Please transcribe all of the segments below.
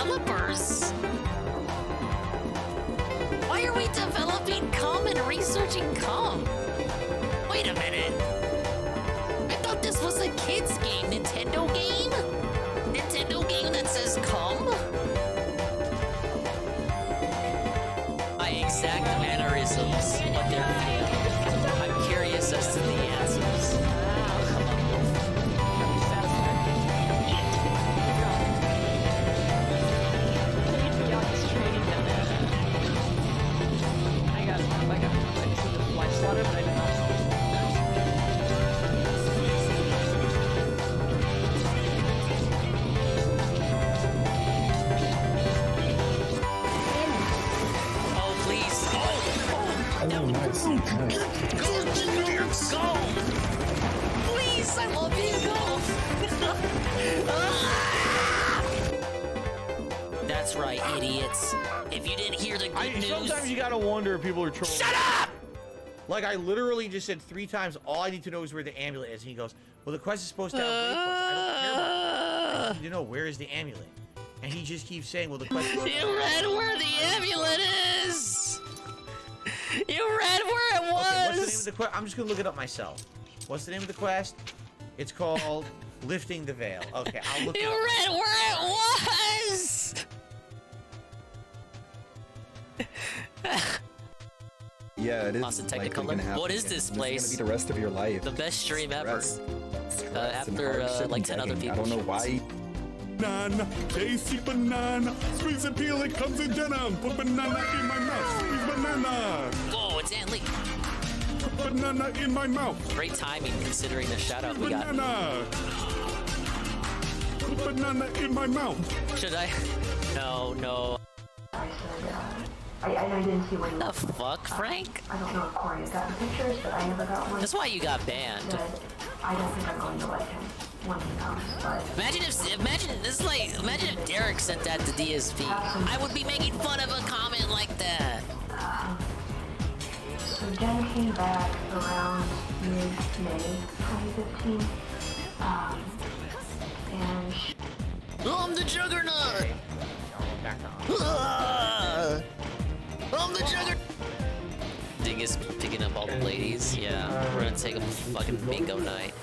developers? Why are we developing cum and researching cum? Wait a minute. I thought this was a kid's game. Nintendo game? Nintendo game that says cum? My exact mannerisms, what they're feeling. I'm curious as to the answers. Go! Please, I love you, go! That's right, idiots. If you didn't hear the good news... Sometimes you gotta wonder if people are trolling. Shut up! Like, I literally just said 3 times, all I need to know is where the amulet is. And he goes, well, the quest is supposed to have waypoints. I don't care about that. I need to know, where is the amulet? And he just keeps saying, well, the quest is... You read where the amulet is! You read where it was! Okay, what's the name of the quest? I'm just gonna look it up myself. What's the name of the quest? It's called Lifting the Veil. Okay, I'll look it up. You read where it was! Yeah, it is. Awesome Technicolor. What is this place? It's gonna be the rest of your life. The best stream ever. After like 10 other people. I don't know why. Banana, tasty banana, squeeze and peel, it comes in denim. Put banana in my mouth, squeeze banana. Whoa, it's Aunt Lee. Put banana in my mouth. Great timing considering the shout out we got. Banana. Put banana in my mouth. Should I? No, no. I didn't see one. The fuck, Frank? I don't know if Corey has gotten pictures, but I never got one. That's why you got banned. Good. I don't think I'm going to like him when he comes, but... Imagine if Derek sent that to DSP. I would be making fun of a comment like that. So Jen came back around mid-May 2015, and I'm the Juggernaut! I'm the Juggernaut! Dingus picking up all the ladies. Yeah, we're gonna take a fucking bingo night.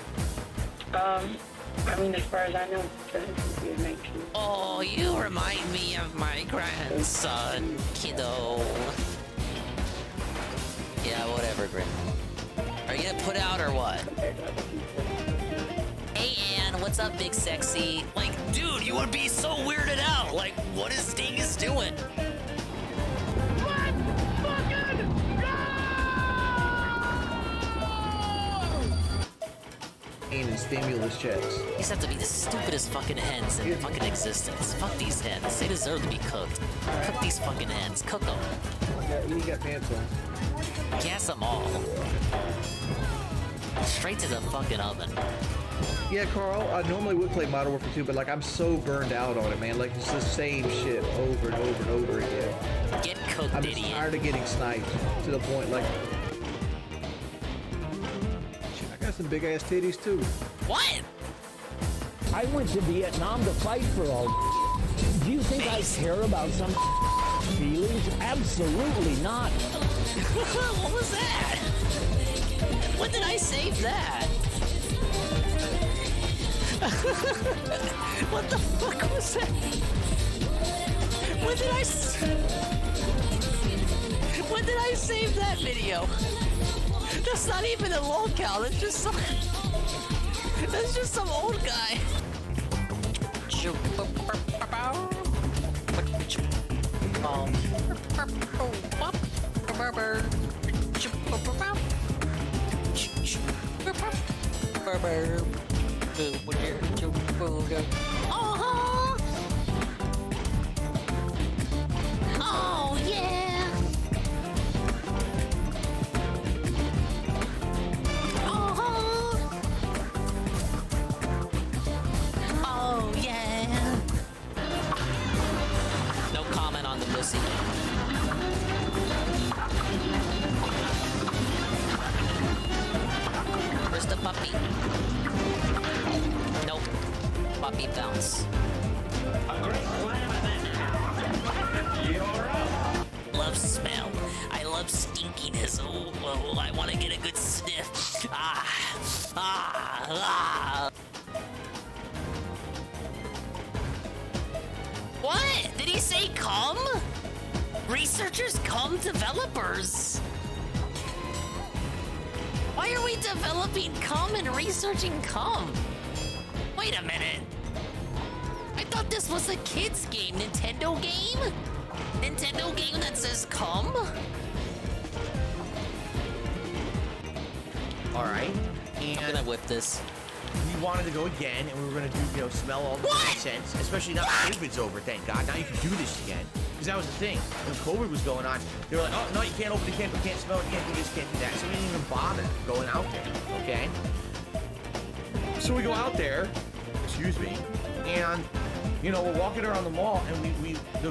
I mean, as far as I know, he was 19. Oh, you remind me of my grandson, kiddo. Yeah, whatever, Grim. Are you gonna put out or what? Hey, Ann, what's up, big sexy? Like, dude, you would be so weirded out. Like, what is Dingus doing? And stimulus checks. These have to be the stupidest fucking hens in fucking existence. Fuck these hens. They deserve to be cooked. Cook these fucking hens. Cook them. You got pants on. Gas them all. Straight to the fucking oven. Yeah, Carl, I normally would play Modern Warfare 2, but like I'm so burned out on it, man. Like it's the same shit over and over and over again. Get cooked, I'm just idiot. tired of getting sniped to the point like... I got some big ass titties too. What? I went to Vietnam to fight for all. Do you think I care about some feelings? Absolutely not. What was that? When did I save that? What the fuck was that? When did I save that video? That's not even a lolcow. That's just some old guy. Oh, oh yeah. Oh yeah. No comment on the pussy. Where's the puppy? Nope. Puppy bounce. What? Did he say come? Researchers come developers. Why are we developing come and researching come? Wait a minute. I thought this was a kid's game. Nintendo game? Nintendo game that says come? Alright. I'm And gonna whip this. we wanted to go again, and we were gonna do, you know, smell all the scents, especially now that COVID's over, thank God. Now you can do this again. Because that was the thing. When COVID was going on, they were like, oh, no, you can't open the can, you can't smell it, you can't do this, you can't do that. So we didn't even bother going out there, okay? So we go out there, excuse me, and, you know, we're walking around the mall, and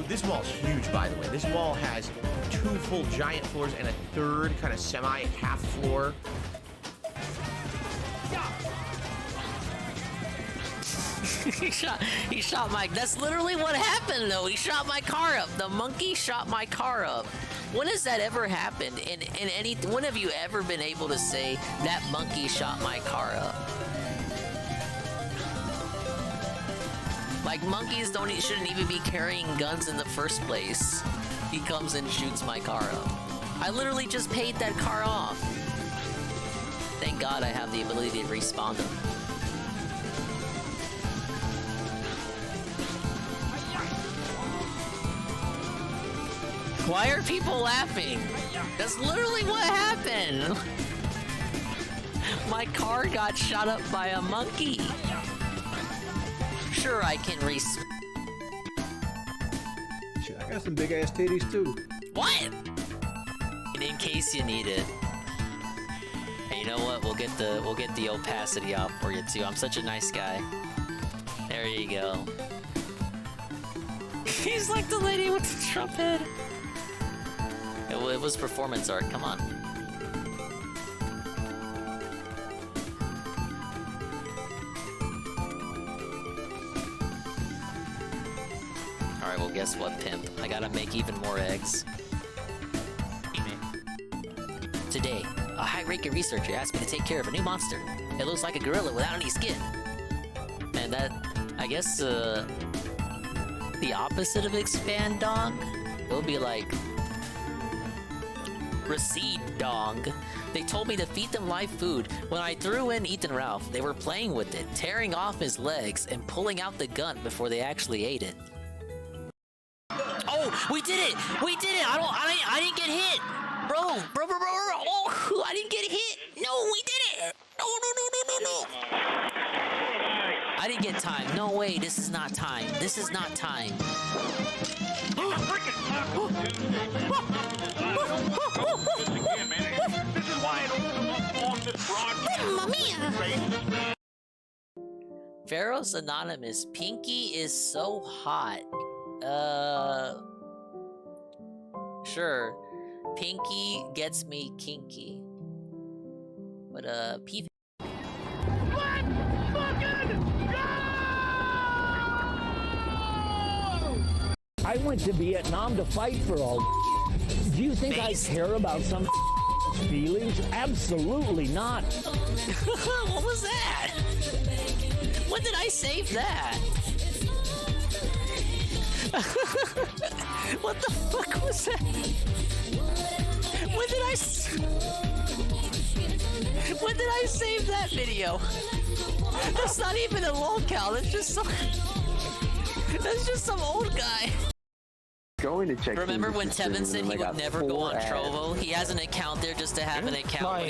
this mall's huge, by the way. This mall has 2 full giant floors and a third kind of semi-half floor. He shot my. That's literally what happened, though. He shot my car up. The monkey shot my car up. When has that ever happened? In any? When have you ever been able to say that monkey shot my car up? Like monkeys shouldn't even be carrying guns in the first place. He comes and shoots my car up. I literally just paid that car off. Thank God I have the ability to respawn them. Why are people laughing? That's literally what happened. My car got shot up by a monkey. Sure, I can Shit, I got some big ass titties too. What? In case you need it. Hey, you know what? We'll get the opacity off for you too. I'm such a nice guy. There you go. He's like the lady with the trumpet. It was performance art, come on. Alright, well guess what, pimp? I gotta make even more eggs. Today, a high-ranking researcher asked me to take care of a new monster. It looks like a gorilla without any skin. And that, I guess, the opposite of expand dog? It would be like recede dog. They told me to feed them live food. When I threw in Ethan Ralph, they were playing with it, tearing off his legs and pulling out the gun before they actually ate it. Oh, we did it! We did it! I didn't get hit! Bro! Oh, I didn't get hit! No, we did it! No. I didn't get time. No way, this is not time. This is not time. Mamma mia! Pharaoh's Anonymous. Pinky is so hot. Sure. Pinky gets me kinky. But, P. Let's fucking go! I went to Vietnam to fight for all. Do you think I care about some feelings? Absolutely not. What was that? When did I save that? What the fuck was that? When did I save that video? That's not even a lolcow. That's just some old guy. Going to check. Remember when Tevin said he would never go on Trovo? He has an account there just to have an account,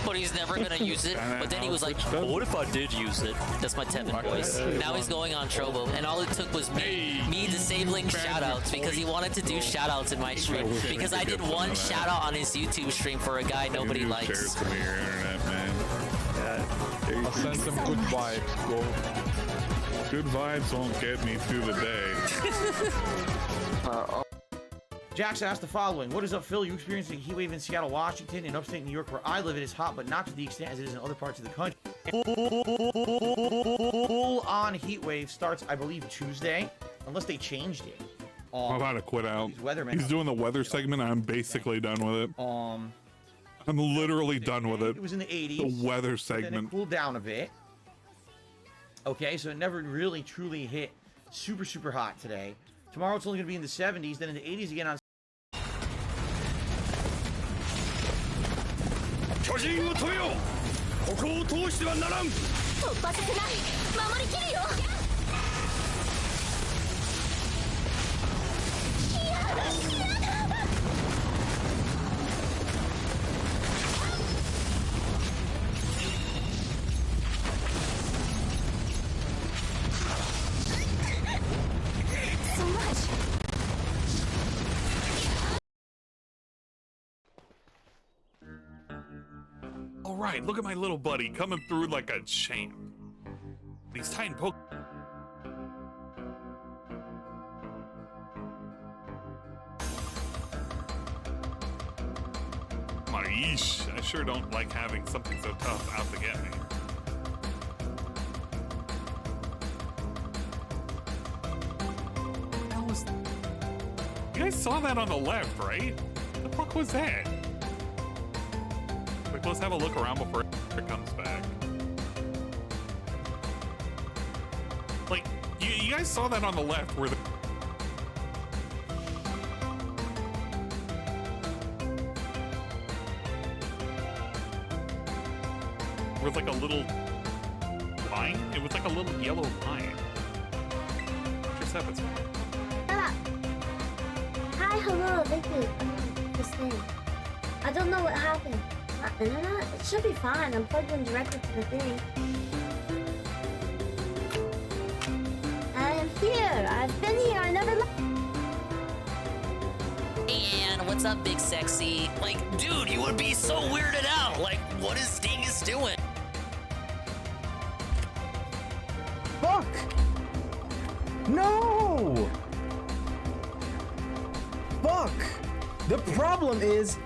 but he's never gonna use it. But then he was like, well, what if I did use it? That's my Tevin voice. Now he's going on Trovo, and all it took was me disabling shoutouts because he wanted to do shoutouts in my stream. Because I did one shoutout on his YouTube stream for a guy nobody likes. I'll send some good vibes, bro. Good vibes won't get me through the day. Jackson asked the following. What is up, Phil? You experiencing a heat wave in Seattle, Washington, and upstate New York where I live. It is hot, but not to the extent as it is in other parts of the country. Full-on heat wave starts, I believe, Tuesday, unless they changed it. I'm about to quit out. He's doing the weather segment. I'm basically done with it. I'm literally done with it. It was in the 80s. The weather Then segment. it cooled down a bit. Okay, so it never really truly hit super hot today. Tomorrow it's only going to be in the 70s, then in the 80s again on. 巨人を止めよう。ここを通してはならん。突破させない。守りきるよ。So much. All right, look at my little buddy coming through like a champ. These Titan poke. Yeesh, I sure don't like having something so tough out to get me. What was... You guys saw that on the left, right? What the fuck was that? Quick, let's have a look around before it comes back. Like, you guys saw that on the left where the... was like a little line? It was like a little yellow line. Just happens. Hi, hello, thank you. This thing. I don't know what happened. My internet? It should be fine. I'm plugged in directly to the thing. I am here. I've been here. I never left. And what's up, big sexy? Like, dude, you would be so weirded out. Like, what is Dingus doing? Fuck! No! Fuck! The problem is,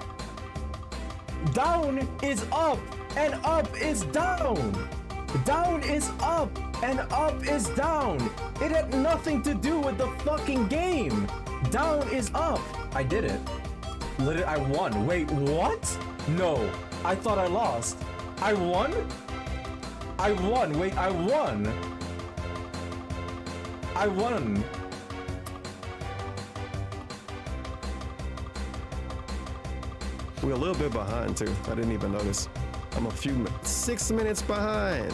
down is up, and up is down. Down is up, and up is down. It had nothing to do with the fucking game. Down is up. I did it. I won. Wait, what? No. I thought I lost. I won? I won. Wait, I won. I won. We're a little bit behind too. I didn't even notice. I'm a few 6 minutes behind.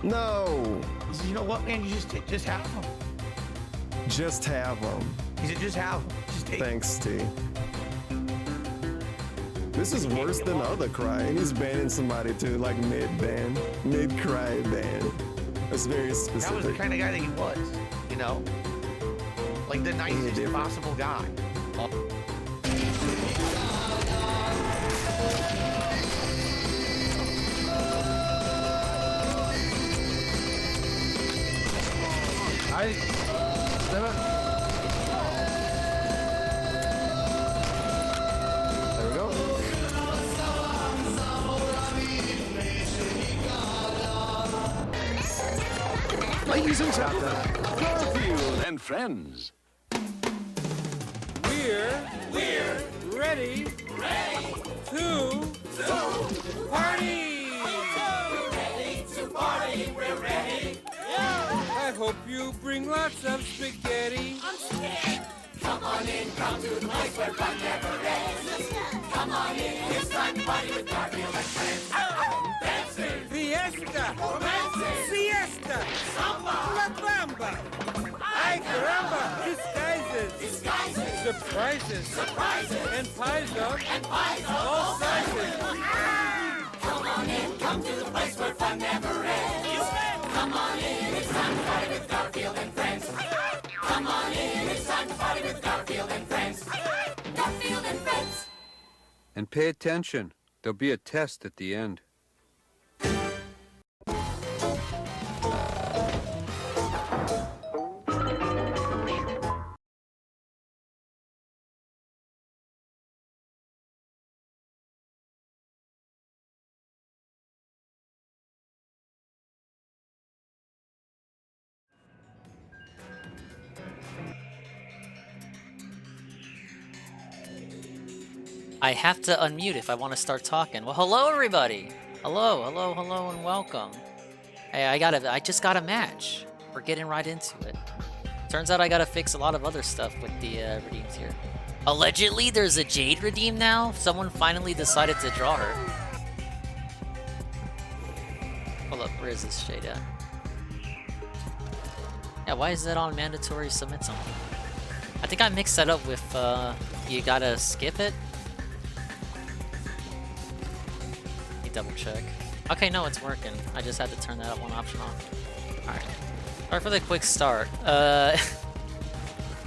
No. He said, you know what, man? You just have them. Just have them. He said, just have them. Just take Thanks, T. This is worse than other crying. He's banning somebody too, like mid-ban, mid-cry ban. That's very specific. That was the kind of guy that he was, you know? Like the nicest possible guy. There we go. Ladies and gentlemen, Garfield and friends. We're ready to party. We're ready to party. We're ready. I hope you bring lots of spaghetti. I'm scared. Come on in, come to the place where fun never ends. Come on in, it's time to party with Garfield and friends. Dancing, fiesta, romancing, siesta, samba, la bamba. Ay caramba, disguises, surprises, and pies of all sizes. Come on in, come to the place where fun never ends. Come on in, it's time to party with Garfield and friends. Come on in, it's time to party with Garfield and friends. Garfield and friends. And pay attention. There'll be a test at the end. I have to unmute if I want to start talking. Well, hello everybody. Hello, and welcome. Hey, I just got a match. We're getting right into it. Turns out I gotta fix a lot of other stuff with the redeems here. Allegedly, there's a Jade redeem now. Someone finally decided to draw her. Hold up, where is this Jade at? Yeah, why is that on mandatory submit something? I think I mixed that up with you gotta skip it. Let me double check. Okay, no, it's working. I just had to turn that one option on. Alright. Sorry for the quick start.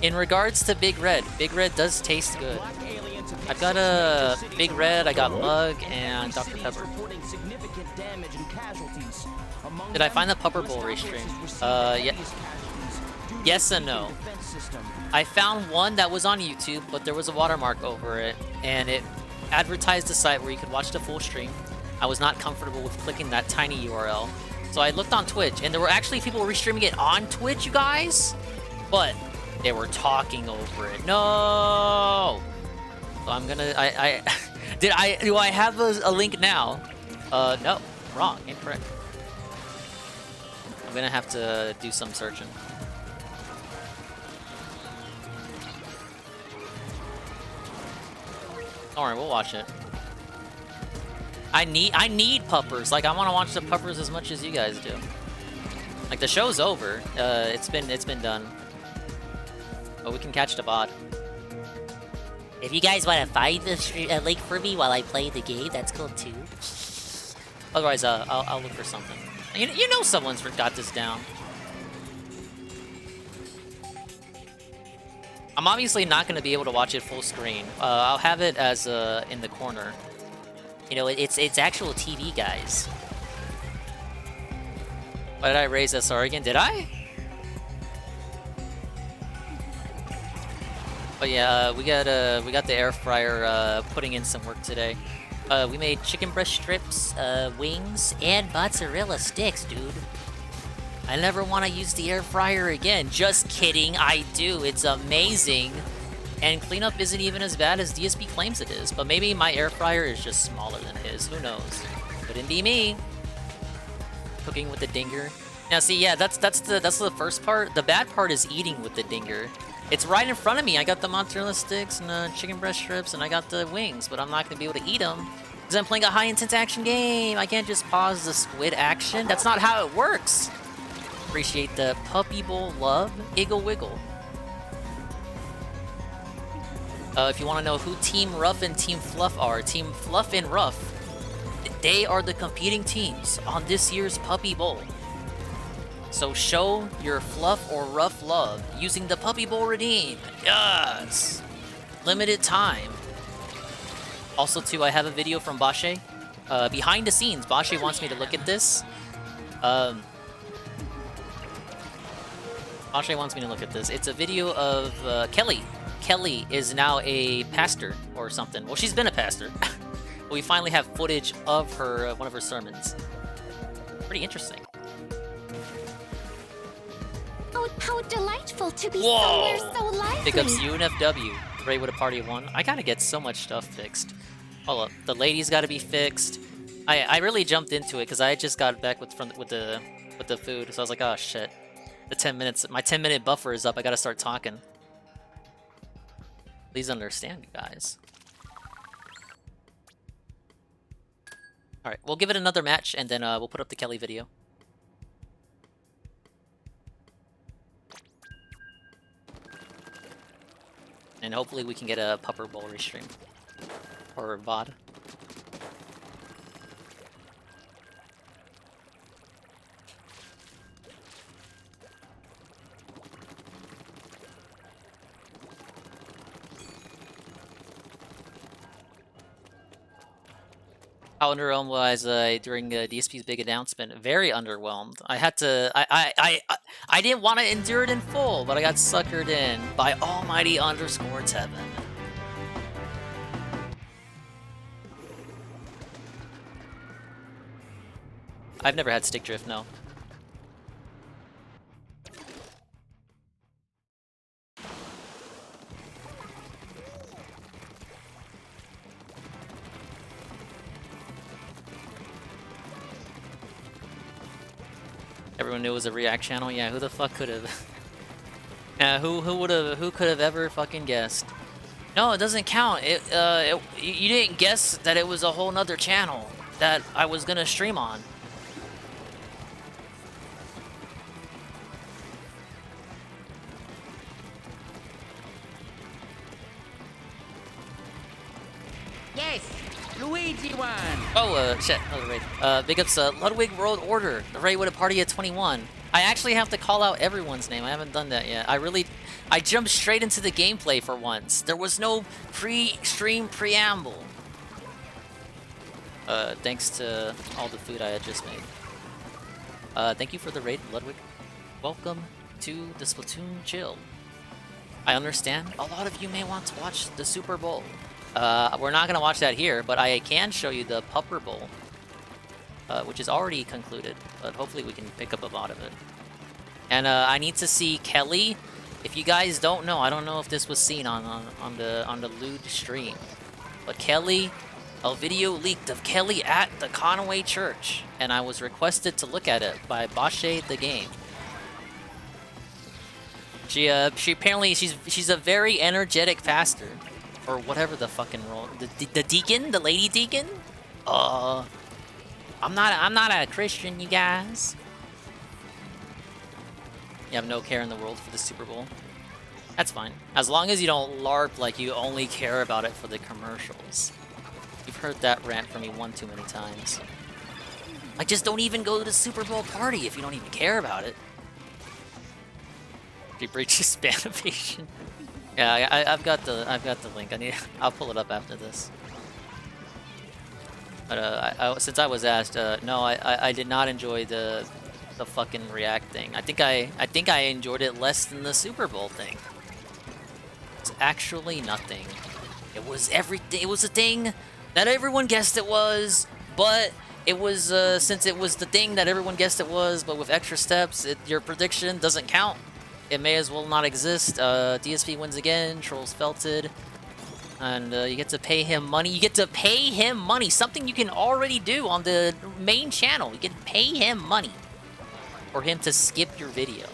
In regards to Big Red does taste good. I've got a Big Red, I got Mug, and Dr. Pepper. Did I find the Pupper Bowl restream? Yeah. Yes and no. I found one that was on YouTube, but there was a watermark over it, and it advertised a site where you could watch the full stream. I was not comfortable with clicking that tiny URL. So I looked on Twitch, and there were actually people restreaming it on Twitch, you guys! But they were talking over it. No! So I'm gonna... Do I have a link now? No. Wrong. Incorrect. I'm gonna have to do some searching. Don't worry, we'll watch it. I need puppers. Like, I want to watch the puppers as much as you guys do. Like, the show's over. It's been done. But we can catch the bot. If you guys want to find the link for me while I play the game, that's cool too. Otherwise, I'll look for something. You know someone's got this down. I'm obviously not going to be able to watch it full screen. I'll have it as in the corner. You know, it's actual TV, guys. Why did I raise SR again? Did I? But yeah, we got the air fryer putting in some work today. We made chicken breast strips, wings, and mozzarella sticks, dude. I never want to use the air fryer again. Just kidding, I do. It's amazing. And cleanup isn't even as bad as DSP claims it is. But maybe my air fryer is just smaller than his. Who knows? Couldn't be me. Cooking with the dinger. Now see, yeah, that's the first part. The bad part is eating with the dinger. It's right in front of me. I got the mozzarella sticks and the chicken breast strips, and I got the wings, but I'm not gonna be able to eat them because I'm playing a high-intense action game. I can't just pause the squid action. That's not how it works. Appreciate the puppy bowl love, Iggle Wiggle. If you want to know who Team Rough and Team Fluff are, Team Fluff and Rough, they are the competing teams on this year's Puppy Bowl. So show your Fluff or Rough love using the Puppy Bowl redeem. Yes! Limited time. Also, too, I have a video from Bashe. Behind the scenes, Bashe wants me to look at this. Bashe wants me to look at this. It's a video of Kelly. Kelly is now a pastor or something. Well, she's been a pastor. We finally have footage of her, one of her sermons. Pretty interesting. Oh, how delightful to be somewhere so lively. Pick up UNFW. Great with a party of one. I gotta get so much stuff fixed. Hold up. The ladies gotta be fixed. I really jumped into it because I just got back with the food. So I was like, oh shit. The 10 minutes, my 10-minute buffer is up. I gotta start talking. Please understand, you guys. Alright, we'll give it another match, and then we'll put up the Kelly video. And hopefully we can get a Pupper Bowl restream. Or VOD. How underwhelmed was I during DSP's big announcement? Very underwhelmed. I had to. I didn't want to endure it in full, but I got suckered in by Almighty_Tevin. I've never had stick drift, no. Everyone knew it was a React channel? Yeah, who the fuck could have? Yeah, who could have ever fucking guessed? No, it doesn't count. You didn't guess that it was a whole nother channel that I was gonna stream on. Yes, Luigi won. Oh, shit, another raid. Big ups, Ludwig World Order, the raid with a party at 21. I actually have to call out everyone's name. I haven't done that yet. I jumped straight into the gameplay for once. There was no pre-stream preamble. Thanks to all the food I had just made. Thank you for the raid, Ludwig. Welcome to the Splatoon Chill. I understand a lot of you may want to watch the Super Bowl. We're not gonna watch that here, but I can show you the Pupperb Bowl, which is already concluded, but hopefully we can pick up a lot of it. And I need to see Kelly. If you guys don't know, I don't know if this was seen on the lewd stream, but Kelly, a video leaked of Kelly at the Conway Church, and I was requested to look at it by Bashe the Game. She apparently she's a very energetic pastor. Or whatever the fucking role, the deacon, the lady deacon. I'm not a Christian, you guys. You have no care in the world for the Super Bowl. That's fine, as long as you don't LARP like you only care about it for the commercials. You've heard that rant from me one too many times. Like, just don't even go to the Super Bowl party if you don't even care about it. If you breach spam evasion. Yeah, I've got the link. I'll pull it up after this. But since I was asked, no, I did not enjoy the fucking React thing. I think I enjoyed it less than the Super Bowl thing. It's actually nothing. It was everything. It was a thing that everyone guessed it was, but it was since it was the thing that everyone guessed it was, but with extra steps, your prediction doesn't count. It may as well not exist. DSP wins again. Trolls felted. And you get to pay him money. You get to pay him money. Something you can already do on the main channel. You can pay him money for him to skip your video.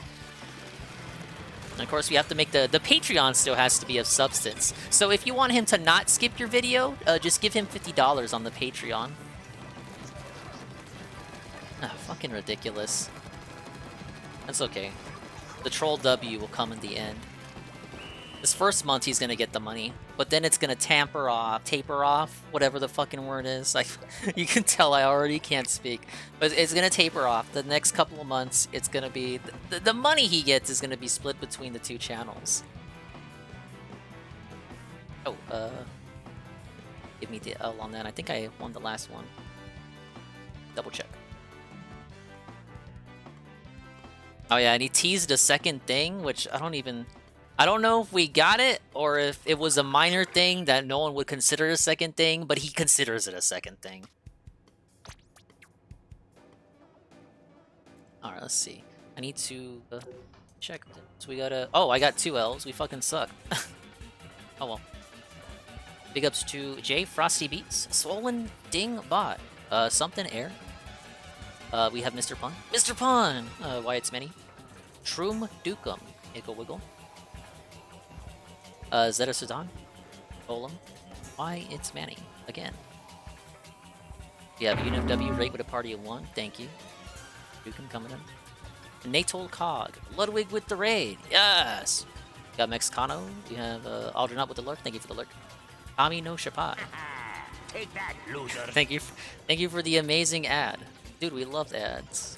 And of course, we have to make the Patreon still has to be of substance. So if you want him to not skip your video, just give him $50 on the Patreon. Ah, fucking ridiculous. That's okay. The troll W will come in the end. This first month he's gonna get the money, but then it's gonna taper off, whatever the fucking word is. Like, you can tell I already can't speak, but it's gonna taper off. The next couple of months, it's gonna be the money he gets is gonna be split between the two channels. Oh, give me the L on that. I think I won the last one. Double check. Oh yeah, and he teased a second thing, which I don't know if we got it, or if it was a minor thing that no one would consider a second thing, but he considers it a second thing. Alright, let's see. I need to check. So we gotta... Oh, I got 2 L's. We fucking suck. Oh well. Big ups to J Frosty Beats, Swollen Ding Bot, Something Air. We have Mr. Pun. Mr. Pun! Why it's many. Shroom Dukum. Ickle Wiggle. Zeta Sudan. Golem. Why it's Manny. Again. We have UNFW rate with a party of 1. Thank you. Dukum coming in. Natol Cog. Ludwig with the raid. Yes! We got Mexicano. We have Aldernaut with the lurk. Thank you for the lurk. Ami no Shapai. Take that, loser. Thank you for the amazing ad. Dude, we love ads.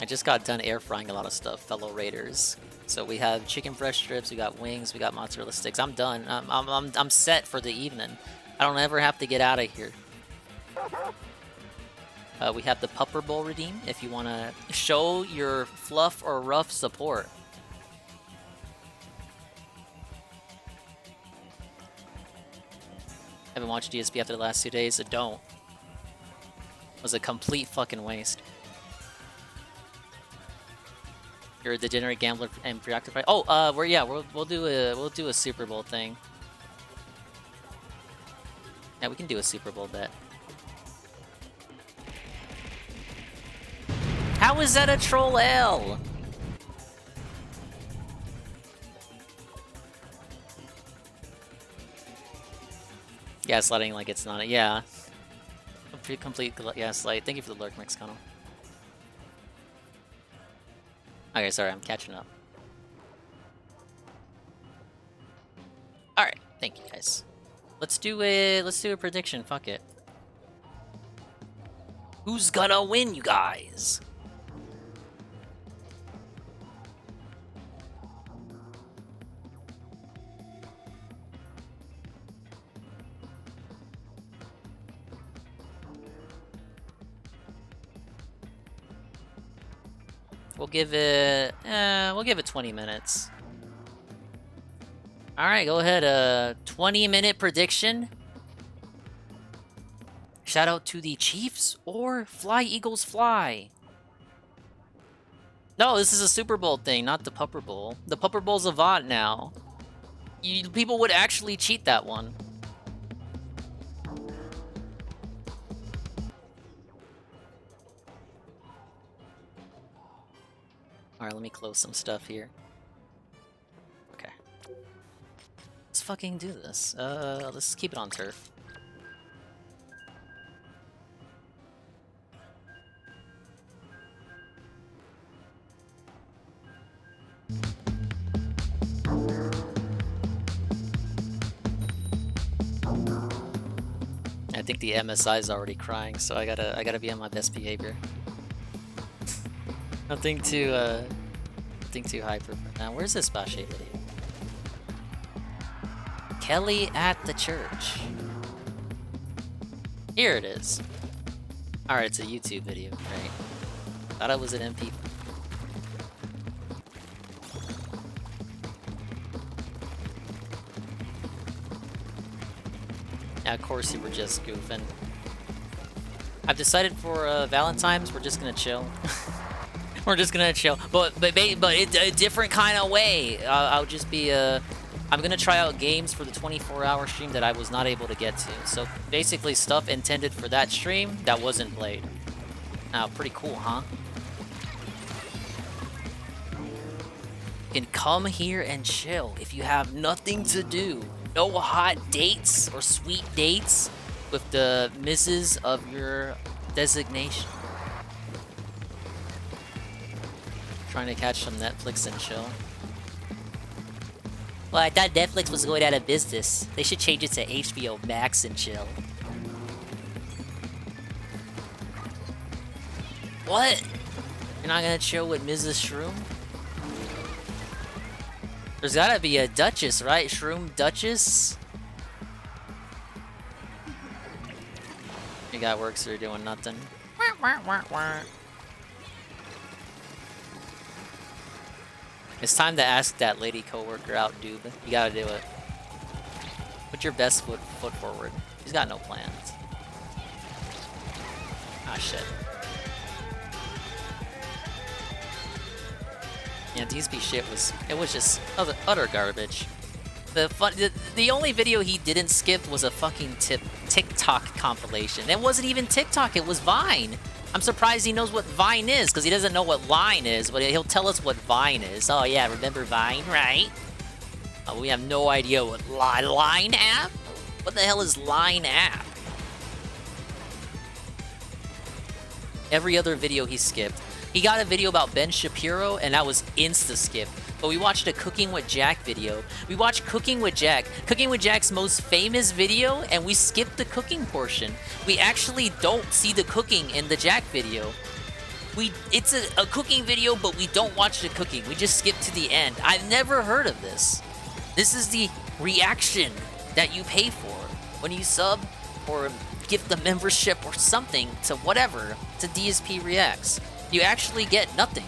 I just got done air frying a lot of stuff, fellow raiders. So we have chicken breast strips, we got wings, we got mozzarella sticks. I'm done. I'm set for the evening. I don't ever have to get out of here. We have the Pupper Bowl redeem if you want to show your fluff or rough support. Haven't watched DSP after the last 2 days, so don't. It was a complete fucking waste. You're a degenerate gambler and preoccupied. Oh, we'll do a Super Bowl thing. Yeah, we can do a Super Bowl bet. How is that a troll L? Gaslighting like it's not a, yeah. Complete gaslight. Thank you for the lurk, Mexicano. Okay, sorry, I'm catching up. Alright, thank you guys. Let's do a prediction, fuck it. Who's gonna win, you guys? We'll give it 20 minutes. All right, go ahead. 20-minute prediction. Shout out to the Chiefs or Fly Eagles Fly. No, this is a Super Bowl thing, not the Pupper Bowl. The Pupper Bowl's a VOD now. People would actually cheat that one. Alright, let me close some stuff here. Okay. Let's fucking do this. Let's keep it on turf. I think the MSI is already crying, so I gotta be on my best behavior. Nothing too hyper for now. Where's this Bashe video? Kelly at the church. Here it is. Alright, it's a YouTube video, right? Thought it was an MP. Yeah, of course you were just goofing. I've decided for Valentine's, we're just gonna chill. We're just gonna chill, but it's a different kind of way. I'll just be I'm gonna try out games for the 24-hour stream that I was not able to get to. So basically, stuff intended for that stream that wasn't played. Now, pretty cool, huh? You can come here and chill if you have nothing to do. No hot dates or sweet dates with the misses of your designation. Trying to catch some Netflix and chill. Well, I thought Netflix was going out of business. They should change it to HBO Max and chill. What? You're not gonna chill with Mrs. Shroom? There's gotta be a Duchess, right? Shroom Duchess? You got works that are doing nothing. It's time to ask that lady coworker out, dude. You gotta do it. Put your best foot forward. She's got no plans. Ah, shit. Yeah, DSP shit was just utter garbage. The only video he didn't skip was a fucking TikTok compilation. It wasn't even TikTok, it was Vine. I'm surprised he knows what Vine is, because he doesn't know what Line is, but he'll tell us what Vine is. Oh yeah, remember Vine, right? Oh, we have no idea what Line app? What the hell is Line app? Every other video he skipped. He got a video about Ben Shapiro, and that was insta-skip. But we watched a Cooking with Jack video. We watched Cooking with Jack. Cooking with Jack's most famous video, and we skipped the cooking portion. We actually don't see the cooking in the Jack video. It's a cooking video, but we don't watch the cooking. We just skip to the end. I've never heard of this. This is the reaction that you pay for when you sub or give the membership or something to whatever to DSP Reacts. You actually get nothing.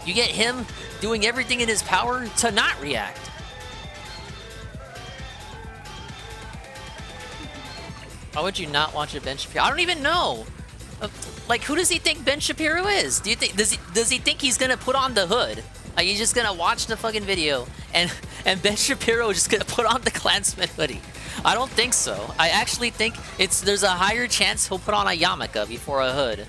You get him doing everything in his power to not react. Why would you not watch a Ben Shapiro? I don't even know. Like, who does he think Ben Shapiro is? Do you think does he think he's gonna put on the hood? Like, he's just gonna watch the fucking video and Ben Shapiro is just gonna put on the Klansman hoodie? I don't think so. I actually think there's a higher chance he'll put on a yarmulke before a hood.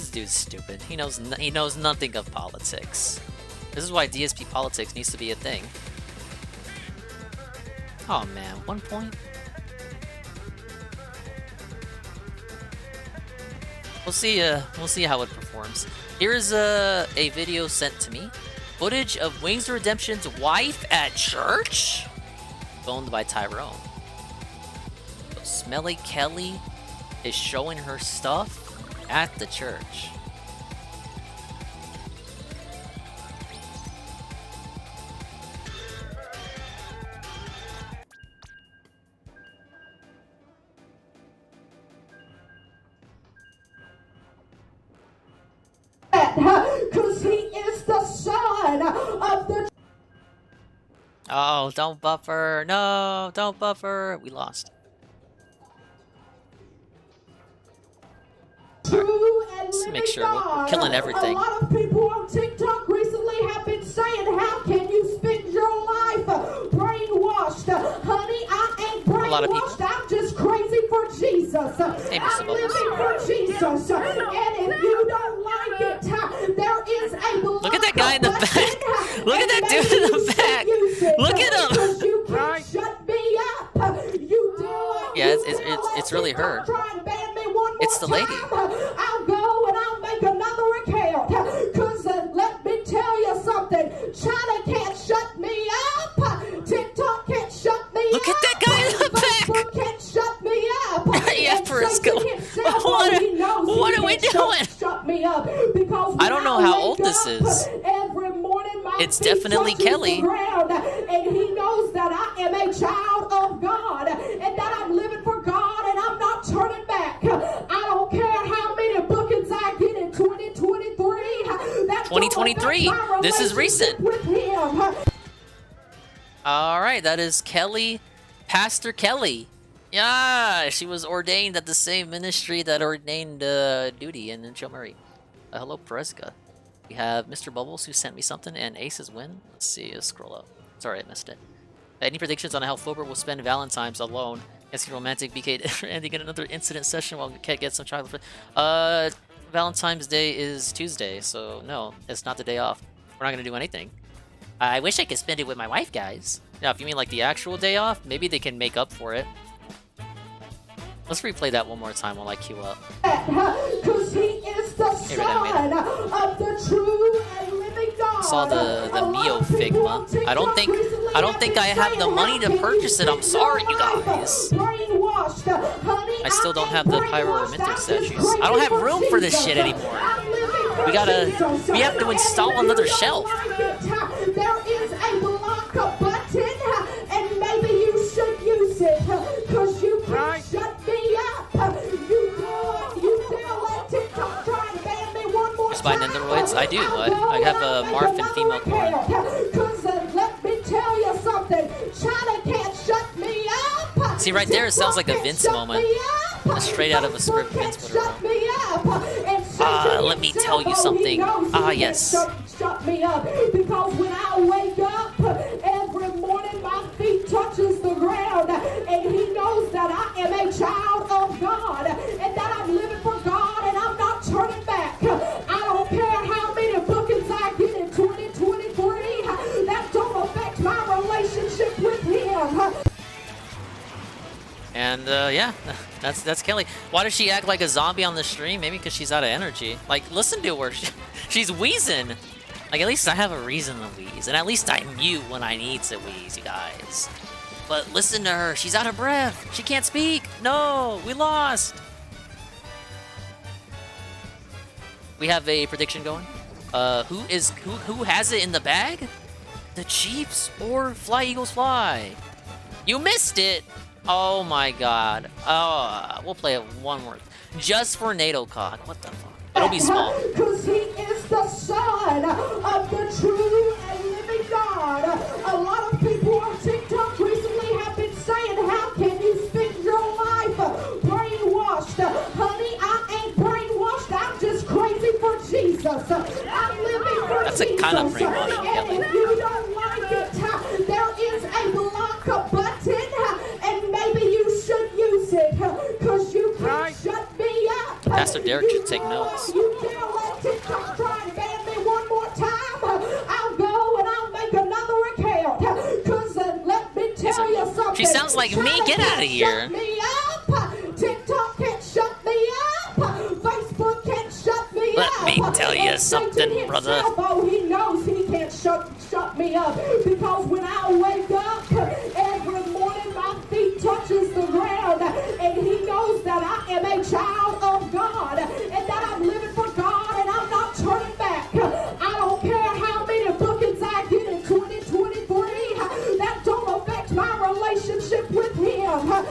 This dude's stupid. He knows nothing of politics. This is why DSP politics needs to be a thing. Oh man, 1 point. We'll see how it performs. Here's a video sent to me. Footage of Wings of Redemption's wife at church? Filmed by Tyrone. So Smelly Kelly is showing her stuff at the church. Because he is the son of the... Oh, don't buffer. No, don't buffer. We lost. True and Let's make living sure we're God. killing everything. A lot of people on TikTok recently have been saying, how can you spend your life brainwashed? Honey, I ain't brainwashed. I'm just crazy for Jesus. I'm living for Jesus. And if you don't like it, there is a Look at that guy in the back. Look at that dude in the back. Look at him. You can't shut me up. You do. Yeah, it's really her. It's the lady. I'll go and I'll make another account. Because let me tell you something. China can't shut me up. TikTok can't shut me up. Look at that guy in the back. Facebook can't shut me up. Yeah, Prisco. What are we doing? Shut me up because I don't know how old this is. Every morning my It's feet definitely touches Kelly. the ground, and he knows that I am a child of God and that I'm living for God and I'm not turning back. I don't care how many bookings I get in 2023. 2023. This is recent. All right, that is Kelly, Pastor Kelly. Yeah, she was ordained at the same ministry that ordained Duty and Joe Murray. Hello, Preska. We have Mr. Bubbles who sent me something and Ace's win. Let's see, scroll up. Sorry, I missed it. Any predictions on how Pupperb will spend Valentine's alone? Is he romantic? BK ending in another incident session while Cat gets some chocolate. Valentine's Day is Tuesday, so no, it's not the day off. We're not gonna do anything. I wish I could spend it with my wife, guys. Now, if you mean like the actual day off, maybe they can make up for it. Let's replay that one more time while I queue up. Because he is the son of the true and living God. Saw the Mio Figma. I don't think I have the money to purchase it. I'm sorry, you guys. I still don't have the Pyro Emitter statues. I don't have room for this shit anymore. We have to install another shelf. There is a block button, and maybe you should use it, because you can shut me up. You dare let TikTok try and ban me one more Just buy Nenderoids? I do. I have a Marf and female corn. Because let me tell you something, China can't shut me up. See, right there, it sounds like a Vince moment. Straight out of a script Vince would have wrote. Let me tell you something. Yes. Shut me up, because when I wake up every morning my feet touches the ground, and he knows that I am a child of God and that I'm living for God and I'm not turning back. I don't care how many bookings I get in 2023. That don't affect my relationship with him. And yeah, that's Kelly. Why does she act like a zombie on the stream? Maybe because she's out of energy. Like, listen to her. She's wheezing. Like, at least I have a reason to wheeze. And at least I mute when I need to wheeze, you guys. But listen to her. She's out of breath. She can't speak. No, we lost. We have a prediction going. Who has it in the bag? The Chiefs or Fly Eagles Fly? You missed it. Oh my god. We'll play it one more. Just for NATO COD. What the fuck? It'll be small. Because he is the son of the true and living God. A lot of people on TikTok recently have been saying, how can you spend your life brainwashed? Honey, I ain't brainwashed. I'm just crazy for Jesus. I'm living for That's Jesus. a kind of brainwashing, And if you don't like it, there is a block button, and maybe you should use it, because you can shut me up. Pastor Derek should take notes. You TikTok's trying to ban me one more time, I'll go and I'll make another account. Cause let me tell you something. She sounds like me. China Get out of can't here. Shut me up. TikTok can't shut me up. Facebook can't shut me Let up. me tell you And something, Satan brother. himself, oh, he knows he can't shut me up. Because when I wake up every morning, my feet touches the ground. And he knows that I am a child of God. And that I'm living for God and I'm not turning back. I don't care how many bookings I get in 2023. That don't affect my relationship with him.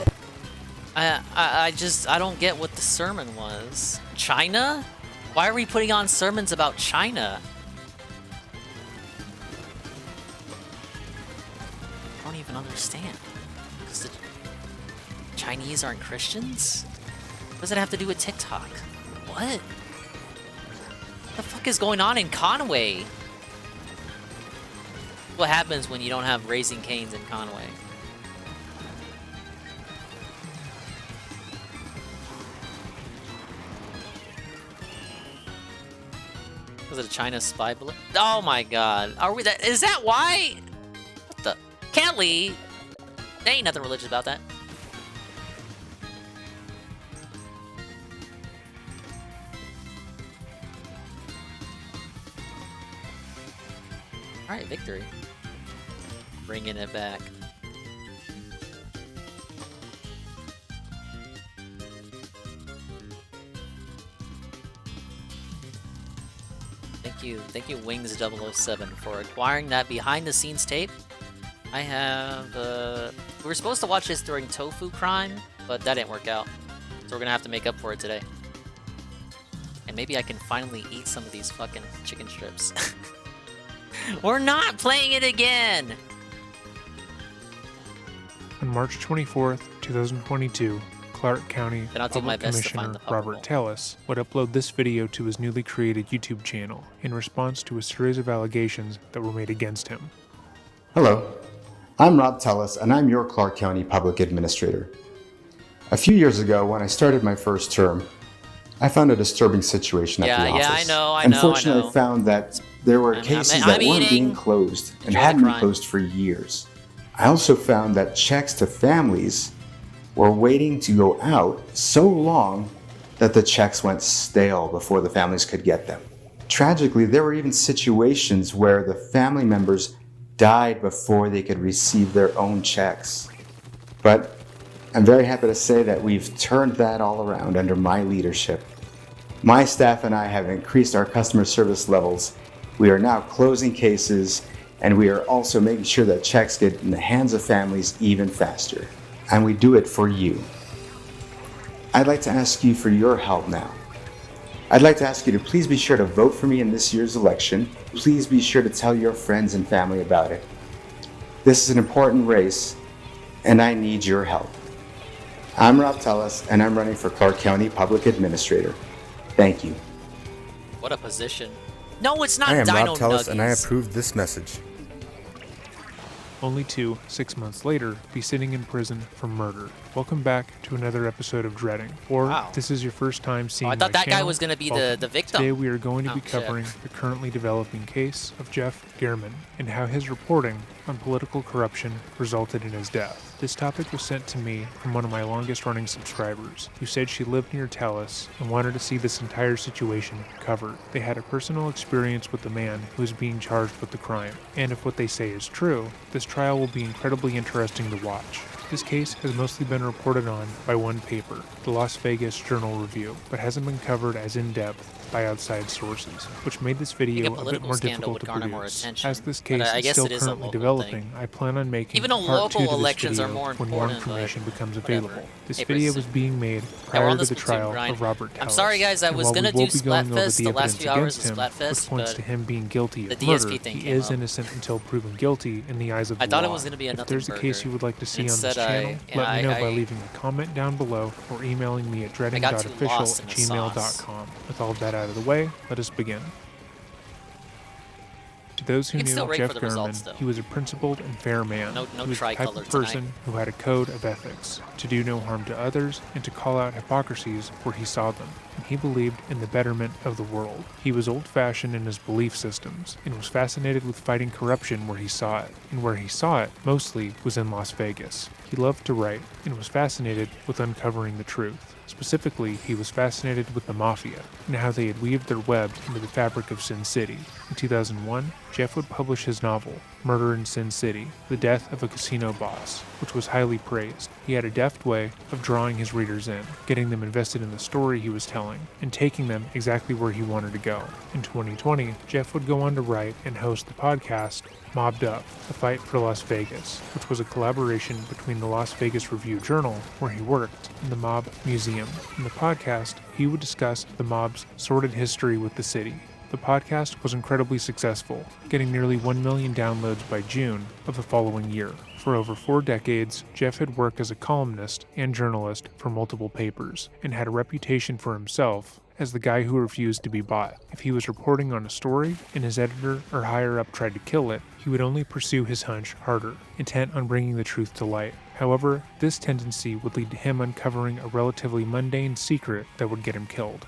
I don't get what the sermon was. China? Why are we putting on sermons about China? I don't even understand. Because the Chinese aren't Christians? What does it have to do with TikTok? What? What the fuck is going on in Conway? What happens when you don't have Raising Cane's in Conway? Was it a China spy balloon? Oh my god. Are we that? Is that why? What the? Kelly? There ain't nothing religious about that. Alright, victory. Bringing it back. Thank you, Wings007, for acquiring that behind-the-scenes tape. I have, we were supposed to watch this during Tofu Crime, but that didn't work out. So we're gonna have to make up for it today. And maybe I can finally eat some of these fucking chicken strips. We're not playing it again! On March 24th, 2022, Clark County Then I'll do my Public best to find Commissioner the Robert Tellis would upload this video to his newly created YouTube channel in response to a series of allegations that were made against him. Hello, I'm Rob Tellis, and I'm your Clark County Public Administrator. A few years ago, when I started my first term, I found a disturbing situation at the office. Yeah, I know. Unfortunately, I found that there were cases that weren't being closed and hadn't been closed for years. I also found that checks to families were waiting to go out so long that the checks went stale before the families could get them. Tragically, there were even situations where the family members died before they could receive their own checks. But I'm very happy to say that we've turned that all around under my leadership. My staff and I have increased our customer service levels. We are now closing cases, and we are also making sure that checks get in the hands of families even faster. And we do it for you. I'd like to ask you for your help now. I'd like to ask you to please be sure to vote for me in this year's election. Please be sure to tell your friends and family about it. This is an important race, and I need your help. I'm Rob Tellis, and I'm running for Clark County Public Administrator. Thank you. What a position. No, it's not I am Dino Rob Tellis, Nuggies. and I approve this message. Only to, 6 months later, be sitting in prison for murder. Welcome back to another episode of Dreading. Or, if this is your first time seeing I thought my that guy channel, was going to be welcome. the victim. Today we are going to be shit. covering the currently developing case of Jeff Gehrman and how his reporting on political corruption resulted in his death. This topic was sent to me from one of my longest running subscribers, who said she lived near Tellis and wanted to see this entire situation covered. They had a personal experience with the man who is being charged with the crime, and if what they say is true, this trial will be incredibly interesting to watch. This case has mostly been reported on by one paper, the Las Vegas Journal-Review, but hasn't been covered as in-depth by outside sources, which made this video a bit more difficult to produce. As this case is still currently developing, I plan on making Even though part 2 local to this elections video are more when more important, information but becomes whatever. available. This Hey, video Chris. was being made Yeah, we're prior on to the the trial Splatoon grind. of Robert I'm Tellis. sorry, guys, I And was while we gonna will do be going over Splatfest the the last evidence few hours against of him, Splatfest, which points but to him being guilty the of DSP murder. thing He came is up. innocent until proven guilty in the eyes of the I thought it law. was gonna be a If nothing there's a case burger. you would like to see on this Instead, channel, let me know by I leaving a comment down below or emailing me at got too lost in the sauce. dreading.official@gmail.com. With all of that out of the way, let us begin. To those who You can still knew wait Jeff for the results, Gehrman, though. he was a principled and fair man. No He was the type tricolor of person tonight. who had a code of ethics, to do no harm to others and to call out hypocrisies where he saw them. and he believed in the betterment of the world. He was old-fashioned in his belief systems, and was fascinated with fighting corruption where he saw it, and where he saw it mostly was in Las Vegas. He loved to write, and was fascinated with uncovering the truth. Specifically, he was fascinated with the Mafia, and how they had weaved their web into the fabric of Sin City. In 2001, Jeff would publish his novel, Murder in Sin City, The Death of a Casino Boss, which was highly praised. He had a deft way of drawing his readers in, getting them invested in the story he was telling, and taking them exactly where he wanted to go. In 2020, Jeff would go on to write and host the podcast Mobbed Up, The Fight for Las Vegas, which was a collaboration between the Las Vegas Review-Journal, where he worked, and the Mob Museum. In the podcast, he would discuss the mob's sordid history with the city. The podcast was incredibly successful, getting nearly 1 million downloads by June of the following year. For over 4 decades, Jeff had worked as a columnist and journalist for multiple papers, and had a reputation for himself as the guy who refused to be bought. If he was reporting on a story, and his editor or higher-up tried to kill it, he would only pursue his hunch harder, intent on bringing the truth to light. However, this tendency would lead to him uncovering a relatively mundane secret that would get him killed.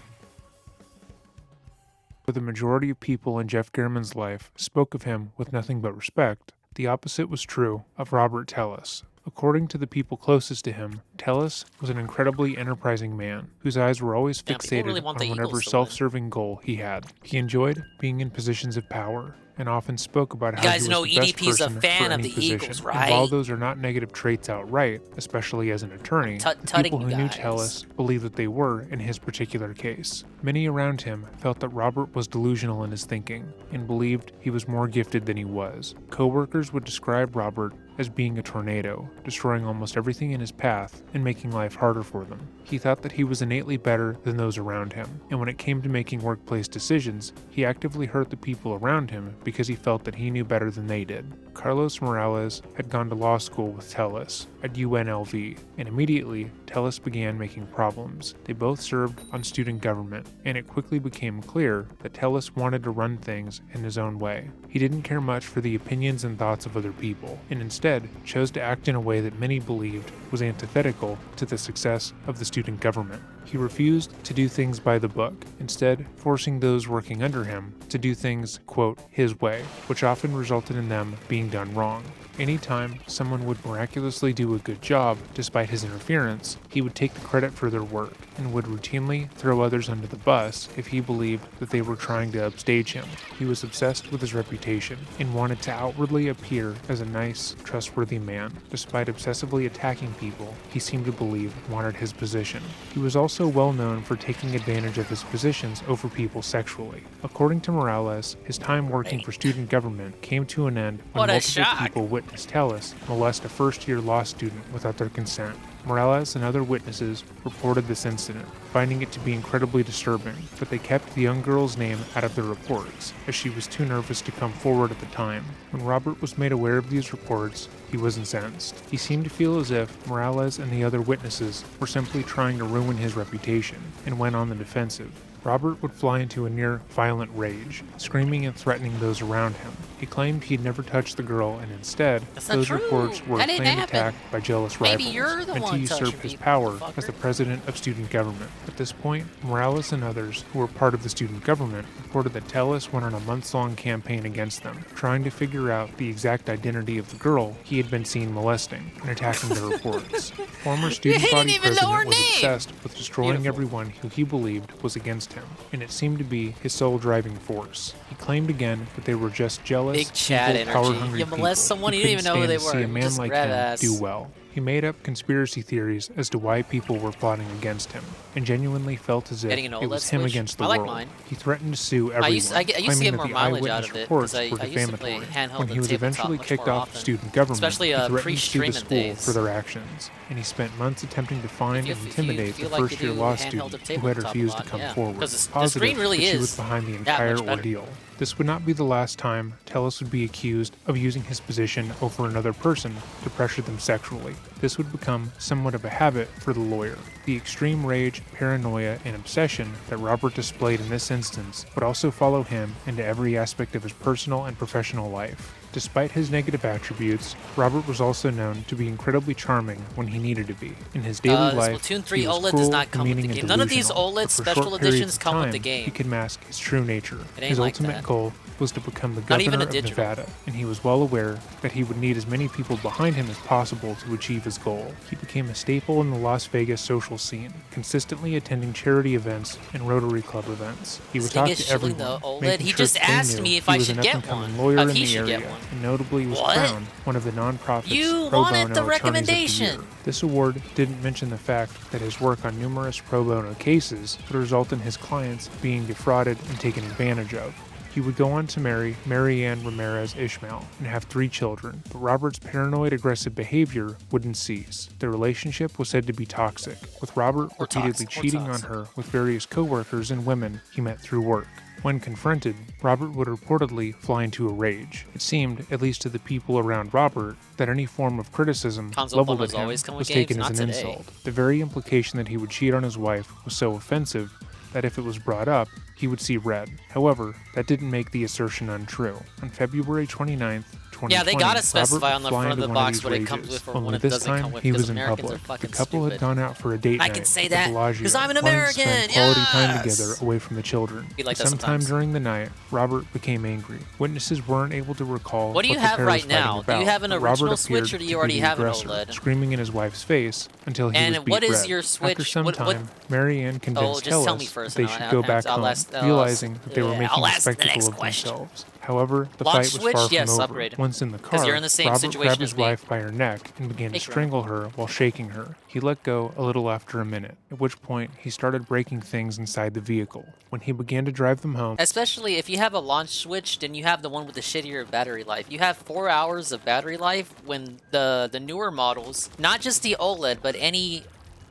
For the majority of people in Jeff German's life spoke of him with nothing but respect, the opposite was true of Robert Tellis. According to the people closest to him, Tellis was an incredibly enterprising man, whose eyes were always fixated on whatever self-serving goal he had. He enjoyed being in positions of power, and often spoke about how he was the best person for any position. And while those are not negative traits outright, especially as an attorney, people who knew Tellis believed that they were in his particular case. Many around him felt that Robert was delusional in his thinking, and believed he was more gifted than he was. Co-workers would describe Robert as being a tornado, destroying almost everything in his path and making life harder for them. He thought that he was innately better than those around him, and when it came to making workplace decisions, he actively hurt the people around him because he felt that he knew better than they did. Carlos Morales had gone to law school with Tellis at UNLV, and immediately Tellis began making problems. They both served on student government, and it quickly became clear that Tellis wanted to run things in his own way. He didn't care much for the opinions and thoughts of other people, and instead chose to act in a way that many believed was antithetical to the success of the student government. He refused to do things by the book, instead forcing those working under him to do things, quote, his way, which often resulted in them being done wrong. Anytime someone would miraculously do a good job despite his interference, he would take the credit for their work, and would routinely throw others under the bus if he believed that they were trying to upstage him. He was obsessed with his reputation, and wanted to outwardly appear as a nice, trustworthy man. Despite obsessively attacking people he seemed to believe wanted his position. He was also well known for taking advantage of his positions over people sexually. According to Morales, his time working for student government came to an end when multiple people witnessed Tellis molest a first-year law student without their consent. Morales and other witnesses reported this incident, finding it to be incredibly disturbing, but they kept the young girl's name out of their reports, as she was too nervous to come forward at the time. When Robert was made aware of these reports, he was incensed. He seemed to feel as if Morales and the other witnesses were simply trying to ruin his reputation, and went on the defensive. Robert would fly into a near-violent rage, screaming and threatening those around him. He claimed he'd never touched the girl, and instead, those reports were a planned attack by jealous rivals, meant to usurp his power as the president of student government. At this point, Morales and others who were part of the student government reported that Tellis went on a months-long campaign against them, trying to figure out the exact identity of the girl he had been seen molesting, and attacking their reports. Former student body president was obsessed with destroying everyone who he believed was against him, and it seemed to be his sole driving force. He claimed again that they were just jealous, big Chad evil, energy. power-hungry You molest someone, you people don't even know who they couldn't were. stand to see a man Just like red him ass. do well. He made up conspiracy theories as to why people were plotting against him, and genuinely felt as if Getting an it was OLED him switch? against the I like world. mine. He threatened to sue everyone, I used to claiming get that more the mileage out eyewitness of it, reports 'cause I were used to play defamatory. handheld When and he was tabletop eventually much kicked more off often. student government, Especially, he threatened to sue the pre-streaming school days. for their actions, and he spent months attempting to find and If you intimidate the feel like you first-year do law handheld student or who had tabletop refused a to lot, come yeah. forward, 'Cause the positive screen really that she is was behind the that entire much better. ordeal. This would not be the last time Tellis would be accused of using his position over another person to pressure them sexually. This would become somewhat of a habit for the lawyer. The extreme rage, paranoia, and obsession that Robert displayed in this instance would also follow him into every aspect of his personal and professional life. Despite his negative attributes, Robert was also known to be incredibly charming when he needed to be. In his daily life, Splatoon 3 he was OLED cruel, does not come with the demeaning, game. and None of these delusional, OLED but for special short periods editions of come with the time, game. He could mask his true nature. It ain't His like ultimate that. goal was to become the Not even governor a of digital. Nevada, and he was well aware that he would need as many people behind him as possible to achieve his goal. He became a staple in the Las Vegas social scene, consistently attending charity events and Rotary Club events. He would This thing talk is to shilling everyone, the OLED. making He sure just that they asked knew me if he I was should an get up-and-coming one. lawyer in He the should get area, one. and notably was What? crowned one of the nonprofit's You pro wanted bono the attorneys of the recommendation. year. This award didn't mention the fact that his work on numerous pro bono cases would result in his clients being defrauded and taken advantage of. He would go on to marry Mary Ann Ramirez Ishmael and have 3 children, but Robert's paranoid aggressive behavior wouldn't cease. Their relationship was said to be toxic, with Robert repeatedly cheating on her with various co-workers and women he met through work. When confronted, Robert would reportedly fly into a rage. It seemed, at least to the people around Robert, that any form of criticism Console leveled phone at was him always come with was games, taken as not an today. insult. The very implication that he would cheat on his wife was so offensive that if it was brought up, he would see red. However, that didn't make the assertion untrue. On February 29th, 2020, Yeah, they gotta specify Robert on the would fly front of into the one box these what it rages. comes with or Only what it this doesn't time, come with, he because was in Americans public. are fucking The couple stupid. had gone out for a date I night can say at the that, Bellagio, 'cause I'm an wanting to spend American, quality time yes! together away from the children. Be like that Sometime sometimes. during the night, Robert became angry. Witnesses weren't able to recall What do you the have pair right was fighting now? about, Do you have an but Robert original appeared Switch, or do you to be already the have an aggressor, OLED? screaming in his wife's face until he And was beat what is red. your Switch? After some What- time, Mary Ann convinced just tell me Telus first that they and should I'll go answer- back I'll home, ask- realizing that they were making I'll a ask the spectacle next of question. themselves. However, the Launch fight was Switch? far from Yes, over. upgrade. Once in the 'Cause car, you're in the same Robert situation grabbed as his me. wife by her neck and began to Hey, Grandma. strangle her while shaking her. He let go a little after a minute, at which point he started breaking things inside the vehicle. When he began to drive them home, Especially if you have a launch Switch, then you have the one with the shittier battery life. You have 4 hours of battery life when the newer models, not just the OLED, but any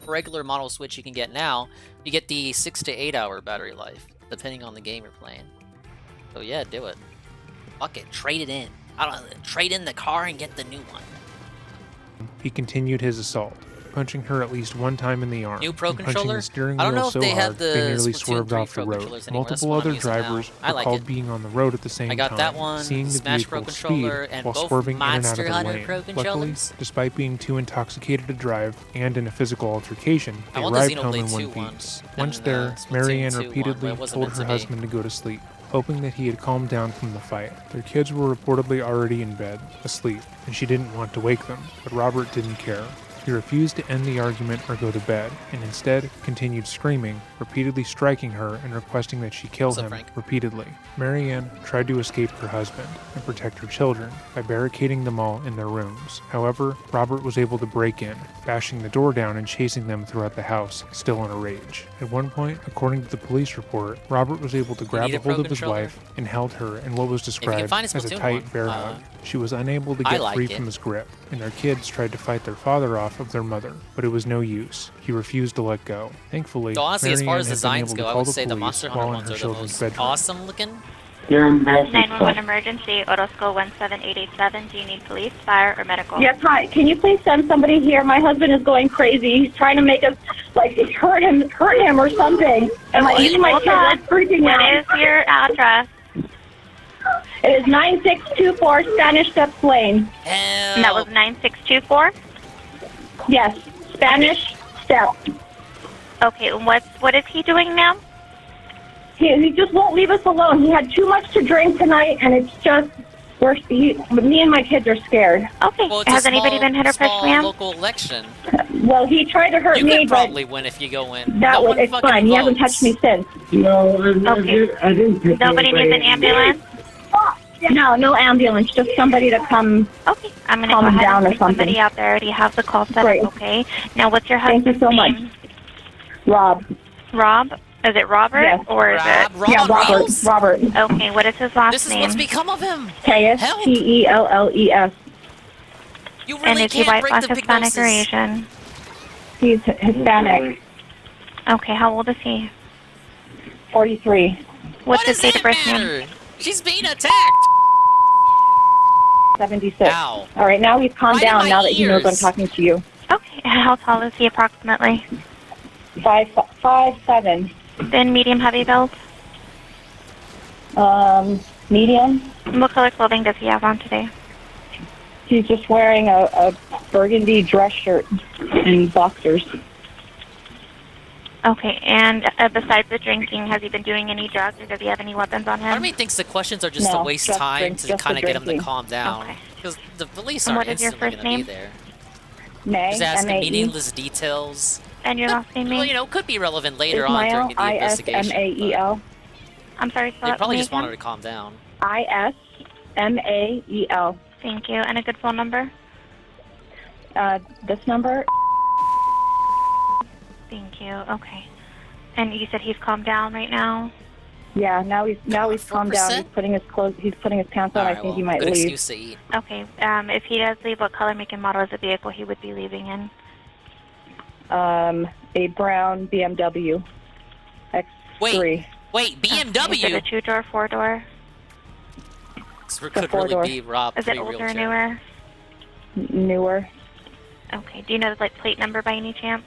regular model Switch you can get now, you get the 6 to 8 hour battery life, depending on the game you're playing. So yeah, do it. Fuck it, trade it in. I don't know, trade in the car and get the new one. he continued his assault, punching her at least one time in the arm. New Pro and punching controller? the steering I don't wheel know if so they have hard the they nearly Splatoon swerved 3 off the Pro road. controllers anymore. That's Multiple what I'm other using now. drivers I like recalled it. being on the road at the same I got time, that one, seeing the Smash vehicle Pro speed controller, and while both swerving in and out Monster of the Hunter lane. Pro Luckily, controllers. despite being too intoxicated to drive and in a physical altercation, I they want the arrived home in Xenoblade one 2 one, piece. and Once the there, Splatoon Mary Ann 2 one, repeatedly but it wasn't told meant her to be. husband to go to sleep, hoping that he had calmed down from the fight. Their kids were reportedly already in bed, asleep, and she didn't want to wake them, but Robert didn't care. He refused to end the argument or go to bed, and instead continued screaming, repeatedly striking her and requesting that she kill him repeatedly. Mary Ann tried to escape her husband and protect her children by barricading them all in their rooms. However, Robert was able to break in, bashing the door down and chasing them throughout the house, still in a rage. At one point, according to the police report, Robert was able to grab need a a Pro hold of his controller? wife and held her in what was described find a as a Splatoon tight one, bear hug. She was unable to I get like free it. from his grip, and their kids tried to fight their father off of their mother, but it was no use. He refused to let go. Thankfully, So honestly, as Mary far Ann as had been designs able go, to I call would the say the police Monster while Hunter in ones her are the children's most bedroom. awesome looking. 911 emergency, Orozco 17887. Do you need police, fire, or medical? Yes, hi. Can you please send somebody here? My husband is going crazy. He's trying to make us, like, hurt him or something. And my kids are freaking out. What is your address? It is 9624 Spanish Steps Lane. And that was 9624? Yes, Spanish Steps. Okay, what is he doing now? He just won't leave us alone. He had too much to drink tonight, and it's just, me and my kids are scared. Okay, Well, it's has a anybody small, been hit or pushed, small ma'am? local election. Well, he tried to hurt You me, could but probably win if you go in. that No was, one it's fucking fine. He hasn't votes. touched me since. No, Okay. I didn't pick Nobody needs an ambulance? No ambulance. Just somebody to come. Okay, I'm going to calm go him ahead down and or send somebody something. out there. I already have the call set Great. up, okay? Now, what's your Thank husband's you so much. name? Rob. Rob? Is it Robert? Yes. Or is it... Yeah, Robert. Robert. Okay, what is his last This is name? what's become of him. K-S-T-E-L-L-E-S. You And really is he can't white, break black, the Hispanic, or hypnosis. Asian? He's Hispanic. Okay, how old is he? 43. What's his date of birth, ma'am? Matter? She's being attacked. 76. Ow. All right, now he's calmed Right in down my now that he knows I'm ears. talking to you. Okay, how tall is he approximately? 5'7". Then medium heavy build? Medium. What color clothing does he have on today? He's just wearing a burgundy dress shirt and boxers. Okay, and besides the drinking, has he been doing any drugs or does he have any weapons on him? Part of me thinks the questions are just to waste time to kind of get him to calm down. Because the police And aren't what is your instantly first going to be name? there. May, Just asking M-A-E. meaningless details. And your last name, Well, you know, could be relevant later on Ismael, during the investigation. I-S-M-A-E-L. I'm sorry, spell They it probably for me just wanted again? to calm down. I-S-M-A-E-L. Thank you. And a good phone number? This number? Thank you. Okay. And you said he's calmed down right now? Yeah, now he's calmed down. 4%? He's putting his clothes. He's putting his pants on. I think he might good leave. excuse to eat. Okay. If he does leave, what color, make, and model is the vehicle he would be leaving in? A brown BMW X3. Wait, BMW? Is it a two-door, four-door? Could really be Rob Is it older, pre-wheelchair. newer? Newer. Okay. Do you know the plate number by any chance?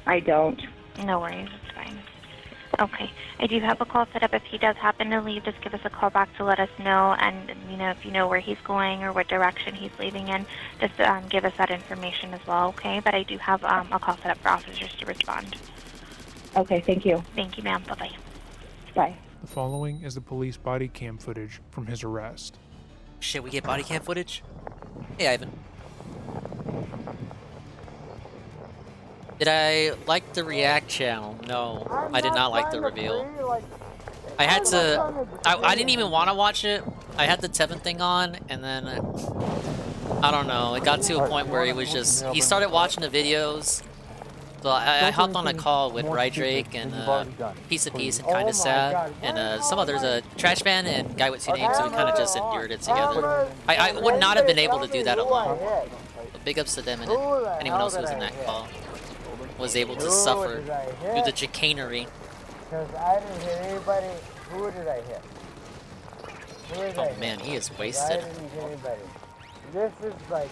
I don't. No worries. It's fine. Okay. I do have a call set up. If he does happen to leave, just give us a call back to let us know. And, you know, if you know where he's going or what direction he's leaving in, just give us that information as well, okay? But I do have a call set up for officers to respond. Okay, thank you. Thank you, ma'am. Bye-bye. Bye. The following is the police body cam footage from his arrest. Shit, we get body cam footage? Hey, Ivan. Did I like the React channel? No, I did not like the reveal. I had to... I didn't even want to watch it. I had the Tevin thing on, and then... I don't know, it got to a point where he was just... He started watching the videos. So I hopped on a call with Ry Drake and Piece of Peace and Kinda Sad, and some others, Trash Man and Guy with Two Names, so we kind of just endured it together. I would not have been able to do that alone. But big ups to them and anyone else who was in that call. Was able to suffer through the chicanery. Because I didn't hit anybody. Who did I hit? Who did I Oh hit? man, he is I wasted. didn't hit anybody. This is like...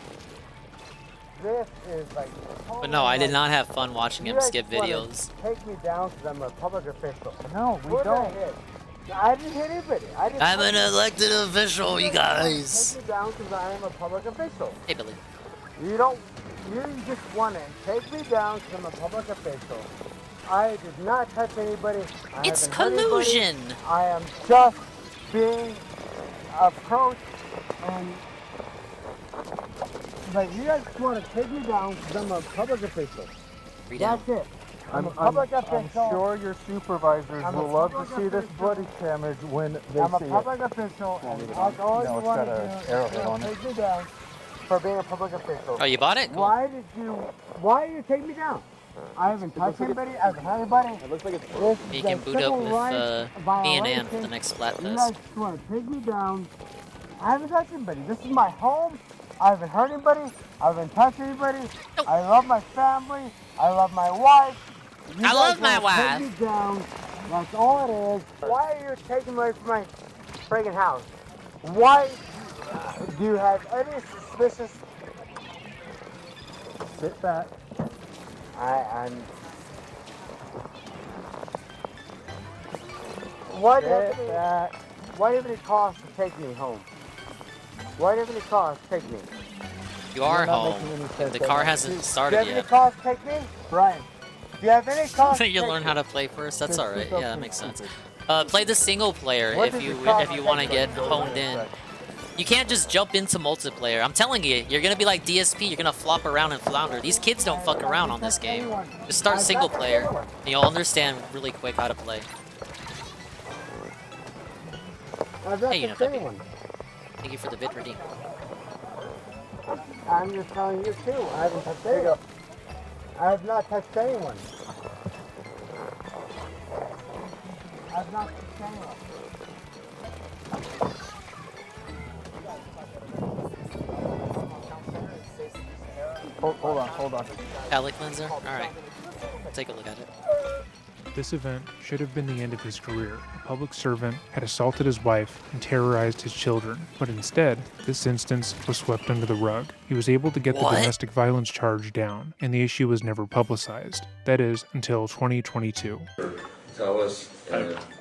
But no, I did not have fun watching him skip videos. Take me down because I'm a public official. No, we don't. I didn't hit anybody. I'm an elected official, you guys. Take me down because I am a public official. Hey, Billy. You don't... You just want to take me down because I'm a public official. I did not touch anybody. It's collusion. I am just being approached and... Like, you guys want to take me down because I'm a public official. That's it. I'm a public official. I'm sure your supervisors will love to see this body camera when they see it. I'm a public official, and that's all you want to do is take me down for being a public official. Oh, you bought it? Cool. Why did you take me down? I haven't touched anybody. I haven't had anybody. It looks like it's You can boot up with me and Ann for the next You guys Splatfest. want to take me down. I haven't touched anybody. This is my home. I haven't hurt anybody. I haven't touched anybody. I love my family. I love my wife. I love my wife. Take me down. That's all it is. Why are you taking me away from my friggin' house? Why do you have any suspicious... Sit back. I'm... Why do you have any cause to take me home? Why do you have any cause to take me? You are You're not home. making any sense The right car now. hasn't Do you started have any yet. cause to take me? Brian, do you have any cause to You take learn me? how to play first. That's all right. Yeah, that makes sense. Stupid. Play the single player What if does you it cost want to to get take me? honed in. You can't just jump into multiplayer. I'm telling you, you're gonna be like DSP. You're gonna flop around and flounder. These kids don't fuck around on this game. Just start single player, and you'll understand really quick how to play. I've not Hey, you know, touched puppy. anyone. Thank you for the bid redeem. I'm just telling you too. I haven't touched anyone. I have not touched anyone. I've not touched anyone. Hold on. Palate cleanser. All right, take a look at it. This event should have been the end of his career. A public servant had assaulted his wife and terrorized his children, but instead, this instance was swept under the rug. He was able to get the domestic violence charge down, and the issue was never publicized. That is, until 2022. Tell us,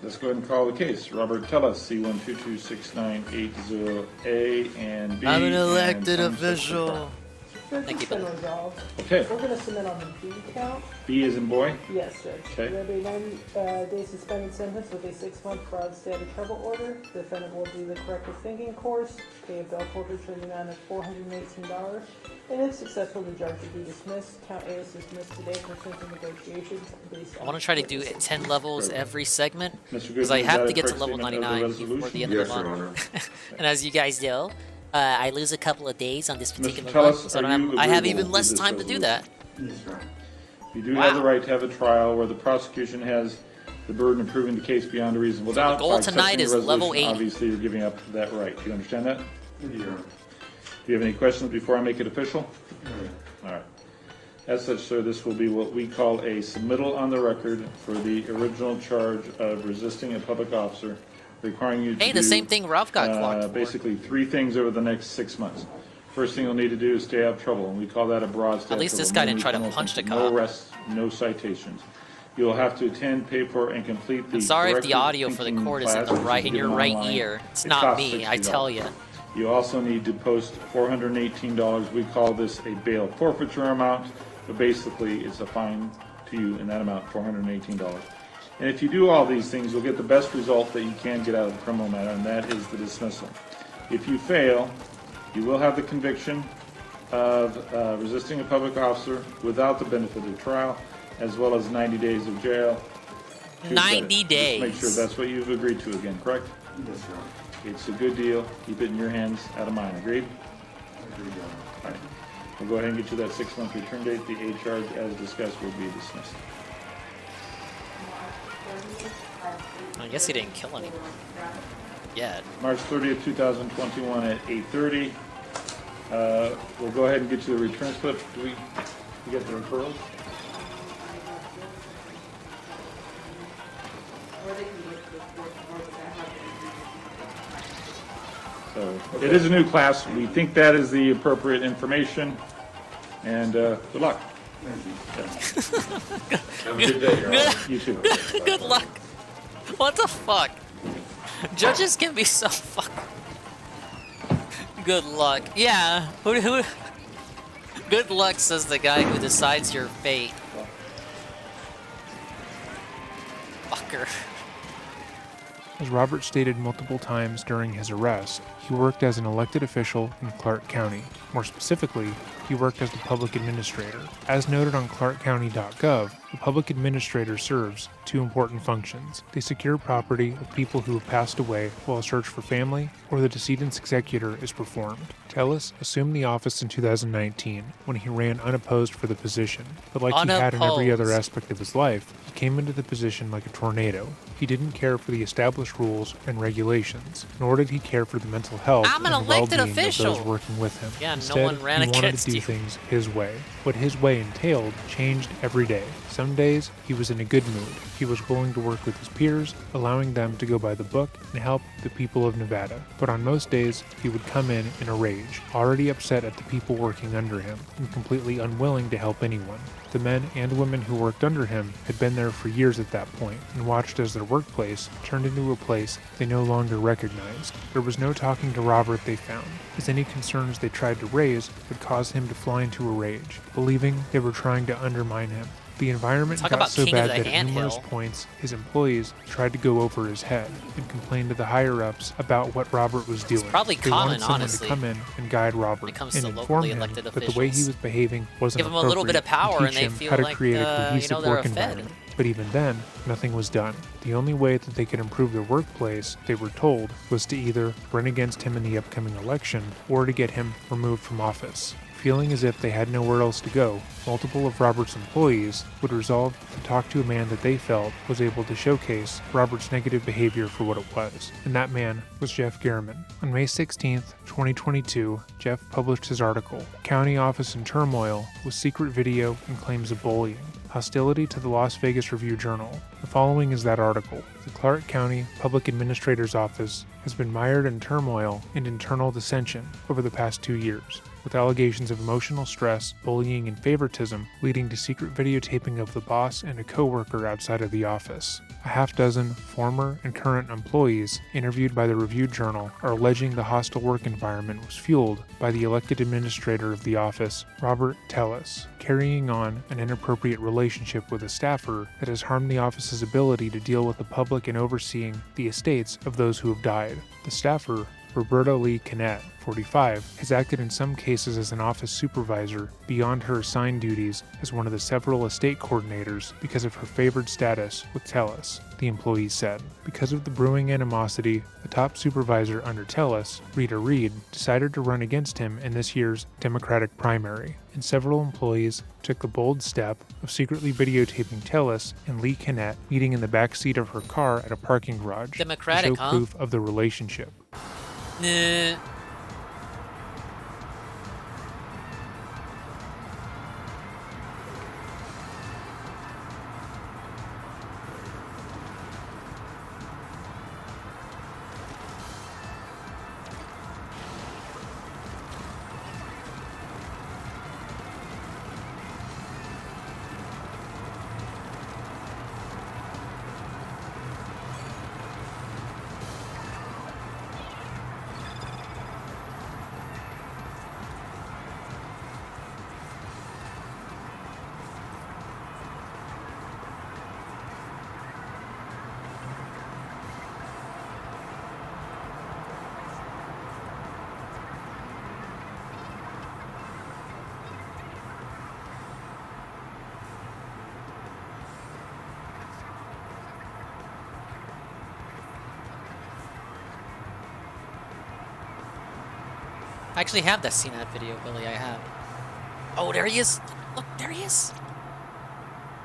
This let's go ahead and call the case. Robert, tell us C1226980A and B. I'm an elected and official. Thank you, resolved. Okay. We're going to submit on the B count. B as in boy? Yes, Judge. Okay. There'll be a 90-day suspended sentence with a 6-month fraud stay out of trouble order. The defendant will do the corrective thinking course, pay a bail forfeiture in the amount of $418, and if successful, the charge will be dismissed. Count A is dismissed today pursuant to negotiations based on... I want to try to do 10 levels every segment, Mr. because I Goodman, have is to that get a to level correct statement of 99 the before the end resolution? of the month. And as you guys know, I lose a couple of days on this particular tell month, us, so are I you have agreeable even with less this time to do that. You do have the right to have a trial where the prosecution has the burden of proving the case beyond a reasonable So the doubt. goal By tonight accepting the is level resolution, 80. Obviously, you're giving up that right. Do you understand that? Do you have any questions before I make it official? All right. As such, sir, this will be what we call a submittal on the record for the original charge of resisting a public officer, requiring you to Hey, the do, same thing Ralph got clocked for. basically 3 things over the next 6 months. First thing you'll need to do is stay out of trouble, and we call that a broad stay At out least of this trouble. guy didn't No try to criminal punch the offenses, cop. No arrests, no citations. You'll have to attend, pay for, and complete the I'm sorry if the corrective audio for the thinking court is in class, the which right in given your right online. ear. It's It not costs me, I $60. tell you. You also need to post $418. We call this a bail forfeiture amount, but basically it's a fine to you in that amount, $418. And if you do all these things, you'll get the best result that you can get out of the criminal matter, and that is the dismissal. If you fail, you will have the conviction of resisting a public officer without the benefit of trial, as well as 90 days of jail. 90 days. Just make sure that's what you've agreed to again, correct? Yes, sir. It's a good deal. Keep it in your hands, out of mine. Agreed? Agreed. All right. We'll go ahead and get you that 6-month return date. The A charge, as discussed, will be dismissed. I guess he didn't kill anyone yet. March 30th, 2021 at 8:30. We'll go ahead and get you the return slip. Do we get the referrals? So it is a new class. We think that is the appropriate information. And good luck. Have a good day, Your You too. Good luck. What the fuck? Judges can be so fuck. Good luck. Yeah. Who? Good luck, says the guy who decides your fate. Fucker. As Robert stated multiple times during his arrest, he worked as an elected official in Clark County. More specifically, he worked as the public administrator. As noted on clarkcounty.gov, the public administrator serves 2 important functions. They secure property of people who have passed away while a search for family or the decedent's executor is performed. Tellis assumed the office in 2019 when he ran unopposed for the position, but like he had in every other aspect of his life, he came into the position like a tornado. He didn't care for the established rules and regulations, nor did he care for the mental health I'm an and the elected well-being of official. those working with him. Yeah, Instead, no one ran he wanted against to do you. things his way. What his way entailed changed every day. Some days, he was in a good mood. He was willing to work with his peers, allowing them to go by the book and help the people of Nevada. But on most days, he would come in a rage, already upset at the people working under him, and completely unwilling to help anyone. The men and women who worked under him had been there for years at that point, and watched as their workplace turned into a place they no longer recognized. There was no talking to Robert, they found, as any concerns they tried to raise would cause him to fly into a rage, believing they were trying to undermine him. The environment Talk got about so king of bad the that at numerous anthill. points his employees tried to go over his head and complain to the higher-ups about what Robert was doing. probably They common, wanted someone honestly, to come in and guide Robert when it comes and to inform locally him elected that the way he officials. was behaving wasn't Give them a little bit of appropriate, power and and teach they him feel how to like, create a you cohesive know, they're work a fed. environment. But even then, nothing was done. The only way that they could improve their workplace, they were told, was to either run against him in the upcoming election or to get him removed from office. Feeling as if they had nowhere else to go, multiple of Robert's employees would resolve to talk to a man that they felt was able to showcase Robert's negative behavior for what it was, and that man was Jeff Garriman. On May 16th, 2022, Jeff published his article, County Office in Turmoil with Secret Video and Claims of Bullying. Hostility to the Las Vegas Review-Journal. The following is that article. The Clark County Public Administrator's Office has been mired in turmoil and internal dissension over the past 2 years. with allegations of emotional stress, bullying, and favoritism, leading to secret videotaping of the boss and a coworker outside of the office. A half-dozen former and current employees interviewed by the Review Journal are alleging the hostile work environment was fueled by the elected administrator of the office, Robert Tellis, carrying on an inappropriate relationship with a staffer that has harmed the office's ability to deal with the public and overseeing the estates of those who have died. The staffer, Roberta Lee Cometh, 45, has acted in some cases as an office supervisor beyond her assigned duties as one of the several estate coordinators because of her favored status with Tellis, the employees said. Because of the brewing animosity, the top supervisor under Tellis, Rita Reed, decided to run against him in this year's Democratic primary, and several employees took the bold step of secretly videotaping Tellis and Lee Cometh meeting in the back seat of her car at a parking garage Democratic, to show proof of the relationship. Nah. I actually have that seen that video, Billy. I have. Oh, there he is. Look, there he is.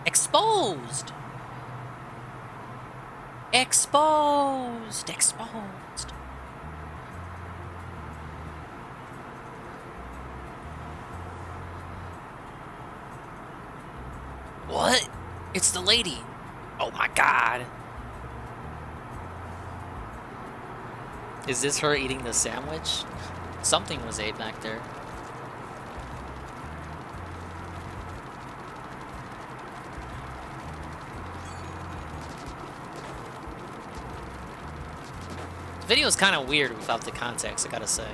Exposed. Exposed. Exposed. What? It's the lady. Oh my god. Is this her eating the sandwich? Something was ate back there. The video is kind of weird without the context, I gotta say.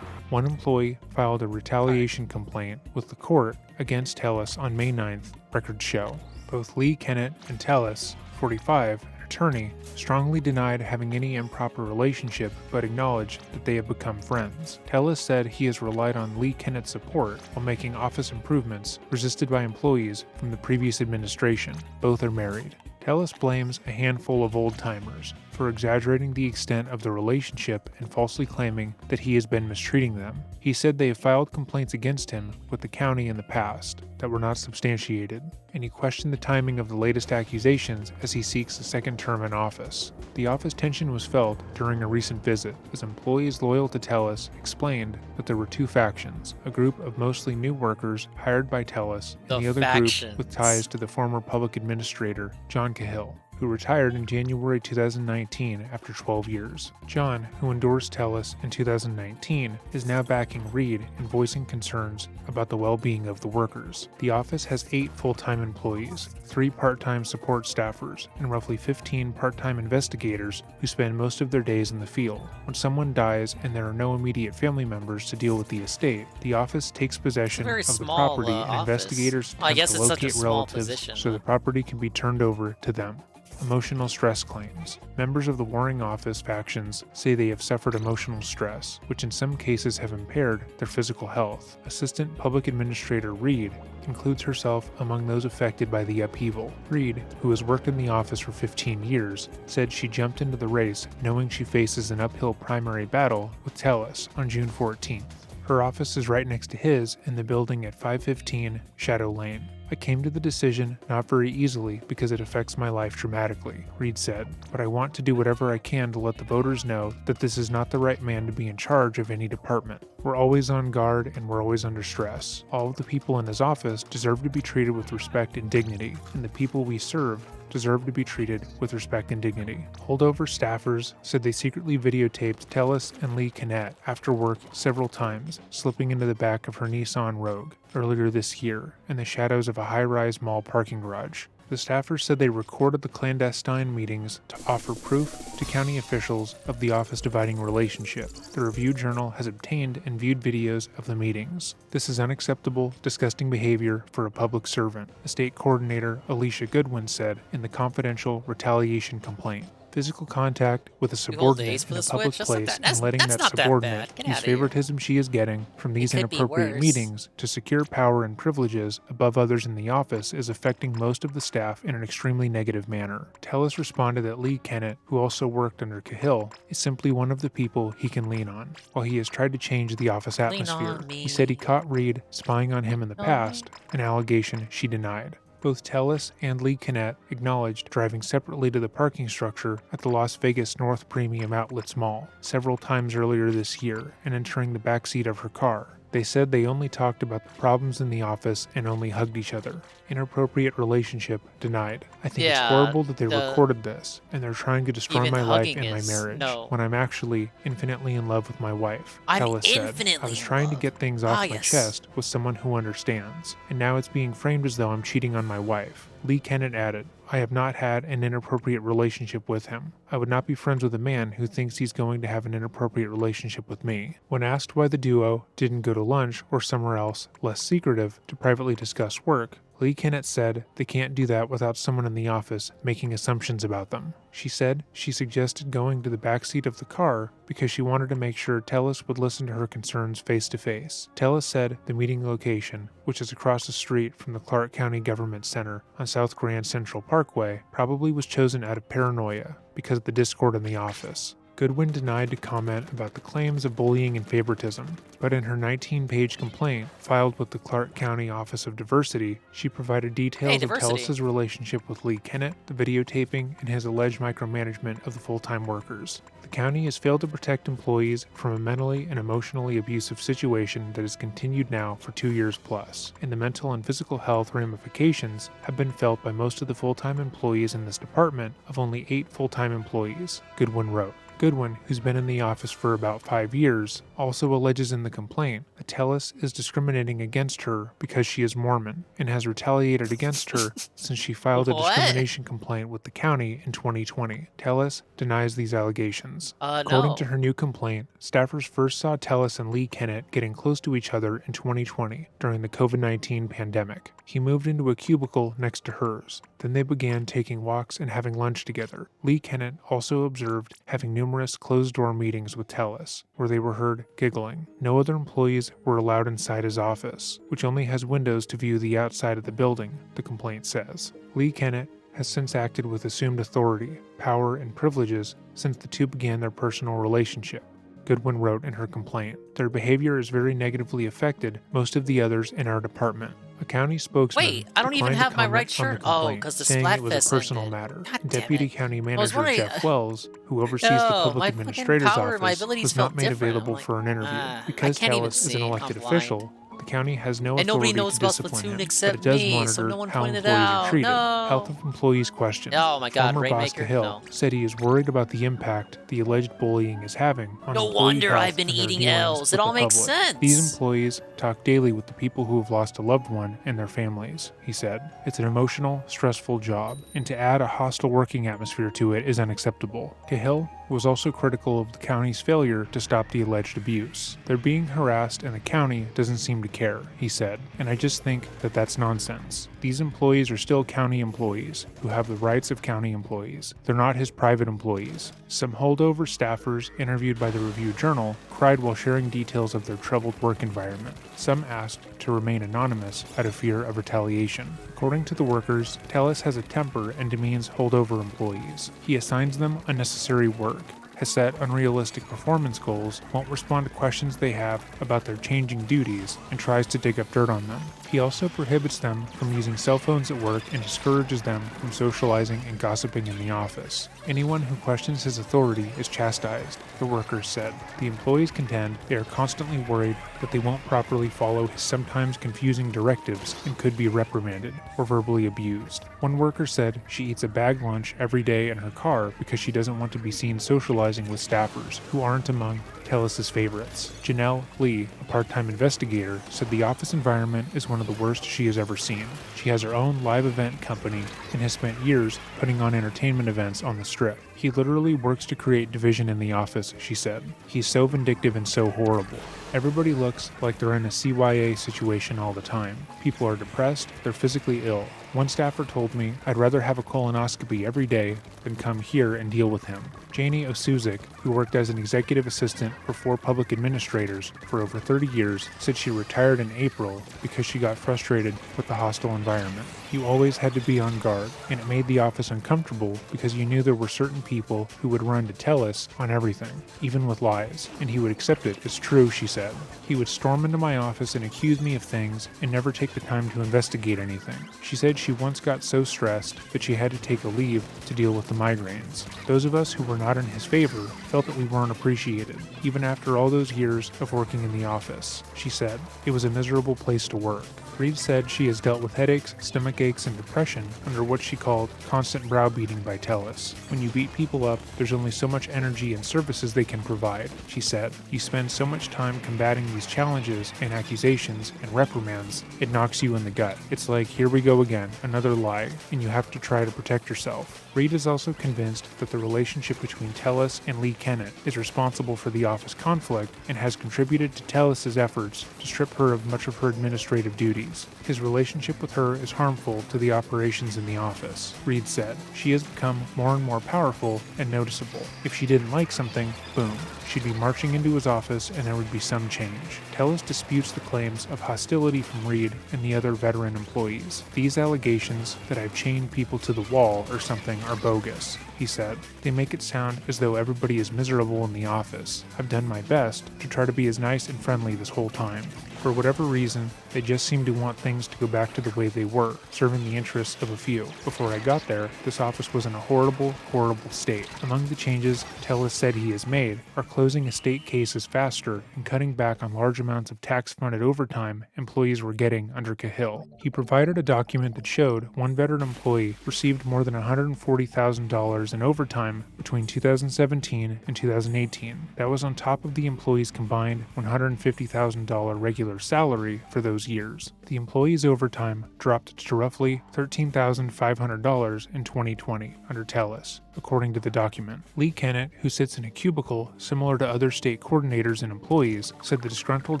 One employee filed a retaliation complaint with the court against Tellis on May 9th, records show. Both Lee Cometh and Tellis, 45, an attorney, strongly denied having any improper relationship but acknowledged that they have become friends. Tellis said he has relied on Lee Cometh's support while making office improvements resisted by employees from the previous administration. Both are married. Tellis blames a handful of old-timers for exaggerating the extent of the relationship and falsely claiming that he has been mistreating them. He said they have filed complaints against him with the county in the past that were not substantiated, and he questioned the timing of the latest accusations as he seeks a second term in office. The office tension was felt during a recent visit as employees loyal to Tellis explained that there were two factions, a group of mostly new workers hired by Tellis and the other group with ties to the former public administrator, John Cahill, who retired in January 2019 after 12 years. John, who endorsed Tellis in 2019, is now backing Reed and voicing concerns about the well-being of the workers. The office has 8 full-time employees, 3 part-time support staffers, and roughly 15 part-time investigators who spend most of their days in the field. When someone dies and there are no immediate family members to deal with the estate, the office takes possession of the property and investigators attempt to locate relatives so the property can be turned over to them. Emotional stress claims. Members of the warring office factions say they have suffered emotional stress, which in some cases have impaired their physical health. Assistant Public Administrator Reed includes herself among those affected by the upheaval. Reed, who has worked in the office for 15 years, said she jumped into the race knowing she faces an uphill primary battle with Tellis on June 14th. Her office is right next to his in the building at 515 Shadow Lane. I came to the decision not very easily because it affects my life dramatically, Reed said, but I want to do whatever I can to let the voters know that this is not the right man to be in charge of any department. We're always on guard and we're always under stress. All of the people in his office deserve to be treated with respect and dignity, and the people we serve deserve to be treated with respect and dignity. Holdover staffers said they secretly videotaped Tellis and Lee Cometh after work several times, slipping into the back of her Nissan Rogue earlier this year in the shadows of a high-rise mall parking garage. The staffers said they recorded the clandestine meetings to offer proof to county officials of the office dividing relationship. The Review Journal has obtained and viewed videos of the meetings. This is unacceptable, disgusting behavior for a public servant, the state coordinator Alicia Goodwin said in the confidential retaliation complaint. Physical contact with a subordinate in a public place and letting that subordinate use favoritism she is getting from these inappropriate meetings to secure power and privileges above others in the office is affecting most of the staff in an extremely negative manner. Tellis responded that Lee Cometh, who also worked under Cahill, is simply one of the people he can lean on, while he has tried to change the office atmosphere. He said he caught Reed spying on him in the past, an allegation she denied. Both Tellis and Lee Cometh acknowledged driving separately to the parking structure at the Las Vegas North Premium Outlets Mall several times earlier this year and entering the backseat of her car. They said they only talked about the problems in the office and only hugged each other. Inappropriate relationship denied. I think it's horrible that they recorded this, and they're trying to destroy my life and my marriage when I'm actually infinitely in love with my wife. Tellis said, I was trying to get things off my chest with someone who understands, and now it's being framed as though I'm cheating on my wife. Lee Cometh added, I have not had an inappropriate relationship with him. I would not be friends with a man who thinks he's going to have an inappropriate relationship with me. When asked why the duo didn't go to lunch or somewhere else, less secretive, to privately discuss work, Lee Cometh said they can't do that without someone in the office making assumptions about them. She said she suggested going to the backseat of the car because she wanted to make sure Tellis would listen to her concerns face to face. Tellis said the meeting location, which is across the street from the Clark County Government Center on South Grand Central Parkway, probably was chosen out of paranoia because of the discord in the office. Goodwin denied to comment about the claims of bullying and favoritism, but in her 19-page complaint filed with the Clark County Office of Diversity, she provided details of Tellis' relationship with Lee Cometh, the videotaping, and his alleged micromanagement of the full-time workers. The county has failed to protect employees from a mentally and emotionally abusive situation that has continued now for 2 years plus, and the mental and physical health ramifications have been felt by most of the full-time employees in this department of only 8 full-time employees, Goodwin wrote. Goodwin, who's been in the office for about 5 years, also alleges in the complaint that Tellis is discriminating against her because she is Mormon and has retaliated against her since she filed a discrimination complaint with the county in 2020. Tellis denies these allegations. According to her new complaint, staffers first saw Tellis and Lee Cometh getting close to each other in 2020 during the COVID-19 pandemic. He moved into a cubicle next to hers. Then they began taking walks and having lunch together. Lee Cometh also observed having numerous closed-door meetings with Tellis, where they were heard giggling. No other employees were allowed inside his office, which only has windows to view the outside of the building, the complaint says. Lee Cometh has since acted with assumed authority, power, and privileges since the two began their personal relationship. Goodwin wrote in her complaint, their behavior has very negatively affected most of the others in our department. A county spokesman I don't even have my right shirt. Oh, because the saying it was a personal matter. Deputy County Manager Jeff Wells, who oversees the Public Administrator's Office, was not made available for an interview. Because Tellis is an elected official, the county has no authority to discipline him, but it does monitor how employees are treated. Health of employees questioned. Oh my God, Former boss Cahill said he is worried about the impact the alleged bullying is having on No employee wonder health I've been and their eating dealings L's. with It all the makes public. sense. These employees talk daily with the people who have lost a loved one and their families, he said. It's an emotional, stressful job, and to add a hostile working atmosphere to it is unacceptable. Cahill was also critical of the county's failure to stop the alleged abuse. They're being harassed and the county doesn't seem to care, he said, and I just think that that's nonsense. These employees are still county employees who have the rights of county employees. They're not his private employees. Some holdover staffers interviewed by the Review Journal cried while sharing details of their troubled work environment. Some asked to remain anonymous out of fear of retaliation. According to the workers, Tellis has a temper and demeans holdover employees. He assigns them unnecessary work, has set unrealistic performance goals, won't respond to questions they have about their changing duties, and tries to dig up dirt on them. He also prohibits them from using cell phones at work and discourages them from socializing and gossiping in the office. Anyone who questions his authority is chastised, the workers said. The employees contend they are constantly worried that they won't properly follow his sometimes confusing directives and could be reprimanded or verbally abused. One worker said she eats a bag lunch every day in her car because she doesn't want to be seen socializing with staffers who aren't among Tellus's favorites. Janelle Lee, a part-time investigator, said the office environment is one of the worst she has ever seen. She has her own live event company and has spent years putting on entertainment events on the strip. He literally works to create division in the office, she said. He's so vindictive and so horrible. Everybody looks like they're in a CYA situation all the time. People are depressed, they're physically ill. One staffer told me, I'd rather have a colonoscopy every day than come here and deal with him. Janie Osuzik, who worked as an executive assistant for 4 public administrators for over 30 years, said she retired in April because she got frustrated with the hostile environment. You always had to be on guard, and it made the office uncomfortable because you knew there were certain people who would run to tell us on everything, even with lies, and he would accept it as true, she said. He would storm into my office and accuse me of things and never take the time to investigate anything. She said she once got so stressed that she had to take a leave to deal with the migraines. Those of us who were not in his favor felt that we weren't appreciated, even after all those years of working in the office. She said, it was a miserable place to work. Reed said she has dealt with headaches, stomach aches, and depression under what she called constant browbeating by Tellus. When you beat people up, there's only so much energy and services they can provide, she said. You spend so much time combating these challenges and accusations and reprimands, it knocks you in the gut. It's like, here we go again, another lie, and you have to try to protect yourself. Reed is also convinced that the relationship between Tellus and Lee Kennett is responsible for the office conflict and has contributed to Tellus's efforts to strip her of much of her administrative duties. His relationship with her is harmful to the operations in the office, Reed said. She has become more and more powerful and noticeable. If she didn't like something, boom, she'd be marching into his office and there would be some change. Tellus disputes the claims of hostility from Reed and the other veteran employees. These allegations that I've chained people to the wall or something are bogus, he said. They make it sound as though everybody is miserable in the office. I've done my best to try to be as nice and friendly this whole time. For whatever reason, they just seem to want things to go back to the way they were, serving the interests of a few. Before I got there, this office was in a horrible, horrible state. Among the changes Tellus said he has made are closing estate cases faster and cutting back on large amounts of tax-funded overtime employees were getting under Cahill. He provided a document that showed one veteran employee received more than $140,000 in overtime between 2017 and 2018. That was on top of the employee's combined $150,000 regular salary for those years. The employee's overtime dropped to roughly $13,500 in 2020 under Tellus, according to the document. Lee Kennett, who sits in a cubicle similar to other state coordinators and employees, said the disgruntled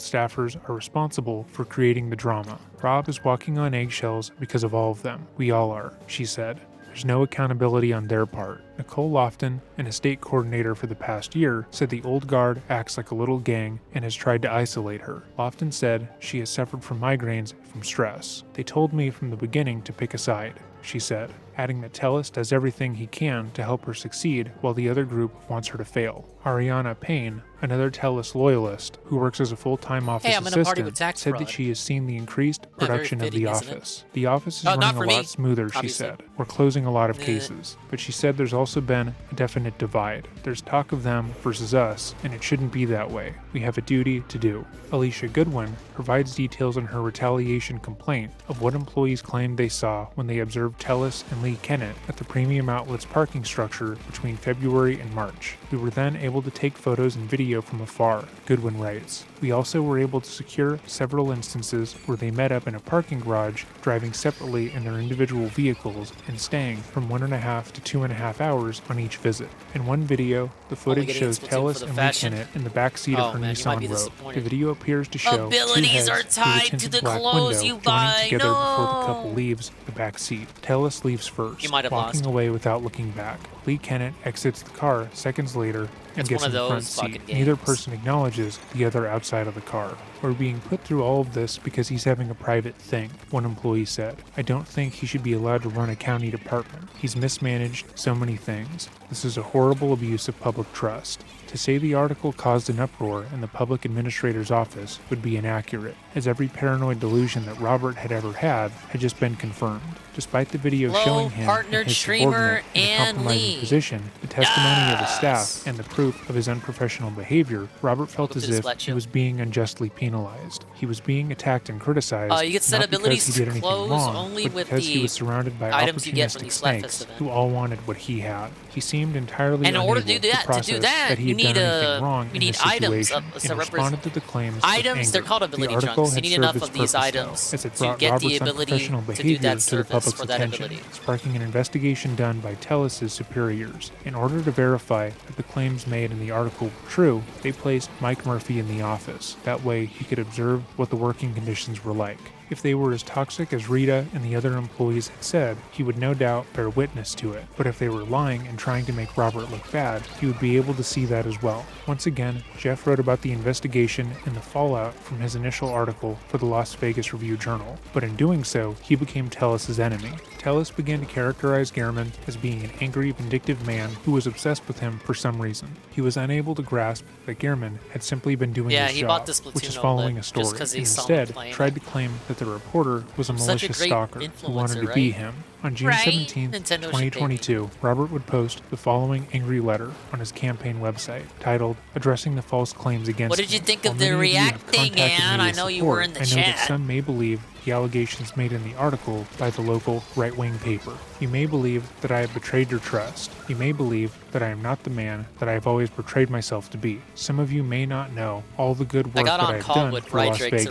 staffers are responsible for creating the drama. Rob is walking on eggshells because of all of them. We all are, she said. There's no accountability on their part. Nicole Lofton, an estate coordinator for the past year, said the old guard acts like a little gang and has tried to isolate her. Lofton said she has suffered from migraines from stress. They told me from the beginning to pick a side, she said, adding that Tellus does everything he can to help her succeed while the other group wants her to fail. Ariana Payne, another Tellus loyalist who works as a full-time office assistant, said that she has seen the increased production of the office. The office is running a lot smoother, she said. We're closing a lot of cases. But she said there's also been a definite divide. There's talk of them versus us, and it shouldn't be that way. We have a duty to do. Alicia Goodwin provides details on her retaliation complaint of what employees claimed they saw when they observed Tellus and Lee Kennett at the Premium Outlets parking structure between February and March. We were then able to take photos and video from afar, Goodwin writes. We also were able to secure several instances where they met up in a parking garage, driving separately in their individual vehicles and staying from 1.5 to 2.5 hours on each visit. In one video, the footage shows Tellus and Lee Kennett in the back seat of her Nissan Rogue. The video appears to show Abilities two are heads tied through the to tinted the black clothes window you joining buy. together before the No. couple leaves the back seat. Tellus leaves first, walking away without looking back. Lee Kennett exits the car seconds later and It's gets one in of the front those fucking seat. Neither games. person acknowledges the other outside of the car. We're being put through all of this because he's having a private thing, one employee said. I don't think he should be allowed to run a county department. He's mismanaged so many things. This is a horrible abuse of public trust. To say the article caused an uproar in the public administrator's office would be inaccurate, as every paranoid delusion that Robert had ever had just been confirmed. Despite the video showing him and his subordinate in a compromising position, the testimony of his staff, and the proof of his unprofessional behavior, Robert felt as if he was being unjustly penalized. He was being attacked and criticized, you get set not abilities because he did to anything close wrong, only but with because he the was surrounded by items you get from opportunistic the snakes Splatfest who all wanted what he had. He seemed entirely And in unable order to do process that he you had need done anything wrong you in need this items situation to and responded to the claims items. with anger. They're called ability the article chunks. You had need served enough its of these purpose, items though, as it to brought get Robert's the ability unprofessional to do behavior that to the service public's for that attention, ability. sparking an investigation done by Tellus's superiors. In order to verify that the claims made in the article were true, they placed Mike Murphy in the office. That way, he could observe what the working conditions were like. If they were as toxic as Rita and the other employees had said, he would no doubt bear witness to it. But if they were lying and trying to make Robert look bad, he would be able to see that as well. Once again, Jeff wrote about the investigation and the fallout from his initial article for the Las Vegas Review-Journal. But in doing so, he became Tellus's enemy. Tellus began to characterize Gehrman as being an angry, vindictive man who was obsessed with him for some reason. He was unable to grasp that Gehrman had simply been doing his he job, bought the Splatoon which is following a just story, 'cause he and saw me instead playing tried it. to claim that the reporter was a Such a malicious great stalker who wanted to influencer, be right? him. On June Right? 17, Nintendo should pay 2022, Robert would post the following angry letter on his campaign website, titled, Addressing the False Claims Against What did you Me. think While of the many of you have reacting, contacted Ann? me I as know you were support, in the I know that chat. some may believe the allegations made in the article by the local right-wing paper. You may believe that I have betrayed your trust. You may believe that I am not the man that I have always portrayed myself to be. Some of you may not know all the good work that I have done for Las Vegas.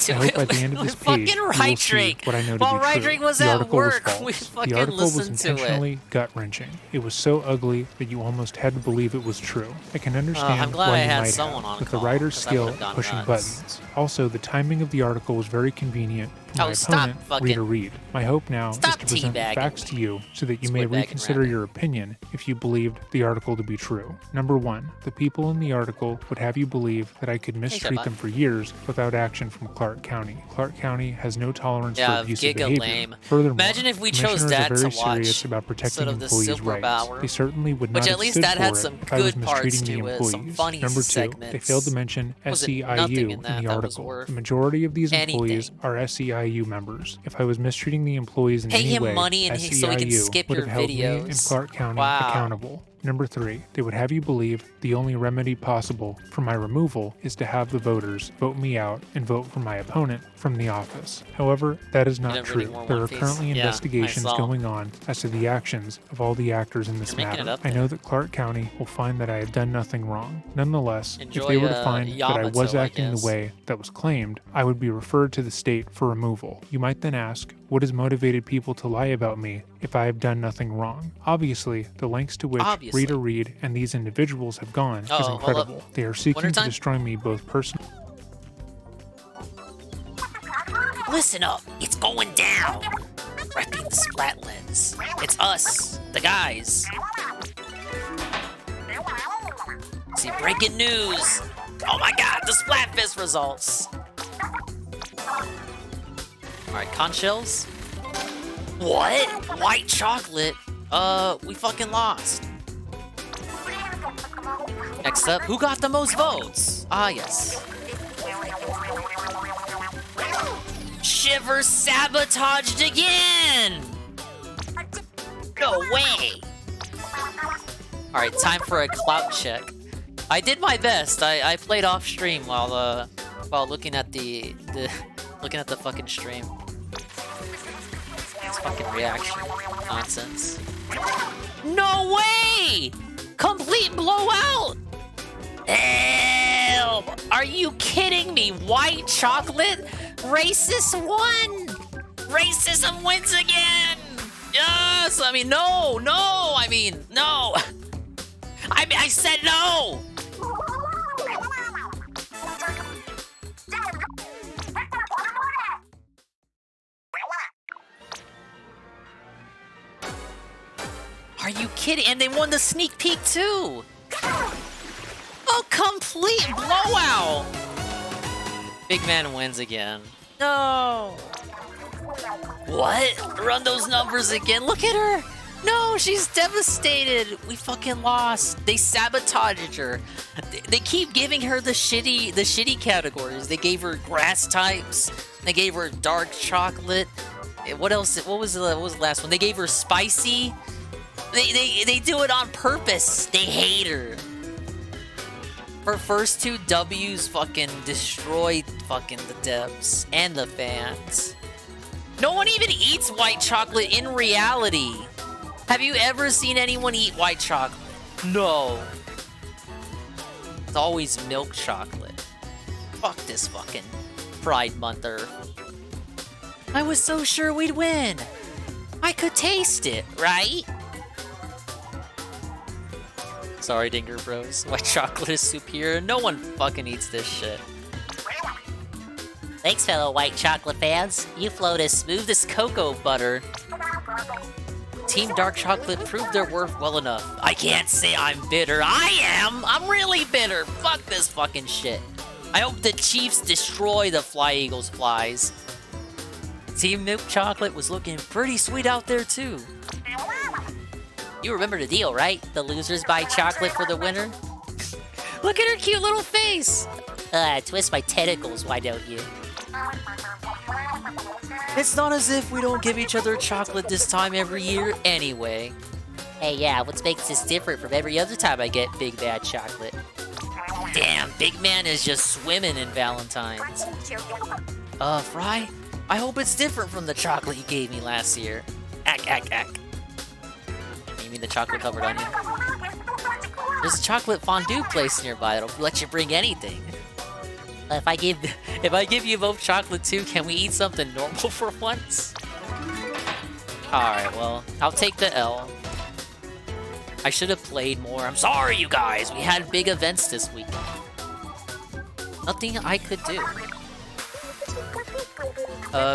To I hope by the end of this page, you will see what I know to be While true. Rydrake was The at article work, was we false. fucking The article was listened to it. intentionally gut-wrenching. It was so ugly that you almost had to believe it was true. I can understand I'm glad why I you had might someone have, on with the call, writer's 'cause I skill would've at gone pushing nuts. buttons. Also, the timing of the article was very convenient for my stop opponent, fucking- Rita Reed. My hope now Stop is to present the teabagging facts to you so that you may Squid-bagging reconsider rabbit. your opinion if you believed the article to be true. Number 1, the people in the article would have you believe that I could mistreat Shabbat. them for years without action from Clark County. Clark County has no tolerance for Yeah, abusive giga behavior. lame. Furthermore, Imagine if we chose commissioners that are to very serious watch about protecting instead of the employees' Silver rights. Hour. They certainly would Which not at have least stood that had for some it if I was good parts mistreating the to it, employees. some funny Number 2, they segments. failed to mention Wasn't SEIU nothing in that the was article. worth The majority of these anything. employees are SEIU members. If I was mistreating the employees in Pay any him way, money and so he can SEIU skip would your have held me and videos. Clark County Wow. accountable. Number 3, they would have you believe the only remedy possible for my removal is to have the voters vote me out and vote for my opponent from the office. However, that is not never really true. wore There one are piece. currently Yeah, I investigations saw. going on as to the actions of all the actors in this You're making it matter. up I there. know that Clark County will find that I have done nothing wrong. Nonetheless, Enjoy, if they were to find that I Yamato, was I acting the guess. way that was claimed, I would be referred to the state for removal. You might then ask, what has motivated people to lie about me if I have done nothing wrong? Obviously, the lengths to which Obviously. Rita Reed and these individuals have gone is Uh-oh, hold up. incredible. They are seeking to Wintertime? destroy me both personally. Listen up, it's going down. Repping the Splatlands. It's us, the guys. See, breaking news. Oh my god, the Splatfest results. Alright, conch shells. What? White chocolate? We fucking lost. Next up, who got the most votes? Ah, yes. Shiver sabotaged again! No way! Alright, time for a clout check. I did my best. I played off stream while looking at the looking at the fucking stream. It's fucking reaction nonsense. No way! Complete blowout! Help! Are you kidding me? White chocolate? Racist won! Racism wins again! Yes! I mean, no! I said no! Are you kidding? And they won the sneak peek too! A complete blowout! Big man wins again. No! What? Run those numbers again. Look at her! No, she's devastated. We fucking lost. They sabotaged her. They keep giving her the shitty categories. They gave her grass types. They gave her dark chocolate. What else? What was the last one? They gave her spicy. They do it on purpose. They hate her. Her first 2 W's fucking destroyed fucking the devs and the fans. No one even eats white chocolate in reality. Have you ever seen anyone eat white chocolate? No. It's always milk chocolate. Fuck this fucking Pride Monther. I was so sure we'd win. I could taste it, right? Sorry, Dinger Bros. White chocolate is superior. No one fucking eats this shit. Thanks, fellow white chocolate fans. You float as smooth as cocoa butter. Team Dark Chocolate proved their worth well enough. I can't say I'm bitter. I am! I'm really bitter! Fuck this fucking shit. I hope the Chiefs destroy the Fly Eagles flies. Team Milk Chocolate was looking pretty sweet out there too. You remember the deal, right? The losers buy chocolate for the winner? Look at her cute little face! Twist my tentacles, why don't you? It's not as if we don't give each other chocolate this time every year anyway. Hey, yeah, what makes this different from every other time I get Big Bad Chocolate? Damn, Big Man is just swimming in Valentine's. Fry? I hope it's different from the chocolate you gave me last year. Ack. You mean the chocolate-covered onion? There's a chocolate fondue place nearby that'll let you bring anything. If I give you both chocolate too, can we eat something normal for once? Alright, well, I'll take the L. I should have played more. I'm sorry, you guys. We had big events this week. Nothing I could do.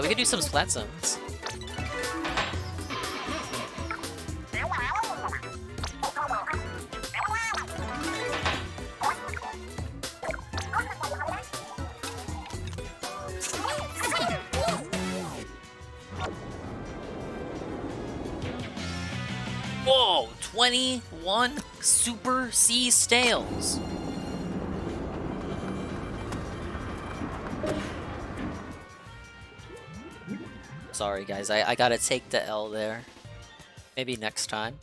We could do some Splatoons. Whoa, 21 Super C Stales. Sorry guys, I gotta take the L there. Maybe next time.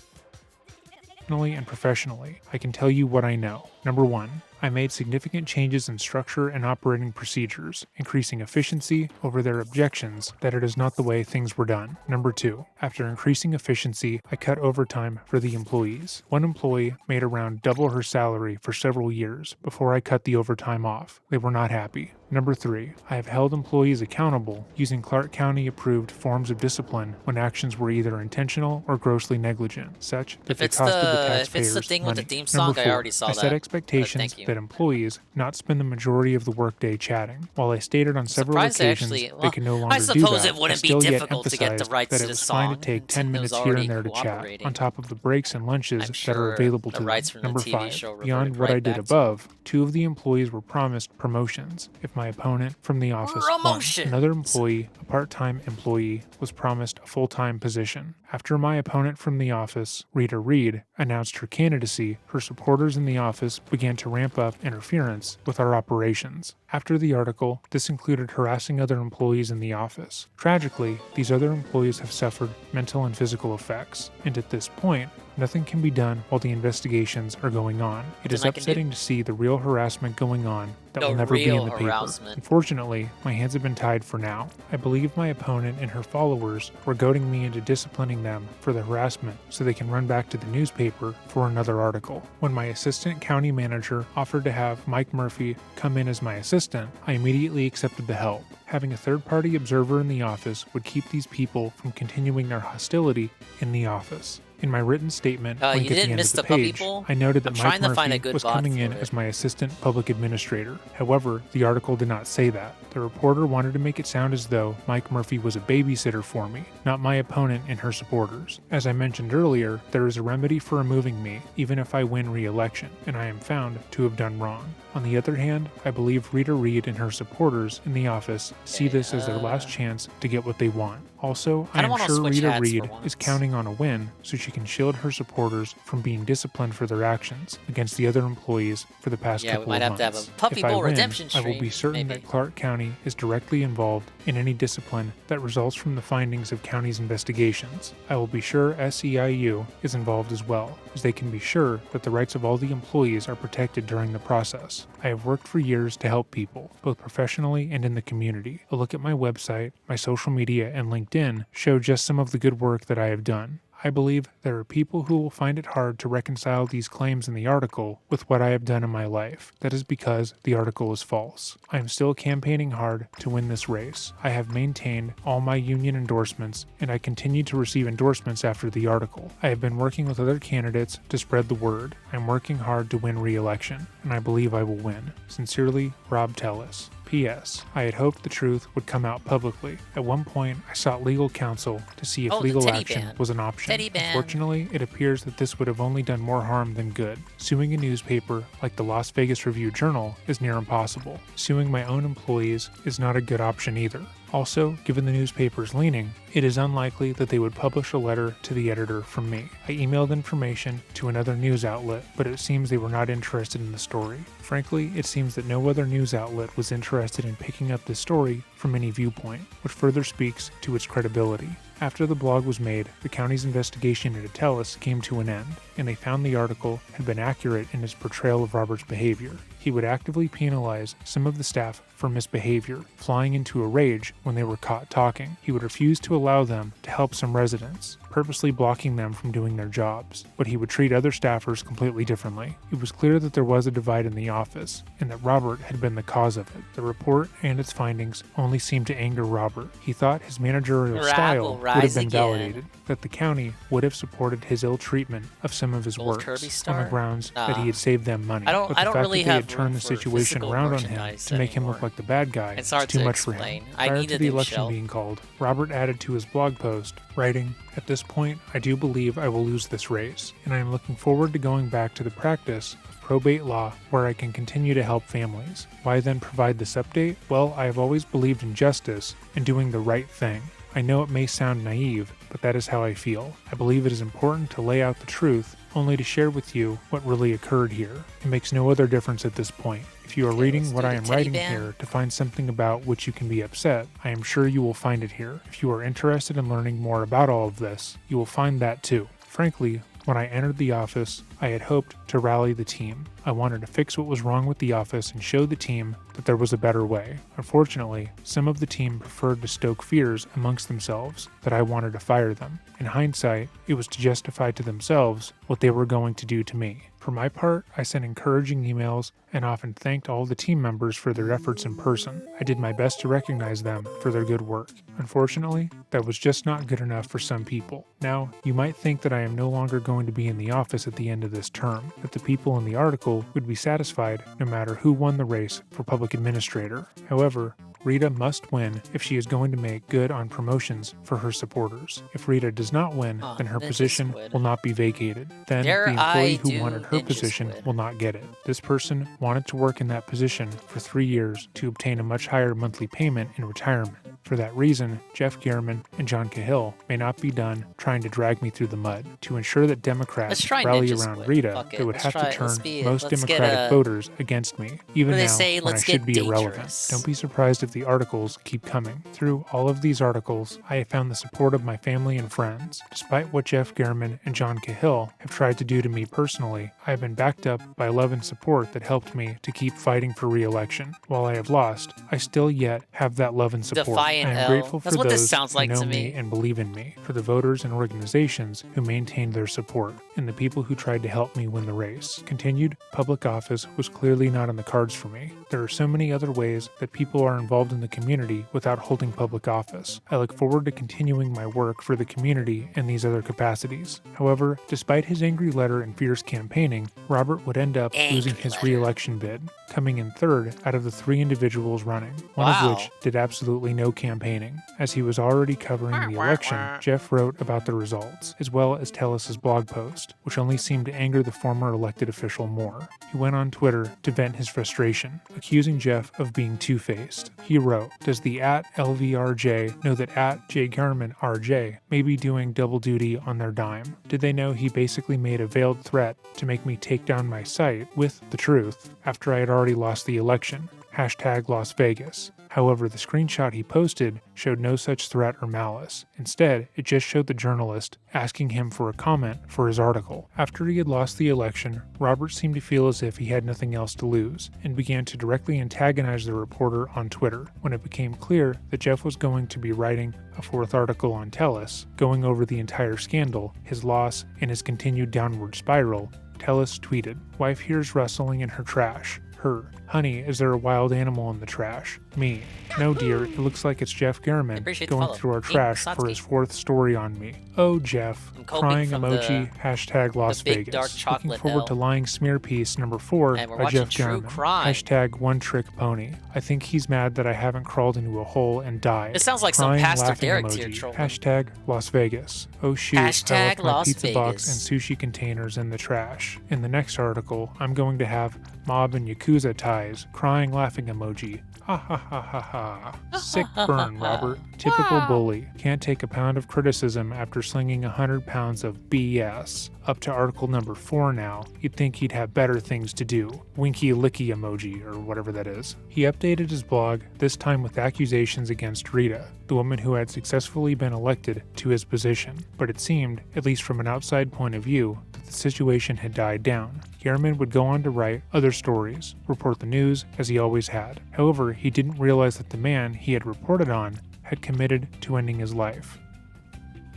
Personally and professionally, I can tell you what I know. Number 1, I made significant changes in structure and operating procedures, increasing efficiency over their objections that it is not the way things were done. Number 2, after increasing efficiency, I cut overtime for the employees. One employee made around double her salary for several years before I cut the overtime off. They were not happy. Number 3, I have held employees accountable using Clark County approved forms of discipline when actions were either intentional or grossly negligent, such that they costed the taxpayers if it's the thing money. with the theme song, Number 4, I already saw that. I set expectations that employees not spend the majority of the workday chatting. While I stated on several occasions they can no longer do that, it wouldn't I still be yet difficult to get the emphasized rights that to it the was fine to song take 10 since it was minutes here and already there to chat, cooperating. on top of the breaks and lunches that sure are available the to rights them. from the Number TV 5, show beyond reverted what right I did back to above, 2 of the employees were promised promotions if my opponent from the office won. Another employee, a part-time employee, was promised a full-time position. After my opponent from the office, Rita Reed, announced her candidacy, her supporters in the office began to ramp up interference with our operations. After the article, this included harassing other employees in the office. Tragically, these other employees have suffered mental and physical effects, and at this point, nothing can be done while the investigations are going on. It is upsetting to see the real harassment going on that will never be in the paper. Unfortunately, my hands have been tied for now. I believe my opponent and her followers were goading me into disciplining them for the harassment so they can run back to the newspaper for another article. When my assistant county manager offered to have Mike Murphy come in as my assistant, I immediately accepted the help. Having a third-party observer in the office would keep these people from continuing their hostility in the office. In my written statement, You link at the didn't end miss of the the puppy page, bowl? I noted that I'm Mike trying to find a Murphy good was bot coming in for it. as my assistant public administrator. However, the article did not say that. The reporter wanted to make it sound as though Mike Murphy was a babysitter for me, not my opponent and her supporters. As I mentioned earlier, there is a remedy for removing me, even if I win re-election, and I am found to have done wrong. On the other hand, I believe Rita Reid and her supporters in the office see this as their last chance to get what they want. Also, I am sure Rita Reid is counting on a win so she can shield her supporters from being disciplined for their actions against the other employees for the past couple of months. Yeah, we might have to have a Puppy If I Bowl win, redemption I will stream, be certain that Clark County is directly involved in any discipline that results from the findings of county's investigations. I will be sure SEIU is involved as well, as they can be sure that the rights of all the employees are protected during the process. I have worked for years to help people, both professionally and in the community. A look at my website, my social media, and LinkedIn show just some of the good work that I have done. I believe there are people who will find it hard to reconcile these claims in the article with what I have done in my life. That is because the article is false. I am still campaigning hard to win this race. I have maintained all my union endorsements, and I continue to receive endorsements after the article. I have been working with other candidates to spread the word. I'm working hard to win re-election, and I believe I will win. Sincerely, Rob Tellis. P.S. I had hoped the truth would come out publicly. At one point, I sought legal counsel to see if legal action was an option. Unfortunately, it appears that this would have only done more harm than good. Suing a newspaper like the Las Vegas Review-Journal is near impossible. Suing my own employees is not a good option either. Also, given the newspaper's leaning, it is unlikely that they would publish a letter to the editor from me. I emailed information to another news outlet, but it seems they were not interested in the story. Frankly, it seems that no other news outlet was interested in picking up the story from any viewpoint, which further speaks to its credibility. After the blog was made, the county's investigation into Tellis came to an end, and they found the article had been accurate in its portrayal of Robert's behavior. He would actively penalize some of the staff for misbehavior, flying into a rage when they were caught talking. He would refuse to allow them to help some residents, purposely blocking them from doing their jobs, but he would treat other staffers completely differently. It was clear that there was a divide in the office, and that Robert had been the cause of it. The report and its findings only seemed to anger Robert. He thought his managerial style would have been validated, that the county would have supported his ill treatment of some of his works on the grounds that he had saved them money. But the fact that they had turned the situation around on him to make him look like the bad guy is too much for him. Prior to the election being called, Robert added to his blog post, writing, "At this point, I do believe I will lose this race, and I am looking forward to going back to the practice of probate law where I can continue to help families. Why then provide this update? Well, I have always believed in justice and doing the right thing. I know it may sound naive, but that is how I feel. I believe it is important to lay out the truth, only to share with you what really occurred here. It makes no other difference at this point. If you are reading what I am writing here to find something about which you can be upset, I am sure you will find it here. If you are interested in learning more about all of this, you will find that too. Frankly, when I entered the office, I had hoped to rally the team. I wanted to fix what was wrong with the office and show the team that there was a better way. Unfortunately, some of the team preferred to stoke fears amongst themselves that I wanted to fire them. In hindsight, it was to justify to themselves what they were going to do to me. For my part, I sent encouraging emails and often thanked all the team members for their efforts in person. I did my best to recognize them for their good work. Unfortunately, that was just not good enough for some people. Now, you might think that I am no longer going to be in the office at the end of this term, that the people in the article would be satisfied no matter who won the race for public administrator. However, Rita must win if she is going to make good on promotions for her supporters. If Rita does not win, then her position will not be vacated. Then the employee who wanted her position will not get it. This person wanted to work in that position for 3 years to obtain a much higher monthly payment in retirement. For that reason, Jeff Gehrman and John Cahill may not be done trying to drag me through the mud. To ensure that Democrats rally around Rita, they would have to turn most Democratic voters against me, even now when I should be irrelevant. Don't be surprised if the articles keep coming. Through all of these articles, I have found the support of my family and friends. Despite what Jeff Gehrman and John Cahill have tried to do to me personally, I have been backed up by love and support that helped me to keep fighting for re-election. While I have lost, I still yet have that love and support. and I am L. grateful That's for what those this sounds like who know to me me. and believe in me, for the voters and organizations who maintained their support, and the people who tried to help me win the race. Continued public office was clearly not in the cards for me. There are so many other ways that people are involved in the community without holding public office. I look forward to continuing my work for the community in these other capacities. However, despite his angry letter and fierce campaigning, Robert would end up losing his re-election bid, coming in third out of the 3 individuals running, one of which did absolutely no campaigning. As he was already covering the election, Jeff wrote about the results, as well as Tellus's blog post, which only seemed to anger the former elected official more. He went on Twitter to vent his frustration, accusing Jeff of being two-faced. He wrote, "Does the @LVRJ know that @JGarminRJ may be doing double duty on their dime? Did they know he basically made a veiled threat to make me take down my site with the truth after I had already lost the election? #LasVegas. However, the screenshot he posted showed no such threat or malice. Instead, it just showed the journalist asking him for a comment for his article. After he had lost the election, Robert seemed to feel as if he had nothing else to lose, and began to directly antagonize the reporter on Twitter. When it became clear that Jeff was going to be writing a 4th article on Tellus, going over the entire scandal, his loss, and his continued downward spiral, Tellus tweeted, "Wife hears rustling in her trash. Her. Honey, is there a wild animal in the trash? Me. No, dear, it looks like it's Jeff Garmin going through our trash for his 4th story on me. Oh, Jeff. Crying emoji, #LasVegas. Looking forward to Lying Smear Piece number 4 by Jeff Garmin. #OneTrickPony. I think he's mad that I haven't crawled into a hole and died. It sounds like some Crying, Pastor laughing Derek emoji. tier troll. #LasVegas. Oh shoot, I left my Las pizza box Vegas. and sushi containers in the trash. In the next article, I'm going to have mob and Yakuza ties. Crying, laughing emoji. Ha ha ha ha ha. Sick burn, Robert. Typical bully. Can't take a pound of criticism after slinging 100 pounds of BS. Up to article number 4 now. You'd think he'd have better things to do. Winky licky emoji, or whatever that is. He updated his blog, this time with accusations against Rita, the woman who had successfully been elected to his position. But it seemed, at least from an outside point of view, that the situation had died down. Garmin would go on to write other stories, report the news, as he always had. However, he didn't realize that the man he had reported on had committed to ending his life.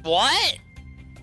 What?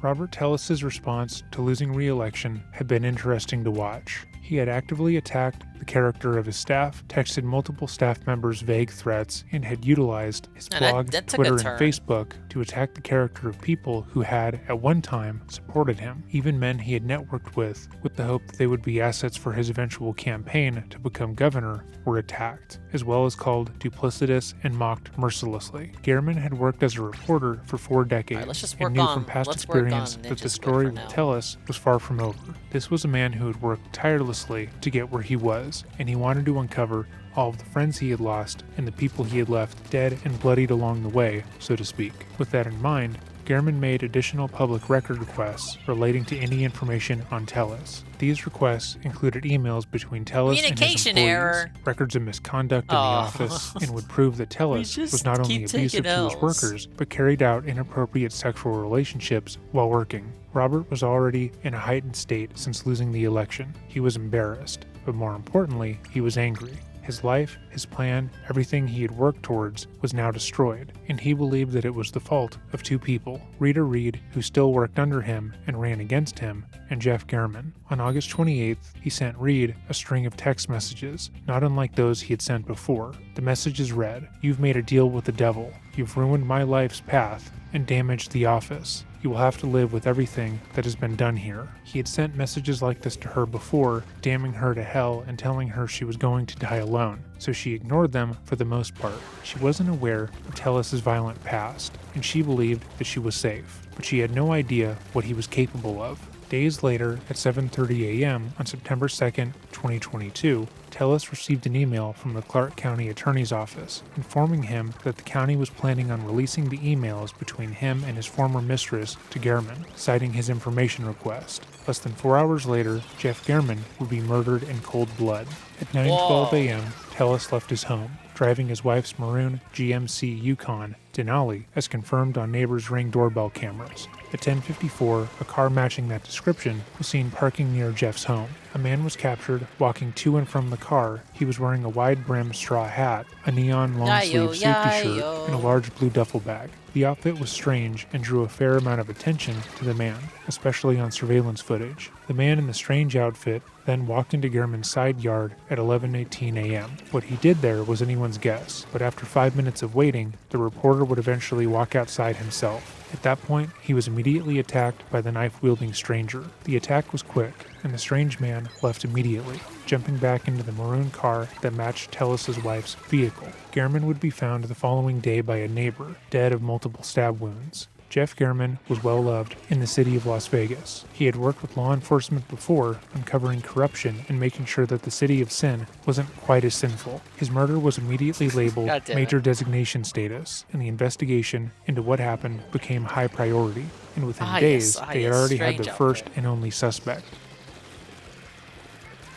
Robert Tellus's response to losing re-election had been interesting to watch. He had actively attacked the character of his staff, texted multiple staff members vague threats, and had utilized his blog, that took a Twitter, turn. and Facebook to attack the character of people who had, at one time, supported him, even men he had networked with the hope that they would be assets for his eventual campaign to become governor, were attacked, as well as called duplicitous and mocked mercilessly. Garmin had worked as a reporter for 4 decades let's just and work knew on- from past let's work on experience that Ninja the Squid story for would now. tell us was far from over. This was a man who had worked tirelessly to get where he was, and he wanted to uncover all of the friends he had lost and the people he had left dead and bloodied along the way, so to speak. With that in mind, Garmin made additional public record requests relating to any information on Tellus. These requests included emails between Tellus and his Communication employees, error. records of misconduct in the Oh. office, and would prove that Tellus just was not only keep abusive taking to his Ls. workers, but carried out inappropriate sexual relationships while working. Robert was already in a heightened state since losing the election. He was embarrassed, but more importantly, he was angry. His life, his plan, everything he had worked towards was now destroyed, and he believed that it was the fault of 2 people, Rita Reed, who still worked under him and ran against him, and Jeff Garmin. On August 28th, he sent Reed a string of text messages, not unlike those he had sent before. The messages read, "You've made a deal with the devil. You've ruined my life's path and damaged the office. You will have to live with everything that has been done here." He had sent messages like this to her before, damning her to hell and telling her she was going to die alone, so she ignored them for the most part. She wasn't aware of Tellus's violent past, and she believed that she was safe, but she had no idea what he was capable of. Days later, at 7:30 a.m. on September 2nd, 2022, Tellus received an email from the Clark County Attorney's Office informing him that the county was planning on releasing the emails between him and his former mistress to Garmin, citing his information request. Less than 4 hours later, Jeff Garmin would be murdered in cold blood. At 9:12 a.m., Tellus left his home, driving his wife's maroon GMC Yukon Denali, as confirmed on neighbors' Ring doorbell cameras. At 10:54, a car matching that description was seen parking near Jeff's home. A man was captured walking to and from the car. He was wearing a wide-brimmed straw hat, a neon long-sleeve safety shirt, and a large blue duffel bag. The outfit was strange and drew a fair amount of attention to the man, especially on surveillance footage. The man in the strange outfit then walked into Gehrman's side yard at 11:18 a.m. What he did there was anyone's guess, but after 5 minutes of waiting, the reporter would eventually walk outside himself. At that point, he was immediately attacked by the knife-wielding stranger. The attack was quick, and the strange man left immediately, jumping back into the maroon car that matched Tellis's wife's vehicle. Gehrman would be found the following day by a neighbor, dead of multiple stab wounds. Jeff Gehrman was well loved in the city of Las Vegas. He had worked with law enforcement before, uncovering corruption and making sure that the city of sin wasn't quite as sinful. His murder was immediately labeled major designation status, and the investigation into what happened became high priority. And within days, they had already had their first and only suspect.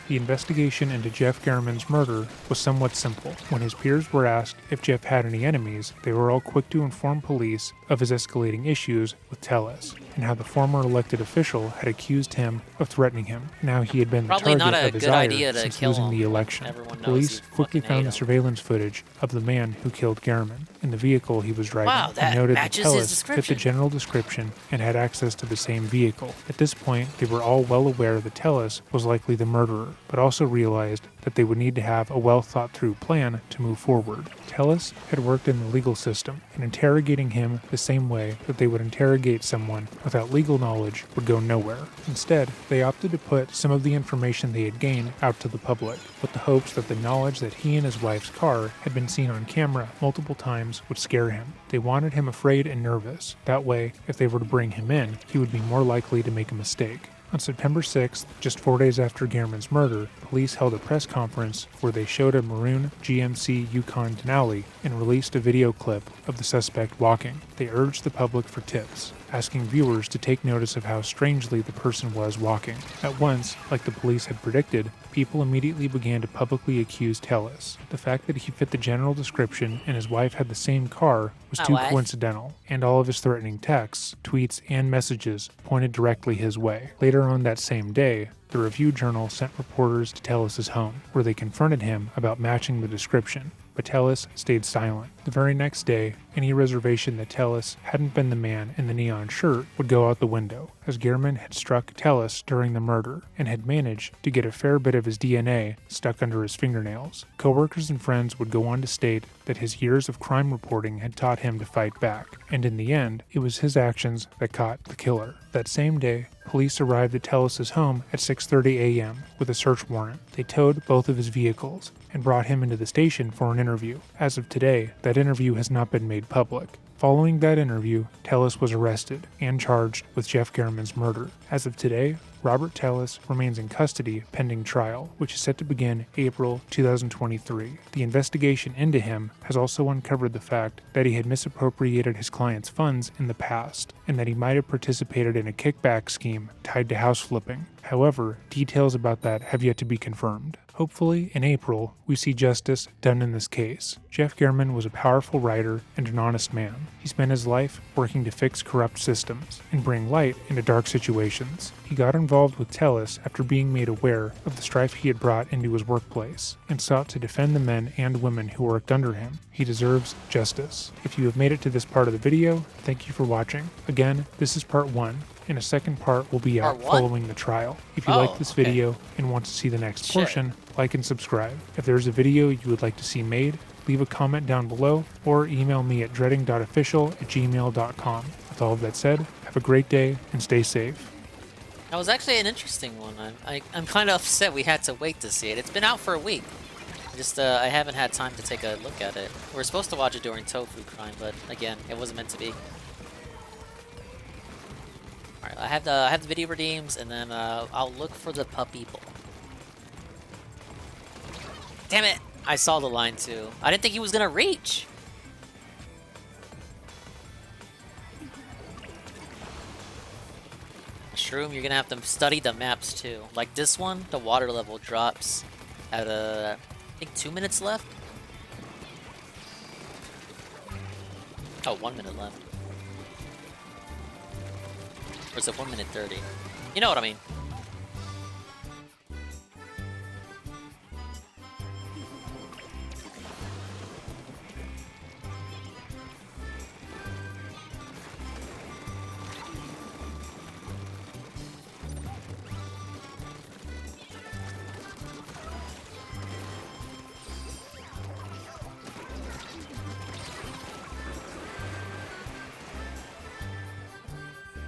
The investigation into Jeff Gehrman's murder was somewhat simple. When his peers were asked if Jeff had any enemies, they were all quick to inform police of his escalating issues with Tellis, and how the former elected official had accused him of threatening him. Now he had been the target of his ire since losing the election. Police quickly found the surveillance footage of the man who killed Gehrman in the vehicle he was driving, and noted that Tellis fit the general description and had access to the same vehicle. At this point, they were all well aware that Tellis was likely the murderer, but also realized that they would need to have a well-thought-through plan to move forward. Tellis had worked in the legal system, and interrogating him the same way that they would interrogate someone without legal knowledge would go nowhere. Instead, they opted to put some of the information they had gained out to the public, with the hopes that the knowledge that he and his wife's car had been seen on camera multiple times would scare him. They wanted him afraid and nervous. That way, if they were to bring him in, he would be more likely to make a mistake. On September 6th, just 4 days after Gehrman's murder, police held a press conference where they showed a maroon GMC Yukon Denali and released a video clip of the suspect walking. They urged the public for tips, asking viewers to take notice of how strangely the person was walking. At once, like the police had predicted, people immediately began to publicly accuse Tellis. The fact that he fit the general description and his wife had the same car was too coincidental, and all of his threatening texts, tweets, and messages pointed directly his way. Later on that same day, the Review Journal sent reporters to Tellis's home, where they confronted him about matching the description, but Tellis stayed silent. The very next day, any reservation that Tellis hadn't been the man in the neon shirt would go out the window, as Gehrman had struck Tellis during the murder and had managed to get a fair bit of his DNA stuck under his fingernails. Coworkers and friends would go on to state that his years of crime reporting had taught him to fight back, and in the end, it was his actions that caught the killer. That same day, police arrived at Tellis's home at 6:30 a.m. with a search warrant. They towed both of his vehicles and brought him into the station for an interview. As of today, that interview has not been made public. Following that interview, Tellis was arrested and charged with Jeff Gehrman's murder. As of today, Robert Tellis remains in custody pending trial, which is set to begin April 2023. The investigation into him has also uncovered the fact that he had misappropriated his client's funds in the past, and that he might have participated in a kickback scheme tied to house flipping. However, details about that have yet to be confirmed. Hopefully, in April, we see justice done in this case. Jeff Gehrman was a powerful writer and an honest man. He spent his life working to fix corrupt systems and bring light into dark situations. He got involved with Tellis after being made aware of the strife he had brought into his workplace, and sought to defend the men and women who worked under him. He deserves justice. If you have made it to this part of the video, thank you for watching. Again, this is part 1. And a second part will be out following the trial. If you like this video and want to see the next portion, like and subscribe. If there's a video you would like to see made, leave a comment down below or email me at dreading.official@gmail.com. With all of that said, have a great day and stay safe. That was actually an interesting one. I'm kind of upset we had to wait to see it. It's been out for a week. I haven't had time to take a look at it. We were supposed to watch it during Tofu Crime, but again, it wasn't meant to be. Alright, I have the video redeems, and then I'll look for the puppy bowl. Damn it! I saw the line too. I didn't think he was gonna reach. Shroom, you're gonna have to study the maps too. Like this one, the water level drops at I think 2 minutes left. Oh, 1 minute left. Or is it 1 minute 30? You know what I mean.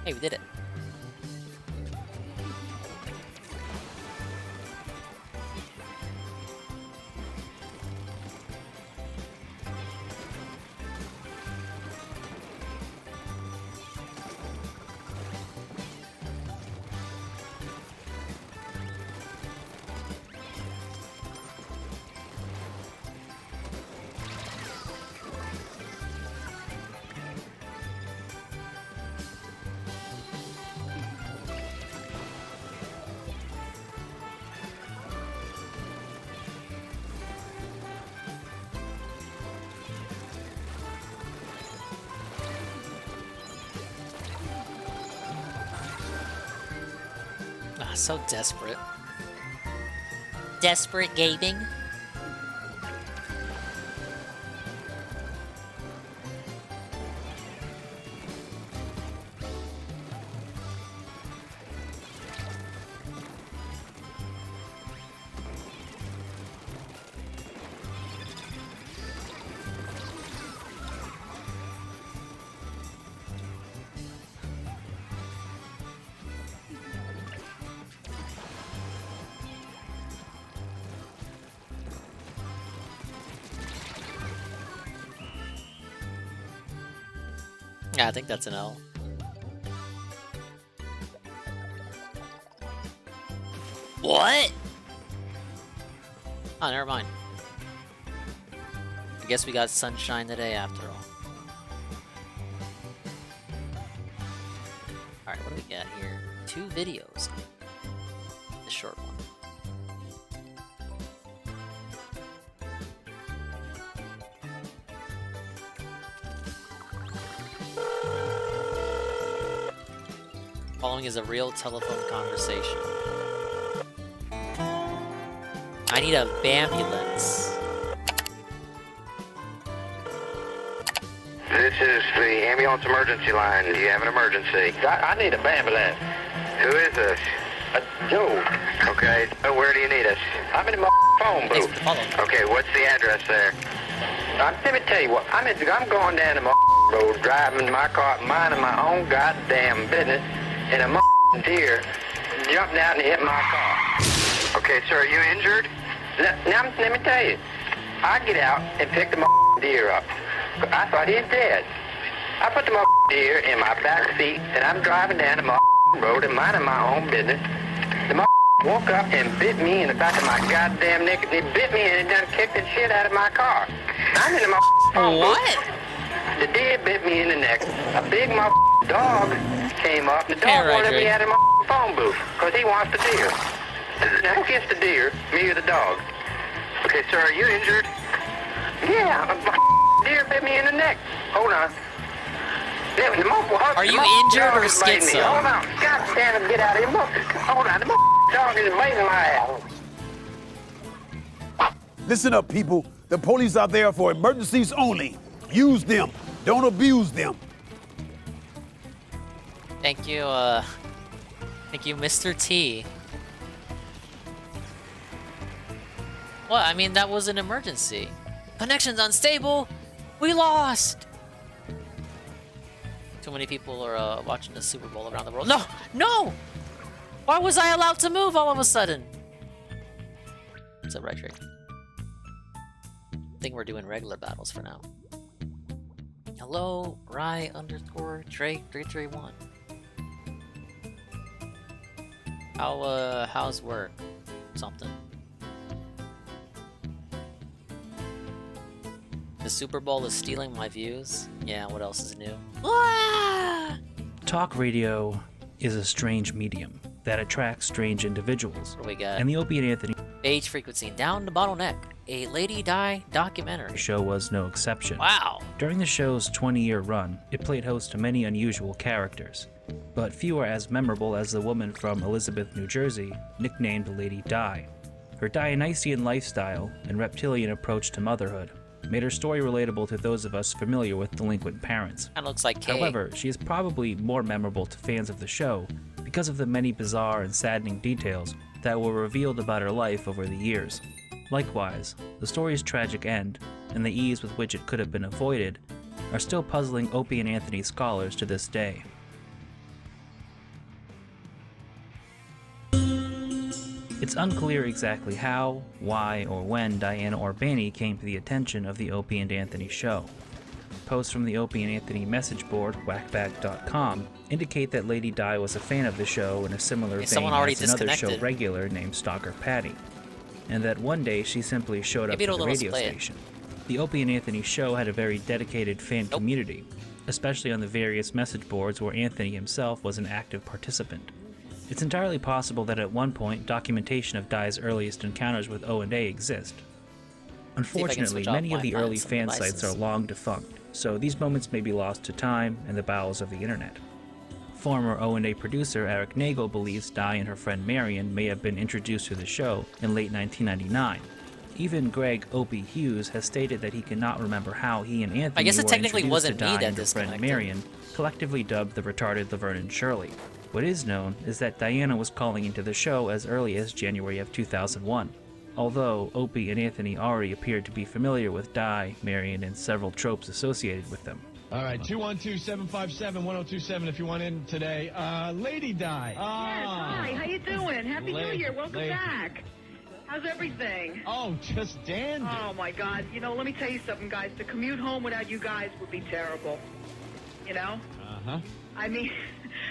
Hey, we did it. Ah, so desperate. Desperate gaming? Yeah, I think that's an L. What? Oh, never mind. I guess we got sunshine today after all. Alright, what do we got here? 2 videos. The short one. Following is a real telephone conversation. I need a ambulance. This is the ambulance emergency line. Do you have an emergency? I need an ambulance. Who is this? Joe. Okay. Where do you need us? I'm in my phone booth. Okay, what's the address there? Let me tell you what. I'm going down to my road, driving my car, minding my own goddamn business, and a deer jumped out and hit my car. Okay, sir, are you injured? Now, let me tell you. I get out and pick the deer up. I thought he was dead. I put the deer in my back seat, and I'm driving down the road and minding my own business. The woke up and bit me in the back of my goddamn neck. He bit me and he done kicked the shit out of my car. I'm in the What? The deer bit me in the neck. A big dog came up. The dog wanted me out of my phone booth because he wants the deer. Now, who gets the deer? Me or the dog? Okay, sir, are you injured? Yeah, a deer bit me in the neck. Hold on. Are you injured or schizo? Hold on. God damn it, get out of here. Hold on. The dog is biting my ass. Listen up, people. The police are there for emergencies only. Use them. Don't abuse them. Thank you, Mr. T. What? I mean, that was an emergency. Connection's unstable. We lost. Too many people are watching the Super Bowl around the world. No! No! Why was I allowed to move all of a sudden? What's up, right trick? I think we're doing regular battles for now. Hello, Rye _ Drake 331. How's work? Something. The Super Bowl is stealing my views. Yeah, what else is new? Talk radio is a strange medium that attracts strange individuals. What do we got? And the Opie and Anthony Age frequency down the bottleneck. A Lady Di documentary. show was no exception. Wow. During the show's 20-year run, it played host to many unusual characters. but few are as memorable as the woman from Elizabeth, New Jersey, nicknamed Lady Di. Her Dionysian lifestyle and reptilian approach to motherhood made her story relatable to those of us familiar with delinquent parents. That looks like Kay. However, she is probably more memorable to fans of the show because of the many bizarre and saddening details that were revealed about her life over the years. Likewise, the story's tragic end, and the ease with which it could have been avoided, are still puzzling Opie and Anthony scholars to this day. It's unclear exactly how, why, or when Diana Orbani came to the attention of the Opie and Anthony show. Posts from the Opie and Anthony message board, whackback.com, indicate that Lady Di was a fan of the show in a similar vein as another show regular named Stalker Patty, and that one day she simply showed up to the radio station. The Opie and Anthony show had a very dedicated fan community, especially on the various message boards where Anthony himself was an active participant. It's entirely possible that at one point documentation of Di's earliest encounters with O&A exist. Unfortunately, many of the early fan sites are long defunct, so these moments may be lost to time and the bowels of the internet. Former O&A producer Eric Nagel believes Di and her friend Marion may have been introduced to the show in late 1999. Even Greg Opie Hughes has stated that he cannot remember how he and Anthony were introduced to Di and her friend Marion, collectively dubbed the retarded Laverne and Shirley. What is known is that Diana was calling into the show as early as January of 2001, although Opie and Anthony already appeared to be familiar with Di, Marion, and several tropes associated with them. All right, 212-757-1027 if you want in today. Lady Di. Yes, hi, how you doing? Happy New Year, welcome back. How's everything? Oh, just dandy. Oh, my God. You know, let me tell you something, guys. The commute home without you guys would be terrible. You know? Uh-huh. I mean,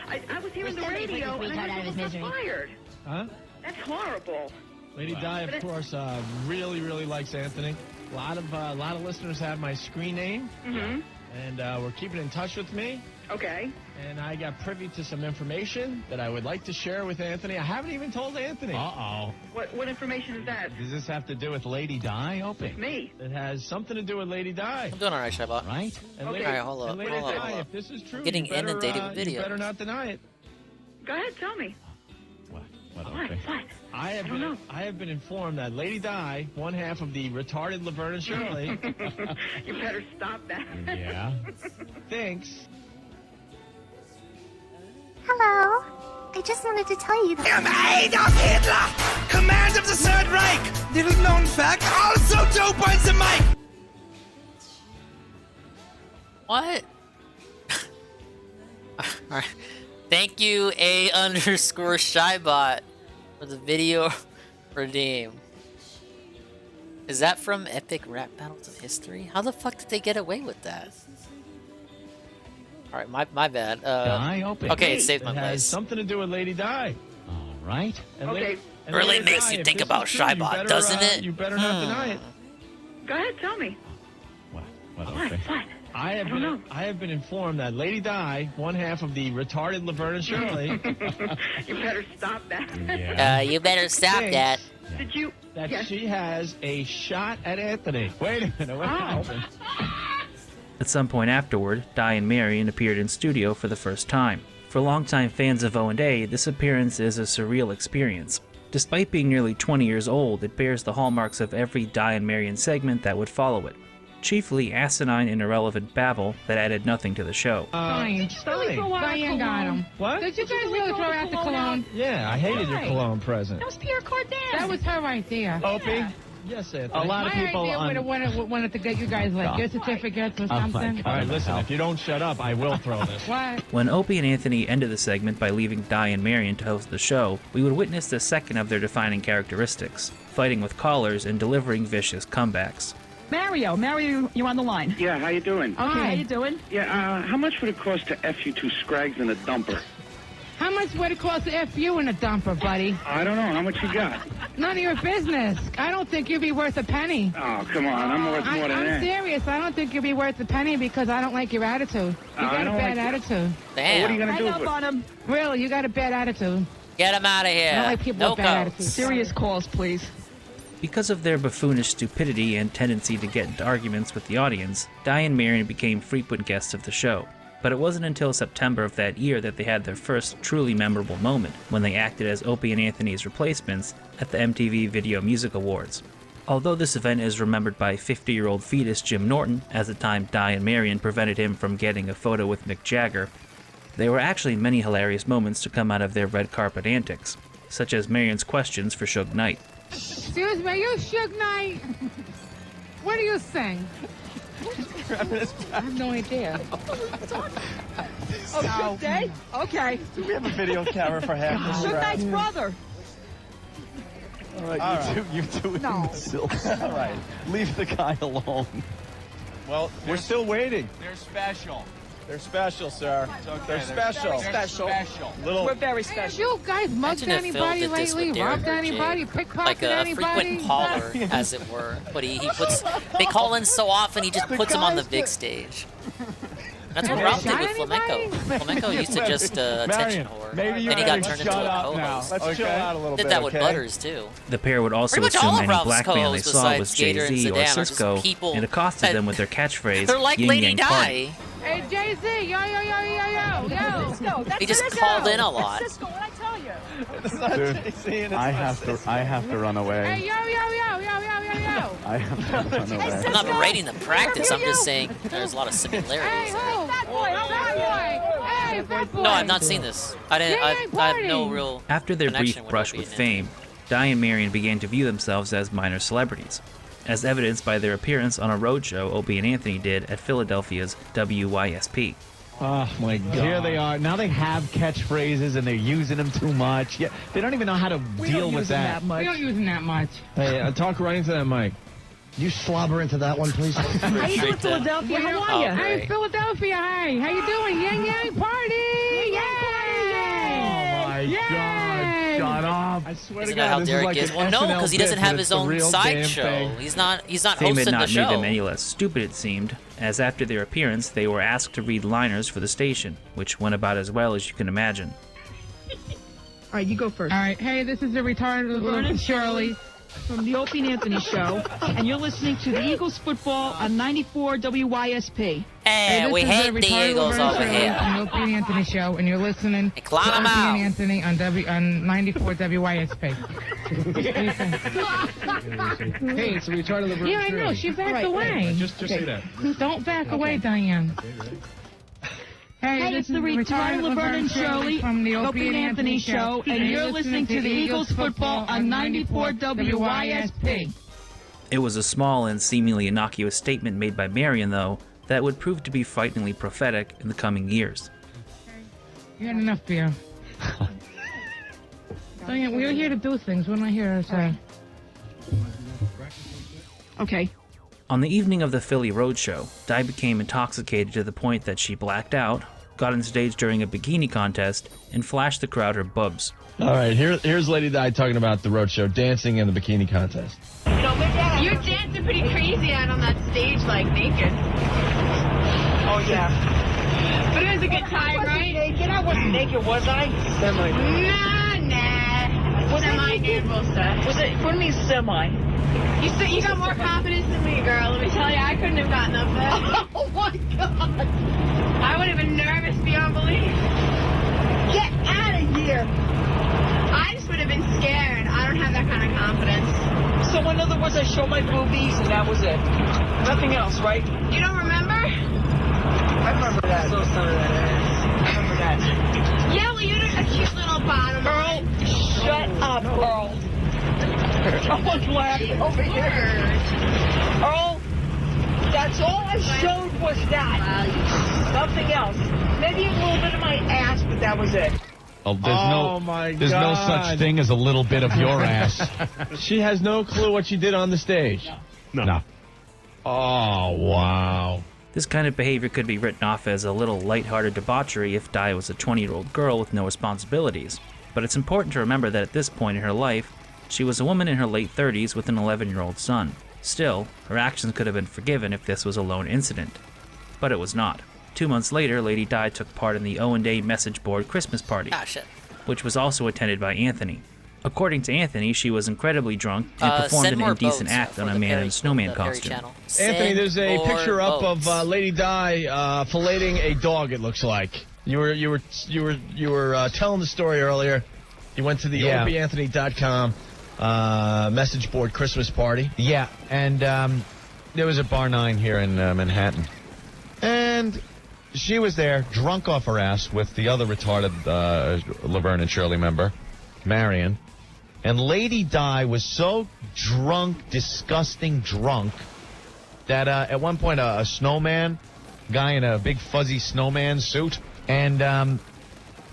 I was hearing the radio and I was fired. Huh? That's horrible. Lady Di, of course, really, really likes Anthony. A lot of listeners have my screen name. Mm-hmm. And we're keeping in touch with me. Okay. And I got privy to some information that I would like to share with Anthony. I haven't even told Anthony. Uh-oh. What information is that? Does this have to do with Lady Di, Opie? Me. It has something to do with Lady Di. I'm doing all right, Shabbat. Right? And Okay. Lady, All right, hold up, and Lady hold up, Di, hold up. if this is true, Getting you better, inundated with you videos. better not deny it. Go ahead, tell me. What, What? I have been informed that Lady Di, one half of the retarded Laverne and Shirley, You better stop that. yeah, thinks. Hello. I just wanted to tell you that. I am Adolf Hitler, command of the Third Reich. Little known fact, also dope on the mic. What? Alright. Thank you, A_Shybot, for the video redeem. Is that from Epic Rap Battles of History? How the fuck did they get away with that? Alright, my bad. Di, Opie. Okay, it saved my It has place. something to do with Lady Di. All right. And Okay. and Really Lady makes Di, you if think this about is true, you Shybot, better, doesn't it? You better not deny it. Go ahead, tell me. What? What? I have been informed that Lady Di, one half of the retarded Laverne and Shirley, You better stop that. Yeah. You better stop Thanks. that. Did you? that Yes. she has a shot at Anthony. Wait a minute, what happened? At some point afterward, Di and Marion appeared in studio for the first time. For longtime fans of O&A, this appearance is a surreal experience. Despite being nearly 20 years old, it bears the hallmarks of every Di and Marion segment that would follow it. Chiefly asinine and irrelevant babble that added nothing to the show. Diane got him. What? Did you guys really throw out the cologne? Yeah, I hated your Why? cologne present. That was Pierre Cardin. That was her idea. Opie? Yes, Anthony. A lot of people My idea would have wanted to get you guys like gift certificates or something. All right, listen, if you don't shut up, I will throw this. What? When Opie and Anthony ended the segment by leaving Di and Marion to host the show, we would witness the second of their defining characteristics, fighting with callers and delivering vicious comebacks. Mario, you're on the line. Yeah, how you doing? Okay, how you doing? Yeah, how much would it cost to F you two scrags in a dumper? How much would it cost to F you in a dumper, buddy? I don't know. How much you got? None of your business. I don't think you'd be worth a penny. Oh, come on. I'm worth more than I'm that. serious. I don't think you'd be worth a penny because I don't like your attitude. You I got a don't bad like your- attitude. Damn. What are you going to do Hang with up on him. Really, you got a bad attitude. Get him out of here. I don't like people no with bad coats. attitudes. Serious calls, please. Because of their buffoonish stupidity and tendency to get into arguments with the audience, Di and Marion became frequent guests of the show. But it wasn't until September of that year that they had their first truly memorable moment, when they acted as Opie and Anthony's replacements at the MTV Video Music Awards. Although this event is remembered by 50-year-old fetus Jim Norton, as the time Di and Marion prevented him from getting a photo with Mick Jagger, there were actually many hilarious moments to come out of their red carpet antics, such as Marion's questions for Suge Knight. Excuse me, are you Suge Knight? What do you sing? I have no idea. Oh, Suge Day? Okay. Do we have a video camera for half this Suge track? Knight's brother. All right, All you two No. All right, leave the guy alone. Well, we're still waiting. They're special. They're special, sir. Okay, They're special. They're special. Little. We're very Have special. you guys mugged Imagine if Phil anybody did this with lately? Derek Robbed or anybody? Jake. Pickpocketed Like a anybody? frequent caller, as it were. But he puts, they call in so often, he just puts them on the big stage. That's what Ralph did with Flamenco. Flamenco used to just attention whore. Maybe Then he got turned into a co-host. Let's chill out a little bit. Did that with okay? Butters, too. The pair would also Pretty much assume all of any Ralph's black band they co-hosts saw was besides Gator and Jay-Z or Sedan are just Cisco people and accosted that- them with their catchphrase, They're like Yin Lady Yang Di. Party. Hey, Jay-Z, yo. He just called in a lot. Cisco, what I tell you? It's not Jay-Z and it's I not have to run away. Hey, yo. I have to run away. I'm not berating the practice, I'm just saying there's a lot of Hey, similarities. who? Fat boy. Hey, fat boy. No, I've not seen this. I have no real After their brief connection brush Opie with and fame, Di and Marion began to view themselves as minor celebrities, as evidenced by their appearance on a roadshow Opie and Anthony did at Philadelphia's WYSP. Oh my God. Here they are. Now they have catchphrases and they're using them too much. Yeah, they don't even know how to deal with that. We don't use them that much. Hey, talk right into that mic. You slobber into that one, please. How you doing, Philadelphia? How are you? Hey, Philadelphia, hey. How you doing? Yang Yang Party! Yay! Oh my God. Shut up. I swear Isn't to that God, how this Derek is like is? an Well, no, SNL because he bit, doesn't but have it's his the own real side damn show. thing. He's not Fame hosting had the not made them show. any less stupid, it seemed, as after their appearance, they were asked to read liners for the station, which went about as well as you can imagine. All right, you go first. All right, hey, this is the retarded little Shirley. From the Opie and Anthony Show, and you're listening to the Eagles football on 94 WYSP. Hey, this we is hate the retarded Eagles little over Shirley here. From the Opie and Anthony Show, and you're listening to clown 'em Opie out. and Anthony on 94 WYSP. Hey, it's a retarded liberal. Yeah, I know. She backed away. Just say that. Don't back away, Diane. Hey, it's the retarded Laverne and Shirley from the Opie and Anthony Show, and you're listening to the Eagles football on 94 WYSP. It was a small and seemingly innocuous statement made by Marion, though, that would prove to be frighteningly prophetic in the coming years. You had enough beer. Diane, we're here to do things. We're not here to say. Okay. On the evening of the Philly Roadshow, Di became intoxicated to the point that she blacked out, got on stage during a bikini contest, and flashed the crowd her bubs. All right, here's Lady Di talking about the roadshow, dancing and the bikini contest. You're dancing pretty crazy out on that stage, like naked. Oh, yeah. But it was a good time, right? Naked? I wasn't naked, was I? Nah. Semi-nude, we'll say. What do you mean semi? You got more confidence than me, girl. Let me tell you, I couldn't have gotten up there. Oh, my God. I would have been nervous beyond belief. Get out of here. I just would have been scared. I don't have that kind of confidence. So, in other words, I showed my boobies and that was it. Nothing else, right? You don't remember? I remember that. So son of that ass. I remember that. Yeah, well, you had a cute little bottom. Earl, shut up, Earl. Someone's laughing over here. Earl, that's all I showed was that. Nothing else. Maybe a little bit of my ass, but that was it. Oh, my there's no such thing as a little bit of your ass. She has no clue what she did on the stage. No. Oh, wow. This kind of behavior could be written off as a little lighthearted debauchery if Di was a 20-year-old girl with no responsibilities. But it's important to remember that at this point in her life, she was a woman in her late 30s with an 11-year-old son. Still, her actions could have been forgiven if this was a lone incident. But it was not. 2 months later, Lady Di took part in the O&A message board Christmas party, shit. which was also attended by Anthony. According to Anthony, she was incredibly drunk and performed send an more indecent boats, act for on a the man in Perry- a snowman the Perry costume. channel. Anthony, Send there's a more picture up boats. of Lady Di filleting a dog. It looks like you were telling the story earlier. You went to the opieanthony.com message board Christmas party. Yeah, and there was a Bar 9 here in Manhattan. And she was there, drunk off her ass, with the other retarded Laverne and Shirley member, Marion. And Lady Di was so drunk, disgusting drunk, that at one point a snowman, guy in a big fuzzy snowman suit, and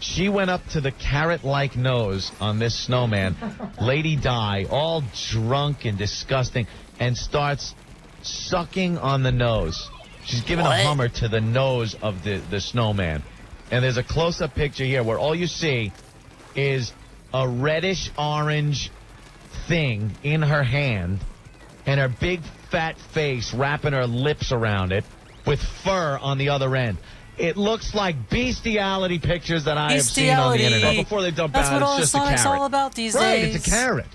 she went up to the carrot-like nose on this snowman, Lady Di, all drunk and disgusting, and starts sucking on the nose. She's giving a hummer to the nose of the snowman. And there's a close-up picture here where all you see is a reddish-orange thing in her hand and her big fat face wrapping her lips around it with fur on the other end. It looks like bestiality pictures that I have seen on the internet. Before they dump That's out, what all it's the just a sonic's carrot. all about these Right, days. it's a carrot.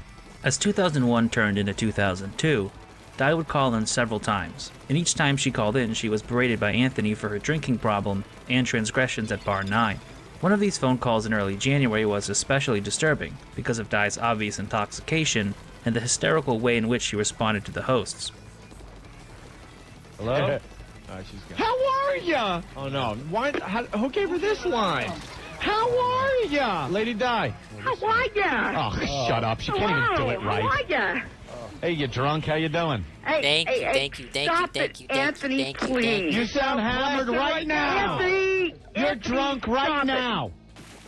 As 2001 turned into 2002, Di would call in several times, and each time she called in, she was berated by Anthony for her drinking problem and transgressions at Bar 9. One of these phone calls in early January was especially disturbing because of Di's obvious intoxication and the hysterical way in which she responded to the hosts. Hello? How are ya? Oh, no. Who gave her this line? How are ya? Lady Di. How are ya? Oh, shut up. She can't even do it right. How are ya? Hey, you drunk? How you doing? Hey, Thank you. Stop it, Anthony, please. You sound hammered right now. Anthony! You're drunk right now.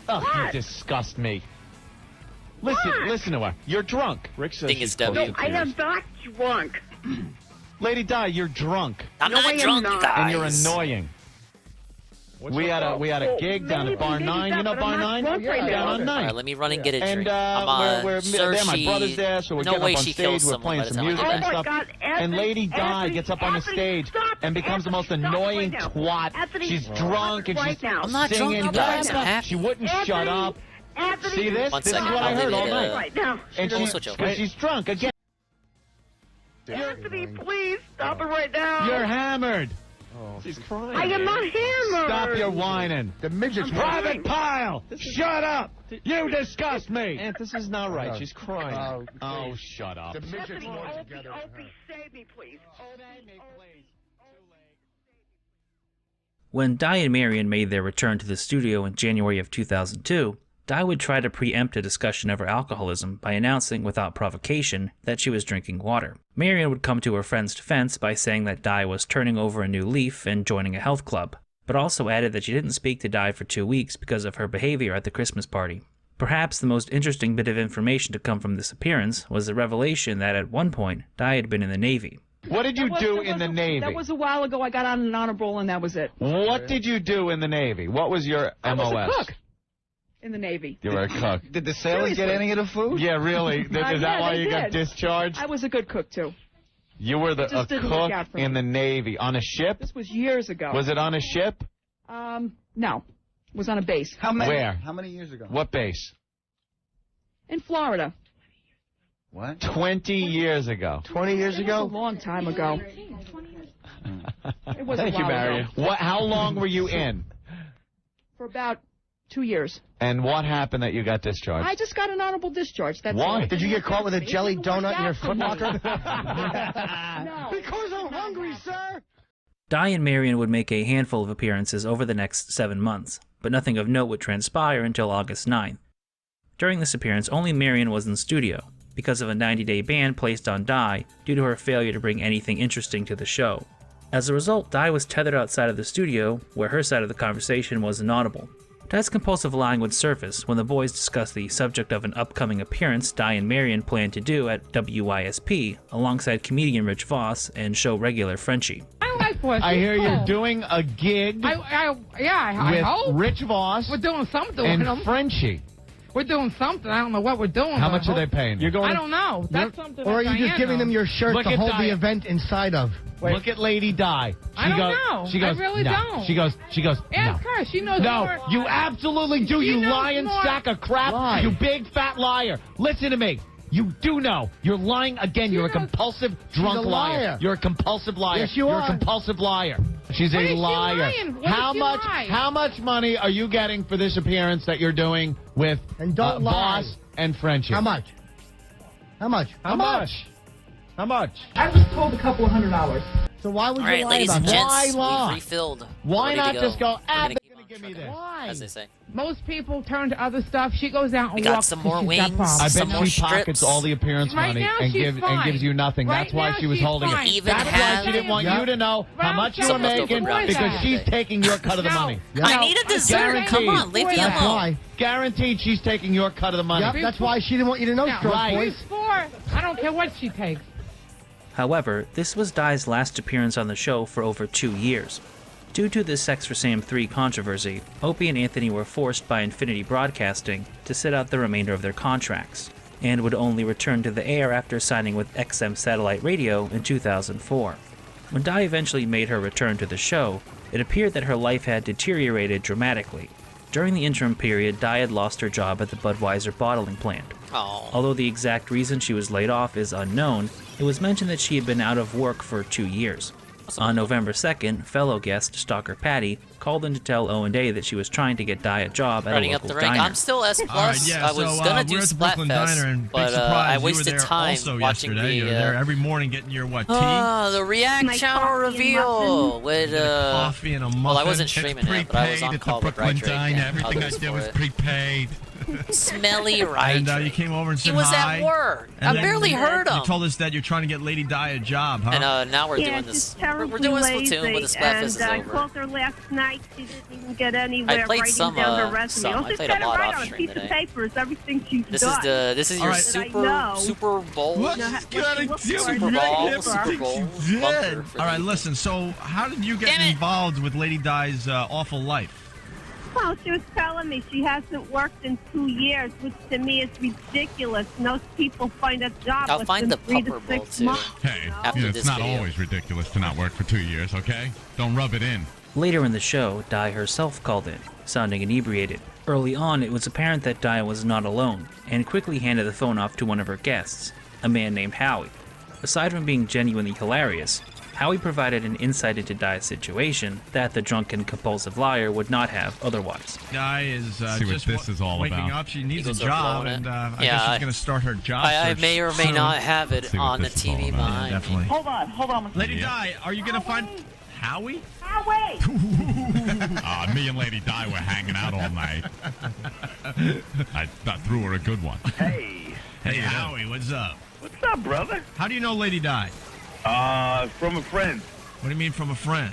Ugh, you What? disgust me. Listen to her. You're drunk. Rick says Thing is W. No, I am not drunk. Lady Di, you're drunk. I'm No, I not am drunk, not. you guys. And you're annoying. We had a gig down at Bar 9. You know Bar 9? drunk right Down now. on 9. Alright, let me run and get a And drink. I'm we're there. My brother's there, so we're no getting way up on she stage. kills We're someone playing by the some time I music get and back. stuff. God, And Lady Di gets up on the stage and becomes the most annoying twat. Anthony, She's stop drunk and right she's now. I'm not drunk, singing. you guys. I'm blah, blah. happy. She wouldn't shut up. Anthony, See this? One This is second, what I I'll heard leave all it, night. right now. And We'll she's, switch over. because she's drunk again. Anthony, please stop it right now. You're hammered. She's crying. I am not hammered. Stop your whining. The midget's Private Pile! Shut up! You disgust me! Aunt, this is not right. She's crying. Oh, shut up. The midget's Anthony, more Opie, together. Opie, save me, please. When Di and Marion made their return to the studio in January of 2002, Di would try to preempt a discussion of her alcoholism by announcing without provocation that she was drinking water. Marion would come to her friend's defense by saying that Di was turning over a new leaf and joining a health club, but also added that she didn't speak to Di for 2 weeks because of her behavior at the Christmas party. Perhaps the most interesting bit of information to come from this appearance was the revelation that at one point Di had been in the Navy. What did you do in the Navy? That was a while ago. I got on an honor roll, and that was it. What did you do in the Navy? What was your I MOS? was a cook in the Navy. You were a cook. Did the sailors get any of the food? Yeah, really? Is that Yeah, why they you got did. discharged? I was a good cook, too. You were a just didn't work out cook for in me. the Navy. On a ship? This was years ago. Was it on a ship? No. It was on a base. How many? Where? How many years ago? What base? In Florida. What? 20 years ago. 20 years It was a long time ago. It was Thank a you, while Marion. ago. How long were you in? For about 2 years. And what happened that you got discharged? I just got an honorable discharge. That's Why? all. Did you get caught with a jelly donut in your foot locker? No. Because I'm hungry, sir. Di and Marion would make a handful of appearances over the next 7 months, but nothing of note would transpire until August 9th. During this appearance, only Marion was in studio, because of a 90-day ban placed on Di due to her failure to bring anything interesting to the show. As a result, Di was tethered outside of the studio, where her side of the conversation was inaudible. Di's compulsive lying would surface when the boys discussed the subject of an upcoming appearance Di and Marion planned to do at WYSP, alongside comedian Rich Voss and show regular Frenchie. I like what I hear you're doing a gig I with hope. Rich Voss We're doing something and with him. Frenchie. We're doing something. I don't know what we're doing. How much are they paying? You're going. I don't know. That's something. Or are you just giving them your shirt Look to at hold Diane. the event inside of? Look at Lady Di. I don't know. She goes, I really no. don't. She goes, Ask no. her. She knows No, more. you absolutely do, She you knows lying more. sack of crap. Lie. You big fat liar. Listen to me. You do know. You're lying again. You're a compulsive drunk a liar. liar. You're a compulsive liar. Yes, you You're are. a compulsive liar. She's What a is she liar. lying? What How did she much? lie? How much money are you getting for this appearance that you're doing with And don't lie. Boss and Friendship? How much? How much? How much? How much? I was told a couple of $100. So why would All you right, lie ladies about and that? gents, Why lie? we've refilled. Why Ready not to just go? We're Ah, gonna they're keep gonna on give me trucking, this. Why? as they say. Most people turn to other stuff. She goes out and We got walks some 'cause more she's got wings. problems. I Some bet more she pockets strips. all the appearance Right money now and she's fine. gives you nothing. Right That's why now she was she's holding fine. it. Even That's why have- she didn't want Yep. you to know how Ralph much you said were leftover making brownies because that she's day. taking your cut of the No. money. Yep. I need a dessert. Guaranteed. Come on, leave me That's alone. why. Guaranteed she's taking your cut of the money. Yep, that's why she didn't want you to know, No, Strong right. Boys. she's for. I don't care what she takes. However, this was Di's last appearance on the show for over 2 years. Due to the Sex for Sam 3 controversy, Opie and Anthony were forced by Infinity Broadcasting to sit out the remainder of their contracts, and would only return to the air after signing with XM Satellite Radio in 2004. When Di eventually made her return to the show, it appeared that her life had deteriorated dramatically. During the interim period, Di had lost her job at the Budweiser bottling plant. Oh. Although the exact reason she was laid off is unknown, it was mentioned that she had been out of work for 2 years. On November 2nd, fellow guest Stalker Patty called in to tell O&A that she was trying to get Di a job at a Running up local the rank. diner. I'm still S+. All right, yeah, I was gonna do we're at the Brooklyn Diner, Splatfest, and big but surprise, I you were wasted there time also watching yesterday. You were there every morning getting your tea? The React My channel coffee and reveal muffins. with coffee and a muffin. well, I wasn't It's streaming it, but I was prepaid on at call the with Brooklyn Right Drake Diner. and Everything I others did for was it. prepaid. Smelly Right And you Drake. came over and He said was hi. at work. And I then barely heard him. You told us that you're trying to get Lady Di a job, huh? And now we're Yeah, doing she's this. terribly We're doing lazy, Splatoon when the Splatfest is and I over. called her last night. She didn't even get anywhere I played writing some, down her resume. some. I Just played get a it lot right off on a stream piece today. of paper. Is everything she's This done. is your All right. Super Bowl. What No, is what gonna you do? look for Super is Bowl. paper. Super Bowl. Did. Bunker for All right, the- listen. So, how did you get Damn it. involved with Lady Di's awful life? Well, she was telling me she hasn't worked in 2 years, which to me is ridiculous. Most people find a job I'll within find the 3 to Pupper Bowl 6 too. months. Hey, After it's this not video. always ridiculous to not work for 2 years, okay? Don't rub it in. Later in the show, Di herself called in, sounding inebriated. Early on, it was apparent that Di was not alone, and quickly handed the phone off to one of her guests, a man named Howie. Aside from being genuinely hilarious, Howie provided an insight into Di's situation that the drunken compulsive liar would not have otherwise. Di is See what just this is all waking about. up. She needs a Eagles are job, blowing and it. I Yeah, guess she's going to start her job I search may or may soon. not have it See what on the this is all TV about. behind me. Definitely. Hold on. Lady Di, are you going to find Howie? Howie! Me and Lady Di were hanging out all night. I threw her a good one. Hey. Hey, Howie, what's up? What's up, brother? How do you know Lady Di? From a friend. What do you mean from a friend?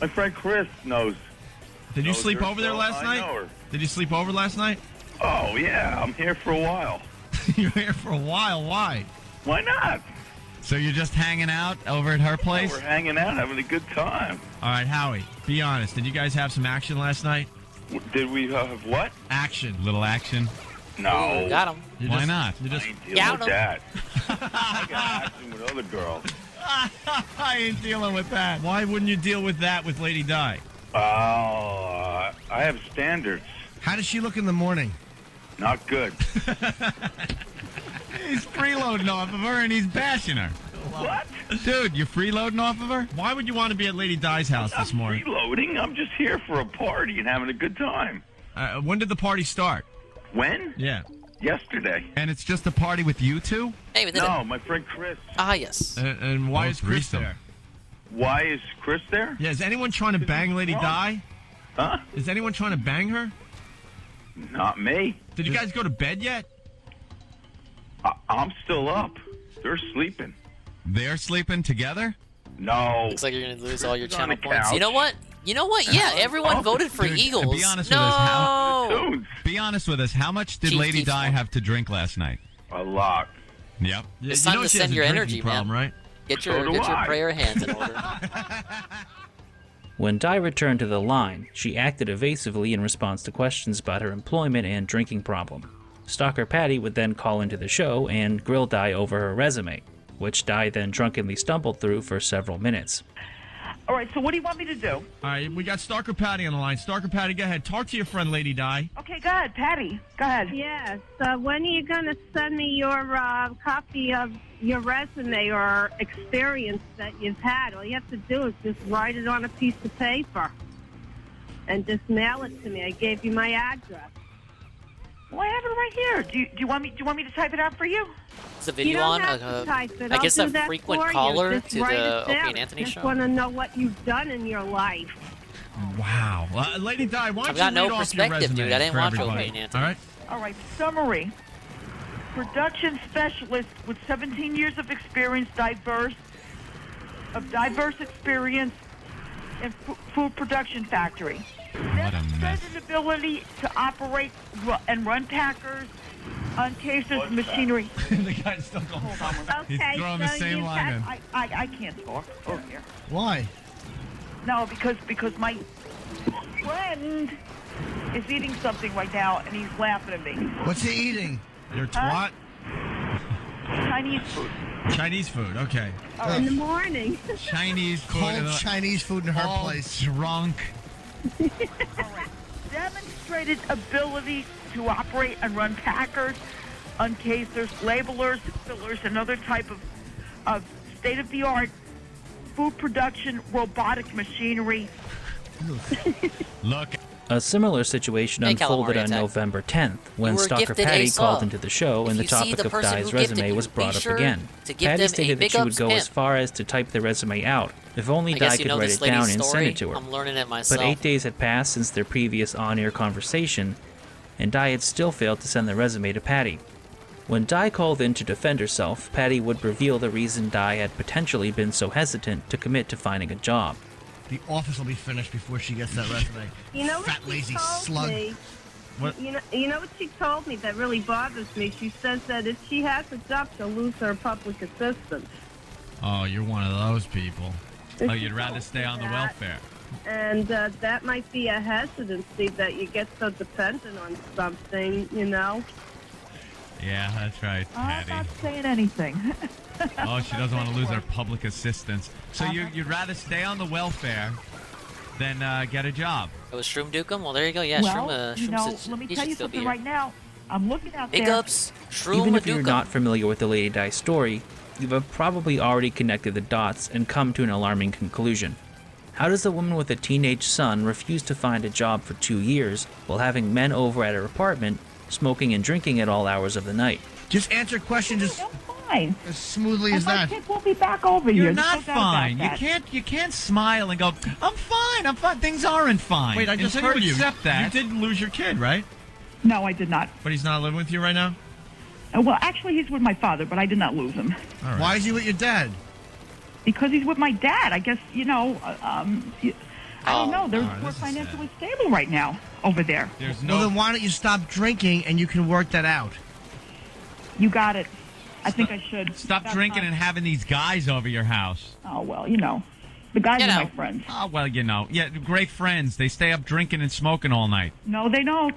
My friend Chris knows. Did you knows sleep her, over there so last I night? know her. Did you sleep over last night? Oh, yeah. I'm here for a while. You're here for a while. Why? Why not? So you're just hanging out over at her place? We're hanging out, having a good time. All right, Howie, be honest. Did you guys have some action last night? Did we have what? Action. Little action? No. Got him. Why not? You I just, ain't dealing Got with him. that. I got action with other girls. I ain't dealing with that. Why wouldn't you deal with that with Lady Di? I have standards. How does she look in the morning? Not good. He's freeloading off of her and he's bashing her. What? Dude, you're freeloading off of her? Why would you want to be at Lady Di's house I'm this morning? freeloading. I'm just here for a party and having a good time. When did the party start? When? Yeah. Yesterday. And it's just a party with you two? Hey, we did No, it. my friend Chris. Ah, yes. And why is Chris threesome. there? Why is Chris there? Yeah, is anyone trying to bang Lady Di? Huh? Is anyone trying to bang her? Not me. Did you guys go to bed yet? I'm still up. They're sleeping. They're sleeping together? No. Looks like you're going to lose all your He's on channel the points. couch. You know what? Yeah, everyone voted for Dude, Eagles. Be honest no! with us. Dudes. Be honest with us. How much did Chief Lady keeps Di one. have to drink last night? A lot. Yep. It's You time know to she has send a your drinking energy, problem, man. right? Get So your do I. prayer hands in order. When Di returned to the line, she acted evasively in response to questions about her employment and drinking problem. Stalker Patty would then call into the show and grill Di over her resume, which Di then drunkenly stumbled through for several minutes. All right, so what do you want me to do? All right, we got Stalker Patty on the line. Stalker Patty, go ahead. Talk to your friend, Lady Di. Okay, go ahead, Patty. Go ahead. Yes. When are you going to send me your copy of your resume or experience that you've had? All you have to do is just write it on a piece of paper and just mail it to me. I gave you my address. Well, I have it right here. Do you want me to type it out for you? Is the video on? I guess a frequent caller to the Opie and Anthony show. I just want to know what you've done in your life. Wow. Lady Di, why don't I've got you read no off your perspective, resume dude. I didn't for watch everybody? Opie and Anthony. All right. All right, summary. Production specialist with 17 years of experience, diverse experience in food production factory. What a mess. Ability to operate and run packers, uncasers, machinery. The guy's still going. He's throwing the same line in. I can't talk over here. Why? No, because my friend is eating something right now, and he's laughing at me. What's he eating? Your twat? Chinese food. Chinese food, okay. In the morning. Chinese food. Cold Chinese food in her all place. Drunk. All right. Demonstrated ability to operate and run packers, uncasers, labelers, fillers, and other type of state-of-the-art food production, robotic machinery. Look. A similar situation unfolded on November 10th when Stalker Patty called into the show and the topic of Di's resume was brought up again. Patty stated that she would go as far as to type the resume out, if only Di could write it down and send it to her. I'm learning it myself. But 8 days had passed since their previous on-air conversation, and Di had still failed to send the resume to Patty. When Di called in to defend herself, Patty would reveal the reason Di had potentially been so hesitant to commit to finding a job. The office will be finished before she gets that resume. You know Fat, what lazy she told slug. me? What? You know what she told me that really bothers me? She says that if she has a job, she'll lose her public assistance. Oh, you're one of those people. Oh, you'd rather stay on the welfare. And that might be a hesitancy that you get so dependent on something, you know? Yeah, that's right, I'm Patty. not saying anything. Oh, she doesn't want to lose her public assistance. So you'd rather stay on the welfare than get a job? It was Shroom Dukem? Well, there you go. Yeah, well, Shroom, you know, Shroom let me he tell should you still be something here. right now. I'm looking out Big there. ups. Shroom Even if you're Dukem. not familiar with the Lady Di story, you have probably already connected the dots and come to an alarming conclusion. How does a woman with a teenage son refuse to find a job for 2 years while having men over at her apartment, smoking and drinking at all hours of the night? Just answer questions Fine. as smoothly as My that. kids will be back over here. You're There's not no doubt about fine. that. You can't smile and go, I'm fine. Things aren't fine. Wait, I just Until heard you you. accept that. You did lose your kid, right? No, I did not. But he's not living with you right now? Well, actually, he's with my father, but I did not lose him. All right. Why is he with your dad? Because he's with my dad. I guess, you know, I don't know. We're this is financially stable right now over there. There's Well, no... then why don't you stop drinking and you can work that out? You got it. I think I should. Stop That's drinking fine. and having these guys over your house. Oh, well, you know. The guys You are my know. friends. Oh, well, you know. Yeah, great friends. They stay up drinking and smoking all night. No, they don't.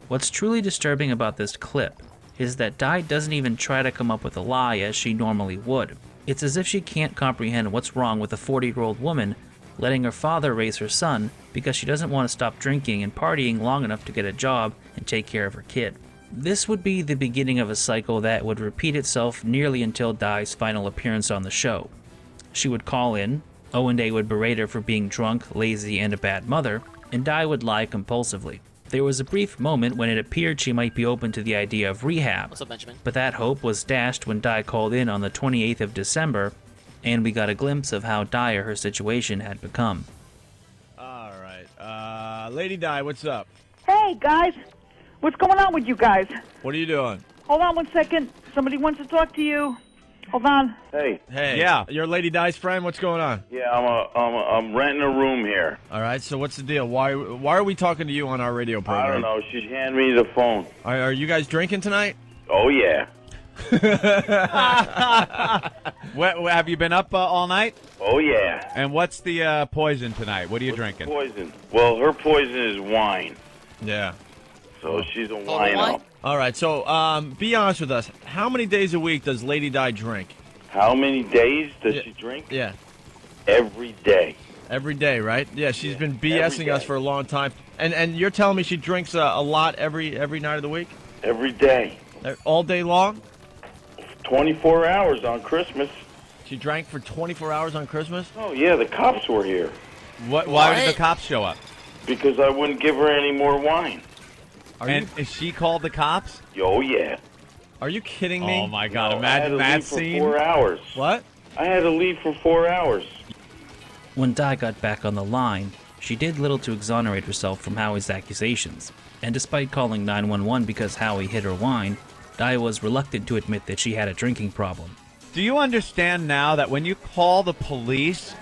What's truly disturbing about this clip is that Di doesn't even try to come up with a lie as she normally would. It's as if she can't comprehend what's wrong with a 40-year-old woman letting her father raise her son because she doesn't want to stop drinking and partying long enough to get a job and take care of her kid. This would be the beginning of a cycle that would repeat itself nearly until Di's final appearance on the show. She would call in, Owen Day would berate her for being drunk, lazy, and a bad mother, and Di would lie compulsively. There was a brief moment when it appeared she might be open to the idea of rehab, What's up, Benjamin? but that hope was dashed when Di called in on the 28th of December, and we got a glimpse of how dire her situation had become. All right. Lady Di, what's up? Hey, guys. What's going on with you guys? What are you doing? Hold on 1 second. Somebody wants to talk to you. Hold on. Hey. Hey. Yeah. You're Lady Di's friend? What's going on? Yeah, I'm renting a room here. All right. So what's the deal? Why are we talking to you on our radio program? I don't know. She handed me the phone. Are you guys drinking tonight? Oh, yeah. Have you been up all night? Oh, yeah. And what's the poison tonight? What are you drinking? Poison. Well, her poison is wine. Yeah. So she's a wino. All right, so be honest with us. How many days a week does Lady Di drink? How many days does she drink? Yeah. Every day. Every day, right? Yeah, she's been BSing us for a long time. And you're telling me she drinks a lot every night of the week? Every day. All day long? 24 hours on Christmas. She drank for 24 hours on Christmas? Oh, yeah, the cops were here. Why did the cops show up? Because I wouldn't give her any more wine. Is she called the cops? Oh, yeah. Are you kidding me? Oh, my God. No, Imagine I had that to leave scene. for 4 hours. What? I had to leave for 4 hours. When Di got back on the line, she did little to exonerate herself from Howie's accusations, and despite calling 911 because Howie hid her wine, Di was reluctant to admit that she had a drinking problem. Do you understand now that when you call the police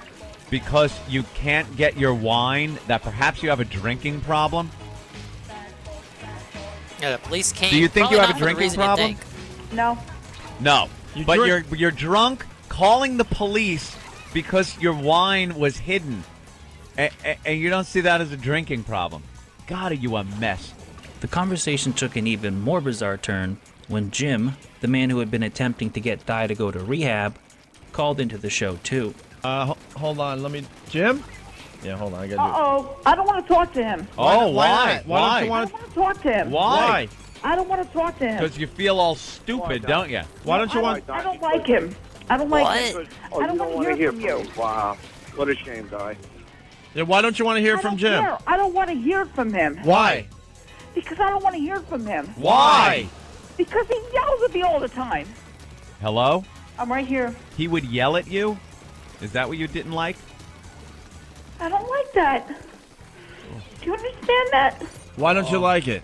because you can't get your wine, that perhaps you have a drinking problem? Yeah, the police came. Do you think probably you have not a for the drinking reason you'd problem? think. No. No. But drink- you're drunk calling the police because your wine was hidden. And you don't see that as a drinking problem. God, are you a mess. The conversation took an even more bizarre turn when Jim, the man who had been attempting to get Di to go to rehab, called into the show too. Hold on, let me... Jim? Yeah, hold on, I gotta Uh-oh. I don't want to talk to him. Oh, why? Why don't you I don't want to talk to him. Why? I don't want to talk to him. Because you feel all stupid, don't you? Why don't you want... I don't like him. I don't like him. I don't want to hear from you. Wow. What a shame, Di. Yeah, why don't you want to hear I from don't Jim? care. I don't want to hear from him. Why? Because I don't want to hear from him. Why? Because he yells at me all the time. Hello? I'm right here. He would yell at you? Is that what you didn't like? I don't like that. Do you understand that? Why don't you like it?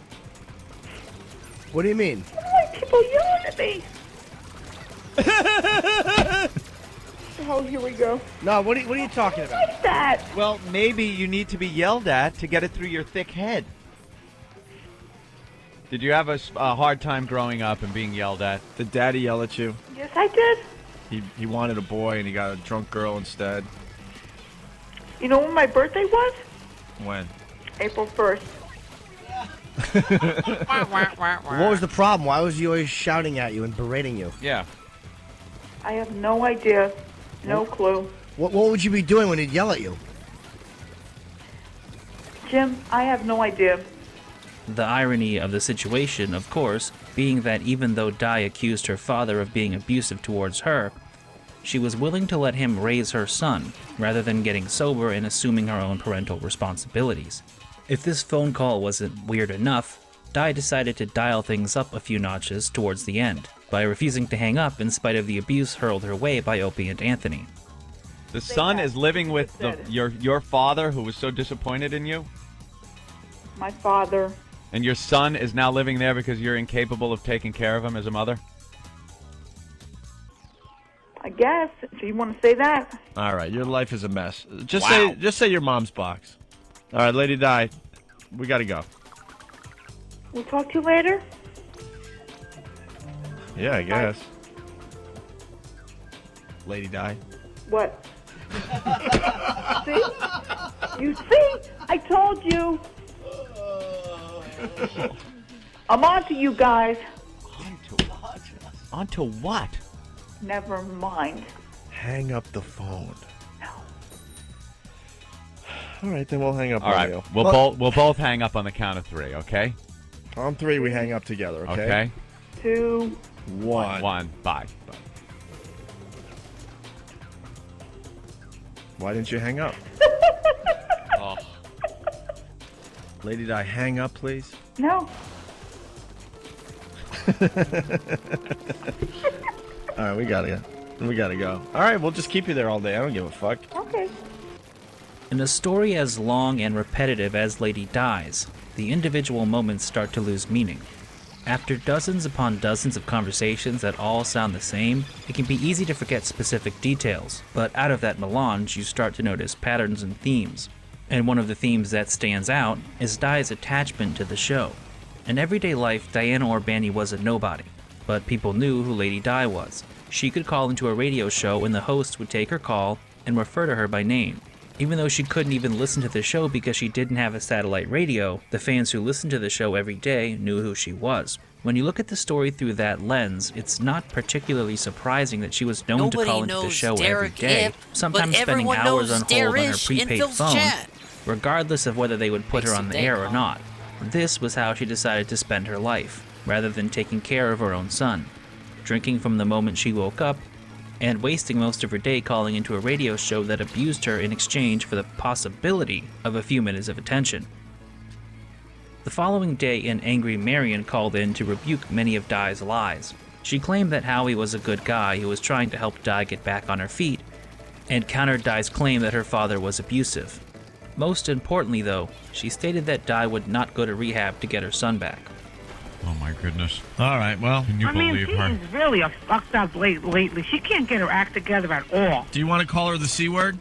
What do you mean? I don't like people yelling at me. Oh, here we go. No, what are you talking about? Like that. Well, maybe you need to be yelled at to get it through your thick head. Did you have a hard time growing up and being yelled at? Did Daddy yell at you? Yes, I did. He wanted a boy and he got a drunk girl instead. You know when my birthday was? When? April 1st. What was the problem? Why was he always shouting at you and berating you? Yeah. I have no idea. No clue. What would you be doing when he'd yell at you? Jim, I have no idea. The irony of the situation, of course, being that even though Di accused her father of being abusive towards her, she was willing to let him raise her son, rather than getting sober and assuming her own parental responsibilities. If this phone call wasn't weird enough, Di decided to dial things up a few notches towards the end, by refusing to hang up in spite of the abuse hurled her way by Opie and Anthony. The son is living with your father who was so disappointed in you? My father. And your son is now living there because you're incapable of taking care of him as a mother? I guess, if you want to say that. All right, your life is a mess. Just Wow. say your mom's box. All right, Lady Di, we got to go. We'll talk to you later. Yeah, I guess. Lady Di. What? See? You see? I told you. I'm on to you guys. On to what? Never mind. Hang up the phone. No. All right, then we'll hang up All on right, you. we'll both hang up on the count of three, okay? On three, we hang up together, okay? Okay. 2, 1. Bye. Why didn't you hang up? Oh. Lady Di, hang up, please. No. All right, we gotta go. All right, we'll just keep you there all day. I don't give a fuck. Okay. In a story as long and repetitive as Lady Di's, the individual moments start to lose meaning. After dozens upon dozens of conversations that all sound the same, it can be easy to forget specific details, but out of that melange you start to notice patterns and themes. And one of the themes that stands out is Di's attachment to the show. In everyday life, Diana Urbani was a nobody, but people knew who Lady Di was. She could call into a radio show and the host would take her call and refer to her by name. Even though she couldn't even listen to the show because she didn't have a satellite radio, the fans who listened to the show every day knew who she was. When you look at the story through that lens, it's not particularly surprising that she was known to call into the show every day, sometimes spending hours on hold on her prepaid phone, regardless of whether they would put her on the air or not. This was how she decided to spend her life, rather than taking care of her own son, drinking from the moment she woke up, and wasting most of her day calling into a radio show that abused her in exchange for the possibility of a few minutes of attention. The following day, an angry Marion called in to rebuke many of Di's lies. She claimed that Howie was a good guy who was trying to help Di get back on her feet, and countered Di's claim that her father was abusive. Most importantly, though, she stated that Di would not go to rehab to get her son back. Oh my goodness. All right, well. Can you believe her? She's really a fucked up lately. She can't get her act together at all. Do you want to call her the C word?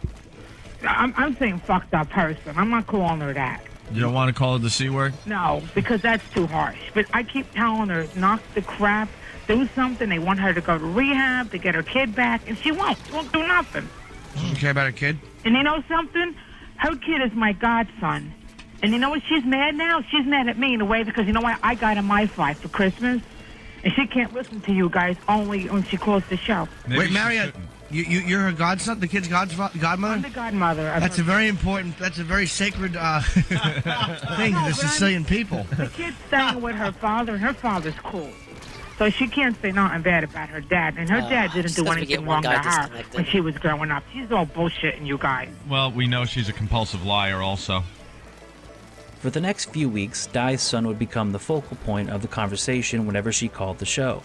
I'm saying fucked up person. I'm not calling her that. You don't want to call her the C word? No, because that's too harsh. But I keep telling her, knock the crap, do something. They want her to go to rehab to get her kid back, and she won't. She won't do nothing. Doesn't care about her kid? And you know something? Her kid is my godson. And you know what she's mad now? She's mad at me in a way because you know what? I got a MiFi for Christmas, and she can't listen to you guys only when she calls the show. Wait, Mariette, you're her godson, the kid's godmother? I'm the godmother. That's a very important, that's a very sacred thing to the Sicilian people. The kid's staying with her father, and her father's cool. So she can't say nothing bad about her dad. And her dad didn't do anything wrong to her when she was growing up. She's all bullshitting you guys. Well, we know she's a compulsive liar also. For the next few weeks, Di's son would become the focal point of the conversation whenever she called the show.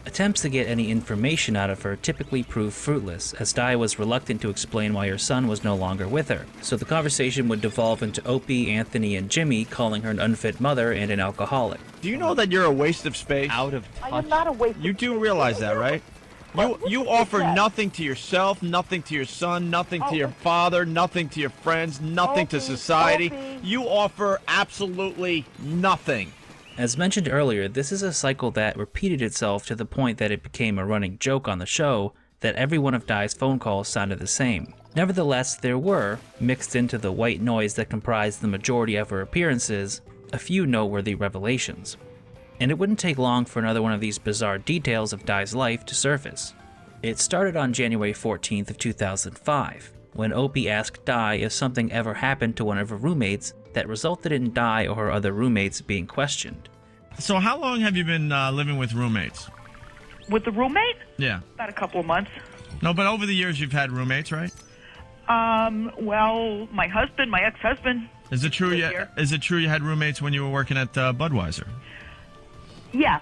Attempts to get any information out of her typically proved fruitless, as Di was reluctant to explain why her son was no longer with her, so the conversation would devolve into Opie, Anthony, and Jimmy calling her an unfit mother and an alcoholic. Do you know that you're a waste of space? Out of touch. I am not a waste. You do realize that, right? You offer nothing to yourself, nothing to your son, nothing to your father, nothing to your friends, nothing to society. You offer absolutely nothing. As mentioned earlier, this is a cycle that repeated itself to the point that it became a running joke on the show that every one of Di's phone calls sounded the same. Nevertheless, there were, mixed into the white noise that comprised the majority of her appearances, a few noteworthy revelations. And it wouldn't take long for another one of these bizarre details of Di's life to surface. It started on January 14th of 2005, when Opie asked Di if something ever happened to one of her roommates that resulted in Di or her other roommates being questioned. So how long have you been living with roommates? With the roommate? Yeah. About a couple of months. No, but over the years you've had roommates, right? Well, my husband, my ex-husband. Is it true you had roommates when you were working at Budweiser? Yeah,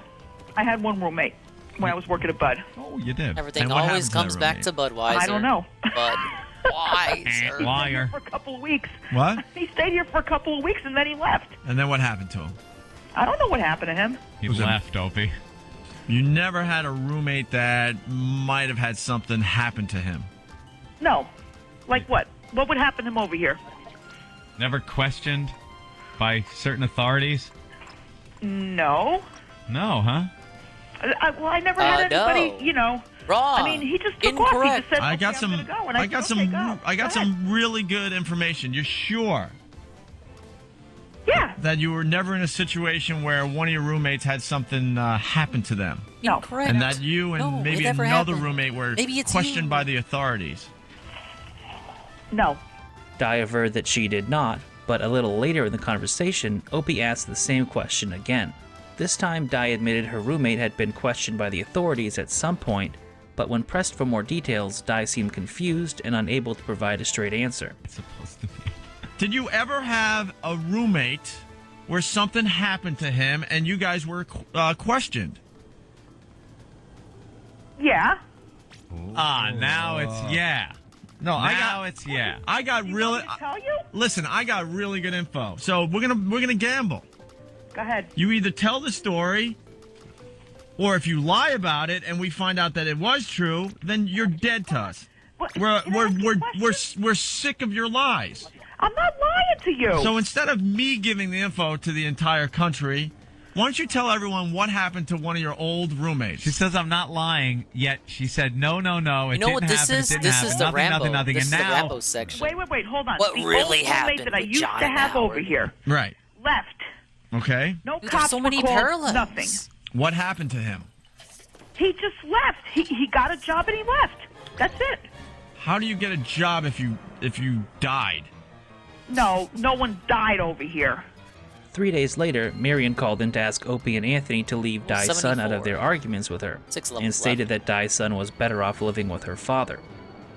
I had one roommate when I was working at Bud. Oh, you did. Everything always comes back to Budweiser. I don't know. Budweiser. Liar. For a couple of weeks. What? He stayed here for a couple of weeks and then he left. And then what happened to him? I don't know what happened to him. He left, Opie. You never had a roommate that might have had something happen to him? No. Like what? What would happen to him over here? Never questioned by certain authorities? No. No, huh? Well, I never had anybody, no. you know. Wrong. I mean, he just took off. He just said, I got okay, I'm gonna go, and I got said, okay, go. I got Go ahead. some really good information. You're sure? Yeah. That you were never in a situation where one of your roommates had something happen to them. No. Incorrect. And that you and No, it maybe never another happened. roommate were Maybe it's questioned you. by the authorities. No. Di averred that she did not, but a little later in the conversation, Opie asked the same question again. This time, Di admitted her roommate had been questioned by the authorities at some point, but when pressed for more details, Di seemed confused and unable to provide a straight answer. It's supposed to be. Did you ever have a roommate where something happened to him and you guys were questioned? Yeah. Now it's yeah. No, it's yeah. I got really. Want me to tell you? Listen, I got really good info. So we're gonna gamble. Go ahead. You either tell the story, or if you lie about it and we find out that it was true, then you're dead to us. We're sick of your lies. I'm not lying to you. So instead of me giving the info to the entire country, Why don't you tell everyone what happened to one of your old roommates? She says I'm not lying, yet she said no. It You know didn't what this happen. is? It didn't This happen. is the nothing, Rambo. nothing. This And is the now, Rambo section. Wait, hold on. What the really old happened roommate that I with used John to have Howard? over here Right. left. Okay. No Dude, there's cops so were many called, parallels. nothing. What happened to him? He just left. He got a job and he left. That's it. How do you get a job if you died? No one died over here. 3 days later, Marion called in to ask Opie and Anthony to leave Di's son out of 74. their arguments with her, 6 levels and stated that Di's son was better off living with her father.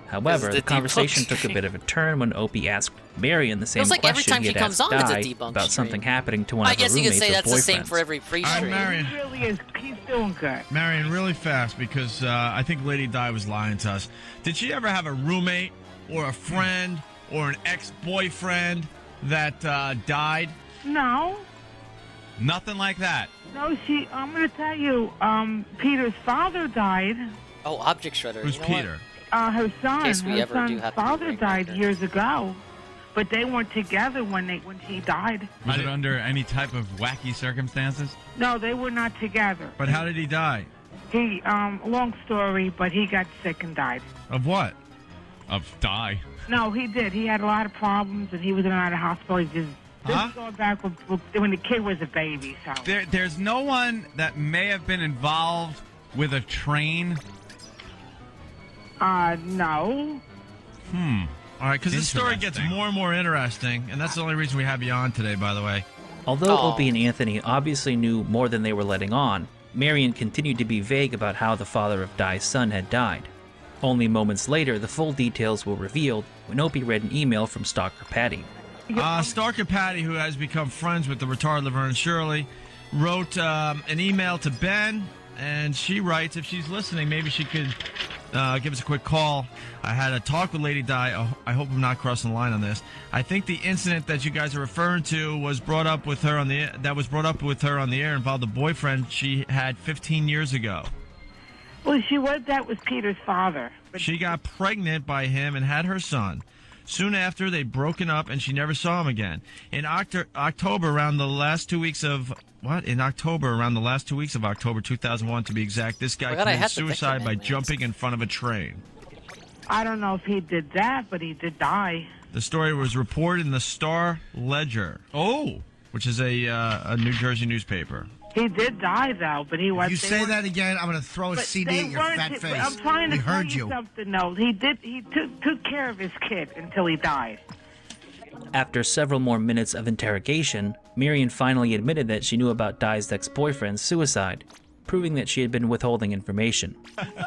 However, This is the the conversation debunk took a stream. bit of a turn when Opie asked Marion the same Feels like every question time he she had comes asked on, it's a Di debunk about stream. something happening to one I of her guess you roommates could say or that's the same boyfriends. for every pre-stream. Marion. He really is. He's doing good. Marion, really fast, because I think Lady Di was lying to us. Did she ever have a roommate or a friend or an ex-boyfriend that died? No. nothing like that. No, I'm going to tell you, Peter's father died. Oh, Object Shredder. Who's you know Peter? Her son. case we Her ever do son's have to do father Brain died Breaker. years ago, but they weren't together when he died. Was it under any type of wacky circumstances? No, they were not together. But how did he die? He, long story, but he got sick and died. Of what? Of die. No, he did. He had a lot of problems, and he was in and out of hospital. He just this is going back when the kid was a baby. So There's no one that may have been involved with a train. No. All right, because this story gets more and more interesting, and that's the only reason we have you on today, by the way. Although Opie and Anthony obviously knew more than they were letting on, Marion continued to be vague about how the father of Di's son had died. Only moments later, the full details were revealed when Opie read an email from Stalker Patty. Stalker Patty, who has become friends with the retarded Laverne Shirley, wrote an email to Ben, and she writes, if she's listening, maybe she could give us a quick call. I had a talk with Lady Di. I hope I'm not crossing the line on this. I think the incident that you guys are referring to was brought up with her on the air involved a boyfriend she had 15 years ago. Well, she was that was Peter's father. She got pregnant by him and had her son. Soon after, they'd broken up, and she never saw him again. In October, around the last 2 weeks of October 2001, to be exact, this guy committed suicide by jumping in front of a train. I don't know if he did that, but he did die. The story was reported in the Star Ledger. Oh, which is a New Jersey newspaper. He did die, though, but he was. If you say that again, I'm going to throw a CD at your fat face. I'm trying to we tell heard you something, though. He took care of his kid until he died. After several more minutes of interrogation, Marion finally admitted that she knew about Di's ex-boyfriend's suicide, proving that she had been withholding information.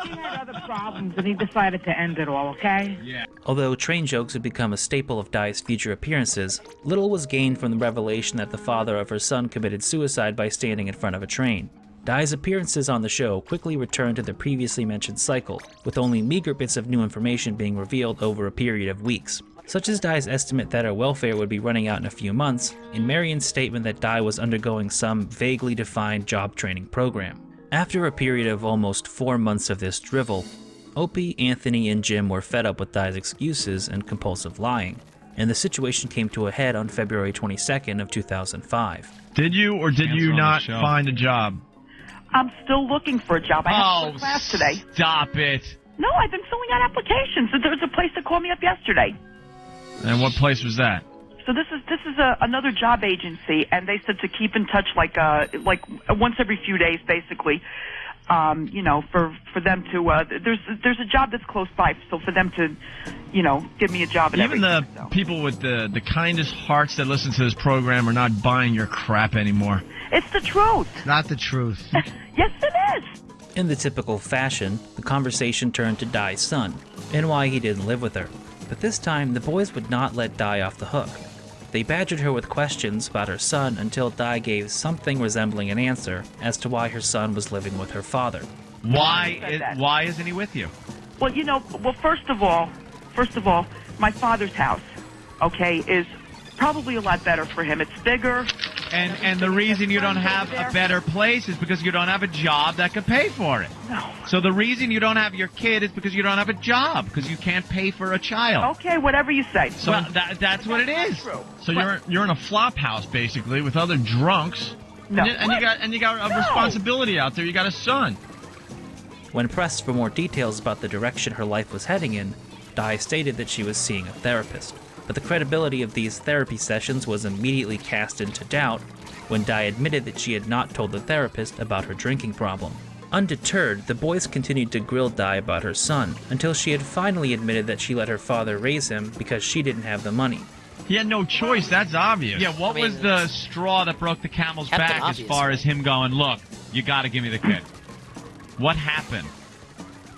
He had other problems, and he decided to end it all, okay? Yeah. Although train jokes had become a staple of Di's future appearances, little was gained from the revelation that the father of her son committed suicide by standing in front of a train. Di's appearances on the show quickly returned to the previously mentioned cycle, with only meager bits of new information being revealed over a period of weeks. Such as Di's estimate that her welfare would be running out in a few months, and Marion's statement that Di was undergoing some vaguely defined job training program. After a period of almost 4 months of this drivel, Opie, Anthony, and Jim were fed up with Di's excuses and compulsive lying, and the situation came to a head on February 22nd of 2005. Did you or did you not find a job? I'm still looking for a job. I have a class today. Stop it. No, I've been filling out applications. There's a place that called me up yesterday. And what place was that? So this is another job agency, and they said to keep in touch like once every few days, basically. For them to there's a job that's close by, so for them to, give me a job. And even the people with the kindest hearts that listen to this program are not buying your crap anymore. It's the truth. Not the truth. Yes, it is. In the typical fashion, the conversation turned to Di's son, and why he didn't live with her. But this time, the boys would not let Di off the hook. They badgered her with questions about her son until Di gave something resembling an answer as to why her son was living with her father. Why isn't he with you? Well, first of all, my father's house, okay, is probably a lot better for him. It's bigger. And the reason you don't have a better place is because you don't have a job that can pay for it. No. So the reason you don't have your kid is because you don't have a job, because you can't pay for a child. Okay, whatever you say. So that's what it is. True. So you're in a flop house basically with other drunks. No. And you got a responsibility out there. You got a son. When pressed for more details about the direction her life was heading in, Di stated that she was seeing a therapist. But the credibility of these therapy sessions was immediately cast into doubt when Di admitted that she had not told the therapist about her drinking problem. Undeterred, the boys continued to grill Di about her son, until she had finally admitted that she let her father raise him because she didn't have the money. He had no choice. That's obvious. Yeah, what was the straw that broke the camel's Captain back Obvious, as far right? as him going, look, you got to give me the kid? What happened?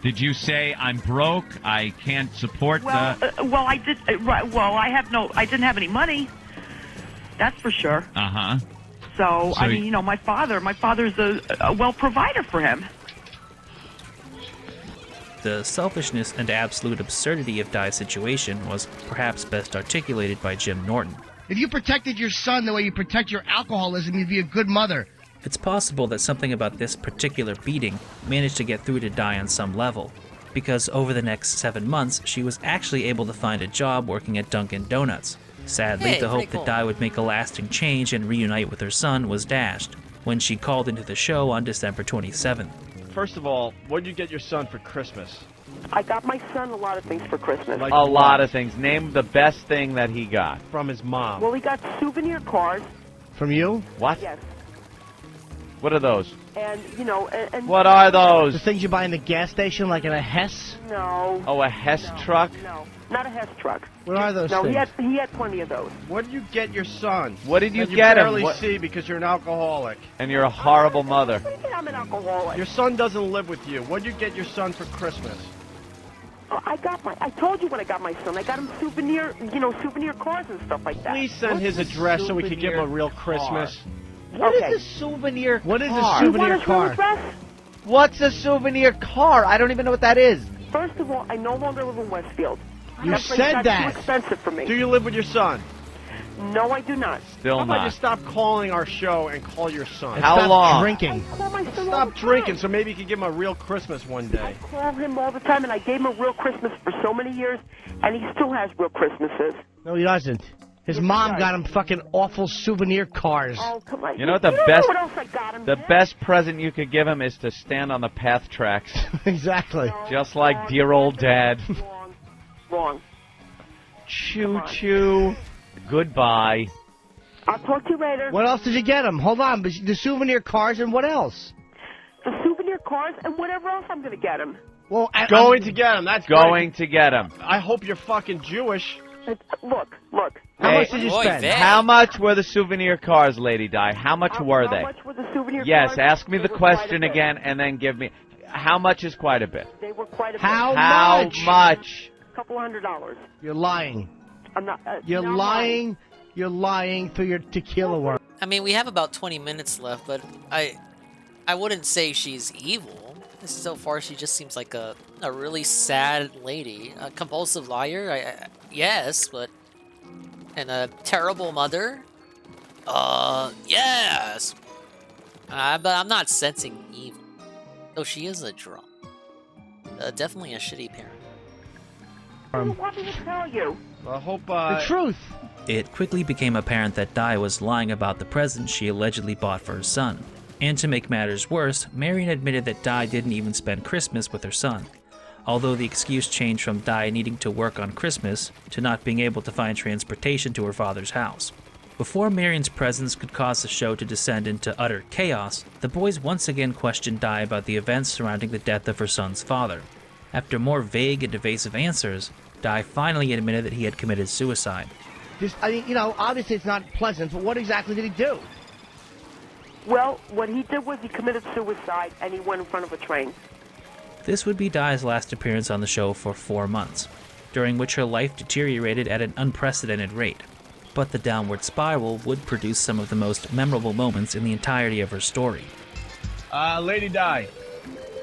Did you say I'm broke? I can't support Well, the... well, I did. Right. Well, I didn't have any money. That's for sure. Uh-huh. So I mean, my father's a well provider for him. The selfishness and absolute absurdity of Di's situation was perhaps best articulated by Jim Norton. If you protected your son the way you protect your alcoholism, you'd be a good mother. It's possible that something about this particular beating managed to get through to Di on some level, because over the next 7 months, she was actually able to find a job working at Dunkin' Donuts. Sadly, the hope that Di would make a lasting change and reunite with her son was dashed when she called into the show on December 27th. First of all, what did you get your son for Christmas? I got my son a lot of things for Christmas. Like A lot of things. Name the best thing that he got. From his mom. Well, he got souvenir cars. From you? What? Yes. What are those? And and What are those? The things you buy in the gas station, like in a Hess? No. Oh, a Hess truck? No, not a Hess truck. What are those No, things? he had plenty of those. What did you get your son? What did you that get him? barely What- see because you're an alcoholic. And you're a horrible mother. What do you think I'm an alcoholic? Your son doesn't live with you. What did you get your son for Christmas? I told you when I got my son. I got him souvenir cars and stuff like that. Please send his address so we can give him a real Christmas. What is Okay. a souvenir car? What is a You souvenir want his real car? address? What's a souvenir car? I don't even know what that is. First of all, I no longer live in Westfield. You That place said got that. too expensive for me. Do you live with your son? No, I do not. Still How about you not. stop calling our show and call your son? How Stop long? drinking. I call my son all Stop the drinking time. so maybe you can give him a real Christmas one day. I call him all the time, and I gave him a real Christmas for so many years, and he still has real Christmases. No, he doesn't. His Yes, mom he got does. him fucking awful souvenir cars. Oh, come on. You know what the don't best- know what else I got him? The best present you could give him is to stand on the path tracks, Exactly. just like dear old dad. Wrong. Choo choo. Goodbye. I'll talk to you later. What else did you get him? Hold on, but the souvenir cars and what else? The souvenir cars and whatever else I'm going to get him. Well, Going to get him. That's Going to get him. great. I hope you're fucking Jewish. Look. How Hey, much did you Boy, spend? Vic. How much were the souvenir cars, Lady Di? How much were How they? much were the souvenir Yes, cars? ask me They the were quite a question bit. again and then give me. How much is quite a bit? They were quite a bit. How much? much? Couple $100. You're lying. I'm not. You're no, I'm lying. You're lying through your tequila worm. I mean, we have about 20 minutes left, but I wouldn't say she's evil. So far, she just seems like a really sad lady. A compulsive liar? Yes, but... And a terrible mother? Yes! But I'm not sensing evil. Though she is a drunk. Definitely a shitty parent. What did I tell you? I hope, The truth. It quickly became apparent that Di was lying about the present she allegedly bought for her son. And to make matters worse, Marion admitted that Di didn't even spend Christmas with her son. Although the excuse changed from Di needing to work on Christmas to not being able to find transportation to her father's house. Before Marion's presence could cause the show to descend into utter chaos, the boys once again questioned Di about the events surrounding the death of her son's father. After more vague and evasive answers, Di finally admitted that he had committed suicide. Obviously it's not pleasant, but what exactly did he do? Well, what he did was he committed suicide, and he went in front of a train. This would be Di's last appearance on the show for 4 months, during which her life deteriorated at an unprecedented rate. But the downward spiral would produce some of the most memorable moments in the entirety of her story. Lady Di.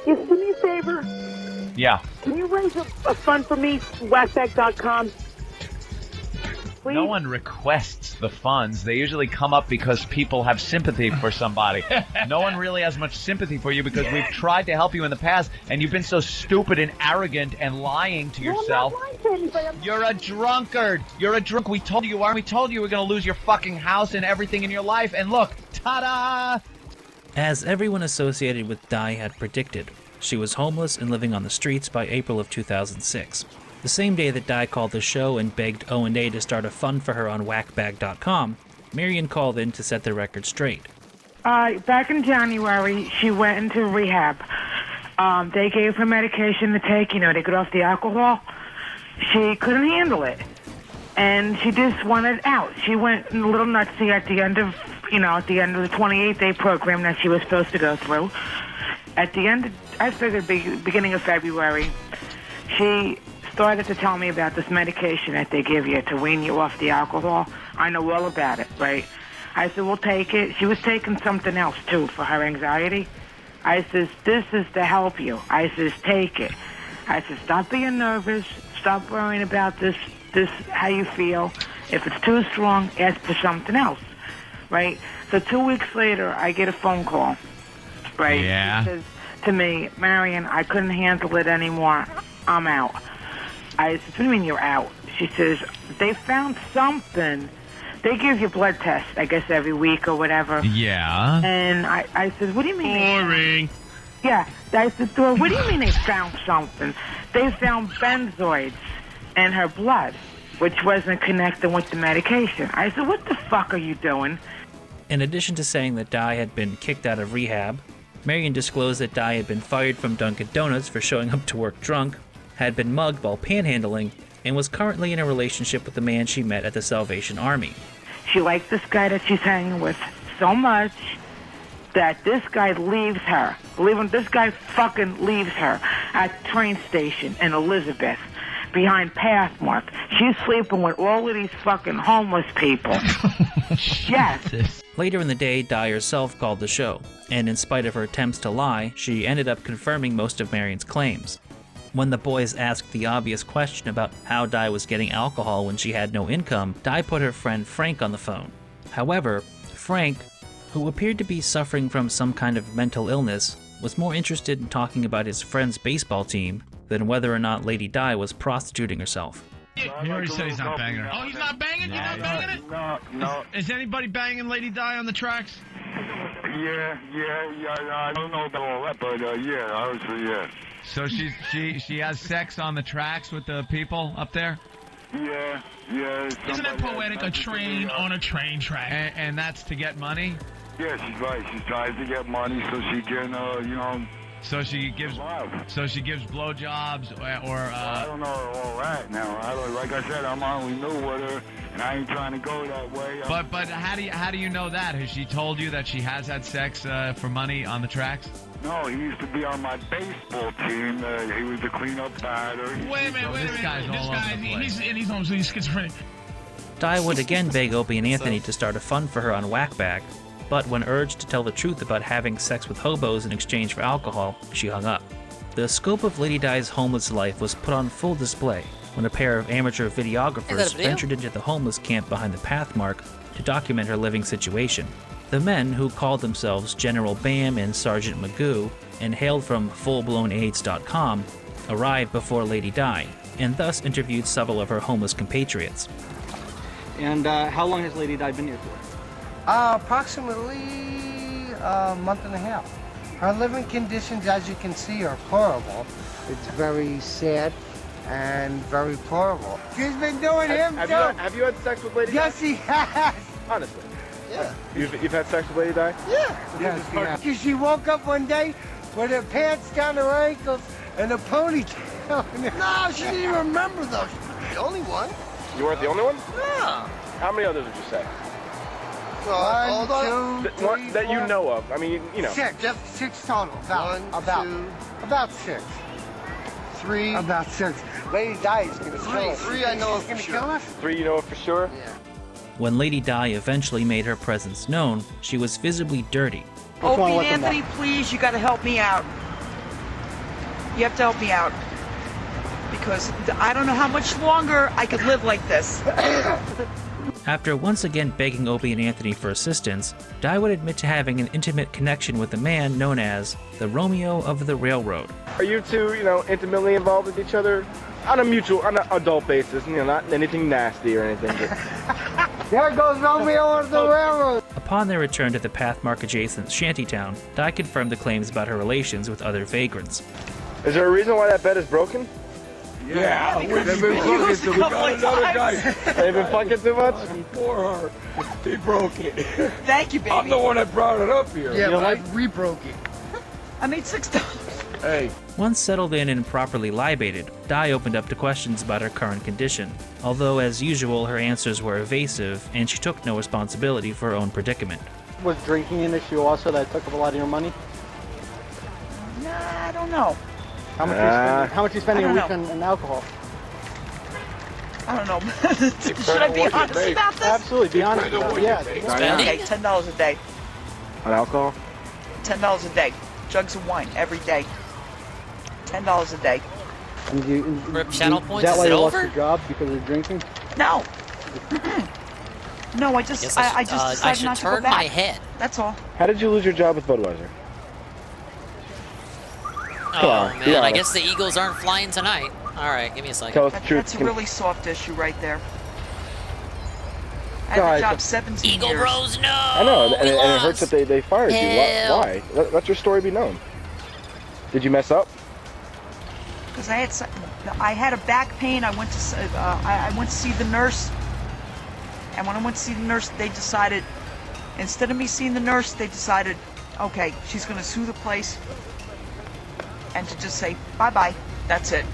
Yes, do me a favor. Yeah. Can you raise a fund for me, whackback.com? please? No one requests the funds. They usually come up because people have sympathy for somebody. No one really has much sympathy for you because we've tried to help you in the past, and you've been so stupid and arrogant and lying to yourself. I'm not lying to anybody. You're a drunkard. You're a drunk. We told you are. We told you were going to lose your fucking house and everything in your life. And look, ta-da! As everyone associated with Di had predicted, she was homeless and living on the streets by April of 2006. The same day that Di called the show and begged O&A to start a fund for her on whackbag.com, Marion called in to set the record straight. Back in January, she went into rehab. They gave her medication to take, to get off the alcohol. She couldn't handle it, and she just wanted out. She went a little nutsy at the end of, the 28-day program that she was supposed to go through. At the end, I figured beginning of February, she started to tell me about this medication that they give you to wean you off the alcohol. I know all about it, right? I said, we'll take it. She was taking something else, too, for her anxiety. I says, this is to help you. I says, take it. I said, stop being nervous. Stop worrying about this, how you feel. If it's too strong, ask for something else, right? So 2 weeks later, I get a phone call, right? Yeah. She says to me, Marion, I couldn't handle it anymore. I'm out. I said, what do you mean you're out? She says, they found something. They give you blood tests, I guess, every week or whatever. Yeah. And I said, what do you mean? Boring. Yeah. I said, what do you mean they found something? They found benzoids in her blood, which wasn't connected with the medication. I said, what the fuck are you doing? In addition to saying that Di had been kicked out of rehab, Marion disclosed that Di had been fired from Dunkin' Donuts for showing up to work drunk, had been mugged while panhandling, and was currently in a relationship with the man she met at the Salvation Army. She liked this guy that she's hanging with so much that this guy leaves her. Believe him, this guy fucking leaves her at the train station in Elizabeth behind Pathmark. She's sleeping with all of these fucking homeless people. Yes. Later in the day, Di herself called the show, and in spite of her attempts to lie, she ended up confirming most of Marion's claims. When the boys asked the obvious question about how Di was getting alcohol when she had no income, Di put her friend Frank on the phone. However, Frank, who appeared to be suffering from some kind of mental illness, was more interested in talking about his friend's baseball team than whether or not Lady Di was prostituting herself. He already said he's not banging her. Oh, he's not banging? You're not banging it? No. Is anybody banging Lady Di on the tracks? Yeah. I don't know about all that, but yeah, obviously, yeah. So she has sex on the tracks with the people up there? Yeah. Isn't that poetic? A train on a train track. And that's to get money? Yeah, she's right. She's trying to get money so she can, So she gives blowjobs or I don't know all that now. Like I said, I'm only new with her, and I ain't trying to go that way. But how do you know that? Has she told you that she has had sex for money on the tracks? No, he used to be on my baseball team. He was the cleanup batter. Wait a minute. This guy's He's home, so he's schizophrenic. Di would again beg Opie and Anthony to start a fund for her on Whackbag, but when urged to tell the truth about having sex with hobos in exchange for alcohol, she hung up. The scope of Lady Di's homeless life was put on full display when a pair of amateur videographers ventured into the homeless camp behind the Pathmark to document her living situation. The men, who called themselves General Bam and Sergeant Magoo and hailed from fullblownaids.com, arrived before Lady Di, and thus interviewed several of her homeless compatriots. And how long has Lady Di been here for? Approximately a month and a half. Her living conditions, as you can see, are horrible. It's very sad and very horrible. She's been doing Have you had sex with Lady Di? Yes, he has. Honestly. Yeah. You've had sex with Lady Di? Yeah. Because she woke up one day with her pants down her ankles and a ponytail. No, she didn't even remember those. The only one. You weren't the only one? Yeah. How many others would you say? One, two, three, that you know of. I mean, Six total. About six. Three. About six. Lady Di is going to kill us. Three I know of for sure. Kill us? Three you know of for sure? Yeah. When Lady Di eventually made her presence known, she was visibly dirty. Opie and Anthony, please, you got to help me out. You have to help me out. because I don't know how much longer I could live like this. After once again begging Opie and Anthony for assistance, Di would admit to having an intimate connection with a man known as the Romeo of the Railroad. Are you two, intimately involved with each other on an adult basis? Not anything nasty or anything. There goes Romeo of the Railroad. Upon their return to the Pathmark adjacent shantytown, Di confirmed the claims about her relations with other vagrants. Is there a reason why that bed is broken? Yeah, we've been fucking so we got another guy. They've been fucking too much? Before her, he broke it. Thank you, baby. I'm the one that brought it up here. Yeah, but I re-broke it. I made $6. Hey. Once settled in and properly libated, Di opened up to questions about her current condition, although as usual her answers were evasive and she took no responsibility for her own predicament. Was drinking an issue also that took up a lot of your money? Nah, I don't know. How much are you spending a week on alcohol? I don't know. Should I be honest about this? Absolutely, be honest. Yeah. Okay, $10 a day. On alcohol? $10 a day. Jugs of wine every day. $10 a day. Rip channel points, Is that why is it you lost over? your job because of drinking? No. No, I just Guess I just I decided should not to go turn back. my head. That's all. How did you lose your job with Budweiser? Oh on, be man, I honest. guess the Eagles aren't flying tonight. All right, give me a second. Tell us the truth. That's a really soft issue right there. I No, had I- a job 17 Eagle years. Bros, no. I know, and it hurts that they fired you. Hell. Why? Let your story be known. Did you mess up? Because I had a back pain. I went to I went to see the nurse, and when I went to see the nurse, they decided, instead of me seeing the nurse, they decided, okay, she's going to sue the place, and to just say bye-bye. That's it.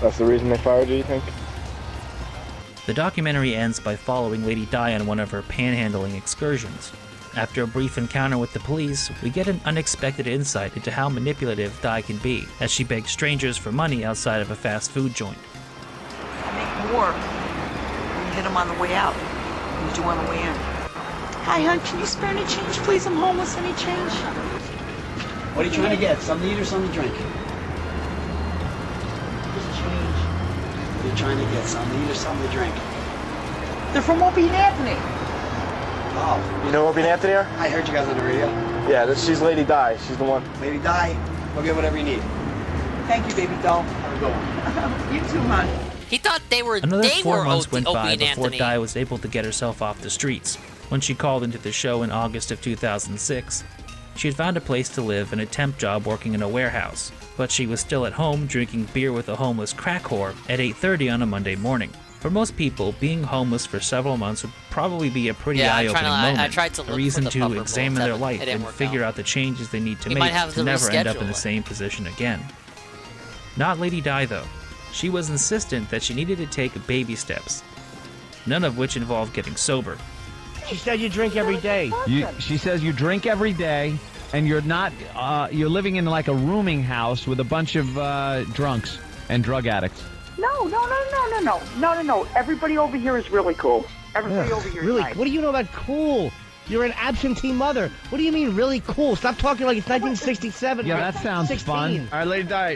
That's the reason they fired you, you think? The documentary ends by following Lady Di on one of her panhandling excursions. After a brief encounter with the police, we get an unexpected insight into how manipulative Di can be, as she begs strangers for money outside of a fast food joint. I make more when you hit them on the way out than you do on the way in. Hi, hon, can you spare any change, please? I'm homeless. Any change? What are you trying to get? Something to eat or something to drink? Just change. What are you trying to get? Something to eat or something to drink? They're from Opie and Anthony. Oh. You know Opie and Anthony are? I heard you guys on the radio. Yeah, she's Lady Di. She's the one. Lady Di, go get whatever you need. Thank you, baby doll. Have a good one. You too, hon. He thought they were Another they 4 were months went Opie by and before Anthony. Di was able to get herself off the streets. When she called into the show in August of 2006, she had found a place to live and a temp job working in a warehouse, but she was still at home drinking beer with a homeless crack whore at 8:30 on a Monday morning. For most people, being homeless for several months would probably be a pretty Yeah, eye-opening I moment, tried to a look reason for the to Pupperb examine Bowl. their It life didn't and work figure out the changes they need to He might make have to to never end up in reschedule the it. same position again. Not Lady Di, though. She was insistent that she needed to take baby steps, none of which involved getting sober. She said you drink every day. She says you drink every day, and you're not. You're living in like a rooming house with a bunch of drunks and drug addicts. No. Everybody over here is really cool. Everybody over here is Really? nice. What do you know about cool? You're an absentee mother. What do you mean, really cool? Stop talking like it's 1967. Yeah, or that sounds 16. fun. All right, Lady Di.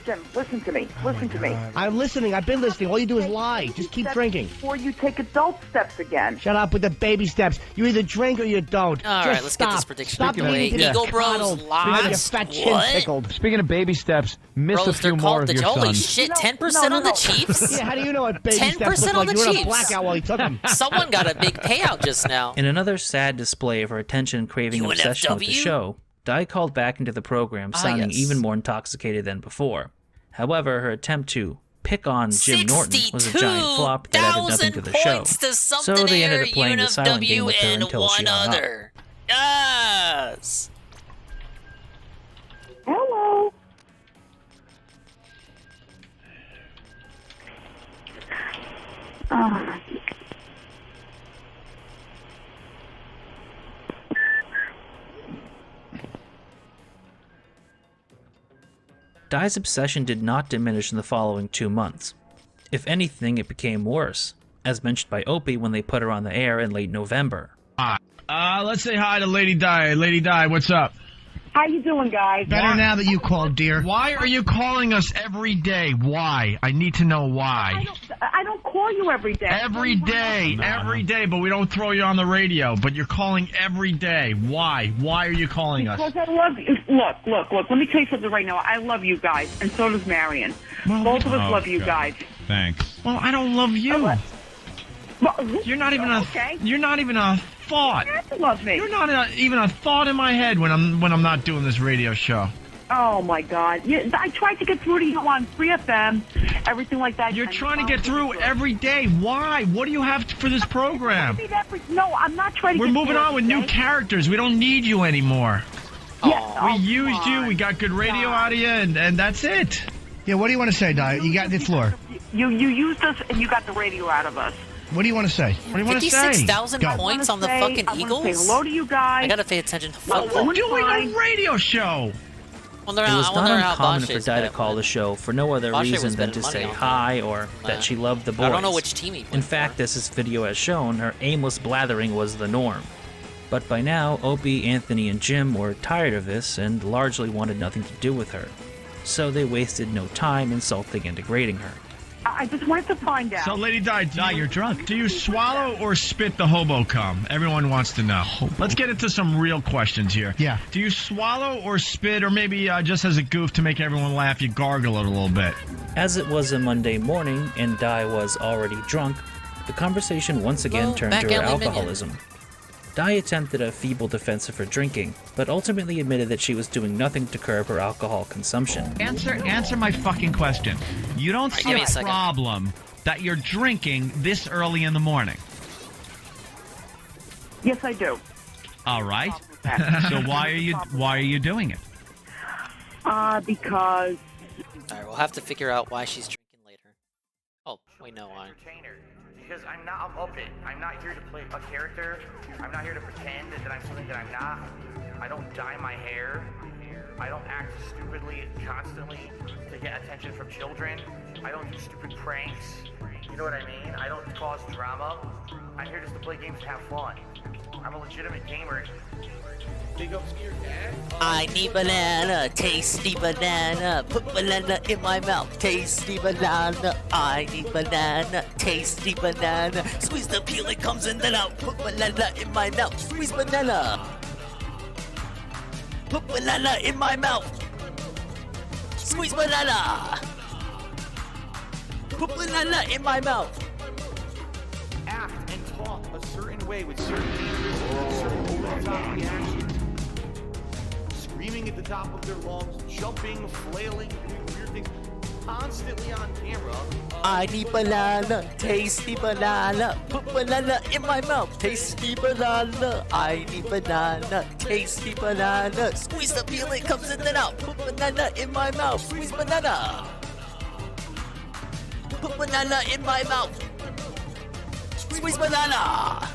Jim, listen to me. Listen to me. I'm listening. I've been listening. All you do is lie. Just keep drinking. Before you take adult steps again. Shut up with the baby steps. You either drink or you don't. All Just right, let's get stop. this prediction Stop out of the way. believing to be Eagle Bros coddled. lost. Your fat chin What? tickled. Speaking of baby steps, miss Bros, a few they're more called of the your holy sons. shit. 10% on the Chiefs. Yeah, how do you know what baby steps 10% look on like? the You were in a Chiefs. blackout while he took them. Someone got a big payout just now. In another sad display of her attention-craving obsession with the UNFW? show, Di called back into the program, sounding yes. even more intoxicated than before. However, her attempt to pick on Jim Norton was a giant flop that added nothing to the show. To So they ended up playing the silent game with her and until she one hung up. other. Yes. Hello. Di's obsession did not diminish in the following 2 months. If anything, it became worse, as mentioned by Opie when they put her on the air in late November. Let's say hi to Lady Di. Lady Di, what's up? How you doing, guys? Better now that you called, dear. Why are you calling us every day? Why? I need to know why. I don't call you every day. Every day, but we don't throw you on the radio. But you're calling every day. Why? Why are you calling us? Because I love you. Look. Let me tell you something right now. I love you guys, and so does Marion. Both of us love you guys. Thanks. Well, I don't love you. You're not even You're not even a thought. You have to love me. You're not even a thought in my head when I'm not doing this radio show. Oh my God! I tried to get through to you on 3FM, everything like that. You're trying to get through every day. Why? What do you have for this program? No, I'm not trying to. We're moving on with new characters. We don't need you anymore. We used you. We got good radio out of you, and that's it. Yeah, what do you want to say, Di? You got the floor. You used us, and you got the radio out of us. What do you want to say? What do you want to say? 56,000 points on the fucking Eagles? Say hello to you guys. I gotta pay attention to We're football. doing a radio show. It was not uncommon for Di to call the show for no other Bosch reason was than to betting say money on hi or that she loved the boys. I don't know which team he played In fact, as this video has shown, her aimless blathering was the norm. But by now, Opie, Anthony, and Jim were tired of this and largely wanted nothing to do with her. So they wasted no time insulting and degrading her. I just wanted to find out. So, Lady Di, you're drunk. Do you swallow or spit the hobo cum? Everyone wants to know. Let's get into some real questions here. Yeah. Do you swallow or spit, or maybe just as a goof to make everyone laugh, you gargle it a little bit? As it was a Monday morning and Di was already drunk, the conversation once again turned to her alcoholism. Di attempted a feeble defense of her drinking, but ultimately admitted that she was doing nothing to curb her alcohol consumption. Answer my fucking question. You don't see give me a a second. problem that you're drinking this early in the morning? Yes, I do. All right. So why are you doing it? Because. All right, we'll have to figure out why she's drinking later. Oh, we know why. Because I'm up it. I'm not here to play a character. I'm not here to pretend that I'm something that I'm not. I don't dye my hair. I don't act stupidly constantly to get attention from children. I don't do stupid pranks. You know what I mean? I don't cause drama. I'm here just to play games and have fun. I'm a legitimate gamer. Big ups to your dad. I need banana, tasty banana. Put banana in my mouth, tasty banana. I need banana, tasty banana. Squeeze the peel, it comes in then out. Put banana in my mouth, squeeze banana. Put banana in my mouth. Squeeze banana. Put banana in my mouth. Act and talk a certain way with certain features, certain over-the-top reactions. Screaming at the top of their lungs, jumping, flailing, doing weird things, constantly on camera. I need banana, tasty banana. Put banana in my mouth, tasty banana. I need banana, tasty banana. Squeeze the peel, it comes in and out. Put banana in my mouth, squeeze banana. Put banana in my mouth. Squeeze banana.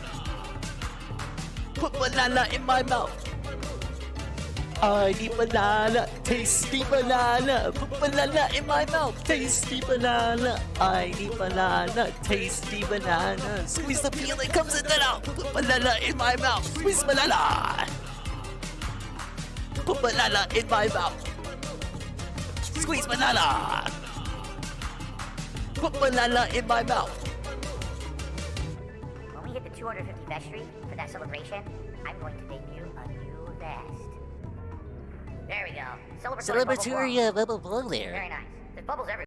Put banana in my mouth. I need banana, tasty banana. Put banana in my mouth, tasty banana. I need banana, tasty banana. Squeeze the peel, it comes in and out. Put banana in my mouth, squeeze banana. Put banana in my mouth. Squeeze banana. Put banana in my mouth. When we hit the 250th Street for that celebration, I'm going to debut a new vest. There we go. Celebratory bubble blow there. Very nice. There's bubbles everywhere.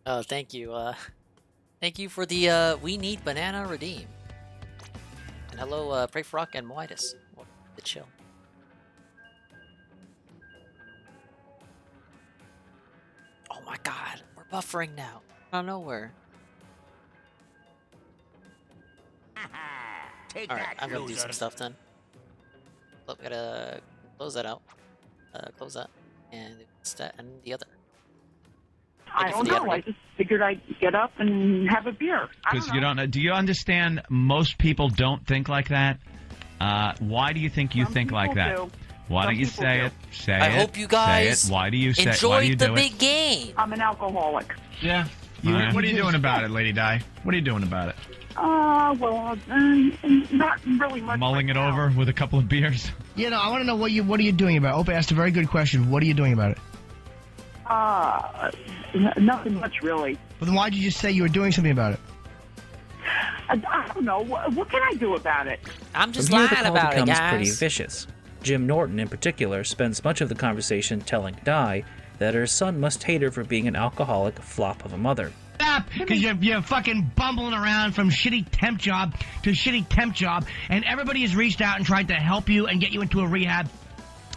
Oh, thank you. Thank you for the We Need Banana Redeem. And hello, Pray for Rock and Moitus. The chill. Oh my god, we're buffering now. Out of nowhere. Alright, I'm gonna do some stuff then. So we gotta close that out. Close that. And that and the other. I don't know. I just figured I'd get up and have a beer. Because you don't know. Do you understand? Most people don't think like that. Why do you think you think like that? Why don't you say it? Say it. I hope you guys say it. Why do you say? enjoyed Why do you the do big it? game. I'm an alcoholic. Yeah. What are you doing about it, Lady Di? What are you doing about it? Well, not really much. Mulling it over with a couple of beers? You know, I want to know what are you doing about it? Opie asked a very good question. What are you doing about it? Nothing much, really. Well, then why did you just say you were doing something about it? I don't know. What can I do about it? I'm just From here, lying the call about it, becomes guys. pretty vicious. Jim Norton, in particular, spends much of the conversation telling Di that her son must hate her for being an alcoholic flop of a mother. Because you're fucking bumbling around from shitty temp job to shitty temp job, and everybody has reached out and tried to help you and get you into a rehab,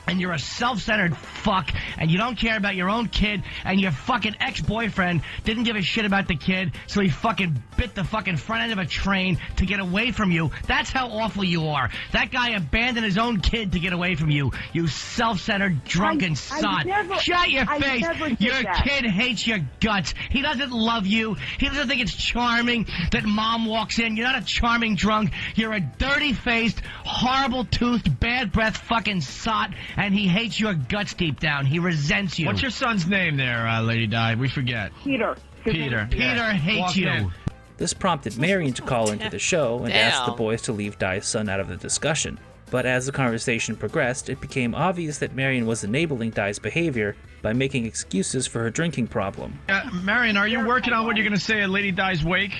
and you're a self-centered fuck, and you don't care about your own kid, and your fucking ex-boyfriend didn't give a shit about the kid, so he fucking bit the fucking front end of a train to get away from you. That's how awful you are. That guy abandoned his own kid to get away from you, you self-centered, drunken sod. Shut your face. Your kid hates your guts. He doesn't love you. He doesn't think it's charming that mom walks in. You're not a charming drunk. You're a dirty-faced, horrible-toothed, bad-breath fucking sot, and he hates your guts deep down. He resents you. What's your son's name there, Lady Di? We forget. Peter. Peter hates you. This prompted Marion to call into the show and ask the boys to leave Di's son out of the discussion. But as the conversation progressed, it became obvious that Marion was enabling Di's behavior by making excuses for her drinking problem. Marion, are you working on what you're going to say at Lady Di's wake?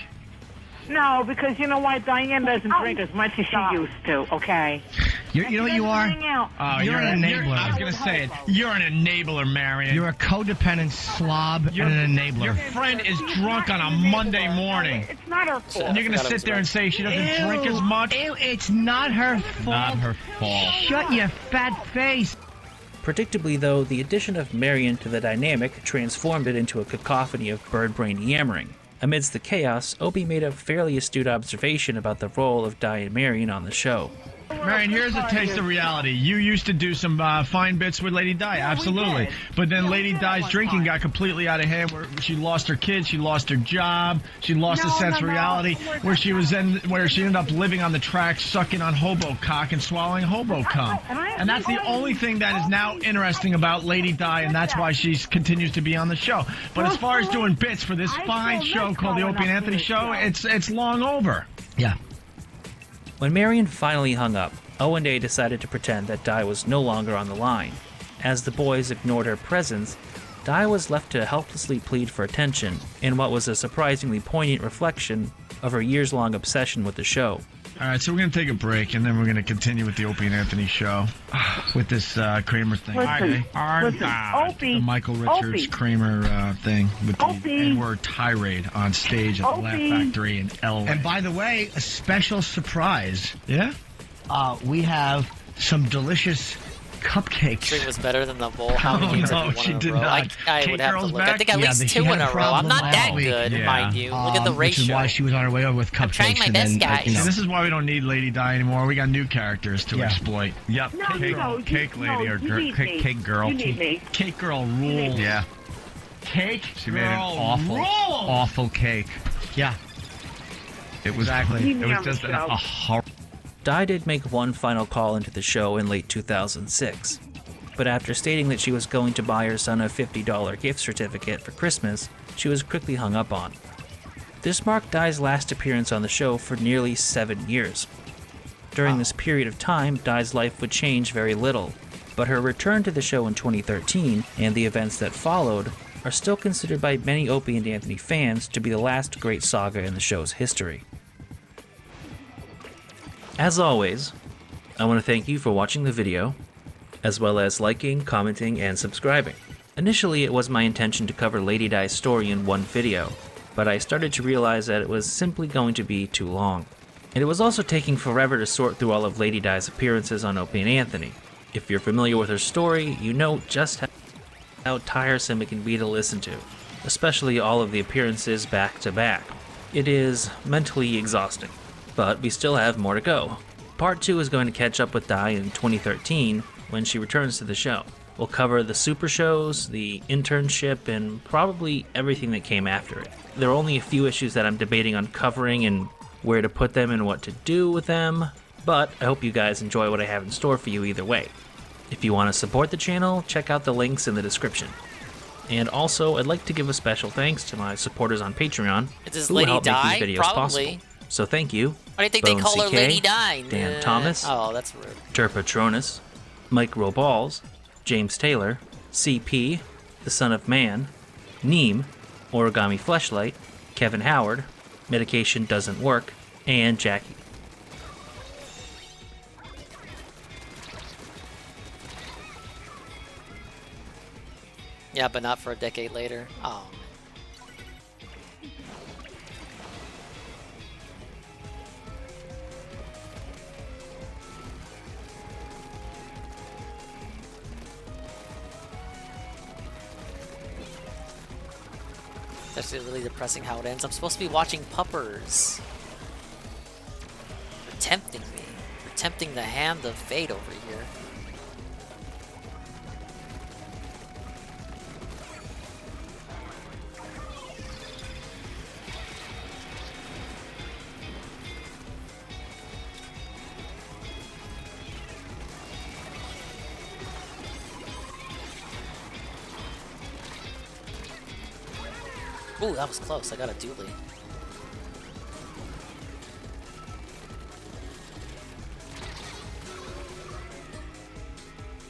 No, because you know what? Diane doesn't drink as much as she used to, okay? You know what you are? You're an enabler. I was going to say it. You're an enabler, Marion. You're a codependent slob and an enabler. Your friend is drunk on a Monday morning. It's not her fault. And you're going to sit there and say she doesn't drink as much? It's not her fault. Not her fault. Shut your fat face. Predictably, though, the addition of Marion to the dynamic transformed it into a cacophony of bird-brained yammering. Amidst the chaos, Opie made a fairly astute observation about the role of Di and Marion on the show. Marion, here's a taste of reality. You used to do some fine bits with Lady Di, absolutely. But then Lady Di's drinking got completely out of hand, where she lost her kids, she lost her job, she lost a sense of reality, where she ended up living on the track, sucking on hobo cock and swallowing hobo cum. And that's the only thing that is now interesting about Lady Di, and that's why she continues to be on the show. But as far as doing bits for this fine show called the Opie and Anthony Show, it's long over. Yeah. When Marion finally hung up, O&A decided to pretend that Di was no longer on the line. As the boys ignored her presence, Di was left to helplessly plead for attention in what was a surprisingly poignant reflection of her years-long obsession with the show. All right, so we're going to take a break, and then we're going to continue with the Opie and Anthony Show with this Kramer thing. Listen, Opie, the Michael Richards Opie. Kramer thing with the Opie. N-word tirade on stage at the Laugh Factory in L.A. And by the way, a special surprise. Yeah? We have some delicious cupcakes. Stream was better than the bowl. How many games have you won she in a did row? not. I Cake would have to Girl's look. back? I think at Yeah, least she two had in a a row. problem I'm not that last week. good, Yeah. mind you. Look at the Which is ratio. why she was on her way over with cupcakes. I'm trying my and best, then, guys. you know. This is why we don't need Lady Di anymore. We got new characters to exploit. Yep. Cake lady or cake girl. You need me. Cake girl rule. Yeah. Cake She made an rule. awful cake. Yeah. It was Exactly. It was just a horror. Di did make one final call into the show in late 2006, but after stating that she was going to buy her son a $50 gift certificate for Christmas, she was quickly hung up on. This marked Di's last appearance on the show for nearly 7 years. During this period of time, Di's life would change very little, but her return to the show in 2013 and the events that followed are still considered by many Opie and Anthony fans to be the last great saga in the show's history. As always, I want to thank you for watching the video, as well as liking, commenting, and subscribing. Initially, it was my intention to cover Lady Di's story in one video, but I started to realize that it was simply going to be too long. And it was also taking forever to sort through all of Lady Di's appearances on Opie and Anthony. If you're familiar with her story, you know just how tiresome it can be to listen to, especially all of the appearances back to back. It is mentally exhausting. But we still have more to go. Part 2 is going to catch up with Di in 2013 when she returns to the show. We'll cover the super shows, the internship, and probably everything that came after it. There are only a few issues that I'm debating on covering and where to put them and what to do with them, but I hope you guys enjoy what I have in store for you either way. If you want to support the channel, check out the links in the description. And also, I'd like to give a special thanks to my supporters on Patreon Does this who lady help make die? these videos Probably. possible. So thank you. Why do you think they Bone call her CK, Lady Di? Dan Thomas, Oh, that's rude. Terpatronus, Mike Roballs, James Taylor, CP, The Son of Man, Neem, Origami Fleshlight, Kevin Howard, Medication Doesn't Work, and Jackie. Yeah, but not for a decade later. Oh. That's really depressing how it ends. I'm supposed to be watching Puppers. They're tempting me. They're tempting the hand of fate over here. Ooh, that was close. I got a dually.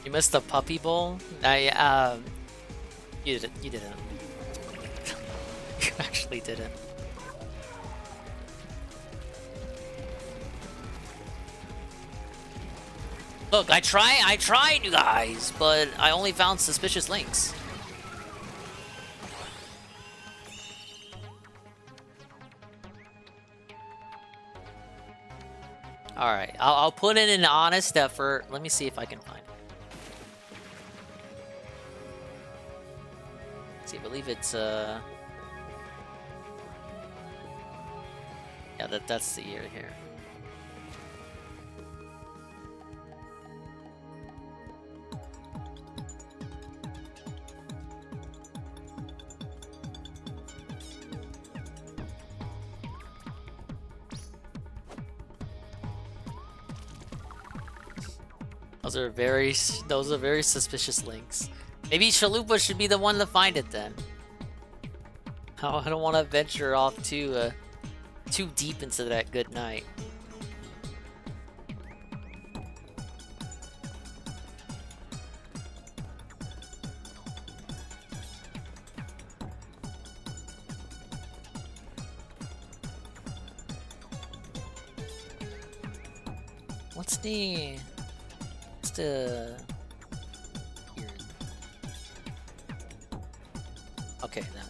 You missed the puppy bowl? You didn't. You actually didn't. Look, I tried, you guys, but I only found suspicious links. Alright, I'll put in an honest effort. Let me see if I can find it. Let's see, I believe it's, yeah, that's the year here. Those are very suspicious links. Maybe Chalupa should be the one to find it then. I don't want to venture off too deep into that good night. What's the okay then.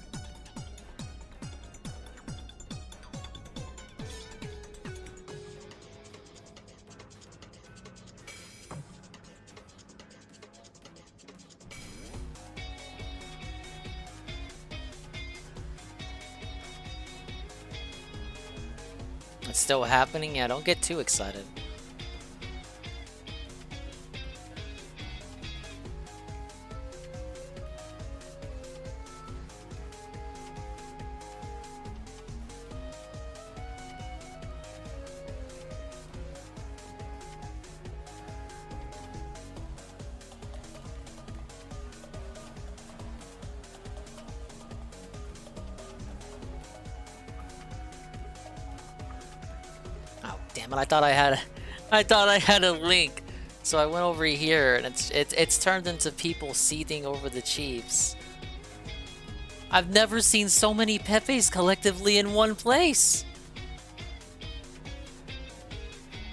It's still happening? Yeah, don't get too excited. Damn it! I thought I had a link, so I went over here, and it's turned into people seething over the Chiefs. I've never seen so many Pepes collectively in one place.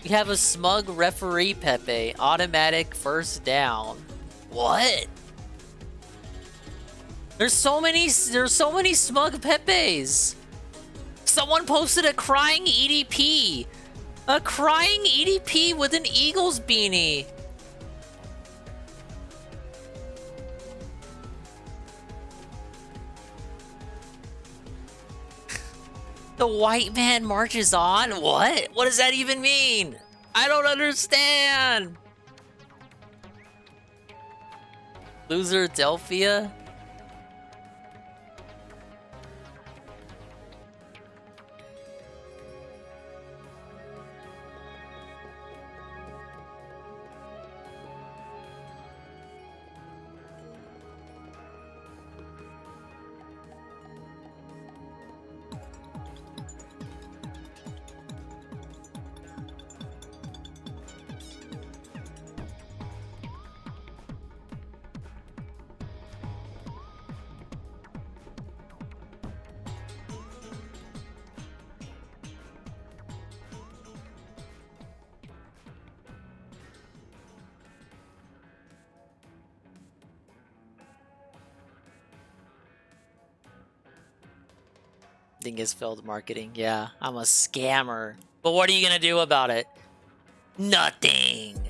We have a smug referee Pepe, automatic first down. What? There's so many smug Pepes. Someone posted a crying EDP. A crying EDP with an Eagles beanie. The white man marches on? What? What does that even mean? I don't understand. Loser Delphia? Accepting is failed marketing. Yeah, I'm a scammer. But what are you gonna do about it? Nothing.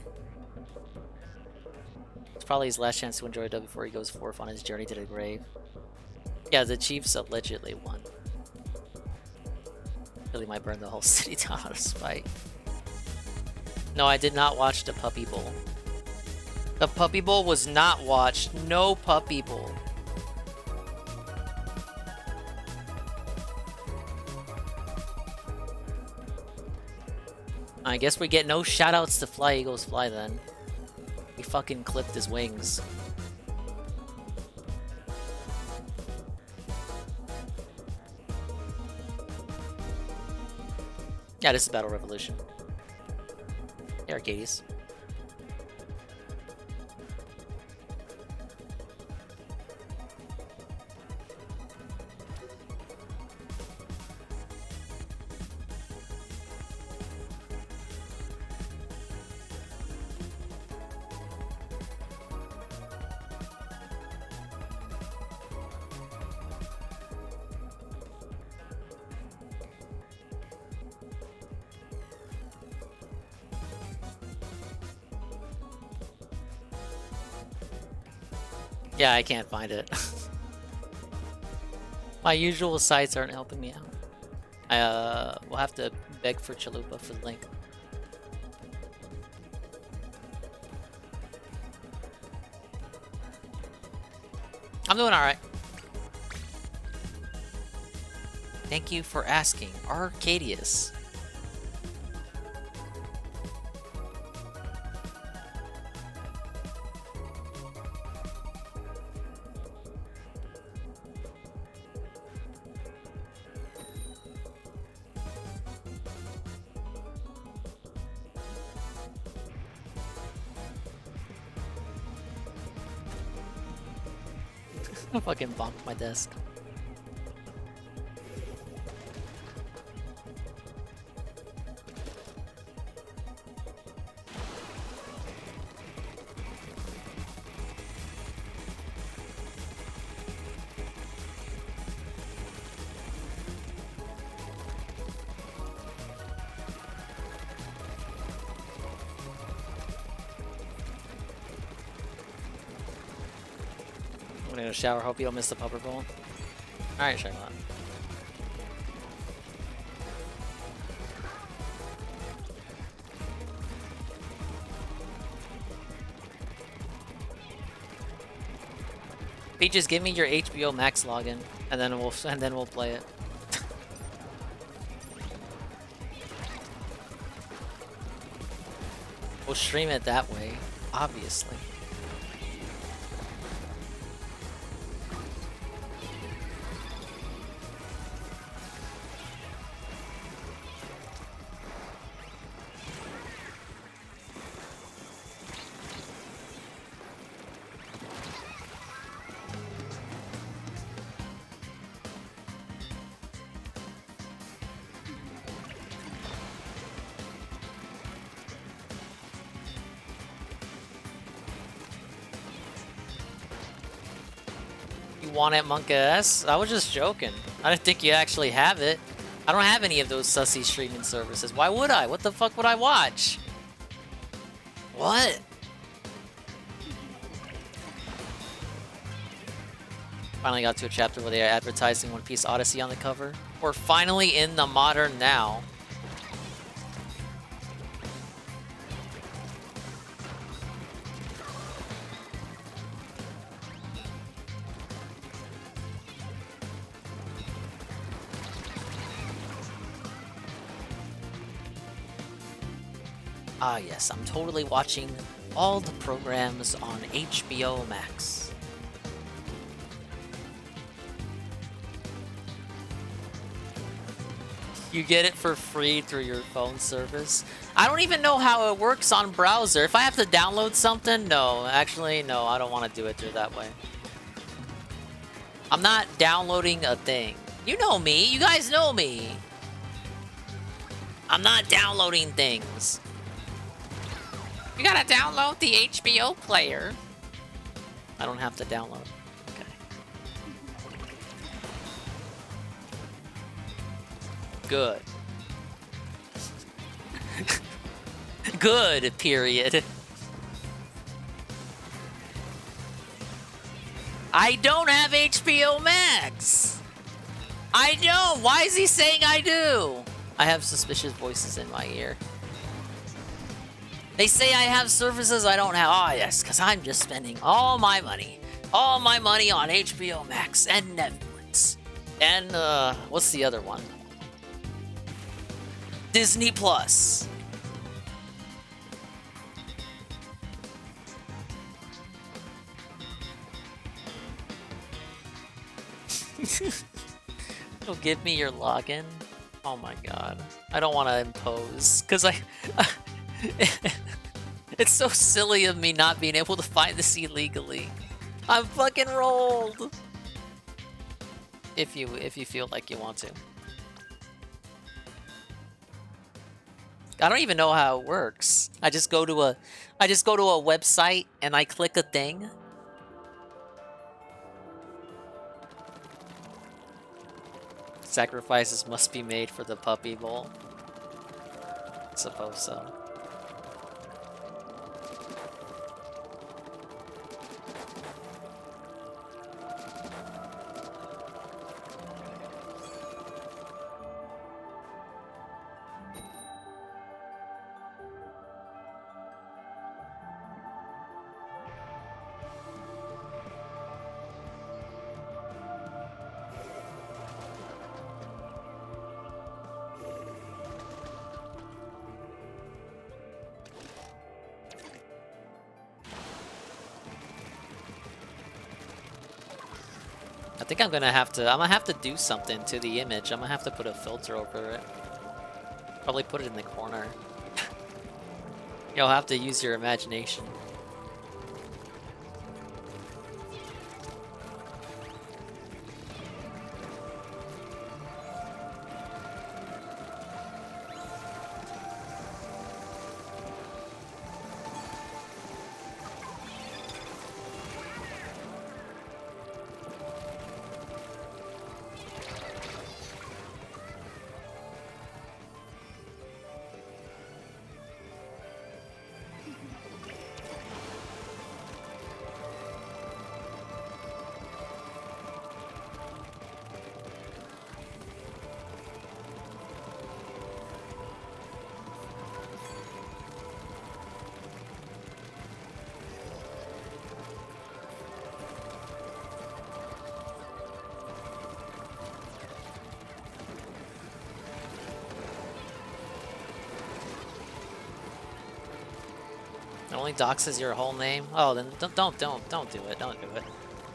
It's probably his last chance to enjoy it before he goes forth on his journey to the grave. Yeah, the Chiefs allegedly won. Really might burn the whole city down out of spite. No, I did not watch the Puppy Bowl. The Puppy Bowl was not watched. No Puppy Bowl. I guess we get no shoutouts to Fly Eagles Fly then. He fucking clipped his wings. Yeah, this is Battle Revolution. Hey, Arcadius. Yeah, I can't find it. My usual sites aren't helping me out. We'll have to beg for Chalupa for the link. I'm doing alright. Thank you for asking, Arcadius. I fucking bonked my desk. I'm gonna go shower. Hope you don't miss the Pupperb Bowl. Alright, Charlotte. Peaches, give me your HBO Max login, and then we'll play it. We'll stream it that way, obviously. Want it, MonkaS? I was just joking. I didn't think you actually have it. I don't have any of those sussy streaming services. Why would I? What the fuck would I watch? What? Finally got to a chapter where they are advertising One Piece Odyssey on the cover. We're finally in the modern now. Ah yes, I'm totally watching all the programs on HBO Max. You get it for free through your phone service. I don't even know how it works on browser. If I have to download something, no. Actually, no, I don't want to do it through that way. I'm not downloading a thing. You know me. You guys know me. I'm not downloading things. You gotta download the HBO player. I don't have to download. Okay. Good. Good, period. I don't have HBO Max. I don't. Why is he saying I do? I have suspicious voices in my ear. They say I have services I don't have. Oh, yes, because I'm just spending all my money on HBO Max and Netflix. And, what's the other one? Disney Plus. It'll give me your login. Oh my god. I don't want to impose, because it's so silly of me not being able to find this illegally. I'm fucking rolled. If you feel like you want to. I don't even know how it works. I just go to a website and I click a thing. Sacrifices must be made for the puppy bowl. Suppose so. I think I'm gonna have to do something to the image. I'm gonna have to put a filter over it. Probably put it in the corner. You'll have to use your imagination. It only doxes your whole name? Oh, then don't do it. Don't do it.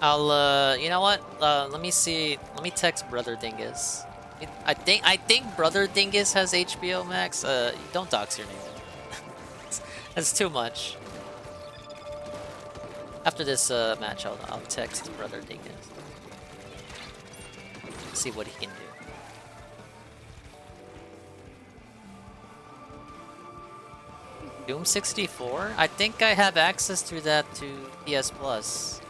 I'll, you know what? Let me see. Let me text Brother Dingus. I think Brother Dingus has HBO Max. Don't dox your name. That's too much. After this match, I'll text Brother Dingus. See what he can do. Doom 64? I think I have access through that to PS Plus.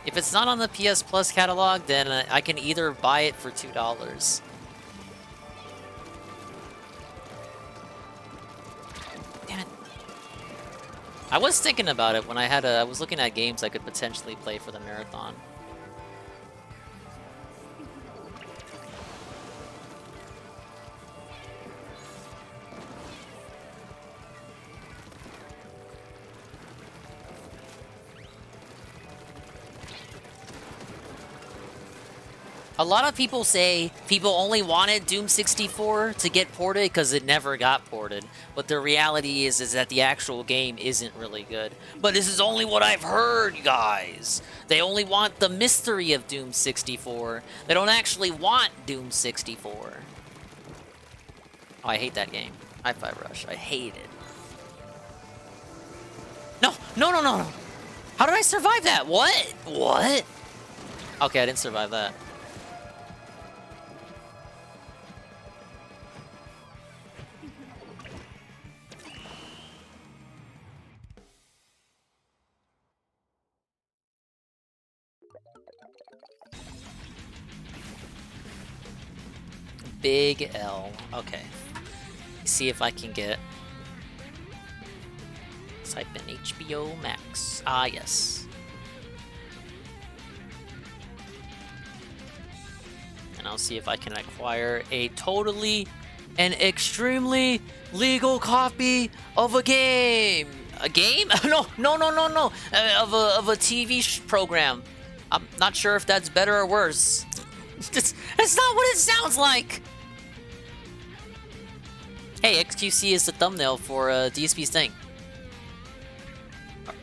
If it's not on the PS Plus catalog, then I can either buy it for $2. Damn it. I was thinking about it when I was looking at games I could potentially play for the marathon. A lot of people say people only wanted Doom 64 to get ported because it never got ported. But the reality is that the actual game isn't really good. But this is only what I've heard, guys. They only want the mystery of Doom 64. They don't actually want Doom 64. Oh, I hate that game. Hi-Fi Rush. I hate it. No! How did I survive that? What? Okay, I didn't survive that. big L. Okay. See if I can get... Type in HBO Max. Ah, yes. And I'll see if I can acquire a totally and extremely legal copy of a game. A game? No. Of a TV program. I'm not sure if that's better or worse. That's not what it sounds like. Hey, XQC is the thumbnail for DSP's thing.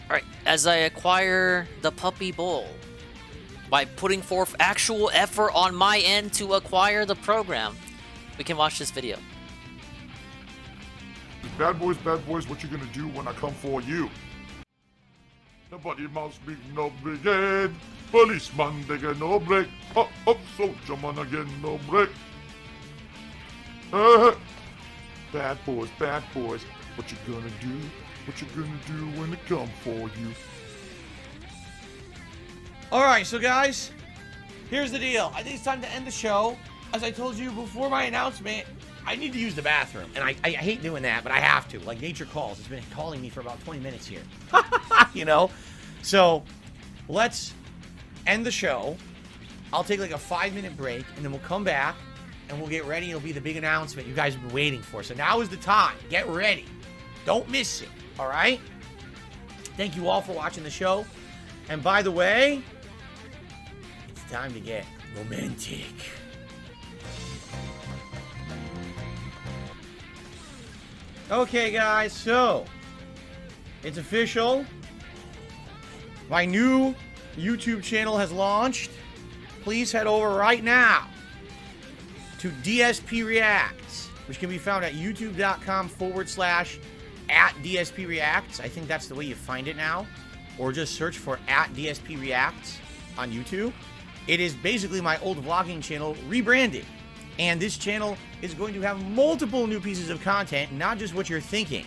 Alright, as I acquire the Puppy Bowl, by putting forth actual effort on my end to acquire the program, we can watch this video. Bad boys, what you gonna do when I come for you? Nobody must be no brigade. Policeman, they get no break. Up, soldier man again, no break. Bad boys, what you gonna do? What you gonna do when they come for you? Alright, so guys, here's the deal. I think it's time to end the show. As I told you before my announcement, I need to use the bathroom. And I hate doing that, but I have to. Like nature calls. It's been calling me for about 20 minutes here. You know? So, let's end the show. I'll take like a 5-minute break, and then we'll come back, and we'll get ready. It'll be the big announcement you guys have been waiting for. So now is the time. Get ready. Don't miss it. All right? Thank you all for watching the show. And by the way, it's time to get romantic. Okay, guys, so it's official. My new YouTube channel has launched. Please head over right now to DSP Reacts, which can be found at youtube.com/@DSP Reacts. I think that's the way you find it now. Or just search for @DSP Reacts on YouTube. It is basically my old vlogging channel rebranded. And this channel is going to have multiple new pieces of content, not just what you're thinking.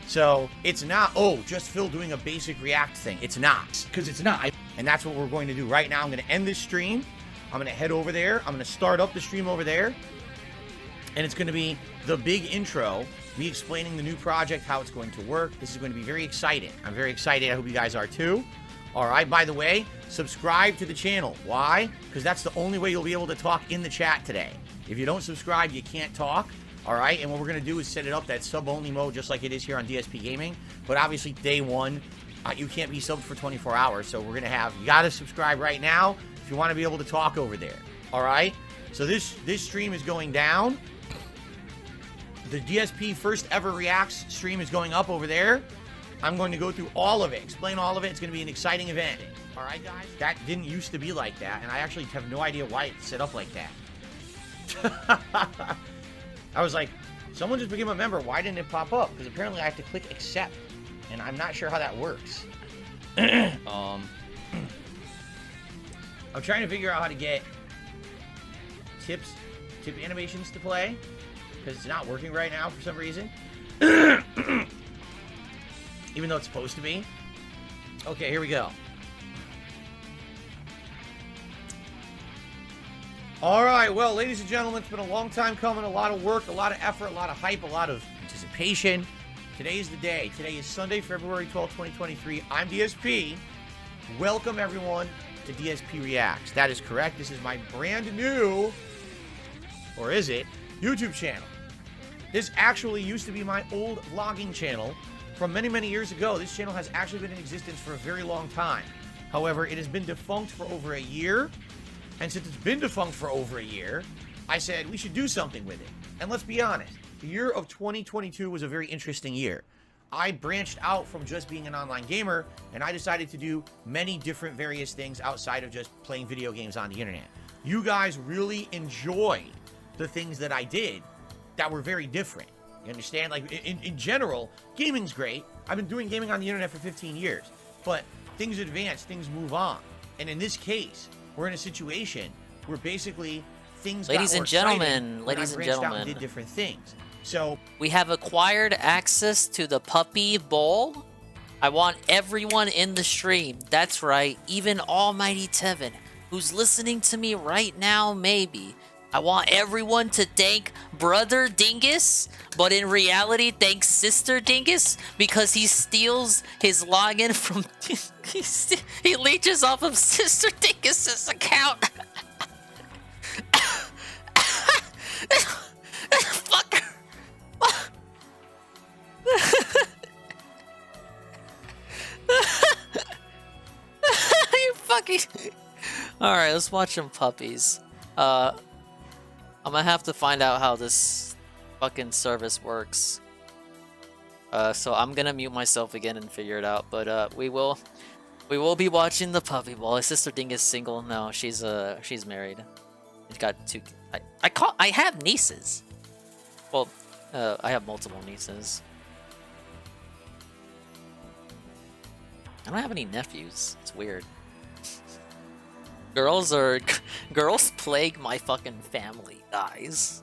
So it's not, just Phil doing a basic React thing. It's not, because it's not. And that's what we're going to do right now. I'm going to end this stream. I'm going to head over there. I'm going to start up the stream over there. And it's going to be the big intro, me explaining the new project, how it's going to work. This is going to be very exciting. I'm very excited. I hope you guys are too. All right, by the way, subscribe to the channel. Why? Because that's the only way you'll be able to talk in the chat today. If you don't subscribe, you can't talk. All right, and what we're going to do is set it up that sub-only mode just like it is here on DSP Gaming. But obviously, day one, you can't be subbed for 24 hours. So we're going to have, you got to subscribe right now if you want to be able to talk over there. All right? So this stream is going down. The DSP first ever Reacts stream is going up over there. I'm going to go through all of it, explain all of it. It's going to be an exciting event. All right, guys? That didn't used to be like that, and I actually have no idea why it's set up like that. I was like, someone just became a member. Why didn't it pop up? Because apparently I have to click accept, and I'm not sure how that works. I'm trying to figure out how to get tip animations to play, because it's not working right now for some reason. Even though it's supposed to be. Okay, here we go. All right, well, ladies and gentlemen, it's been a long time coming, a lot of work, a lot of effort, a lot of hype, a lot of anticipation. Today's the day. Today is Sunday, February 12th, 2023. I'm DSP. Welcome, everyone, to DSP Reacts. That is correct. This is my brand new, or is it, YouTube channel. This actually used to be my old vlogging channel from many, many years ago. This channel has actually been in existence for a very long time. However, it has been defunct for over a year. And since it's been defunct for over a year, I said we should do something with it. And let's be honest, the year of 2022 was a very interesting year. I branched out from just being an online gamer, and I decided to do many different various things outside of just playing video games on the internet. You guys really enjoyed the things that I did that were very different. You understand? Like, in general, gaming's great. I've been doing gaming on the internet for 15 years. But things advance, things move on. And in this case, we're in a situation where basically things ladies and gentlemen, did different things. So we have acquired access to the Puppy Bowl. I want everyone in the stream. That's right, even Almighty Tevin, who's listening to me right now, maybe, I want everyone to thank Brother Dingus, but in reality, thank Sister Dingus because he steals his login from. He leeches off of Sister Dingus's account. Fucker. You fucking. Alright, let's watch some puppies. I'm gonna have to find out how this fucking service works. So I'm gonna mute myself again and figure it out. But we will be watching the puppy ball. His sister Dingus single? No, she's married. She's got 2. I have nieces. Well, I have multiple nieces. I don't have any nephews. It's weird. Girls plague my fucking family, guys.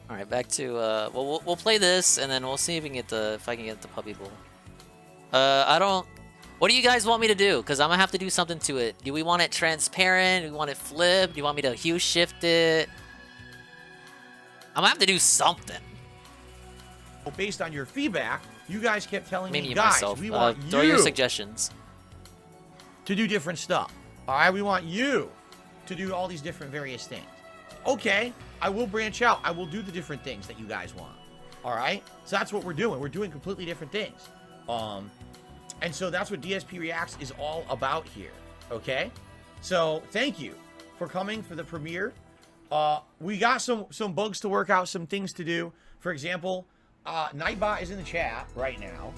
All right, back to we'll play this and then we'll see if I can get the puppy bowl. What do you guys want me to do? Because I'm gonna have to do something to it. Do we want it transparent? Do we want it flipped? Do you want me to hue shift it? I'm gonna have to do something. Well, based on your feedback, you guys kept telling Maybe me, guys, myself. we want throw you your suggestions to do different stuff. All right, we want you to do all these different various things. Okay, I will branch out. I will do the different things that you guys want. All right, so that's what we're doing. We're doing completely different things. And so that's what DSP Reacts is all about here. Okay, so thank you for coming for the premiere. We got some bugs to work out, some things to do. For example, Nightbot is in the chat right now.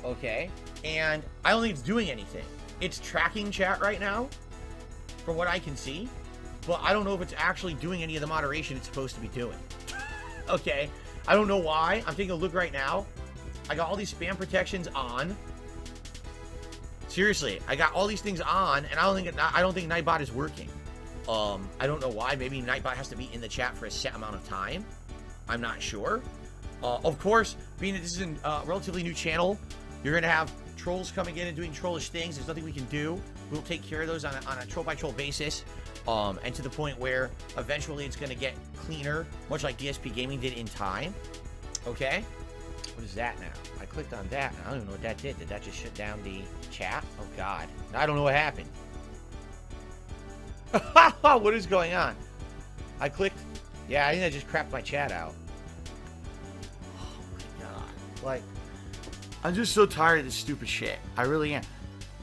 Okay, and I don't think it's doing anything. It's tracking chat right now, from what I can see, but I don't know if it's actually doing any of the moderation it's supposed to be doing. Okay, I don't know why. I'm taking a look right now. I got all these spam protections on. Seriously, I got all these things on, and I don't think Nightbot is working. I don't know why. Maybe Nightbot has to be in the chat for a set amount of time. I'm not sure. Of course, being that this is a relatively new channel, you're gonna have trolls coming in and doing trollish things. There's nothing we can do. We'll take care of those on a troll by troll basis, and to the point where eventually it's gonna get cleaner, much like DSP Gaming did in time. Okay. What is that now? I clicked on that. I don't even know what that did. Did that just shut down the chat? Oh God, I don't know what happened. What is going on? I clicked. Yeah, I think I just crapped my chat out. Oh my God. Like, I'm just so tired of this stupid shit. I really am.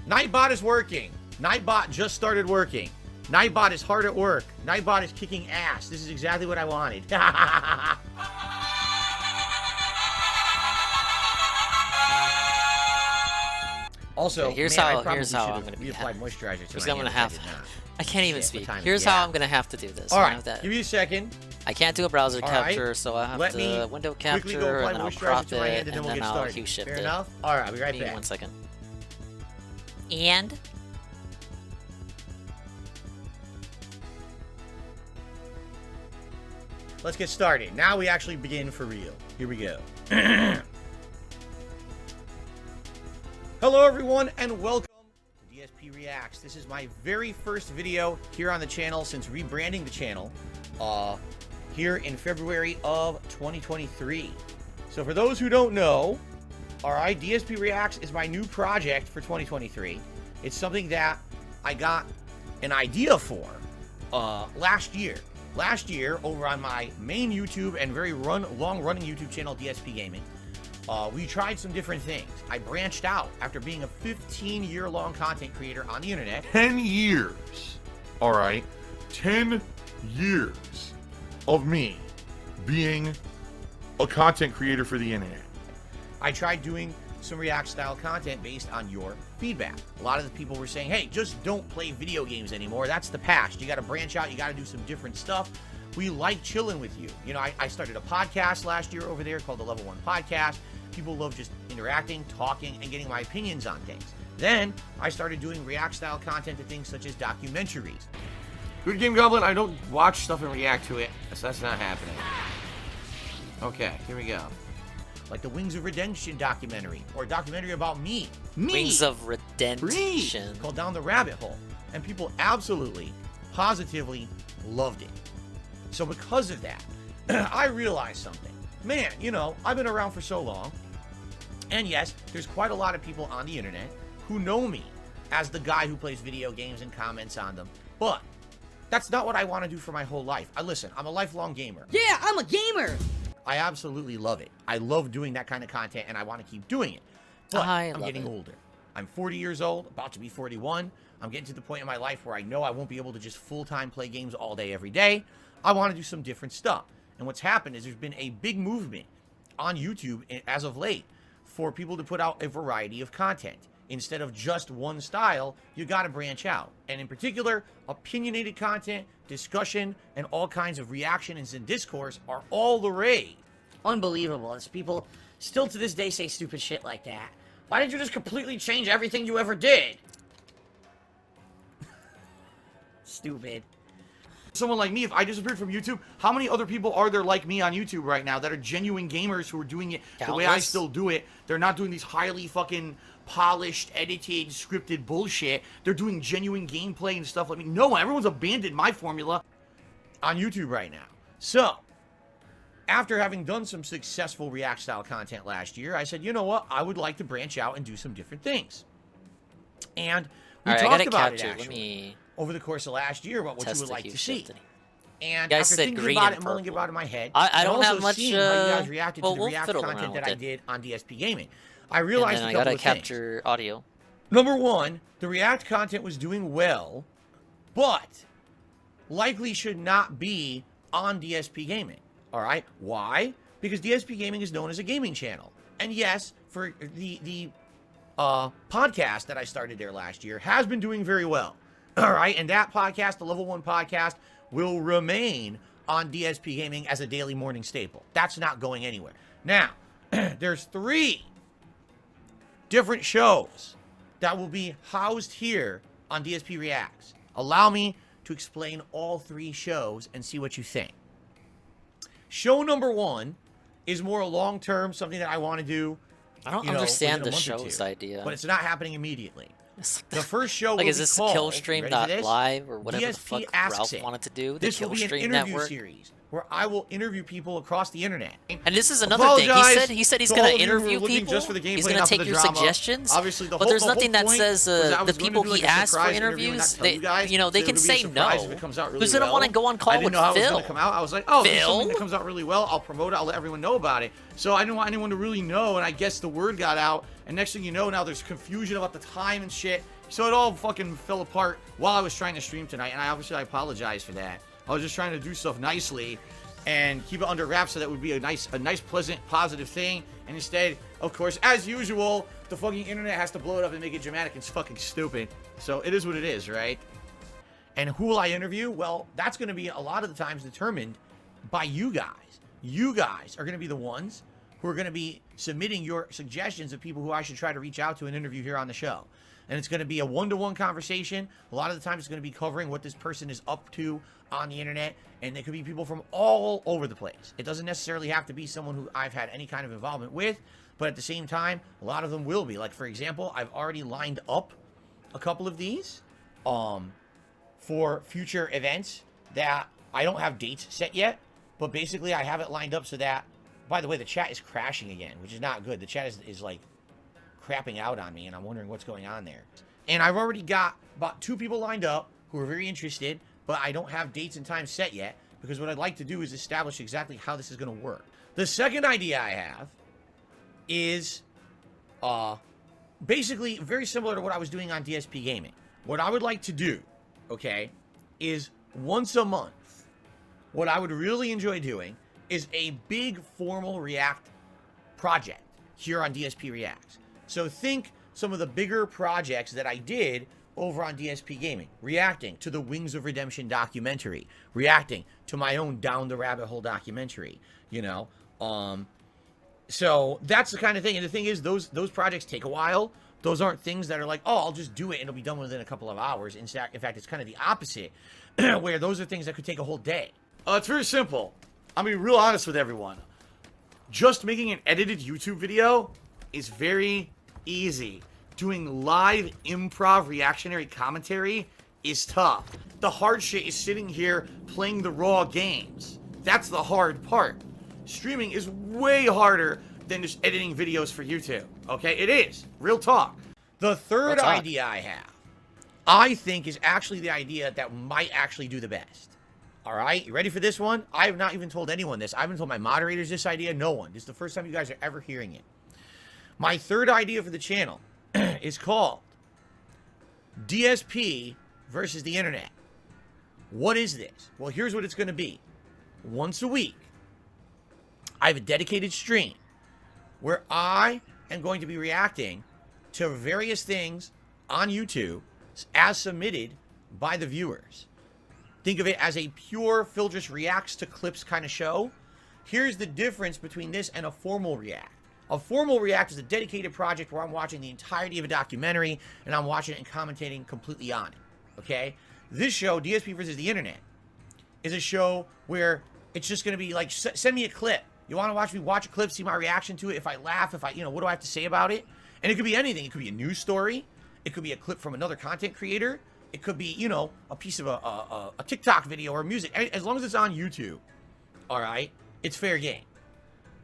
Nightbot is working. Nightbot just started working. Nightbot is hard at work. Nightbot is kicking ass. This is exactly what I wanted. Also, okay, here's man, how I'm gonna be applied moisturizer to my I'm gonna have. I can't even speak. Here's how I'm gonna have to do this. All right, give me a second. I can't do a browser All capture, right. so I have Let to me window quickly go capture, apply and then I'll moisturizer crop to my hand, it, and then and we'll then get I'll started. hue shift Fair it. enough? All right, I'll be right Give me back. 1 second. And let's get started. Now we actually begin for real. Here we go. Hello, everyone, and welcome to DSP Reacts. This is my very first video here on the channel since rebranding the channel here in February of 2023. So for those who don't know, all right, DSP Reacts is my new project for 2023. It's something that I got an idea for last year. Last year, over on my main YouTube and very long-running YouTube channel, DSP Gaming, we tried some different things. I branched out after being a 15-year-long content creator on the internet. 10 years. All right. 10 years of me being a content creator for the internet. I tried doing some React-style content based on your feedback. A lot of the people were saying, hey, just don't play video games anymore. That's the past. You got to branch out. You got to do some different stuff. We like chilling with you. You know, I started a podcast last year over there called the Level 1 Podcast. People love just interacting, talking, and getting my opinions on things. Then I started doing React-style content to things such as documentaries. Good Game Goblin, I don't watch stuff and react to it, so that's not happening. Okay, here we go. Like the Wings of Redemption documentary, or a documentary about me. Wings of Redemption. Called Down the Rabbit Hole. And people absolutely positively loved it. So because of that, I realized something. Man, you know, I've been around for so long. And yes, there's quite a lot of people on the internet who know me as the guy who plays video games and comments on them. But that's not what I want to do for my whole life. Listen, I'm a lifelong gamer. Yeah, I'm a gamer. I absolutely love it. I love doing that kind of content, and I want to keep doing it. But I'm getting older. I'm 40 years old, about to be 41. I'm getting to the point in my life where I know I won't be able to just full-time play games all day, every day. I want to do some different stuff. And what's happened is there's been a big movement on YouTube as of late for people to put out a variety of content. Instead of just one style, you got to branch out. And in particular, opinionated content, discussion, and all kinds of reactions and discourse are all the rage. Unbelievable. As people still to this day say stupid shit like that. Why didn't you just completely change everything you ever did? Stupid. Someone like me, if I disappeared from YouTube, how many other people are there like me on YouTube right now that are genuine gamers who are doing it the way I still do it? They're not doing these highly fucking polished, edited, scripted bullshit. They're doing genuine gameplay and stuff like me. No, everyone's abandoned my formula on YouTube right now. So, after having done some successful React style content last year, I said, you know what? I would like to branch out and do some different things. And we talked about it actually over the course of last year, what you would like to see. And after thinking about it and mulling about it in my head, I don't also have much. Seeing how you guys reacted to the React content that I did on DSP Gaming, I realized a couple of things. I gotta capture audio. Number one, the React content was doing well, but likely should not be on DSP Gaming. All right, why? Because DSP Gaming is known as a gaming channel, and yes, for the podcast that I started there last year has been doing very well. All right, and that podcast, the Level 1 podcast, will remain on DSP Gaming as a daily morning staple. That's not going anywhere. Now, there's 3 different shows that will be housed here on DSP Reacts. Allow me to explain all 3 shows and see what you think. Show number 1 is more long-term, something that I want to do. I don't understand the show's idea. But it's not happening immediately. The first show will is this be called, Killstream.live or whatever DSP the fuck Asks Ralph It. wanted to do? The This will be an Killstream interview Network. series where I will interview people across the internet. And this is another thing. He said he's going to interview people. Just for the gameplay, he's going to take your suggestions. Obviously, but there's nothing that says the people he asked for interviews, they can say no. Because they don't want to go on call with Phil. I didn't know how it was going to come out. I was like, oh, this is something that comes out really well. I'll promote it. I'll let everyone know about it. So I didn't want anyone to really know, and I guess the word got out. And next thing you know, now there's confusion about the time and shit. So it all fucking fell apart while I was trying to stream tonight, and I apologize for that. I was just trying to do stuff nicely and keep it under wraps so that would be a nice, pleasant, positive thing. And instead, of course, as usual, the fucking internet has to blow it up and make it dramatic. It's fucking stupid. So it is what it is, right? And who will I interview? Well, that's going to be a lot of the times determined by you guys. You guys are going to be the ones who are going to be submitting your suggestions of people who I should try to reach out to and interview here on the show. And it's going to be a one-to-one conversation. A lot of the times it's going to be covering what this person is up to on the internet. And it could be people from all over the place. It doesn't necessarily have to be someone who I've had any kind of involvement with. But at the same time, a lot of them will be. Like, for example, I've already lined up a couple of these for future events that I don't have dates set yet. But basically, I have it lined up so that... By the way, the chat is crashing again, which is not good. The chat is like... crapping out on me, and I'm wondering what's going on there. And I've already got about 2 people lined up who are very interested, but I don't have dates and times set yet, because what I'd like to do is establish exactly how this is going to work. The second idea I have is basically very similar to what I was doing on DSP Gaming. What I would like to do, okay, is once a month, what I would really enjoy doing is a big formal React project here on DSP Reacts. So think some of the bigger projects that I did over on DSP Gaming, reacting to the Wings of Redemption documentary, reacting to my own Down the Rabbit Hole documentary, you know. So that's the kind of thing. And the thing is, those projects take a while. Those aren't things that are like, oh, I'll just do it and it'll be done within a couple of hours. In fact, it's kind of the opposite, where those are things that could take a whole day. It's very simple. I'm going to be real honest with everyone. Just making an edited YouTube video is very easy. Doing live improv reactionary commentary is tough. The hard shit is sitting here playing the raw games. That's the hard part. Streaming is way harder than just editing videos for YouTube. Okay, it is. Real talk. The third idea I have, I think, is actually the idea that might actually do the best. All right, you ready for this one? I have not even told anyone this. I haven't told my moderators this idea. No one. This is the first time you guys are ever hearing it. My third idea for the channel is called DSP versus the internet. What is this? Well, here's what it's going to be. Once a week, I have a dedicated stream where I am going to be reacting to various things on YouTube as submitted by the viewers. Think of it as a pure Phil just reacts to clips kind of show. Here's the difference between this and a formal react. A formal react is a dedicated project where I'm watching the entirety of a documentary and I'm watching it and commentating completely on it. Okay? This show, DSP versus the internet, is a show where it's just going to be like, send me a clip. You want to watch me watch a clip, see my reaction to it, if I laugh, if I, what do I have to say about it? And it could be anything. It could be a news story. It could be a clip from another content creator. It could be, a piece of a TikTok video or music. As long as it's on YouTube, all right, it's fair game,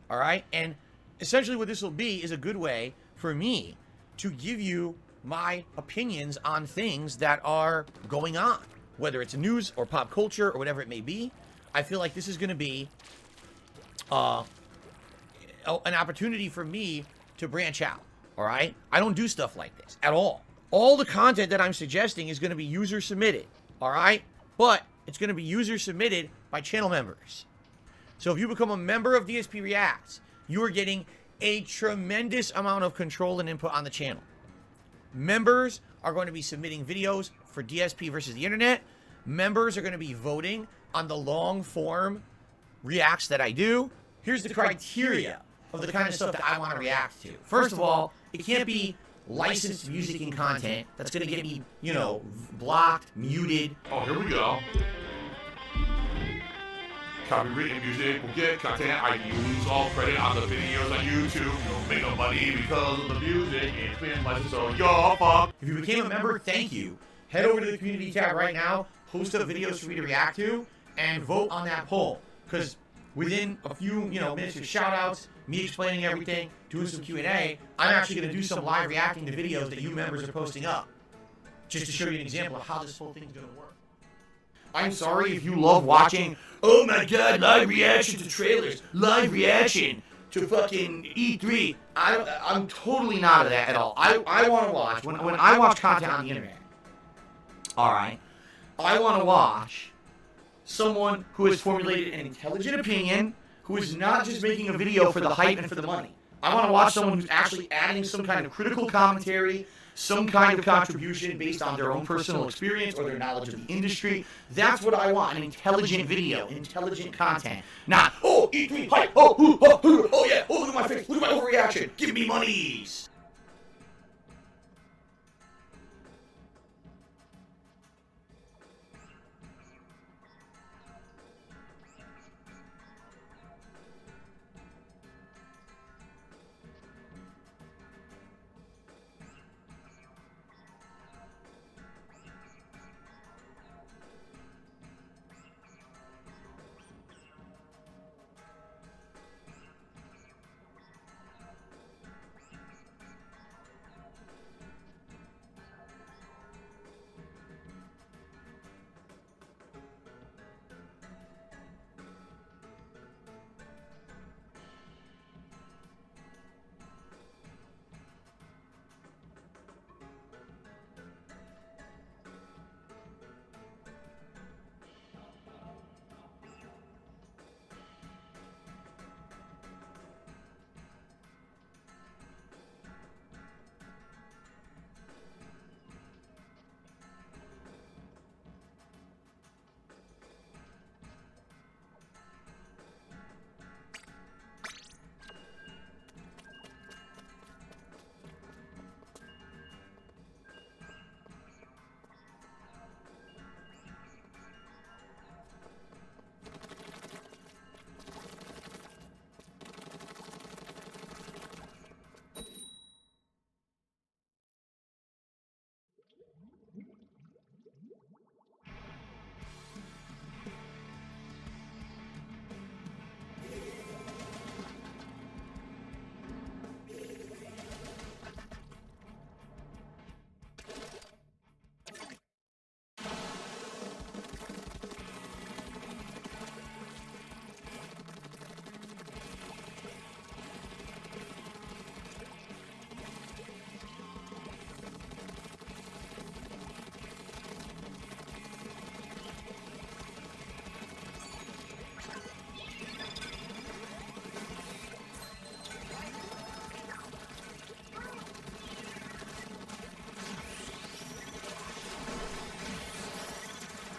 all right? And essentially what this will be is a good way for me to give you my opinions on things that are going on, whether it's news or pop culture or whatever it may be. I feel like this is going to be an opportunity for me to branch out, all right? I don't do stuff like this at all. All the content that I'm suggesting is going to be user submitted, all right? But it's going to be user submitted by channel members. So if you become a member of DSP Reacts, you are getting a tremendous amount of control and input on the channel. Members are going to be submitting videos for DSP versus the internet. Members are going to be voting on the long form reacts that I do. Here's the criteria of the kind of stuff that I want to react to. First of all, it can't be licensed music and content that's going to get me, blocked, muted. Oh, here we go. Copywritten music will get content. I use all credit on the videos on YouTube. You don't make no money because of the music. It's been licensed, so y'all fuck. If you became a member, thank you. Head over to the community tab right now, post up videos for me to react to, and vote on that poll. Because within a few, minutes of shout-outs, me explaining everything, doing some Q&A, I'm actually going to do some live reacting to videos that you members are posting up. Just to show you an example of how this whole thing's going to work. I'm sorry if you love watching, oh my god, live reaction to trailers, live reaction to fucking E3. I'm totally not of that at all. I want to watch, when I watch content on the internet, alright, I want to watch someone who has formulated an intelligent opinion, who is not just making a video for the hype and for the money. I want to watch someone who's actually adding some kind of critical commentary, some kind of contribution based on their own personal experience or their knowledge of the industry. That's what I want, an intelligent video, intelligent content. Not, oh, E3, hype, oh yeah, oh, look at my face, look at my overreaction, give me monies.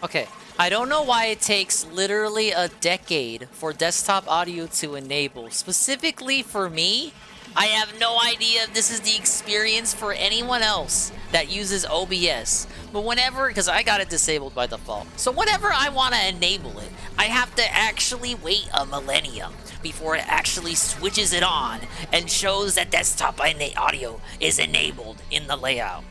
Okay, I don't know why it takes literally a decade for desktop audio to enable. Specifically for me, I have no idea if this is the experience for anyone else that uses OBS. But whenever, because I got it disabled by default, so whenever I want to enable it, I have to actually wait a millennium before it actually switches it on and shows that desktop audio is enabled in the layout.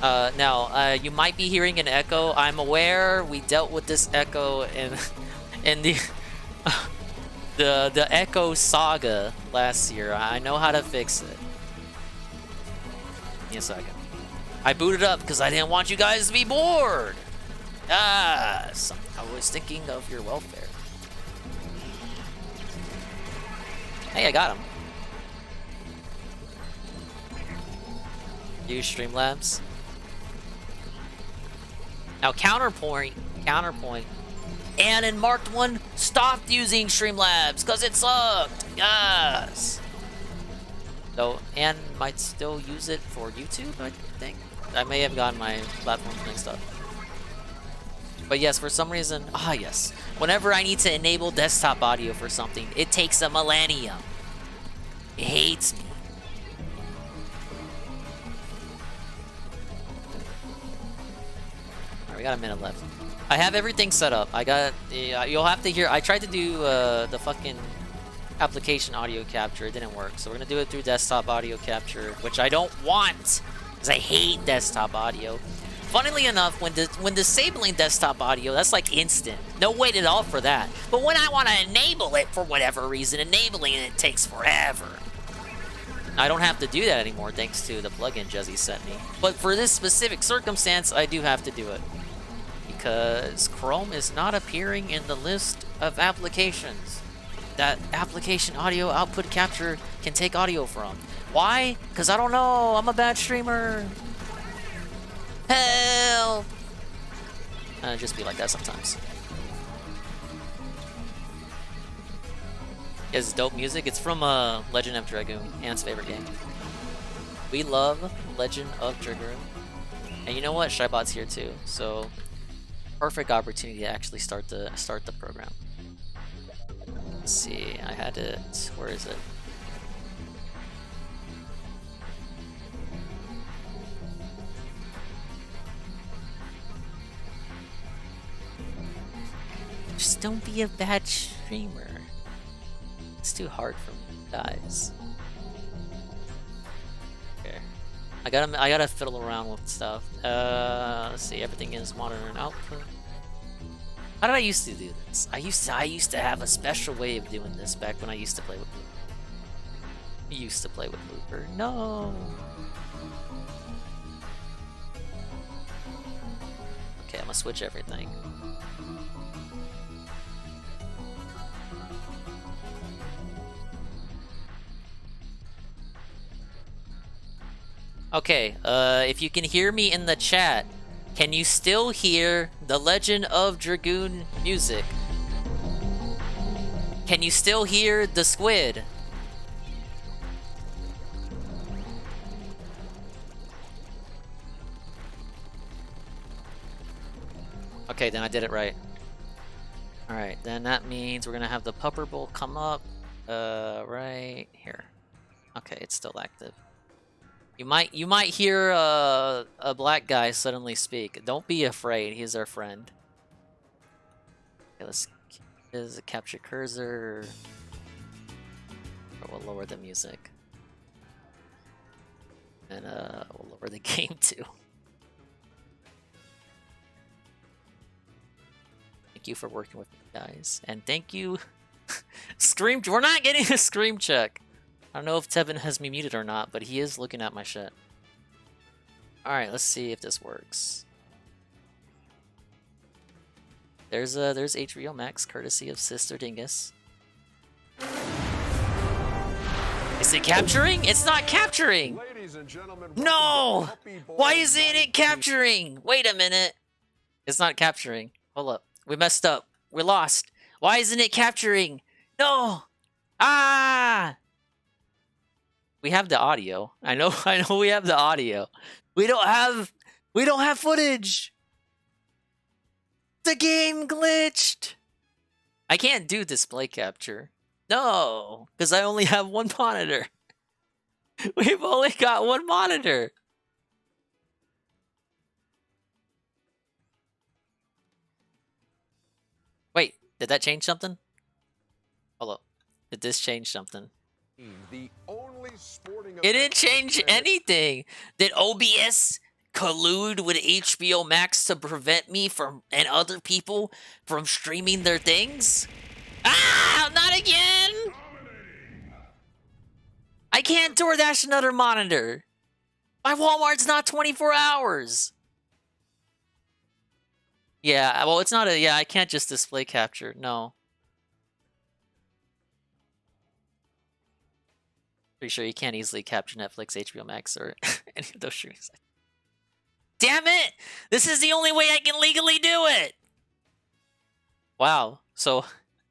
Now, you might be hearing an echo. I'm aware we dealt with this echo in the the echo saga last year. I know how to fix it. Give me a second. I booted up because I didn't want you guys to be bored. Yes, I was thinking of your welfare. Hey, I got him. Use Streamlabs. Now, counterpoint, and in Marked One stopped using Streamlabs because it sucked. Yes. So, and might still use it for YouTube, I think. I may have gotten my platforms mixed up. But yes, for some reason, yes. Whenever I need to enable desktop audio for something, it takes a millennium. It hates me. We got a minute left. I have everything set up. I got. You'll have to hear. I tried to do the fucking application audio capture. It didn't work. So we're gonna do it through desktop audio capture, which I don't want because I hate desktop audio. Funnily enough, when disabling desktop audio, that's like instant. No wait at all for that. But when I want to enable it for whatever reason, enabling it takes forever. I don't have to do that anymore thanks to the plugin Jezzy sent me. But for this specific circumstance, I do have to do it. Because Chrome is not appearing in the list of applications that application audio output capture can take audio from. Why? Because I don't know. I'm a bad streamer. Help! Just be like that sometimes. It's dope music. It's from Legend of Dragoon, Ant's favorite game. We love Legend of Dragoon. And you know what? Shybot's here too. So perfect opportunity to actually start the program. Let's see, I had it. Where is it? Just don't be a bad streamer. It's too hard for me, guys. Okay, I gotta fiddle around with stuff. Let's see, everything is monitor and output. How did I used to do this? I used to have a special way of doing this back when I used to play with Looper. No. Okay, I'm gonna switch everything. Okay, if you can hear me in the chat, can you still hear the Legend of Dragoon music? Can you still hear the squid? Okay, then I did it right. Alright, then that means we're gonna have the Pupperb come up, right here. Okay, it's still active. You might hear a black guy suddenly speak. Don't be afraid. He's our friend. Okay, let's capture cursor. Or we'll lower the music, and we'll lower the game too. Thank you for working with me, guys, and thank you. Scream. We're not getting a scream check. I don't know if Tevin has me muted or not, but he is looking at my shit. Alright, let's see if this works. There's HBO Max, courtesy of Sister Dingus. Is it capturing? It's not capturing! No! Why isn't it capturing? Wait a minute. It's not capturing. Hold up. We messed up. We lost. Why isn't it capturing? No! Ah! We have the audio. I know we have the audio. We don't have We don't have footage. The game glitched. I can't do display capture. No, because I only have one monitor. We've only got one monitor. Wait, did that change something? Hello. Did this change something? The only sporting It didn't change anything. Did OBS collude with HBO Max to prevent me from and other people from streaming their things? Ah, not again! I can't DoorDash another monitor. My Walmart's not 24 hours. Yeah, well, it's not a... Yeah, I can't just display capture. No. Pretty sure you can't easily capture Netflix, HBO Max, or any of those streaming sites. Damn it! This is the only way I can legally do it! Wow. So,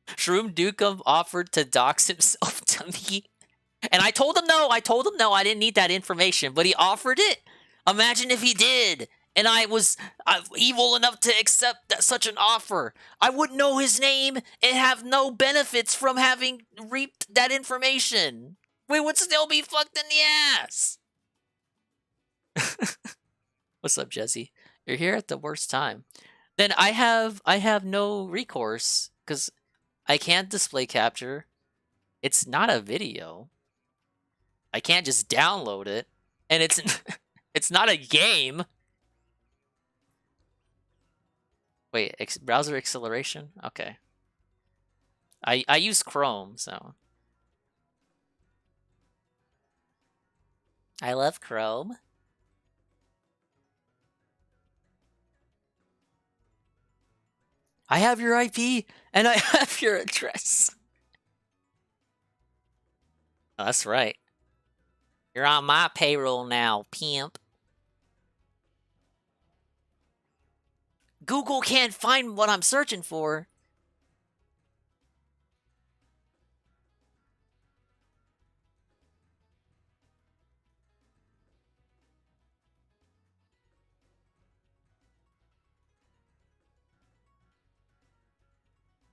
Shroom Dukem offered to dox himself to me. And I told him no. I told him no. I didn't need that information. But he offered it. Imagine if he did. And I was evil enough to accept such an offer. I wouldn't know his name and have no benefits from having reaped that information. We would still be fucked in the ass. What's up, Jesse? You're here at the worst time. Then I have no recourse because I can't display capture. It's not a video. I can't just download it, and it's not a game. Wait, browser acceleration? Okay. I use Chrome, so I love Chrome. I have your IP and I have your address. Oh, that's right. You're on my payroll now, pimp. Google can't find what I'm searching for.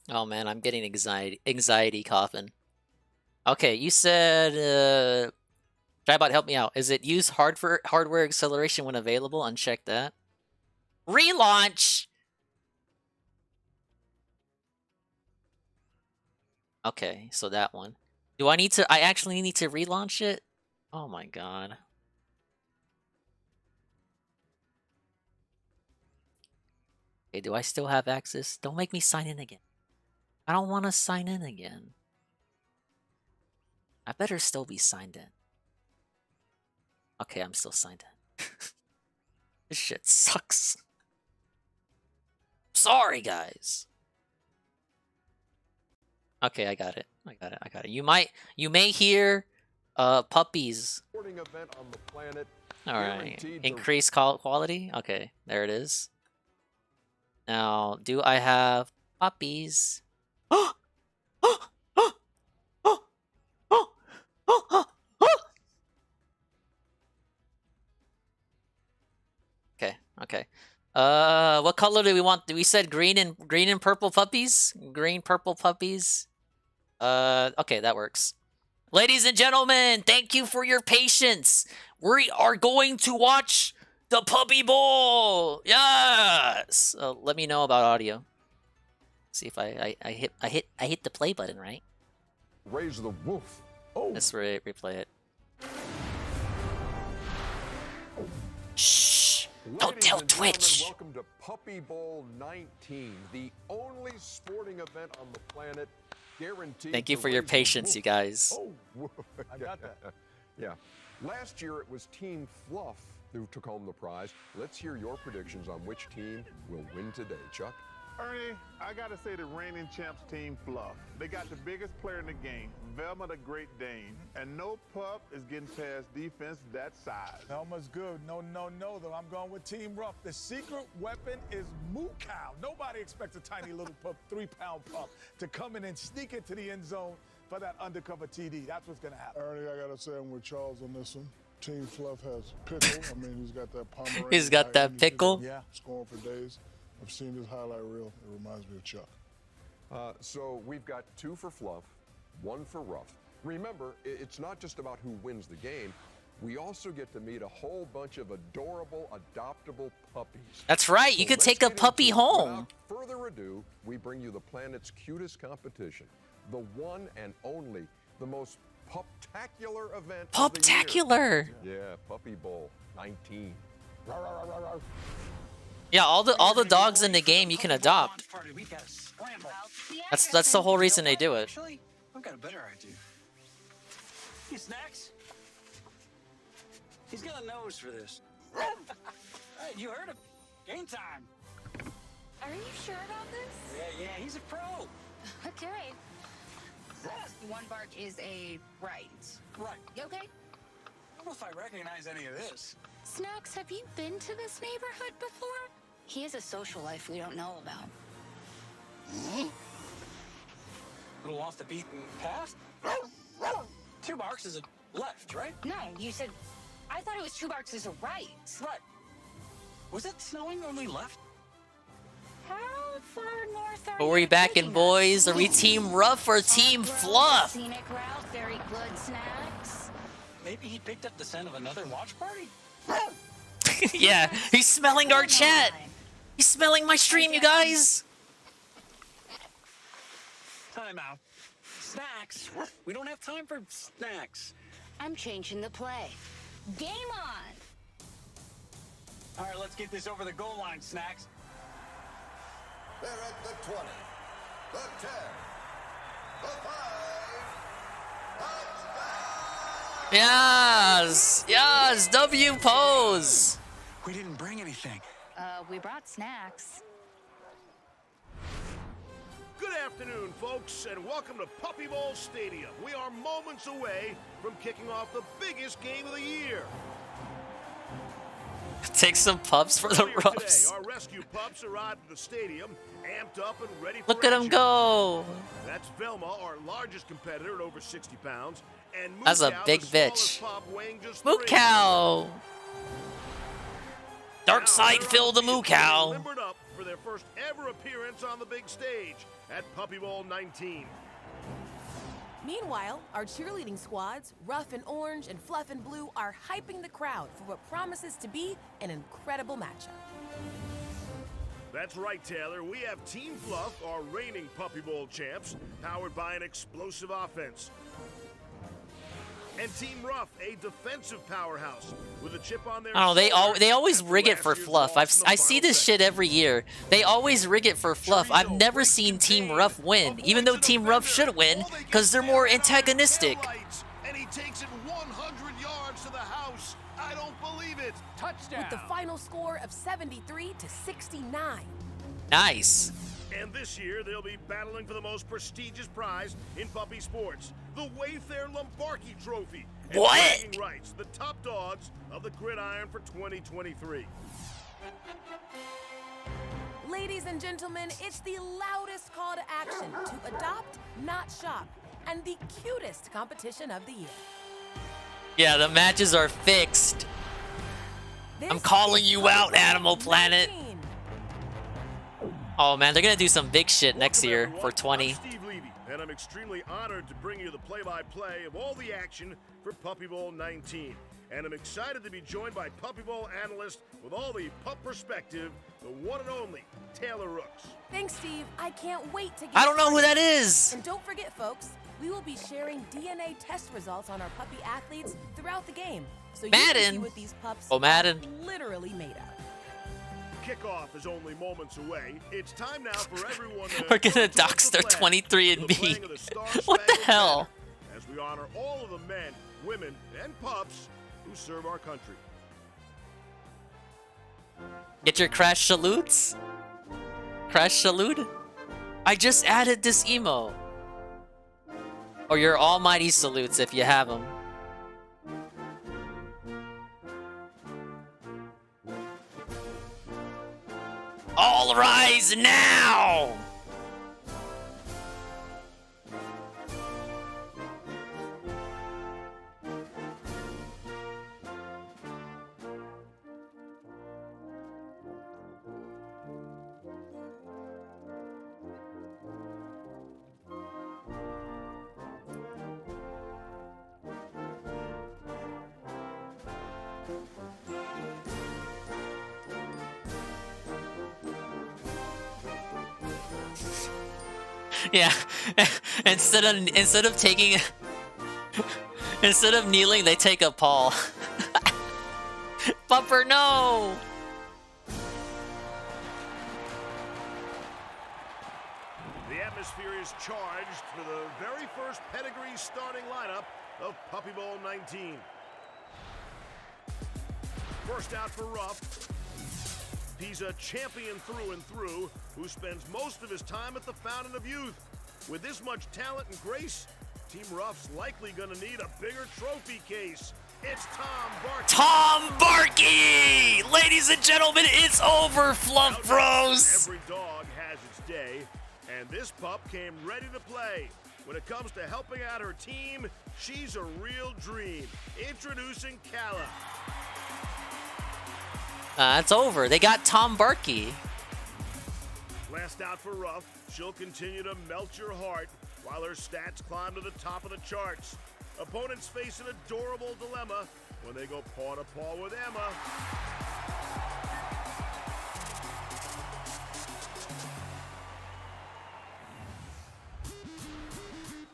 Oh man, I'm getting anxiety coughing. Okay, you said Tribot, help me out. Is it use hardware acceleration when available? Uncheck that. Relaunch. Okay, so that one. Do I need to? I actually need to relaunch it? Oh my god. Okay, do I still have access? Don't make me sign in again. I don't want to sign in again. I better still be signed in. Okay, I'm still signed in. This shit sucks. Sorry, guys. Okay, I got it. I got it. You may hear puppies. Alright. Increase quality? Okay, there it is. Now, do I have puppies? Okay. What color do we want? We said green and purple puppies? Green, purple puppies. Okay, that works. Ladies and gentlemen, thank you for your patience. We are going to watch the Puppy Bowl. Yes. Let me know about audio. See if I hit the play button, right? Raise the roof. Oh. Let's replay it. Shh. Don't tell Twitch. Welcome to Puppy Bowl 19, the only sporting event on the planet guaranteed. Thank you for your patience, you guys. Oh, I got that. Yeah. Last year it was Team Fluff who took home the prize. Let's hear your predictions on which team will win today, Chuck. Ernie, I gotta say the reigning champs Team Fluff. They got the biggest player in the game, Velma the Great Dane, and no pup is getting past defense that size. Velma's good. No, though. I'm going with Team Rough. The secret weapon is Moo Cow. Nobody expects a tiny little pup, 3-pound pup, to come in and sneak into the end zone for that undercover TD. That's what's gonna happen. Ernie, I gotta say I'm with Charles on this one. Team Fluff has Pickle. I mean, he's got that Pomeranian. He's got that pickle. Yeah. Scoring for days. I've seen his highlight reel. It reminds me of Chuck. So we've got 2 for Fluff, 1 for Ruff. Remember, it's not just about who wins the game. We also get to meet a whole bunch of adorable, adoptable puppies. That's right. You could take a puppy home. Without further ado, we bring you the planet's cutest competition. The one and only, the most puptacular event of the Puptacular. year. Yeah, Puppy Bowl 19. Yeah, all the dogs in the game you can adopt. That's the whole reason they do it. Actually, I've got a better idea. Hey, Snacks. He's got a nose for this. Hey, you heard him. Game time. Are you sure about this? Yeah, he's a pro. Okay. One bark is a right. Right. You okay? I don't know if I recognize any of this. Snacks, have you been to this neighborhood before? He has a social life we don't know about. A little off the beaten path. 2 barks is a left, right? No, you said... I thought it was 2 barks is a right. Right. Was it snowing when we left? How far north are But we backing, boys? Are we Team Ruff or Team Fluff? Scenic route, very good, Snacks. Maybe he picked up the scent of another watch party? Yeah, he's smelling our chat. He's smelling my stream, you guys. Time out. Snacks. We don't have time for snacks. I'm changing the play. Game on! All right, let's get this over the goal line, Snacks. They're at the 20, the 10, the 5. Yes, W pose. We didn't bring anything. We brought snacks. Good afternoon, folks, and welcome to Puppy Bowl Stadium. We are moments away from kicking off the biggest game of the year. Take some pups for the Earlier Ruffs. today, our rescue pups arrived at the stadium, amped up and ready for Look at him action. go. That's Velma, our largest competitor at over 60 pounds, and Moo That's a Cow, big the smallest bitch. pup weighing just Moo 3. Cow. Dark side Now, Phil the they're Moo Cow. limbered up for their first ever appearance on the big stage at Puppy Bowl 19. Meanwhile, our cheerleading squads, Ruff and Orange and Fluff and Blue, are hyping the crowd for what promises to be an incredible matchup. That's right, Taylor. We have Team Fluff, our reigning Puppy Bowl champs, powered by an explosive offense. And Team Ruff, a defensive powerhouse with a chip on their I don't know, shoulder they always after rig it last for year's fluff. loss in the I see final this shit every year. They always rig it for fluff. I've never seen Team Ruff win, even though Team Ruff should win, because they're more antagonistic. And he takes it 100 yards to the house. I don't believe it. Touchdown! With the final score of 73-69. Nice. And this year, they'll be battling for the most prestigious prize in puppy sports, the Wayfair Lombardi Trophy. And What? bragging rights, the top dogs of the gridiron for 2023. Ladies and gentlemen, it's the loudest call to action to adopt, not shop, and the cutest competition of the year. Yeah, the matches are fixed. I'm calling you out, Animal Planet. Oh man, they're gonna do some big shit next year for 20. I'm Steve Levy, and I'm extremely honored to bring you the play-by-play of all the action for Puppy Bowl 19. And I'm excited to be joined by Puppy Bowl analyst with all the pup perspective, the one and only Taylor Rooks. Thanks, Steve. I can't wait to get I don't know who started. that is. And don't forget, folks, we will be sharing DNA test results on our puppy athletes throughout the game. So you can see Madden. what these pups Oh, Madden. are literally made of. Kickoff is only moments away. It's time now for everyone to We're gonna dox their 23andMe. What the hell? as we honor all of the men, women, and pups who serve our country. Get your crash salutes? Crash salute? I just added this emo. Or your almighty salutes if you have them. All rise now! Yeah. instead of taking instead of kneeling, they take a paw. Bumper, no. The atmosphere is charged for the very first pedigree starting lineup of Puppy Bowl 19. First out for Ruff. He's a champion through and through who spends most of his time at the Fountain of Youth. With this much talent and grace, Team Ruff's likely going to need a bigger trophy case. It's Tom Barkey. Tom Barkey! Ladies and gentlemen, it's over, Fluff Bros! Every dog has its day, and this pup came ready to play. When it comes to helping out her team, she's a real dream. Introducing Kala. It's over. They got Tom Barkey. Last out for Ruff, she'll continue to melt your heart while her stats climb to the top of the charts. Opponents face an adorable dilemma when they go paw to paw with Emma.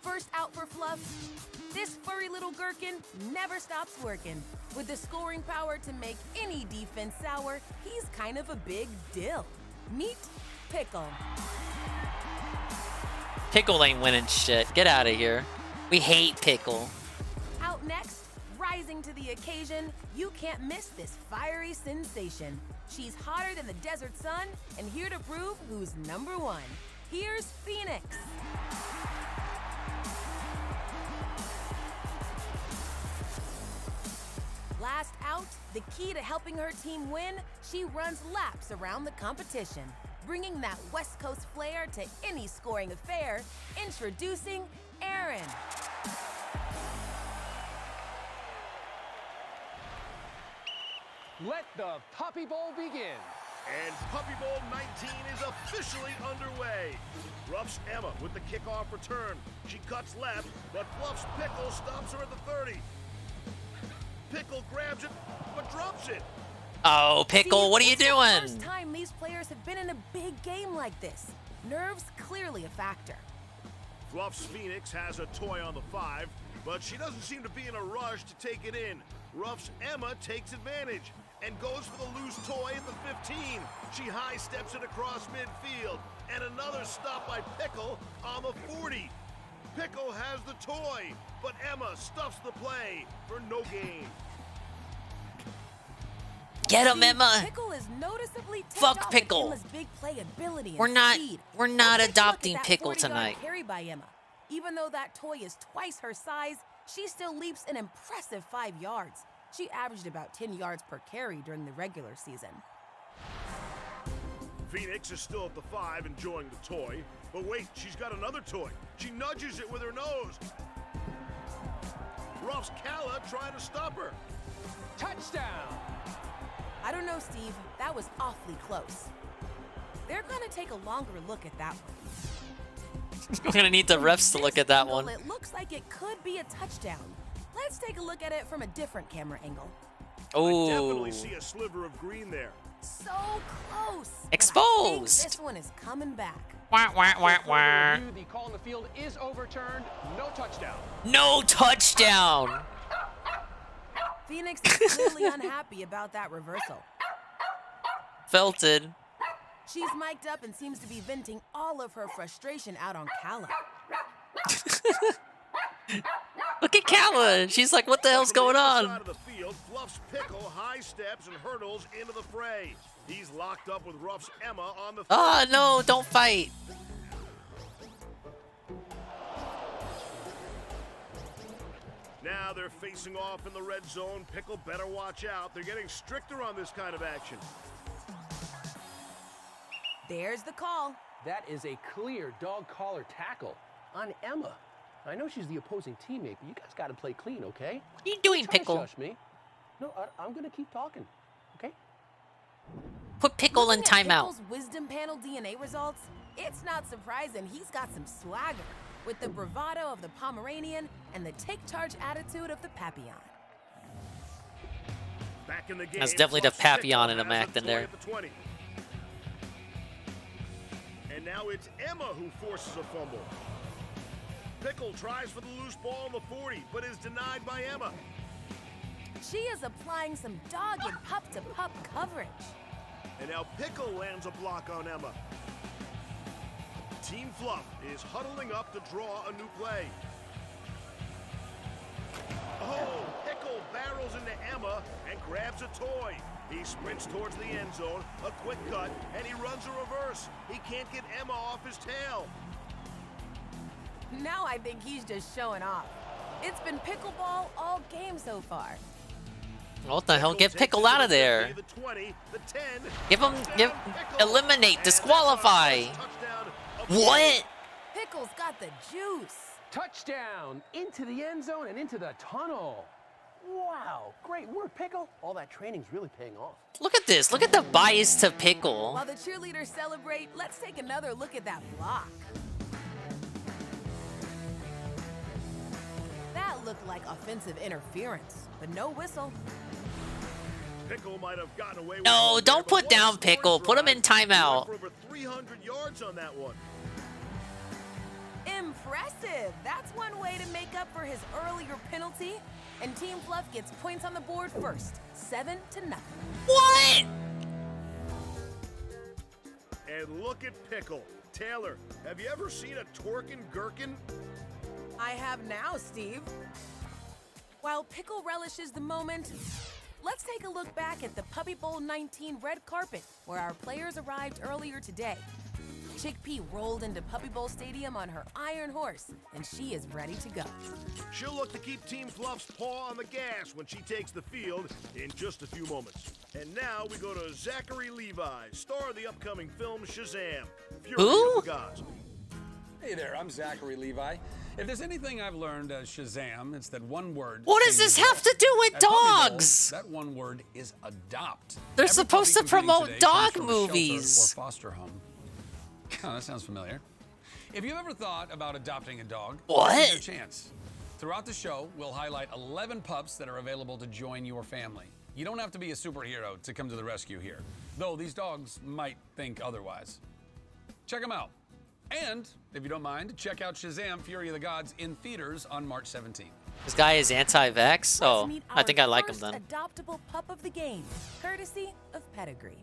First out for Fluff. This furry little gherkin never stops working. With the scoring power to make any defense sour, he's kind of a big deal. Meet Pickle. Pickle ain't winning shit. Get out of here. We hate Pickle. Out next, rising to the occasion, you can't miss this fiery sensation. She's hotter than the desert sun and here to prove who's number one. Here's Phoenix. Last out, the key to helping her team win, she runs laps around the competition, bringing that West Coast flair to any scoring affair. Introducing Aaron. Let the Puppy Bowl begin. And Puppy Bowl 19 is officially underway. Ruff's Emma with the kickoff return. She cuts left, but Fluff's Pickle stops her at the 30. Pickle grabs it, but drops it. Oh, Pickle, what are you It's the doing? first time these players have been in a big game like this. Nerves clearly a factor. Fluff's Phoenix has a toy on the 5, but she doesn't seem to be in a rush to take it in. Ruff's Emma takes advantage and goes for the loose toy at the 15. She high steps it across midfield, and another stop by Pickle on the 40. Pickle has the toy, but Emma stuffs the play for no gain. Get him, Emma. Pickle is noticeably ticked Fuck off Pickle. With Emma's big playability and We're not speed. adopting Look at that Pickle 40-yard tonight. Carry by Emma. Even though that toy is twice her size, she still leaps an impressive 5 yards. She averaged about 10 yards per carry during the regular season. Phoenix is still at the 5 enjoying the toy, but wait, she's got another toy. She nudges it with her nose. Ruff's Kala trying to stop her. Touchdown! I don't know, Steve. That was awfully close. They're going to take a longer look at that one. We're gonna need the refs to look at that one. It looks like it could be a touchdown. Let's take a look at it from a different camera angle. Oh. I definitely see a sliver of green there. So close. Exposed. But I think this one is coming back. Wah, wah, wah, wah. Review, the call on the field is overturned. No touchdown. No touchdown. Phoenix is clearly unhappy about that reversal. Felted. She's mic'd up and seems to be venting all of her frustration out on Kala. Look at Kala. She's like, what the hell's going on? Side of the field, Fluff's Pickle high steps and hurdles into the fray. He's locked up with Ruff's Emma on the. Oh, no, don't fight. Now they're facing off in the red zone. Pickle better watch out. They're getting stricter on this kind of action. There's the call. That is a clear dog collar tackle on Emma. I know she's the opposing teammate, but you guys got to play clean, okay? What are you doing, Don't try to Pickle? shush me. No, I'm going to keep talking, okay? Put Pickle in Looking at timeout. Pickle's wisdom panel DNA results, it's not surprising he's got some swagger with the bravado of the Pomeranian and the take-charge attitude of the Papillon. Back in the game. That's definitely the Fluff's Pickle Papillon in him has a acting toy there. at the 20. And And now it's Emma who forces a fumble. Pickle tries for the loose ball on the 40, but is denied by Emma. She is applying some dogged pup-to-pup coverage. And now Pickle lands a block on Emma. Team Fluff is huddling up to draw a new play. Oh, Pickle barrels into Emma and grabs a toy. He sprints towards the end zone, a quick cut, and he runs a reverse. He can't get Emma off his tail. Now I think he's just showing off. It's been pickleball all game so far. What the hell? Get Pickle out of there. The 20, the 10. Eliminate, disqualify. What? Pickle's got the juice. Touchdown! Into the end zone and into the tunnel. Wow, great work, Pickle. All that training's really paying off. Look at this. Look at the bias to Pickle. While the cheerleaders celebrate, let's take another look at that block. That looked like offensive interference, but no whistle. Pickle might have gotten away with No, don't put down Pickle. Put him in timeout. For over 300 yards on that one. Impressive. That's one way to make up for his earlier penalty. And Team Fluff gets points on the board first, 7-0. What? And look at Pickle. Taylor, have you ever seen a twerking gherkin? I have now, Steve. While Pickle relishes the moment, let's take a look back at the Puppy Bowl 19 red carpet, where our players arrived earlier today. Chickpea rolled into Puppy Bowl Stadium on her iron horse, and she is ready to go. She'll look to keep Team Fluff's paw on the gas when she takes the field in just a few moments. And now we go to Zachary Levi, star of the upcoming film Shazam. Fury of the Gods. Hey there, I'm Zachary Levi. If there's anything I've learned as Shazam, it's that one word. What does this have to do with dogs? That one word is adopt. They're supposed to promote dog movies. Or foster home. Oh, that sounds familiar. If you've ever thought about adopting a dog, what? Your chance. Throughout the show, we'll highlight 11 pups that are available to join your family. You don't have to be a superhero to come to the rescue here, though these dogs might think otherwise. Check them out. And, if you don't mind, check out Shazam! Fury of the Gods in theaters on March 17th. This guy is anti-vax? Oh, I think I like him then. Adoptable pup of the game, courtesy of Pedigree.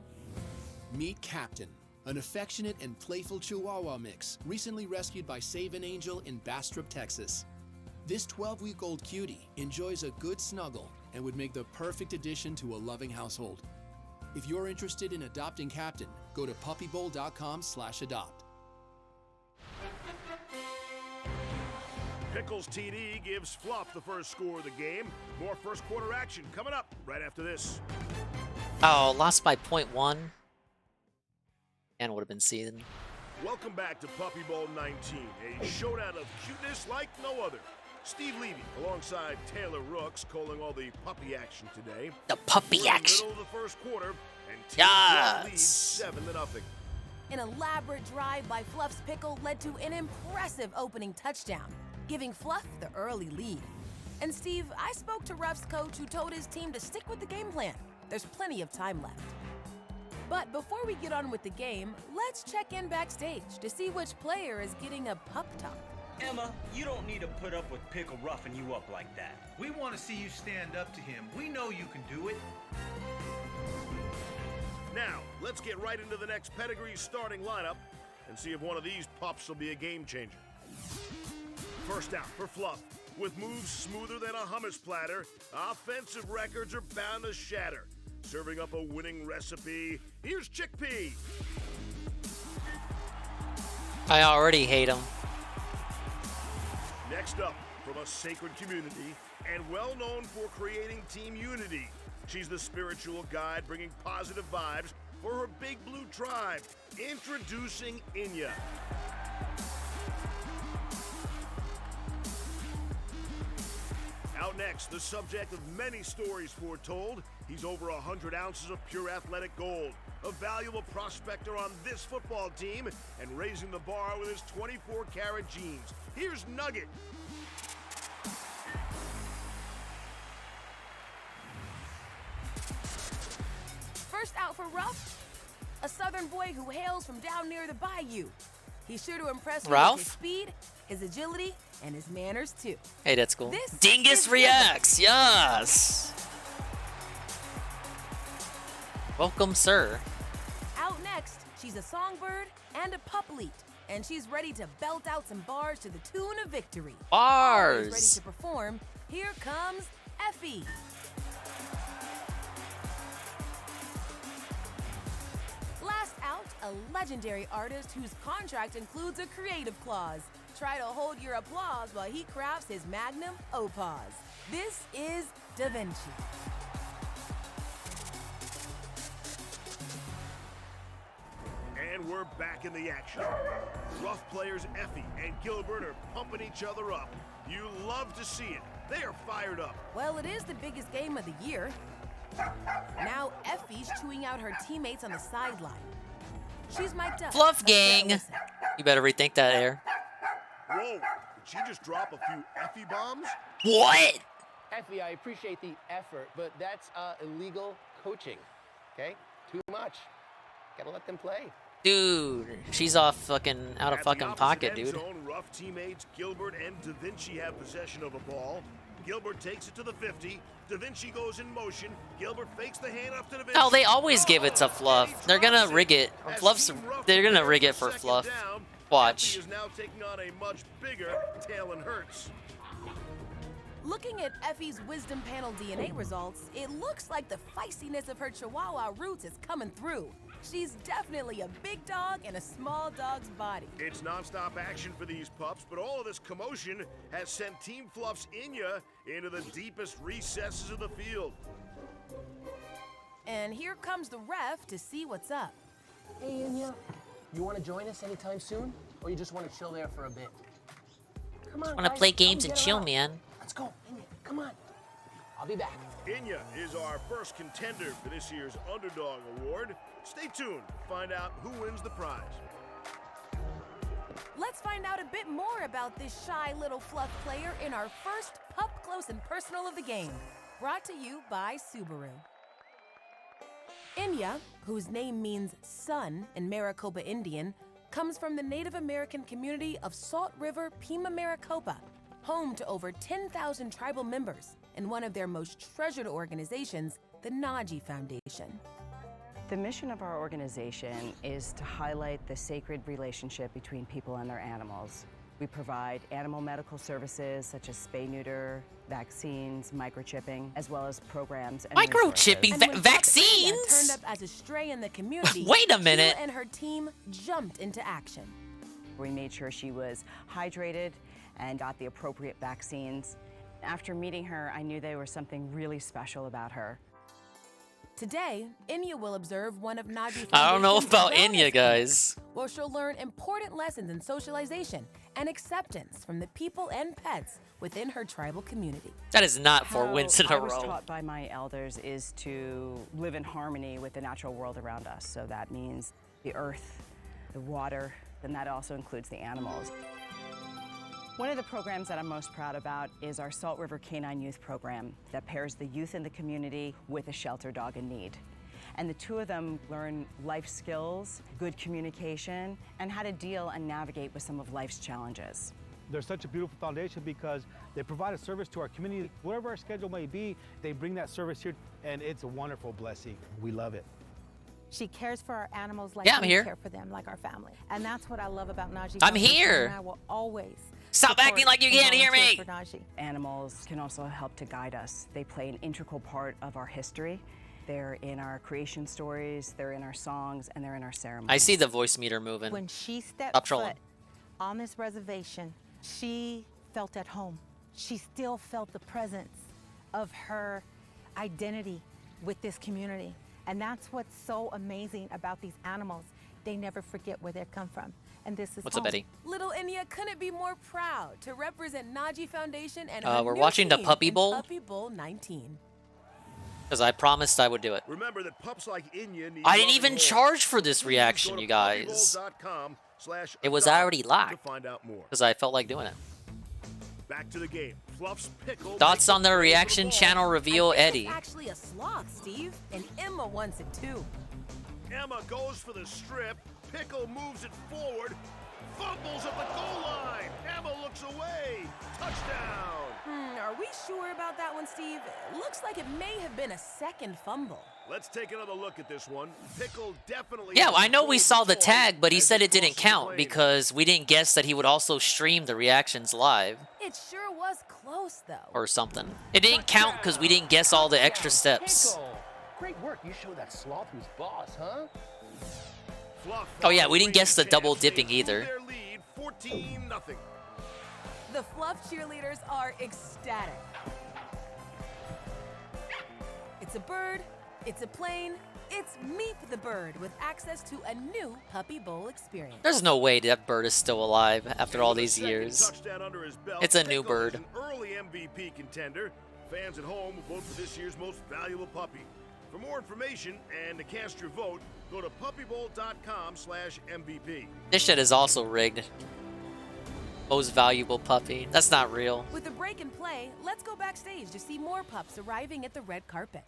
Meet Captain, an affectionate and playful Chihuahua mix recently rescued by Save an Angel in Bastrop, Texas. This 12-week-old cutie enjoys a good snuggle and would make the perfect addition to a loving household. If you're interested in adopting Captain, go to puppybowl.com/adopt. Pickles TD gives Fluff the first score of the game. More first quarter action coming up right after this. Oh, lost by 0.1. And would have been seasoned. Welcome back to Puppy Bowl 19, a showdown of cuteness like no other. Steve Levy alongside Taylor Rooks calling all the puppy action today. The puppy action. Middle of the first quarter, and Team Fluff leads 7-0. An elaborate drive by Fluff's Pickle led to an impressive opening touchdown, giving Fluff the early lead. And Steve, I spoke to Ruff's coach who told his team to stick with the game plan. There's plenty of time left. But before we get on with the game, let's check in backstage to see which player is getting a pup talk. Emma, you don't need to put up with Pickle roughing you up like that. We want to see you stand up to him. We know you can do it. Now, let's get right into the next Pedigree starting lineup and see if one of these pups will be a game changer. First out for Fluff. With moves smoother than a hummus platter, offensive records are bound to shatter. Serving up a winning recipe, here's Chickpea. I already hate him. Next up, from a sacred community and well known for creating team unity, she's the spiritual guide bringing positive vibes for her Big Blue tribe. Introducing Inya. Out next, the subject of many stories foretold. He's over 100 ounces of pure athletic gold, a valuable prospector on this football team, and raising the bar with his 24-karat genes. Here's Nugget. First out for Ruff, a southern boy who hails from down near the bayou. He's sure to impress you Ralph? with his speed, his agility, and his manners too. Hey, that's cool. This Dingus is reacts. Yes. Welcome, sir. Out next, she's a songbird and a pupleet, and she's ready to belt out some bars to the tune of victory. Bars. Always ready to perform. Here comes Effie. Last out, a legendary artist whose contract includes a creative clause. Try to hold your applause while he crafts his magnum opus. This is Da Vinci. And we're back in the action. Rough players Effie and Gilbert are pumping each other up. You love to see it. They are fired up. Well, it is the biggest game of the year. Now Effie's chewing out her teammates on the sideline. She's mic'd up. Fluff gang. You better rethink that, Air. Whoa, did she just drop a few Effie bombs? What? Effie, I appreciate the effort, but that's illegal coaching. Okay? Too much. Gotta let them play. Dude, she's off fucking out of At fucking the pocket, opposite dude. end zone, rough teammates Gilbert and Da Vinci have possession of a ball. Gilbert takes it to the 50. Da Vinci goes in motion. Gilbert fakes the handoff to Da Vinci. Oh, they always give it to Fluff. They're gonna rig it. Fluff's. They're gonna rig it for Fluff. Watch. Effie is now taking on a much bigger Talon Hurts. Looking at Effie's Wisdom Panel DNA results, it looks like the feistiness of her Chihuahua roots is coming through. She's definitely a big dog in a small dog's body. It's nonstop action for these pups, but all of this commotion has sent Team Fluff's Inya into the deepest recesses of the field. And here comes the ref to see what's up. Hey, Inya, you want to join us anytime soon? Or you just want to chill there for a bit? Come on, Want to guys, play games come and get chill, out. man. Let's go, Inya, come on. I'll be back. Inya is our first contender for this year's Underdog Award. Stay tuned to find out who wins the prize. Let's find out a bit more about this shy little fluff player in our first Pup Close and Personal of the game. Brought to you by Subaru. Inya, whose name means sun in Maricopa Indian, comes from the Native American community of Salt River, Pima, Maricopa, home to over 10,000 tribal members and one of their most treasured organizations, the Naji Foundation. The mission of our organization is to highlight the sacred relationship between people and their animals. We provide animal medical services such as spay-neuter, vaccines, microchipping, as well as programs and Microchipping And when vaccines? Inya turned up as a stray in the community. Wait a minute. Sheila and her team jumped into action. We made sure she was hydrated and got the appropriate vaccines. After meeting her, I knew there was something really special about her. Today, Inya will observe one of Naji I don't know Foundation's about wellness Inya, guys. camps, where she'll learn important lessons in socialization and acceptance from the people and pets within her tribal community. That is not 4 wins in a How I was row. taught by my elders is to live in harmony with the natural world around us. So that means the earth, the water, and that also includes the animals. One of the programs that I'm most proud about is our Salt River Canine Youth Program that pairs the youth in the community with a shelter dog in need. And the two of them learn life skills, good communication, and how to deal and navigate with some of life's challenges. They're such a beautiful foundation because they provide a service to our community. Whatever our schedule may be, they bring that service here, and it's a wonderful blessing. We love it. She cares for our animals like Yeah, I'm we here. care for them, like our family. And that's what I love about Naji. I'm Foundation, here. And I will always Stop support acting like you and can't hear volunteer me. for Naji. Animals can also help to guide us. They play an integral part of our history. They're in our creation stories, they're in our songs, and they're in our ceremonies. I see the voice meter moving. When she stepped Stop trolling. foot on this reservation, she felt at home. She still felt the presence of her identity with this community. And that's what's so amazing about these animals. They never forget where they come from. And this is What's up, home. Betty? Little Inya couldn't be more proud to represent Naji Foundation and We're watching the Puppy Bowl? Puppy Bowl 19. Because I promised I would do it. Remember that pups like Inya need I didn't loving even homes. charge for this Please reaction, go to you guys. puppybowl.com/adopt It was already to locked. find out more. Because I felt like doing it. Back to the game. Fluff's pickle. Thoughts makes on the a play for reaction ball. channel reveal, I think Eddie? It's actually a sloth, Steve, and Emma wants it too. Emma goes for the strip. Pickle moves it forward. Fumbles at the goal line. Emma looks away. Touchdown. Are we sure about that one, Steve? Looks like it may have been a second fumble. Let's take another look at this one. Pickle definitely... Yeah, I know we saw the tag, but he said it didn't count because we didn't guess that he would also stream the reactions live. It sure was close, though. Or something. It didn't count because we didn't guess all the extra steps. Great work. You showed that sloth who's boss, huh? Oh yeah, we didn't guess the double dipping either. Their lead, 14-0. The Fluff cheerleaders are ecstatic. It's a bird, it's a plane, it's Meep the Bird with access to a new Puppy Bowl experience. There's no way that bird is still alive after all these years. It's a new bird. An early MVP contender. Fans at home will vote for this year's most valuable puppy. For more information and to cast your vote, go to puppybowl.com/MVP. This shit is also rigged. Most valuable puppy. That's not real. With the break and play, let's go backstage to see more pups arriving at the red carpet.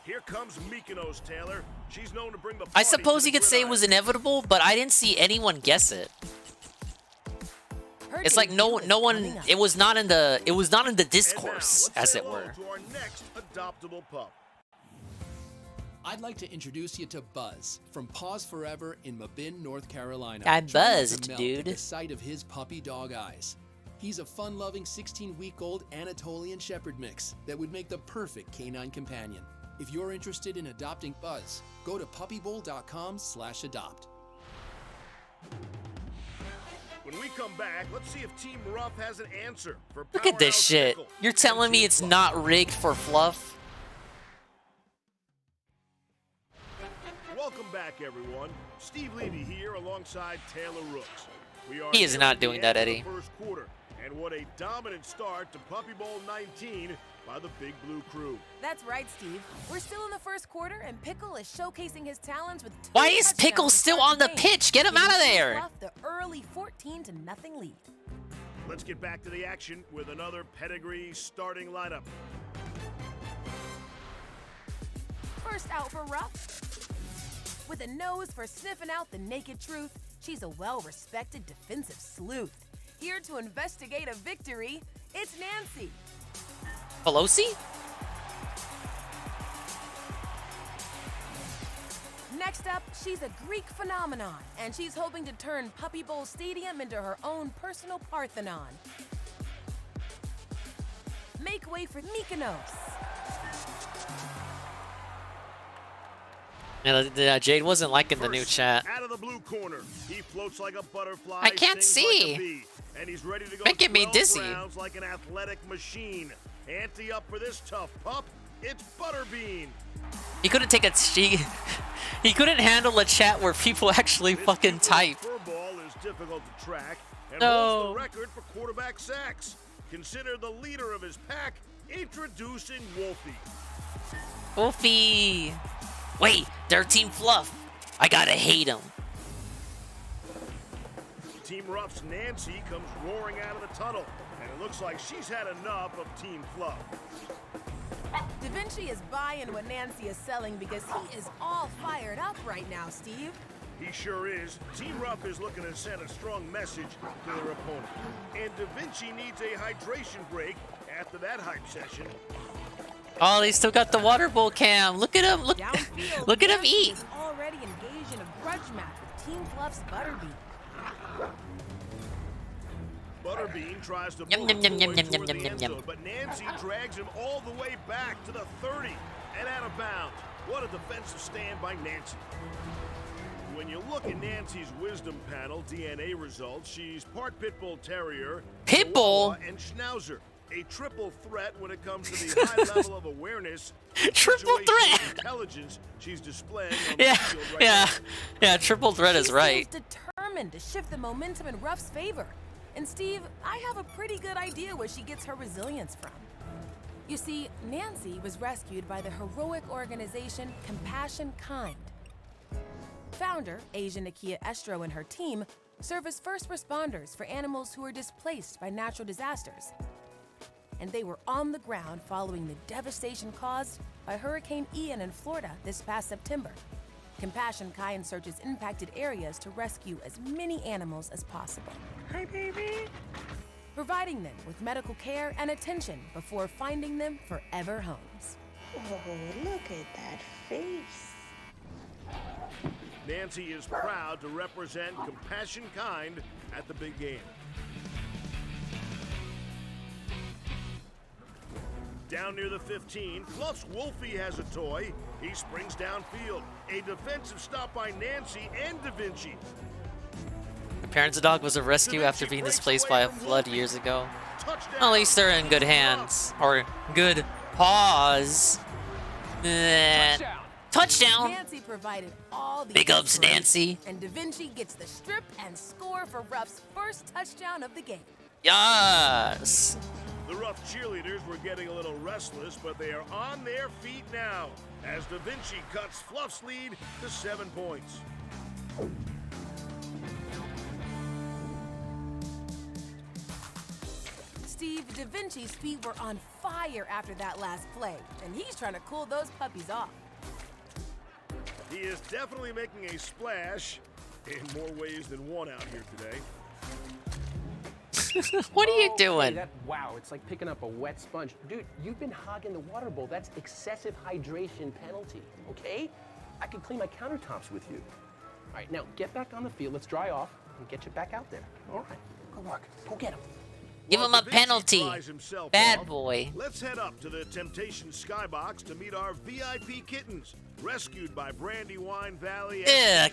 Here comes Mykonos, Taylor. She's known to bring the I party suppose to you the could say it was inevitable, but I didn't see anyone guess it. It's like no one. It was not in the discourse, as it were. To our next adoptable pup. I'd like to introduce you to Buzz from Paws Forever in Mabin, North Carolina. I Try not to buzzed, melt dude. at the sight of his puppy dog eyes. He's a fun-loving 16-week-old Anatolian Shepherd mix that would make the perfect canine companion. If you're interested in adopting Buzz, go to puppybowl.com/adopt. When we come back, let's see if Team Ruff has an answer for Look at this Powerhouse shit. Pickle. You're telling me it's not rigged for fluff? Welcome back, everyone. Steve Levy here alongside Taylor Rooks. We are He is near not the doing end that, of Eddie. the first quarter, and what a dominant start to Puppy Bowl 19 by the Big Blue Crew. That's right, Steve. We're still in the first quarter, and Pickle is showcasing his talents with 2 Why is touchdowns Pickle to still start on the game, pitch? Get him giving out of Team there. Fluff the early 14-0 lead. Let's get back to the action with another pedigree starting lineup. First out for Ruff. With a nose for sniffing out the naked truth, she's a well-respected defensive sleuth. Here to investigate a victory, it's Nancy. Pelosi? Next up, she's a Greek phenomenon, and she's hoping to turn Puppy Bowl Stadium into her own personal Parthenon. Make way for Mykonos. Yeah, Jade wasn't liking the new chat. Out of the blue corner, he floats like a butterfly. I can't stings like see. a bee, and he's ready to go Making me 12 dizzy. rounds like an athletic machine. Ante up for this tough pup. It's Butterbean. He couldn't take a he couldn't handle a chat where people actually fucking type. Furball is difficult to track and No. holds the record for quarterback sacks. Considered the leader of his pack. Introducing Wolfie. Wolfie. Wait, they're Team Fluff. I gotta hate him. Team Ruff's Nancy comes roaring out of the tunnel, and it looks like she's had enough of Team Fluff. Da Vinci is buying what Nancy is selling because he is all fired up right now, Steve. He sure is. Team Ruff is looking to send a strong message to their opponent. And Da Vinci needs a hydration break after that hype session. Oh, they still got the water bowl cam. Look at him. Look, Downfield, look at him Nancy eat. is already engaged in a grudge match with Team Fluff's Butterbean. Butterbean tries to Yum, move yum, yum, yum, forward yum, toward yum, the yum, end yum. zone, but Nancy drags him all the way back to the 30 and out of bounds. What a defensive stand by Nancy. When you look at Nancy's wisdom panel DNA results, she's part Pit Bull Terrier, Pit Bull? Chihuahua, and Schnauzer. A triple threat when it comes to the high level of awareness and Triple situational threat. intelligence she's displaying on the Yeah, field right yeah, now. yeah. Triple threat is She right. seems determined to shift the momentum in Ruff's favor. And Steve, I have a pretty good idea where she gets her resilience from. You see, Nancy was rescued by the heroic organization Compassion Kind. Founder, Asia Nakia Estro, and her team serve as first responders for animals who are displaced by natural disasters. And they were on the ground following the devastation caused by Hurricane Ian in Florida this past September. Compassion Kind searches impacted areas to rescue as many animals as possible. Hi, baby. Providing them with medical care and attention before finding them forever homes. Oh, look at that face. Nancy is proud to represent Compassion Kind at the big game. Down near the 15, Fluff's Wolfie has a toy. He springs downfield. A defensive stop by Nancy and Da Vinci. Parents' dog was a rescue after being displaced by a flood years ago. At least they're in good hands. Or good paws. Touchdown! Nancy provided all the Big ups, Nancy. And Da Vinci gets the strip and score for Ruff's first touchdown of the game. Yes! The Ruff cheerleaders were getting a little restless, but they are on their feet now as Da Vinci cuts Fluff's lead to 7 points. Steve, Da Vinci's feet were on fire after that last play, and he's trying to cool those puppies off. He is definitely making a splash in more ways than one out here today. What are you doing? Wow, it's like picking up a wet sponge. Dude, you've been hogging the water bowl. That's excessive hydration penalty, okay? I could clean my countertops with you. All right, now get back on the field. Let's dry off and get you back out there. All right, good work. Go get him. Give him a penalty. Bad boy. Let's head up to the Temptation Skybox to meet our VIP kittens, rescued by Brandywine Valley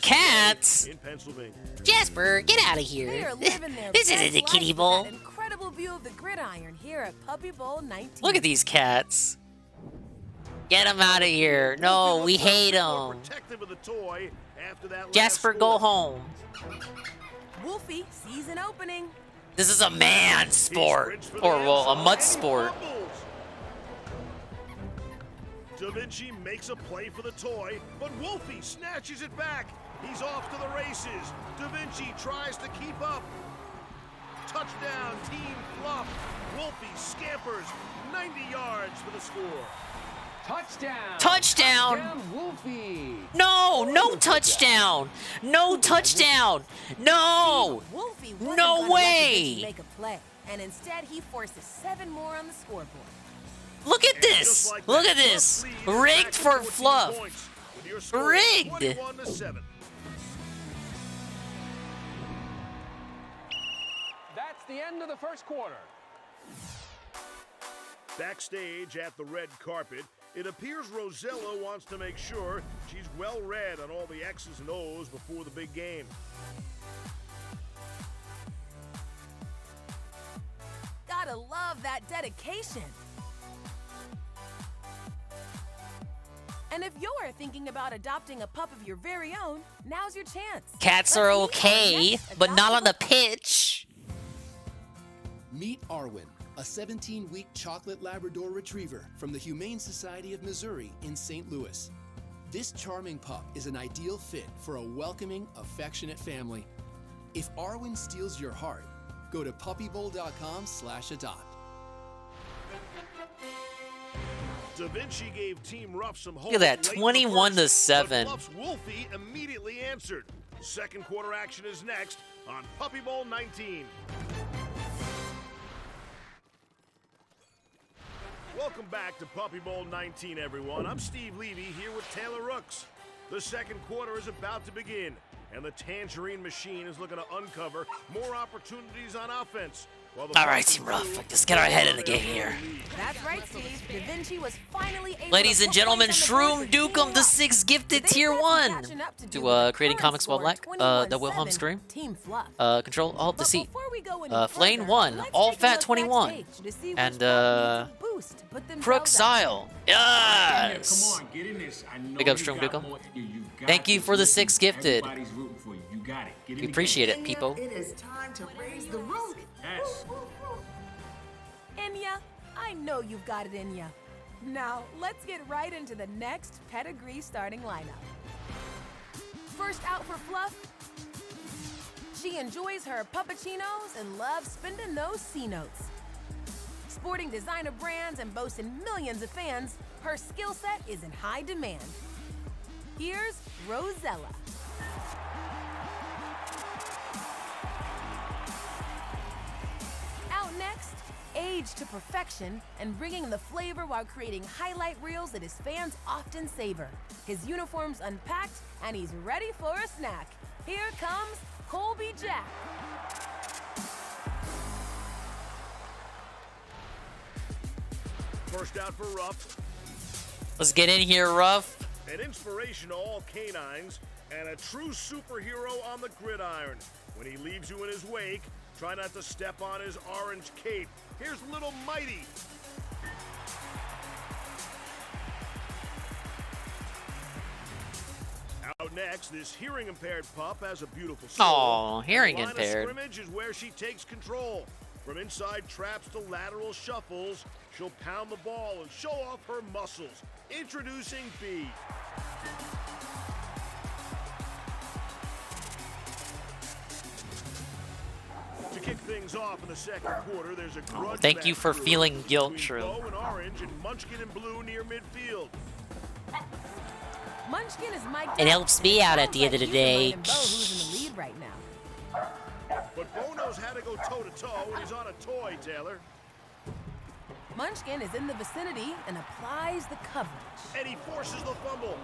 cats in Pennsylvania. Jasper, get out of They here. are living their This best isn't a life kiddie with bowl. that incredible view of the gridiron here at Puppy Bowl 19. Look at these cats. Get them out of here. No, we hate them. Protective of the toy after that Jasper, go home. Wolfie, season opening. This is a man sport. Or, well, a mud sport. Da Vinci makes a play for the toy, but Wolfie snatches it back. He's off to the races. Da Vinci tries to keep up. Touchdown, Team Fluff. Wolfie scampers 90 yards for the score. Touchdown! Touchdown! Wolfie! No, no touchdown! No touchdown! No! Wolfie wasn't No gonna let way! Da Vinci make a play, and instead he forces 7 more on the scoreboard. Look at this! Look at this! Rigged for Fluff! Rigged! 21-7. That's the end of the first quarter. Backstage at the red carpet, it appears Rosella wants to make sure she's well read on all the X's and O's before the big game. Gotta love that dedication. And if you're thinking about adopting a pup of your very own, now's your chance. Cats are okay, but not on the pitch. Meet Arwen, a 17-week chocolate Labrador retriever from the Humane Society of Missouri in St. Louis. This charming pup is an ideal fit for a welcoming, affectionate family. If Arwen steals your heart, go to puppybowl.com/adopt. Da Vinci gave Team Ruff some hope. Look at that, late in the 21 to first, 7. but Fluff's Wolfie immediately answered. Second quarter action is next on Puppy Bowl 19. Welcome back to Puppy Bowl 19, everyone. I'm Steve Levy here with Taylor Rooks. The second quarter is about to begin, and the Tangerine Machine is looking to uncover more opportunities on offense. All right, Team Ruff, let's get our head in the game here. That's right, Steve. Da Vinci was finally able Ladies to and put gentlemen, points on the board Shroom for Team Dukem the Ruff. 6th gifted They tier got 1 catching up to do to with the Creating current Comics While score, Black, 21-7, the Wilhelm stream. Team Fluff. Control Alt But Deceit. before we go any Flane further, 1, let's All take a Fat look 21, backstage to see which and pup needs a boost to put Crook themselves out. Sile. Yes. Come on, get in this. I know Big up, you Shroom got Dukem. more in you. You got Thank you this. for the Listen, 6 gifted. Everybody's rooting for you. You got it. Get in We the appreciate game. it, people. It is time to raise the roof. Yes. Enya, I know you've got it in ya. Now, let's get right into the next pedigree starting lineup. First out for Fluff. She enjoys her puppuccinos and loves spending those C notes. Sporting designer brands and boasting millions of fans, her skill set is in high demand. Here's Rosella. Out next, aged to perfection and bringing the flavor while creating highlight reels that his fans often savor. His uniform's unpacked and he's ready for a snack. Here comes Colby Jack. First out for Ruff. Let's get in here, Ruff. An inspiration to all canines and a true superhero on the gridiron. When he leaves you in his wake, try not to step on his orange cape. Here's Little Mighty. Out next, this hearing-impaired pup has a beautiful soul. Oh, hearing the line impaired. of scrimmage is where she takes control. From inside traps to lateral shuffles, she'll pound the ball and show off her muscles. Introducing B. To kick things off in the second quarter, there's a grudge Thank you for match feeling guilt, between True. Bo in orange and Munchkin in blue near midfield. Munchkin is mic'd It up, helps and me out at sounds the end of like the he's day. reminding Bo who's in the lead right now. But Bo knows how to go toe-to-toe when he's on a toy, Taylor. Munchkin is in the vicinity and applies the coverage. And he forces the fumble.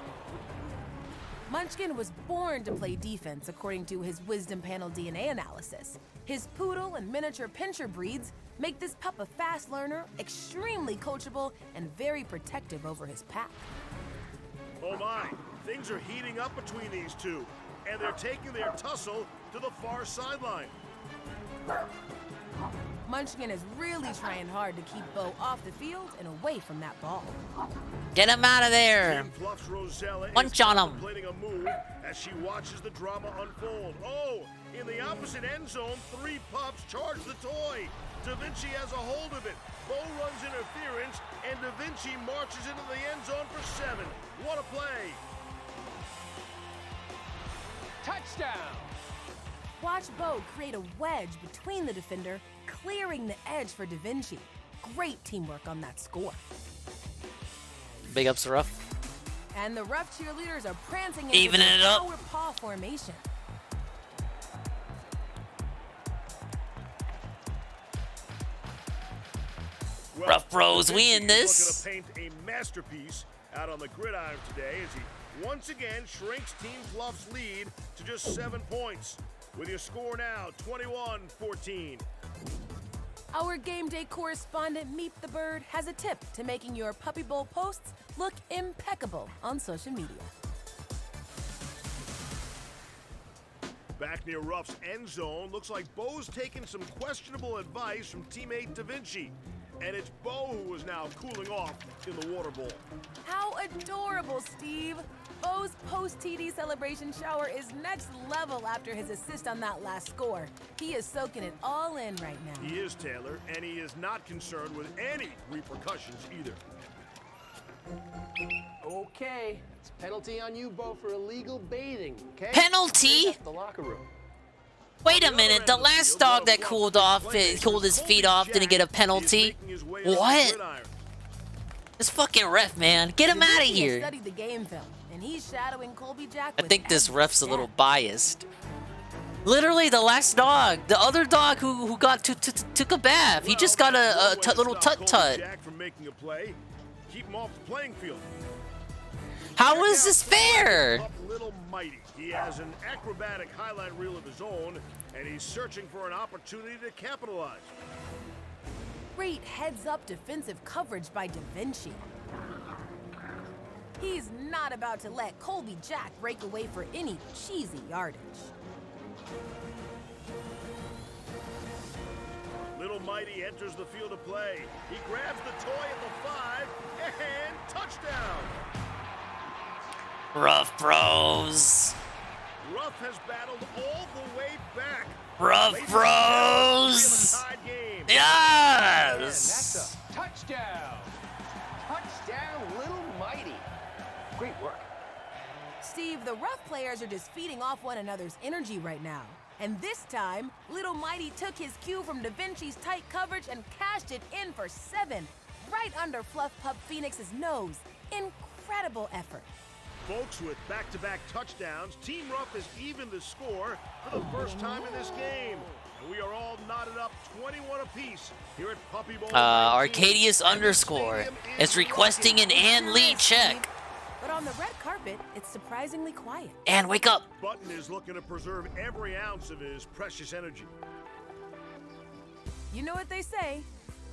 Munchkin was born to play defense according to his wisdom panel DNA analysis. His poodle and miniature pinscher breeds make this pup a fast learner, extremely coachable, and very protective over his pack. Oh my, things are heating up between these two, and they're taking their tussle to the far sideline. Munchkin is really trying hard to keep Bo off the field and away from that ball. Get him out of there. Team Fluff's Rosella Punch is on him. contemplating a move as she watches the drama unfold. Oh, in the opposite end zone, 3 pups charge the toy. Da Vinci has a hold of it. Bo runs interference, and Da Vinci marches into the end zone for 7. What a play. Touchdown! Watch Bo create a wedge between the defender, clearing the edge for Da Vinci. Great teamwork on that score. Big ups, Ruff. And the Ruff cheerleaders are prancing into Evening the it up. power paw formation. Well, Ruff Rose, Da we Vinci in is this. looking to paint a masterpiece out on the gridiron today as he once again shrinks Team Fluff's lead to just 7 points. With your score now, 21-14. Our game day correspondent, Meet the Bird, has a tip to making your Puppy Bowl posts look impeccable on social media. Back near Ruff's end zone, looks like Bo's taking some questionable advice from teammate Da Vinci. And it's Bo who is now cooling off in the water bowl. How adorable, Steve! Bo's post-TD celebration shower is next level after his assist on that last score. He is soaking it all in right now. He is, Taylor, and he is not concerned with any repercussions either. Okay, it's penalty on you, Bo, for illegal bathing, okay? Penalty? That's the locker room. Wait a minute, the last dog that cooled his feet off didn't get a penalty? What? This fucking ref, man. Get him out of here. Studied the game film, and he's shadowing Colby Jack. I think this ref's a little biased. Literally, the last dog, the other dog who got took a bath, he just got a little tut-tut. Jack from making a play. Keep him off the playing field. How is this fair? Up Little Mighty. He has an acrobatic highlight reel of his own, and he's searching for an opportunity to capitalize. Great heads-up defensive coverage by Da Vinci. He's not about to let Colby Jack break away for any cheesy yardage. Little Mighty enters the field of play. He grabs the toy at the 5, and touchdown! Ruff Bros. Ruff has battled all the way back. Ruff Bros. Yes! That's a touchdown! Touchdown, Little Mighty. Great work. Steve, the Ruff players are just feeding off one another's energy right now. And this time, Little Mighty took his cue from Da Vinci's tight coverage and cashed it in for 7, right under Fluff Pup Phoenix's nose. Incredible effort. Folks, with back-to-back touchdowns, Team Ruff has evened the score for the first time in this game. And we are all knotted up 21 apiece here at Puppy Bowl. Arcadius underscore is requesting an Ann Lee check. But on the red carpet, it's surprisingly quiet. And wake up. Button is looking to preserve every ounce of his precious energy. You know what they say,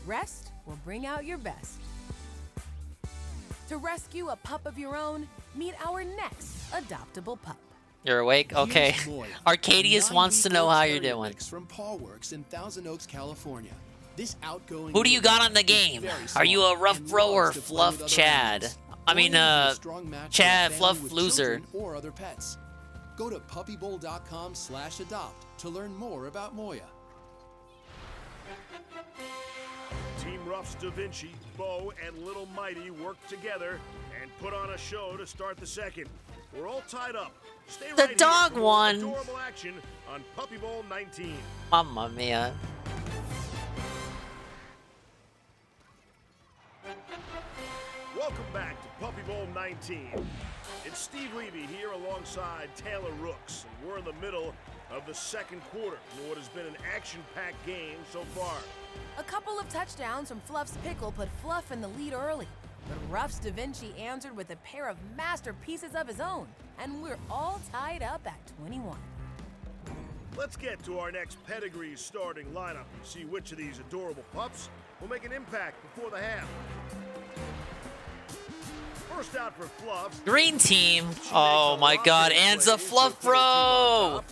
rest will bring out your best. To rescue a pup of your own, meet our next adoptable pup. You're awake? Okay. Arcadius wants to know how you're doing. From Paw Works in Thousand Oaks, California. This outgoing Who do you got on the game? Are you a rough bro or fluff Chad? I mean, Chad fluff loser. Or other pets. Go to puppybowl.com/adopt to learn more about Moya. Team Ruff's Da Vinci, Bo, and Little Mighty worked together and put on a show to start the second. We're all tied up. Stay The right dog here for won. adorable action on Puppy Bowl 19. Mamma mia. Welcome back to Puppy Bowl 19. It's Steve Levy here alongside Taylor Rooks, and we're in the middle of the second quarter in what has been an action-packed game so far. A couple of touchdowns from Fluff's Pickle put Fluff in the lead early. But Ruff's Da Vinci answered with a pair of masterpieces of his own, and we're all tied up at 21. Let's get to our next pedigree starting lineup and see which of these adorable pups will make an impact before the half. First out for Fluff. Green team. Oh my god, Anne's a fluff bro.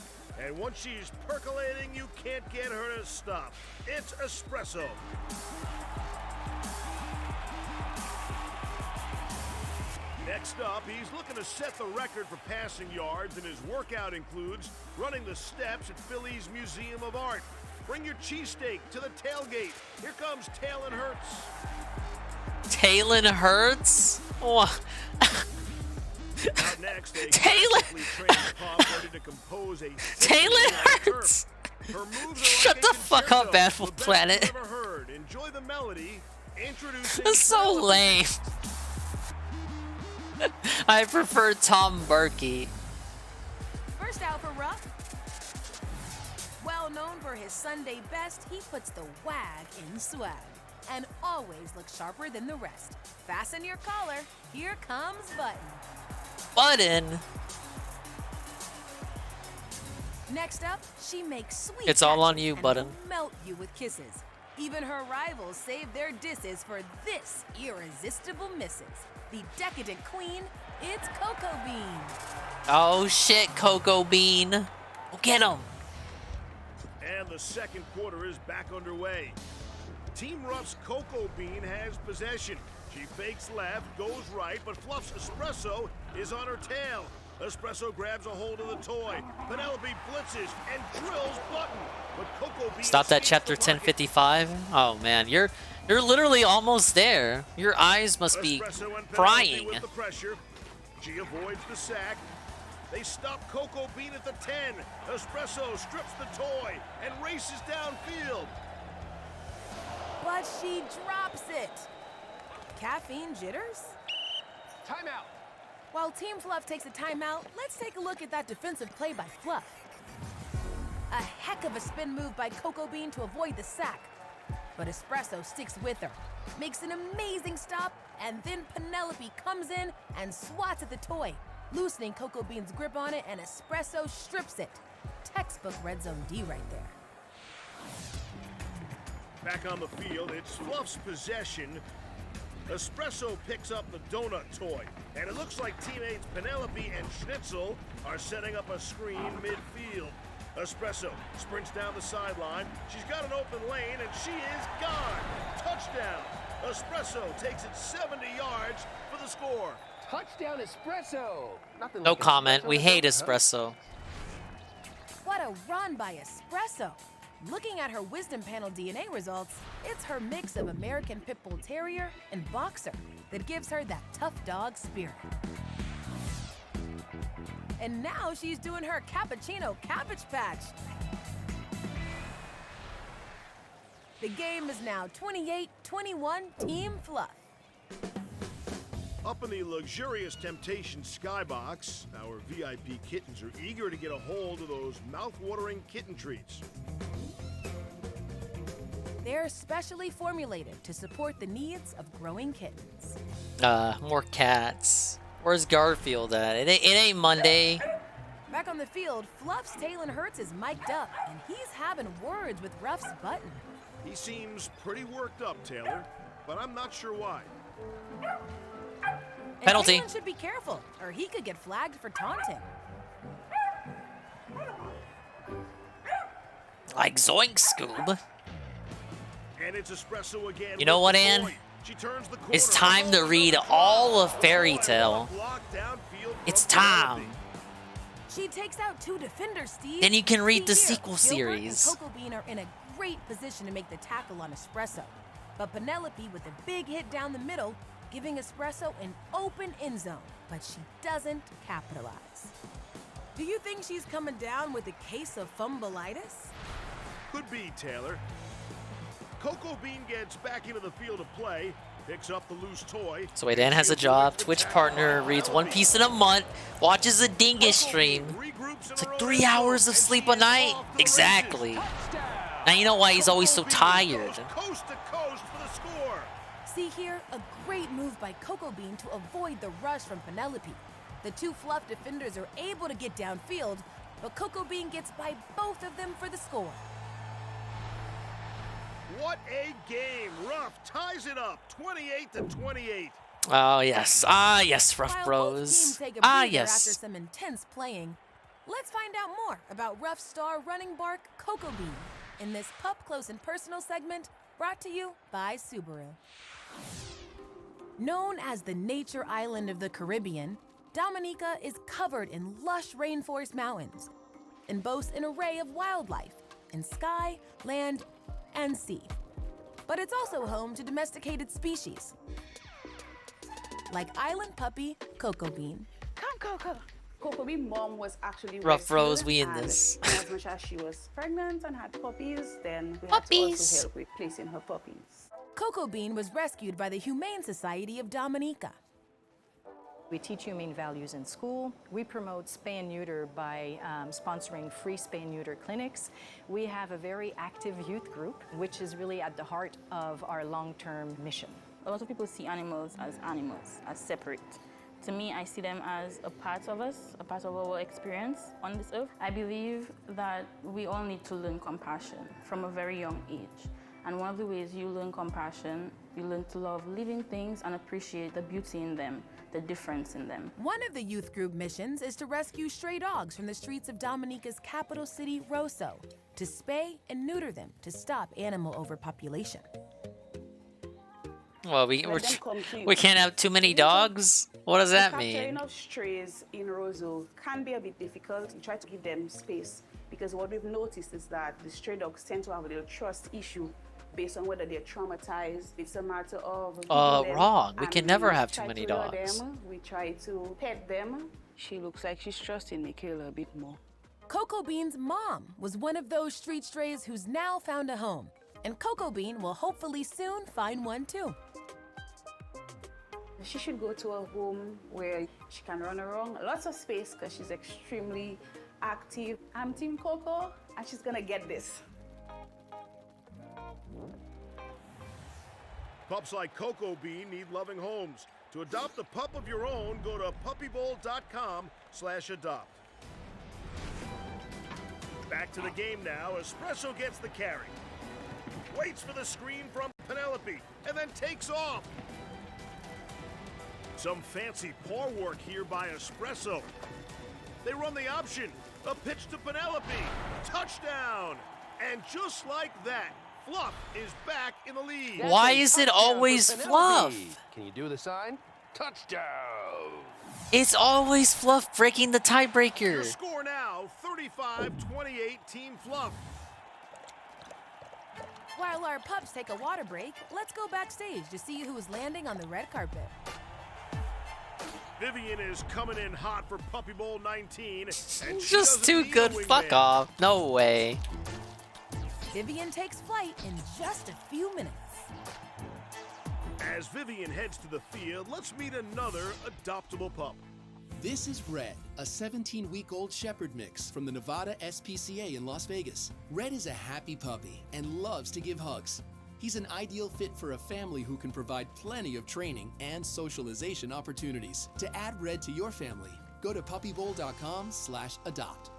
And once she's percolating, you can't get her to stop. It's Espresso. Next up, he's looking to set the record for passing yards, and his workout includes running the steps at Philly's Museum of Art. Bring your cheesesteak to the tailgate. Here comes Talon Hurts. Talon Hurts? Oh. Out next, a Taylor. ready to compose a Talon Hurts. Shut the fuck up, Baffle Planet. Enjoy the melody. Introducing That's so lame. I prefer Tom Berkey. First out for Ruff. Well known for his Sunday best, he puts the wag in swag and always looks sharper than the rest. Fasten your collar. Here comes Button. Button. Next up, she makes sweet. It's all on catches you, and Button. will melt you with kisses. Even her rivals save their disses for this irresistible missus. The decadent queen, it's Cocoa Bean. Oh shit, Cocoa Bean. Go get him. And the second quarter is back underway. Team Ruff's Cocoa Bean has possession. She fakes left, goes right, but Fluff's Espresso is on her tail. Espresso grabs a hold of the toy. Penelope blitzes and drills Button. But Cocoa Bean Stop that chapter 1055. Oh man, you're literally almost there. Your eyes must be frying. With the pressure. She avoids the sack. They stop Cocoa Bean at the 10. Espresso strips the toy and races downfield. But she drops it. Caffeine jitters? Timeout. While Team Fluff takes a timeout, let's take a look at that defensive play by Fluff. A heck of a spin move by Cocoa Bean to avoid the sack. But Espresso sticks with her, makes an amazing stop, and then Penelope comes in and swats at the toy, loosening Cocoa Bean's grip on it, and Espresso strips it. Textbook Red Zone D right there. Back on the field, it's Fluff's possession. Espresso picks up the donut toy, and it looks like teammates Penelope and Schnitzel are setting up a screen midfield. Espresso sprints down the sideline. She's got an open lane, and she is gone. Touchdown. Espresso takes it 70 yards for the score. Touchdown Espresso. Nothing No like comment. espresso We in a hate donut, huh? espresso. What a run by Espresso. Looking at her Wisdom Panel DNA results, it's her mix of American Pit Bull Terrier and Boxer that gives her that tough dog spirit. And now she's doing her cappuccino cabbage patch. The game is now 28-21 Team Fluff. Up in the luxurious Temptation Skybox, our VIP kittens are eager to get a hold of those mouth-watering kitten treats. They're specially formulated to support the needs of growing kittens. More cats. Where's Garfield at? It ain't Monday. Back on the field, Fluff's Talon Hurts is mic'd up, and he's having words with Ruff's Button. He seems pretty worked up, Taylor, but I'm not sure why. And Penalty. Talon should be careful, or he could get flagged for taunting. Like zoink, Scoob. And it's Espresso again. You know what, Ann? She turns the corner. It's time to read all of Fairy Tale. It's time. She takes out 2 defenders, Steve. Then you can read the See here, sequel Gilbert series. and Cocoa Bean are in a great position to make the tackle on Espresso. But Penelope with a big hit down the middle, giving Espresso an open end zone. But she doesn't capitalize. Do you think she's coming down with a case of fumbleitis? Could be, Taylor. Cocoa Bean gets back into the field of play, picks up the loose toy. So wait, Ann has a job. Twitch partner, reads One Piece in a month, watches a Dingus stream. It's like 3 hours of sleep a night. Exactly. Now you know why he's always so tired. Coast to coast for the score. See here, a great move by Cocoa Bean to avoid the rush from Penelope. The 2 Fluff defenders are able to get downfield, but Cocoa Bean gets by both of them for the score. What a game! Ruff ties it up, 28-28. Oh yes, yes, Rough While both Bros. teams take a breather after Yes. some intense playing, let's find out more about Ruff star running bark Cocoa Bean in this Pup Close and Personal segment brought to you by Subaru. Known as the nature island of the Caribbean, Dominica is covered in lush rainforest mountains and boasts an array of wildlife in sky, land, and sea. But it's also home to domesticated species, like island puppy Cocoa Bean. Come, Coco. Cocoa Bean's mom was actually Rough Bros, rescued, we in and this. as much as she was pregnant and had puppies, then we had to also help with placing her puppies. Cocoa Bean was rescued by the Humane Society of Dominica. We teach humane values in school. We promote spay and neuter by sponsoring free spay and neuter clinics. We have a very active youth group, which is really at the heart of our long-term mission. A lot of people see animals, as separate. To me, I see them as a part of us, a part of our experience on this earth. I believe that we all need to learn compassion from a very young age. And one of the ways you learn compassion, you learn to love living things and appreciate the beauty in them, the difference in them. One of the youth group missions is to rescue stray dogs from the streets of Dominica's capital city, Rosso, to spay and neuter them to stop animal overpopulation. Well, we can't have too many dogs. What does that mean? Capturing of strays in Rosso can be a bit difficult. We try to give them space because what we've noticed is that the stray dogs tend to have a little trust issue based on whether they're traumatized. It's a matter of wrong. We can never have too try many to lure dogs. them. We try to pet them. She looks like she's trusting Michaela a bit more. Cocoa Bean's mom was one of those street strays who's now found a home. And Cocoa Bean will hopefully soon find one too. She should go to a home where she can run around. Lots of space because she's extremely active. I'm Team Coco and she's gonna get this. Pups like Cocoa Bean need loving homes. To adopt a pup of your own, go to puppybowl.com/adopt. Back to the game now. Espresso gets the carry. Waits for the screen from Penelope and then takes off. Some fancy paw work here by Espresso. They run the option. A pitch to Penelope. Touchdown. And just like that, Fluff is back in the lead. Why is it always Fluff? Can you do the sign? Touchdown! It's always Fluff breaking the Your tiebreaker. score now, 35-28 Team Fluff. While our pups take a water break, let's go backstage to see who is landing on the red carpet. Vivian is coming in hot for Puppy Bowl 19. And she Just doesn't too need good. a Fuck wingman. off. No way. Vivian takes flight in just a few minutes. As Vivian heads to the field, let's meet another adoptable pup. This is Red, a 17-week-old shepherd mix from the Nevada SPCA in Las Vegas. Red is a happy puppy and loves to give hugs. He's an ideal fit for a family who can provide plenty of training and socialization opportunities. To add Red to your family, go to puppybowl.com/adopt.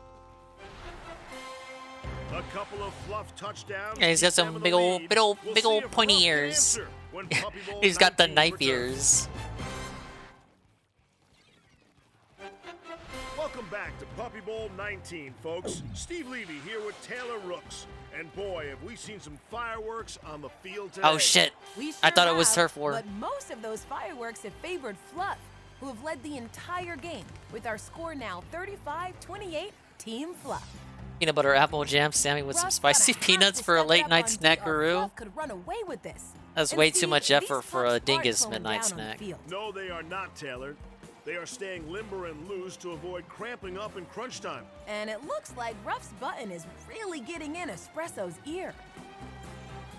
A couple of Fluff touchdowns. Yeah, he's got some big old pointy ears. He's got the knife ears. Welcome back to Puppy Bowl 19, folks. Steve Levy here with Taylor Rooks. And boy, have we seen some fireworks on the field today. Oh shit. I thought it was turf war. But most of those fireworks have favored Fluff, who have led the entire game, with our score now 35-28, Team Fluff. Peanut butter apple jam, Sammy with some spicy peanuts for a late night snackaroo. Could run away with this. That's way too much effort for a dingus midnight snack. No, they are not, Taylor. They are staying limber and loose to avoid cramping up in crunch time. And it looks like Ruff's button is really getting in Espresso's ear.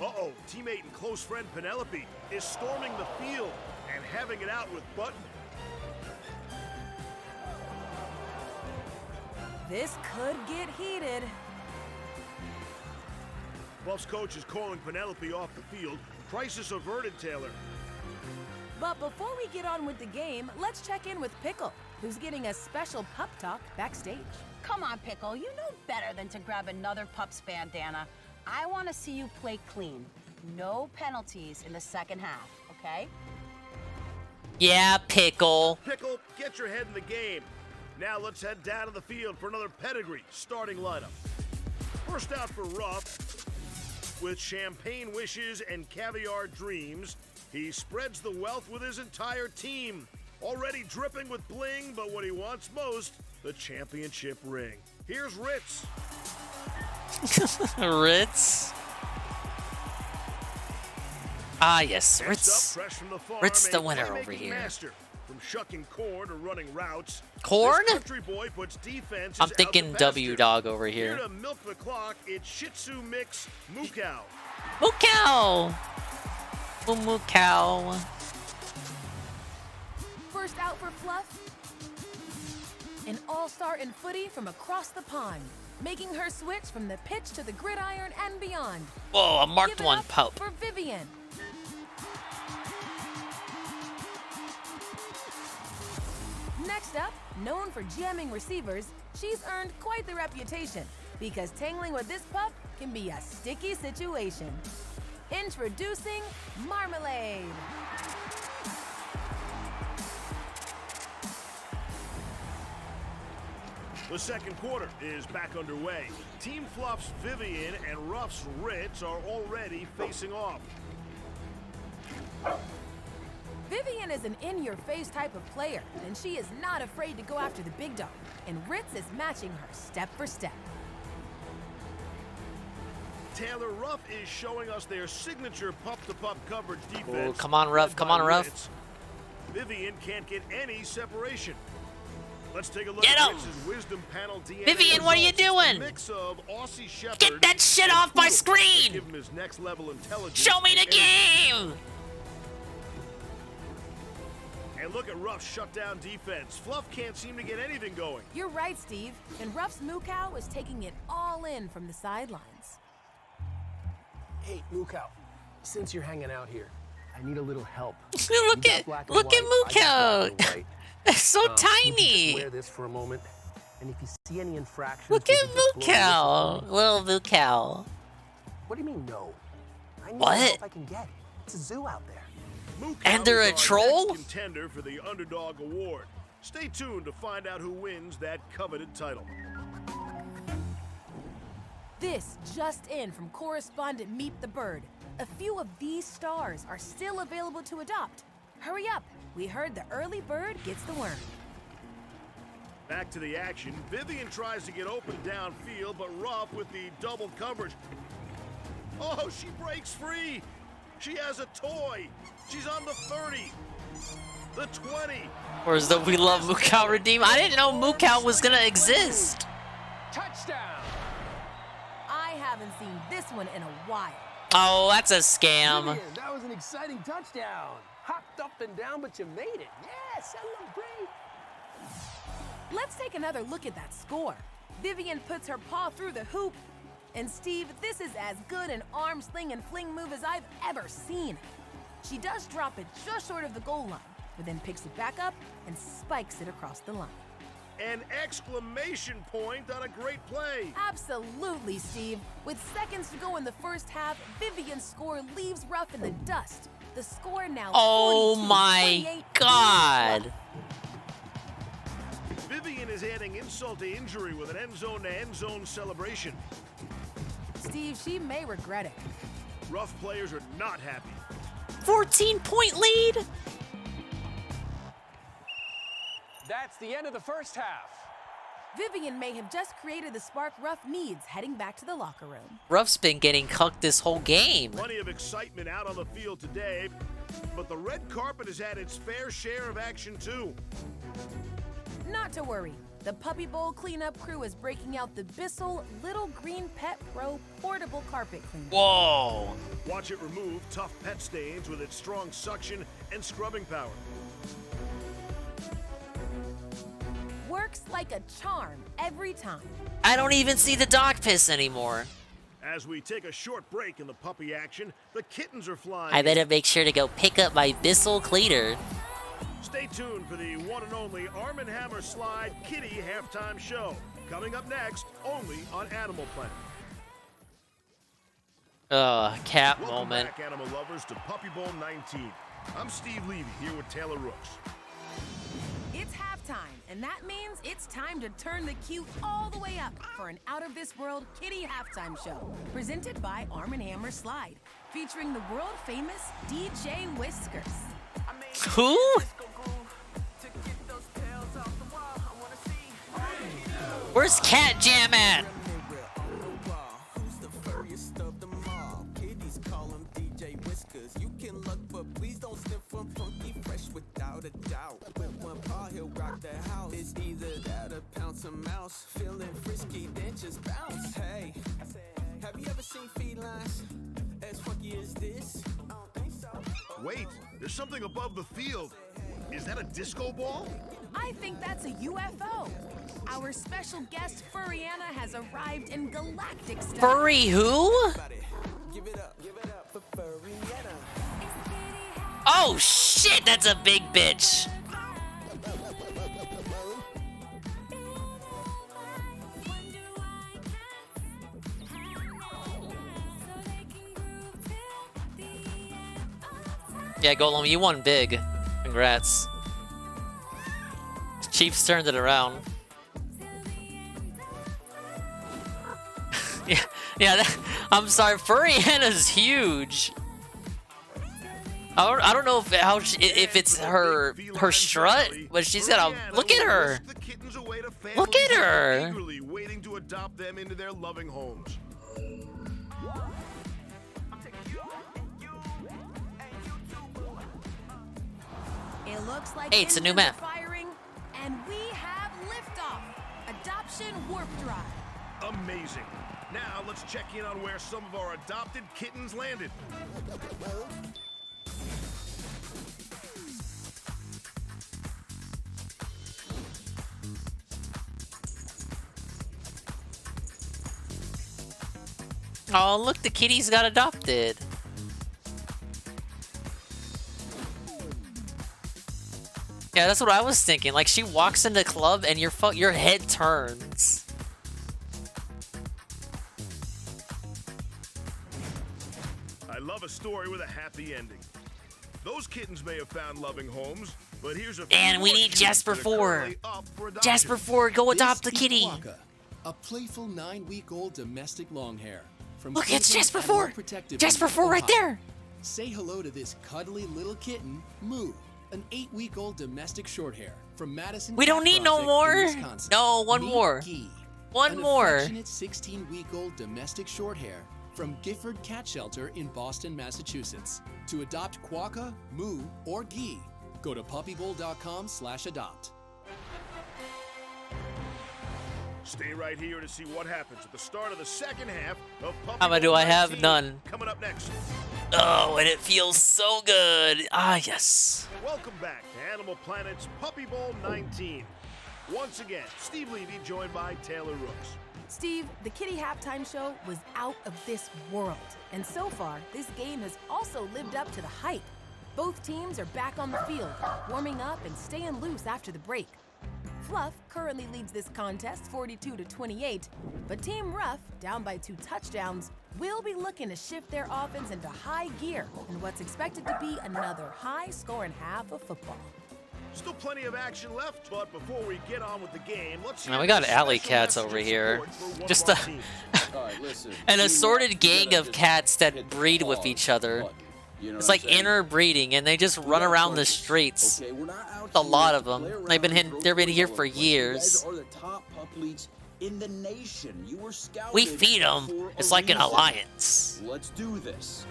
Uh-oh, teammate and close friend Penelope is storming the field and having it out with Button. This could get heated. Buff's coach is calling Penelope off the field. Crisis averted, Taylor. But before we get on with the game, let's check in with Pickle, who's getting a special pup talk backstage. Come on, Pickle. You know better than to grab another pup's bandana. I want to see you play clean. No penalties in the second half, okay? Yeah, Pickle. Pickle, get your head in the game. Now let's head down to the field for another pedigree starting lineup. First out for Ruff, with champagne wishes and caviar dreams, he spreads the wealth with his entire team. Already dripping with bling, but what he wants most, the championship ring. Here's Ritz. Ritz? Ah, yes, Ritz. Ritz the winner over here. Master. From shucking corn to running routes. Corn? Country boy puts defense. I'm thinking W Dog over Here here. to milk the clock, it's Shih Tzu mix Moo Cow. Moo Cow! Moo Cow. First out for Fluff, an all-star in footy from across the pond, making her switch from the pitch to the gridiron and beyond. Whoa, a marked Give it one up pup. for Vivian. Next up, known for jamming receivers, she's earned quite the reputation because tangling with this pup can be a sticky situation. Introducing Marmalade. The second quarter is back underway. Team Fluff's Vivian and Ruff's Ritz are already facing off. Vivian is an in-your-face type of player, and she is not afraid to go after the big dog, and Ritz is matching her step for step. Taylor, Ruff is showing us their signature pup-to-pup coverage defense. Oh, come on, Ruff. Come on, Ruff. Vivian can't get any separation. Let's take a look Get at him! Ritz's wisdom panel DNA. Vivian, what are you doing? A mix of Aussie Shepherd. Get that shit off my screen! Give him his next level intelligence. Show me the game! And look at Ruff's shutdown defense. Fluff can't seem to get anything going. You're right, Steve. And Ruff's Moo Cow is taking it all in from the sidelines. Hey, Moo Cow, since you're hanging out here, I need a little help. Look at Moo Cow. It's so tiny. Just wear this for a moment, and if you see any infractions, Look at Moo Cow. Little Moo Cow. What do you mean no? I need What? the help I can get. It's a zoo out there. Moo And Cow they're is a our troll? next contender for the Underdog Award. Stay tuned to find out who wins that coveted title. This just in from correspondent Meet the Bird. A few of these stars are still available to adopt. Hurry up. We heard the early bird gets the worm. Back to the action. Vivian tries to get open downfield, but Ruff with the double coverage. Oh, she breaks free. She has a toy. She's on the 30, the 20. Or is the We Love Moo Cow redeem? I didn't know Moo Cow was gonna exist. Touchdown! I have haven't seen this one in a while. Oh, that's a scam. Vivian, that was an exciting touchdown. Hopped up and down, but you made it. Yes, celebrate. Let's take another look at that score. Vivian puts her paw through the hoop. And Steve, this is as good an arm sling and fling move as I've ever seen. She does drop it just short of the goal line, but then picks it back up and spikes it across the line. An exclamation point on a great play. Absolutely, Steve. With seconds to go in the first half, Vivian's score leaves Ruff in the dust. The score now Oh my God. Vivian is adding insult to injury with an end zone celebration. Steve, she may regret it. Rough players are not happy. 14-point lead. That's the end of the first half. Vivian may have just created the spark Ruff needs heading back to the locker room. Ruff's been getting cucked this whole game. Plenty of excitement out on the field today, but the red carpet has had its fair share of action too. Not to worry. The Puppy Bowl cleanup crew is breaking out the Bissell Little Green Pet Pro portable carpet cleaner. Whoa. Watch it remove tough pet stains with its strong suction and scrubbing power. Works like a charm every time. I don't even see the dog piss anymore. As we take a short break in the puppy action, the kittens are flying. I better make sure to go pick up my Bissell cleaner. Stay tuned for the one and only Arm & Hammer Slide Kitty Halftime Show. Coming up next, only on Animal Planet. Cat Welcome moment. back, animal lovers, to Puppy Bowl 19. I'm Steve Levy, here with Taylor Rooks. It's halftime, and that means it's time to turn the cue all the way up for an out-of-this-world kitty halftime show, presented by Arm & Hammer Slide, featuring the world-famous DJ Whiskers. Who? Where's Cat Jam at? It's either that or pounce a mouse. Feeling frisky, then just bounce. Hey, have you ever seen felines as funky as this? Wait, there's something above the field. Is that a disco ball? I think that's a UFO. Our special guest, Furriana, has arrived in galactic style. Furry who? Give it up for Furriana. Oh shit, that's a big bitch. Yeah, Golem, you won big. Congrats. Chiefs turned it around. yeah. I'm sorry, Furriana's huge. I don't know if it's her strut, but she's got a look at her. Look at her. Eagerly waiting to adopt them into their loving homes. It looks like hey, it's a new map. Firing, and we have liftoff. Adoption warp drive. Amazing. Now let's check in on where some of our adopted kittens landed. Oh, look, the kitties got adopted. Yeah, that's what I was thinking. Like, she walks into the club and your head turns. I love a story with a happy ending. Those kittens may have found loving homes, but here's a And we need Jasper 4. Jasper 4, go adopt the kitty. Quokka, a playful 9-week-old domestic longhair. From Look, it's Cleveland Jasper and 4. More Protective Jasper in 4 right Ohio. there. Say hello to this cuddly little kitten, Moo, an 8-week-old domestic shorthair from Madison. We don't need no more. No, one Meet more. Gee, One an more. affectionate 16-week-old domestic shorthair from Gifford Cat Shelter in Boston, Massachusetts. To adopt Quokka, Moo, or Gee, go to puppybowl.com/adopt. Stay right here to see what happens at the start of the second half of Puppy How do Bowl I have 19. none? Coming up next. Oh, and it feels so good. Ah, yes. Welcome back to Animal Planet's Puppy Bowl 19. Once again, Steve Levy joined by Taylor Rooks. Steve, the Kitty halftime show was out of this world. And so far, this game has also lived up to the hype. Both teams are back on the field, warming up and staying loose after the break. Fluff currently leads this contest 42-28, but Team Rough, down by 2 touchdowns, will be looking to shift their offense into high gear in what's expected to be another high-scoring half of football. Still plenty of action left, but before we get on with the game, let's Now we got alley cats over here. Just an assorted gang of cats that breed with each other. It's like interbreeding, and they just run around the streets. A lot of them. They've been here for years. In the nation. You were scouted. We feed them. It's like an alliance. Let's do this.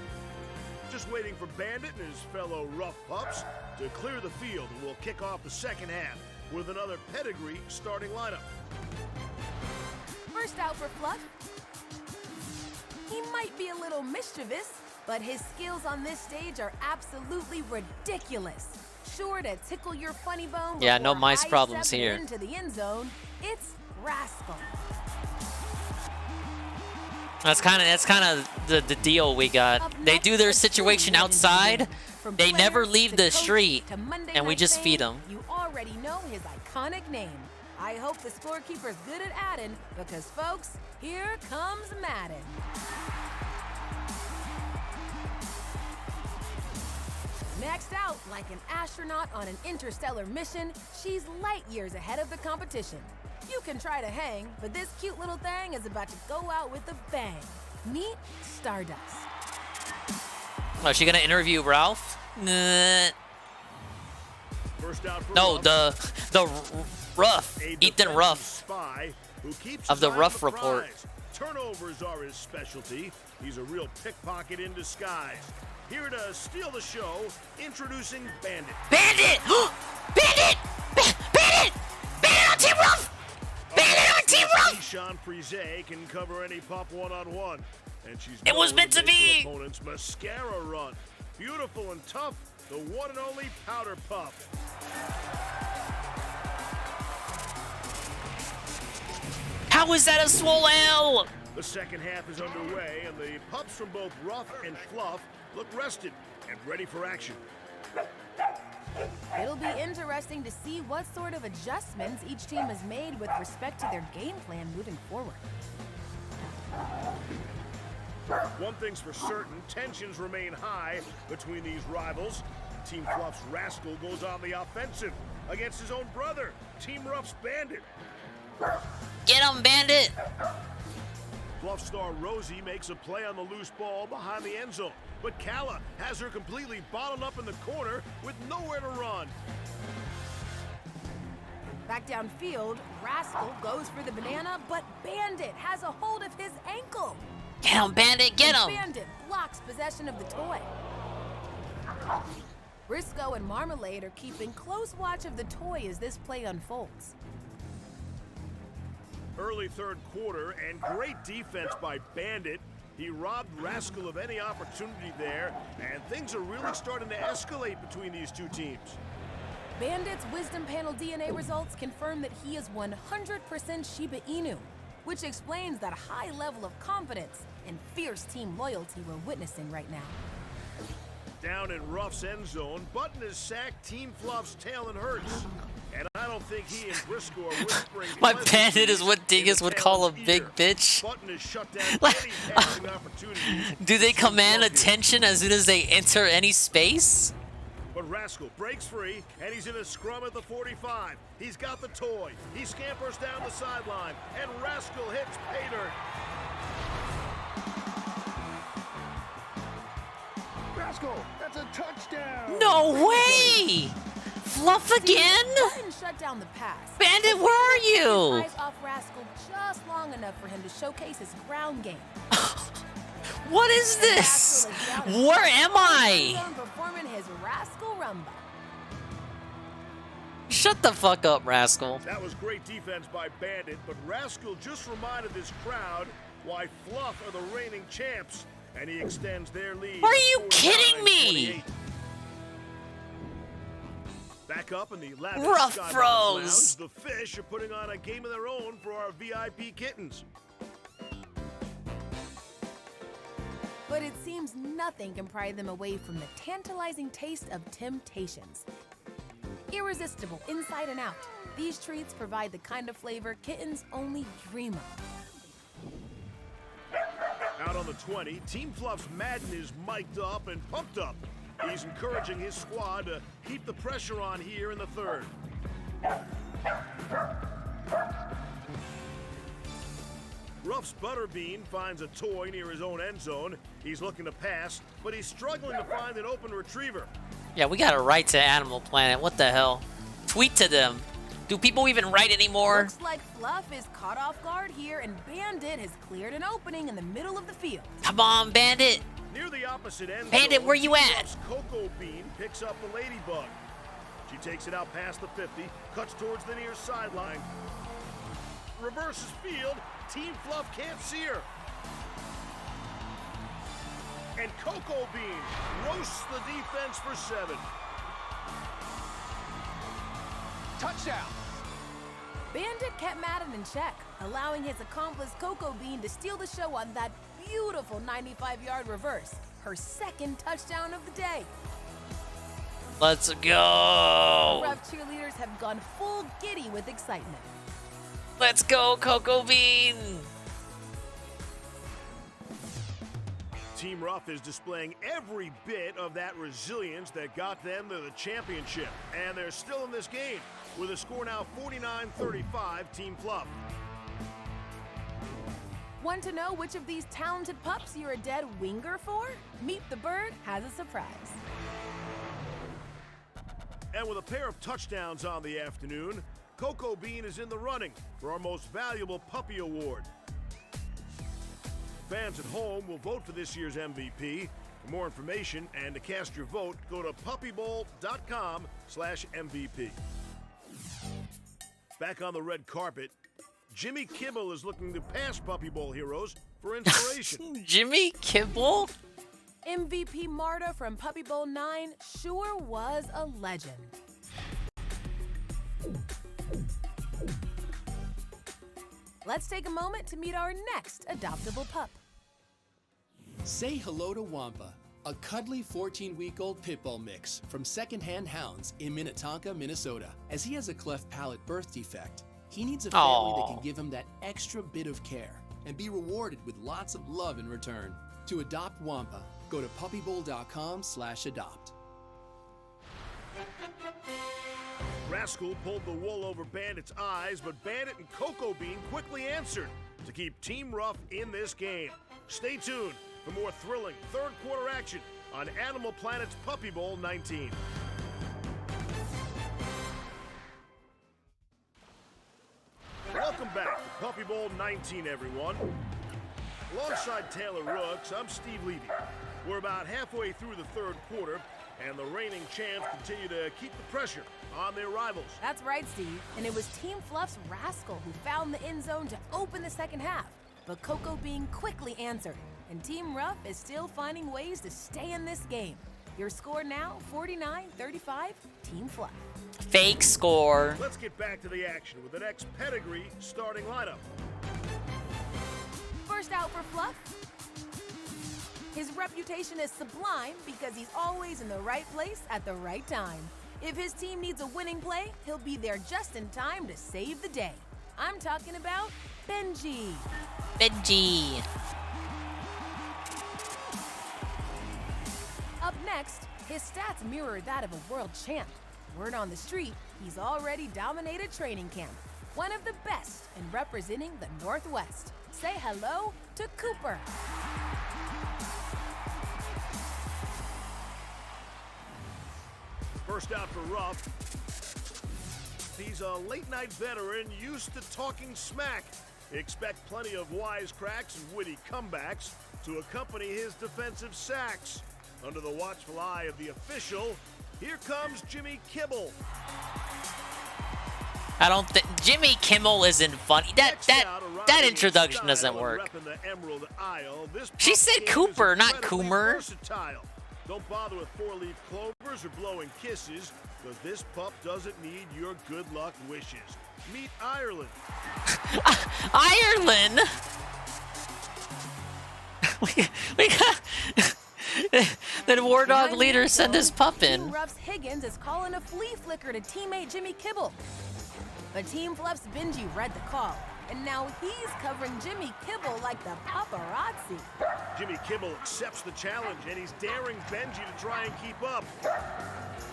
Just waiting for Bandit and his fellow Rough Pups to clear the field, and we'll kick off the second half with another pedigree starting lineup. First out for Fluff. He might be a little mischievous, but his skills on this stage are absolutely ridiculous. Sure to tickle your funny bone. Yeah, no mice before problems stepping here. Into the end zone, it's Rascal. That's kind of the deal we got. They do their situation outside. They never leave the street, and we just feed them. You already know his iconic name. I hope the scorekeeper's good at adding, because folks, here comes Madden. Next out, like an astronaut on an interstellar mission, she's light years ahead of the competition. You can try to hang, but this cute little thing is about to go out with a bang. Meet Stardust. Oh, is she gonna interview Ralph? Nah. First out for No, Ruff. the Ruff, A Ethan Ruff spy who keeps of the his eye on Ruff the Report. prize. Turnovers are his specialty. He's a real pickpocket in disguise. Here to steal the show, introducing Bandit. Bandit! Bandit! Bandit! Bandit on Team Ruff! Bandit on Team Ruff! Sean Frise can cover any pup one-on-one. And she's It was known meant to make her be! Opponent's mascara run. Beautiful and tough, the one and only Powder Pup. How is that a swole L? The second half is underway, and the pups from both Ruff and Fluff look rested and ready for action. It'll be interesting to see what sort of adjustments each team has made with respect to their game plan moving forward. One thing's for certain, tensions remain high between these rivals. Team Fluff's Rascal goes on the offensive against his own brother, Team Ruff's Bandit. Get him, Bandit! Fluff star Rosie makes a play on the loose ball behind the end zone, but Kala has her completely bottled up in the corner with nowhere to run. Back downfield, Rascal goes for the banana, but Bandit has a hold of his ankle. Get him, Bandit, get him! Bandit blocks possession of the toy. Briscoe and Marmalade are keeping close watch of the toy as this play unfolds. Early third quarter, and great defense by Bandit. He robbed Rascal of any opportunity there, and things are really starting to escalate between these two teams. Bandit's Wisdom Panel DNA results confirm that he is 100% Shiba Inu, which explains that high level of confidence and fierce team loyalty we're witnessing right now. Down in Ruff's end zone, Button has sacked Team Fluff's tail and hurts. And I don't think he and Briscoe are whispering. My Bandit is what Dingus would call a big bitch. Button has shut down any passing opportunities. Do they command attention as soon as they enter any space? But Rascal breaks free, and he's in a scrum at the 45. He's got the toy. He scampers down the sideline, and Rascal hits pay dirt. Rascal, that's a touchdown! No way! Fluff again? Button shut down the pass. Bandit, where are you? Eyes off Rascal just long enough for him to showcase his ground game. What is this? Where am I? Performing his Rascal Rumba. Shut the fuck up, Rascal. That was great defense by Bandit, but Rascal just reminded this crowd why Fluff are the reigning champs, and he extends their lead. Are you kidding me? Back up in the lavish Rough Skybox Bros. Lounge, the Fish are putting on a game of their own for our VIP kittens. But it seems nothing can pry them away from the tantalizing taste of Temptations. Irresistible inside and out, these treats provide the kind of flavor kittens only dream of. Out on the 20, Team Fluff's Madden is mic'd up and pumped up. He's encouraging his squad to keep the pressure on here in the third. Ruff's Butterbean finds a toy near his own end zone. He's looking to pass, but he's struggling to find an open retriever. Yeah, we got a right to Animal Planet. What the hell? Tweet to them. Do people even write anymore? Looks like Fluff is caught off guard here, and Bandit has cleared an opening in the middle of the field. Come on, Bandit. Near the opposite end Bandit, zone, where you Team at? Fluff's Cocoa Bean picks up the Ladybug. She takes it out past the 50, cuts towards the near sideline. Reverses field. Team Fluff can't see her. And Cocoa Bean roasts the defense for 7. Touchdown! Bandit kept Madden in check, allowing his accomplice Cocoa Bean to steal the show on that beautiful 95-yard reverse, her second touchdown of the day. Let's go. The Rev cheerleaders have gone full giddy with excitement. Let's go, Cocoa Bean. Team Ruff is displaying every bit of that resilience that got them to the championship. And they're still in this game, with a score now 49-35, Team Fluff. Want to know which of these talented pups you're a dead winger for? Meet the Bird has a surprise. And with a pair of touchdowns on the afternoon, Cocoa Bean is in the running for our most valuable puppy award. Fans at home will vote for this year's MVP. For more information and to cast your vote, go to puppybowl.com/MVP. Back on the red carpet, Jimmy Kibble is looking to pass Puppy Bowl heroes for inspiration. Jimmy Kibble? MVP Marta from Puppy Bowl 9 sure was a legend. Let's take a moment to meet our next adoptable pup. Say hello to Wampa, a cuddly 14-week-old pit bull mix from Secondhand Hounds in Minnetonka, Minnesota. As he has a cleft palate birth defect, he needs a family that can give him that extra bit of care and be rewarded with lots of love in return. To adopt Wampa, go to puppybowl.com/adopt. Rascal pulled the wool over Bandit's eyes, but Bandit and Cocoa Bean quickly answered to keep Team Ruff in this game. Stay tuned for more thrilling third quarter action on Animal Planet's Puppy Bowl 19. Welcome back to Puppy Bowl 19, everyone. Alongside Taylor Rooks, I'm Steve Levy. We're about halfway through the third quarter, and the reigning champs continue to keep the pressure on their rivals. That's right, Steve. And it was Team Fluff's Rascal who found the end zone to open the second half. But Cocoa Bean quickly answered, and Team Ruff is still finding ways to stay in this game. Your score now, 49-35, Team Fluff. Fake score. Let's get back to the action with the next pedigree starting lineup. First out for Fluff. His reputation is sublime because he's always in the right place at the right time. If his team needs a winning play, he'll be there just in time to save the day. I'm talking about Benji. Benji. Up next, his stats mirror that of a world champ. Word on the street, he's already dominated training camp. One of the best in representing the Northwest. Say hello to Cooper. First out for Ruff. He's a late-night veteran used to talking smack. Expect plenty of wisecracks and witty comebacks to accompany his defensive sacks. Under the watchful eye of the official, here comes Jimmy Kibble. I don't think Jimmy Kimmel isn't funny. That introduction doesn't work. She said Cooper, not Coomer. Don't bother with four-leaf clovers or blowing kisses, because this pup doesn't need your good luck wishes. Meet Ireland. Ireland? we got... Then War Dog leader send his pup in. Ruff's Higgins is calling a flea flicker to teammate Jimmy Kibble. But Team Fluff's Benji read the call, and now he's covering Jimmy Kibble like the paparazzi. Jimmy Kibble accepts the challenge, and he's daring Benji to try and keep up.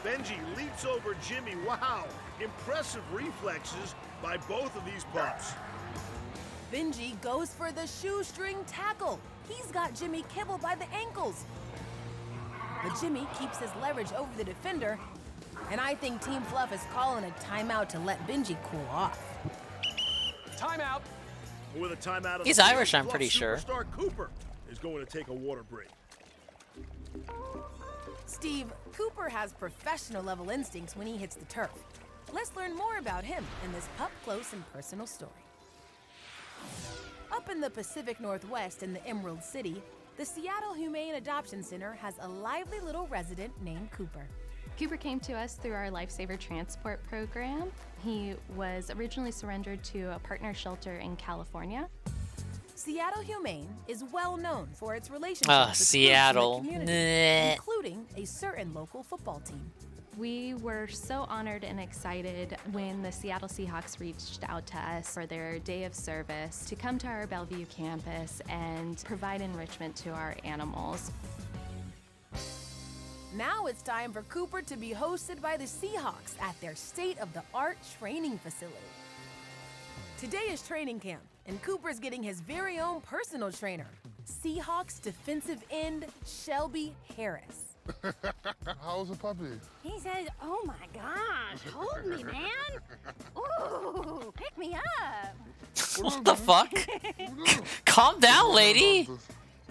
Benji leaps over Jimmy. Wow, impressive reflexes by both of these pups. Benji goes for the shoestring tackle. He's got Jimmy Kibble by the ankles. But Jimmy keeps his leverage over the defender, and I think Team Fluff is calling a timeout to let Benji cool off. Timeout. With a timeout. He's Irish, I'm pretty sure. Superstar Cooper is going to take a water break. Steve, Cooper has professional level instincts when he hits the turf. Let's learn more about him in this Pup Close and Personal story. Up in the Pacific Northwest in the Emerald City, the Seattle Humane Adoption Center has a lively little resident named Cooper. Cooper came to us through our Lifesaver Transport program. He was originally surrendered to a partner shelter in California. Seattle Humane is well known for its relationships with Seattle, groups in the community, including a certain local football team. We were so honored and excited when the Seattle Seahawks reached out to us for their day of service to come to our Bellevue campus and provide enrichment to our animals. Now it's time for Cooper to be hosted by the Seahawks at their state-of-the-art training facility. Today is training camp, and Cooper's getting his very own personal trainer, Seahawks defensive end Shelby Harris. How's the puppy? He says, oh my gosh, hold me, man. Ooh, pick me up. What the fuck? Calm down, lady.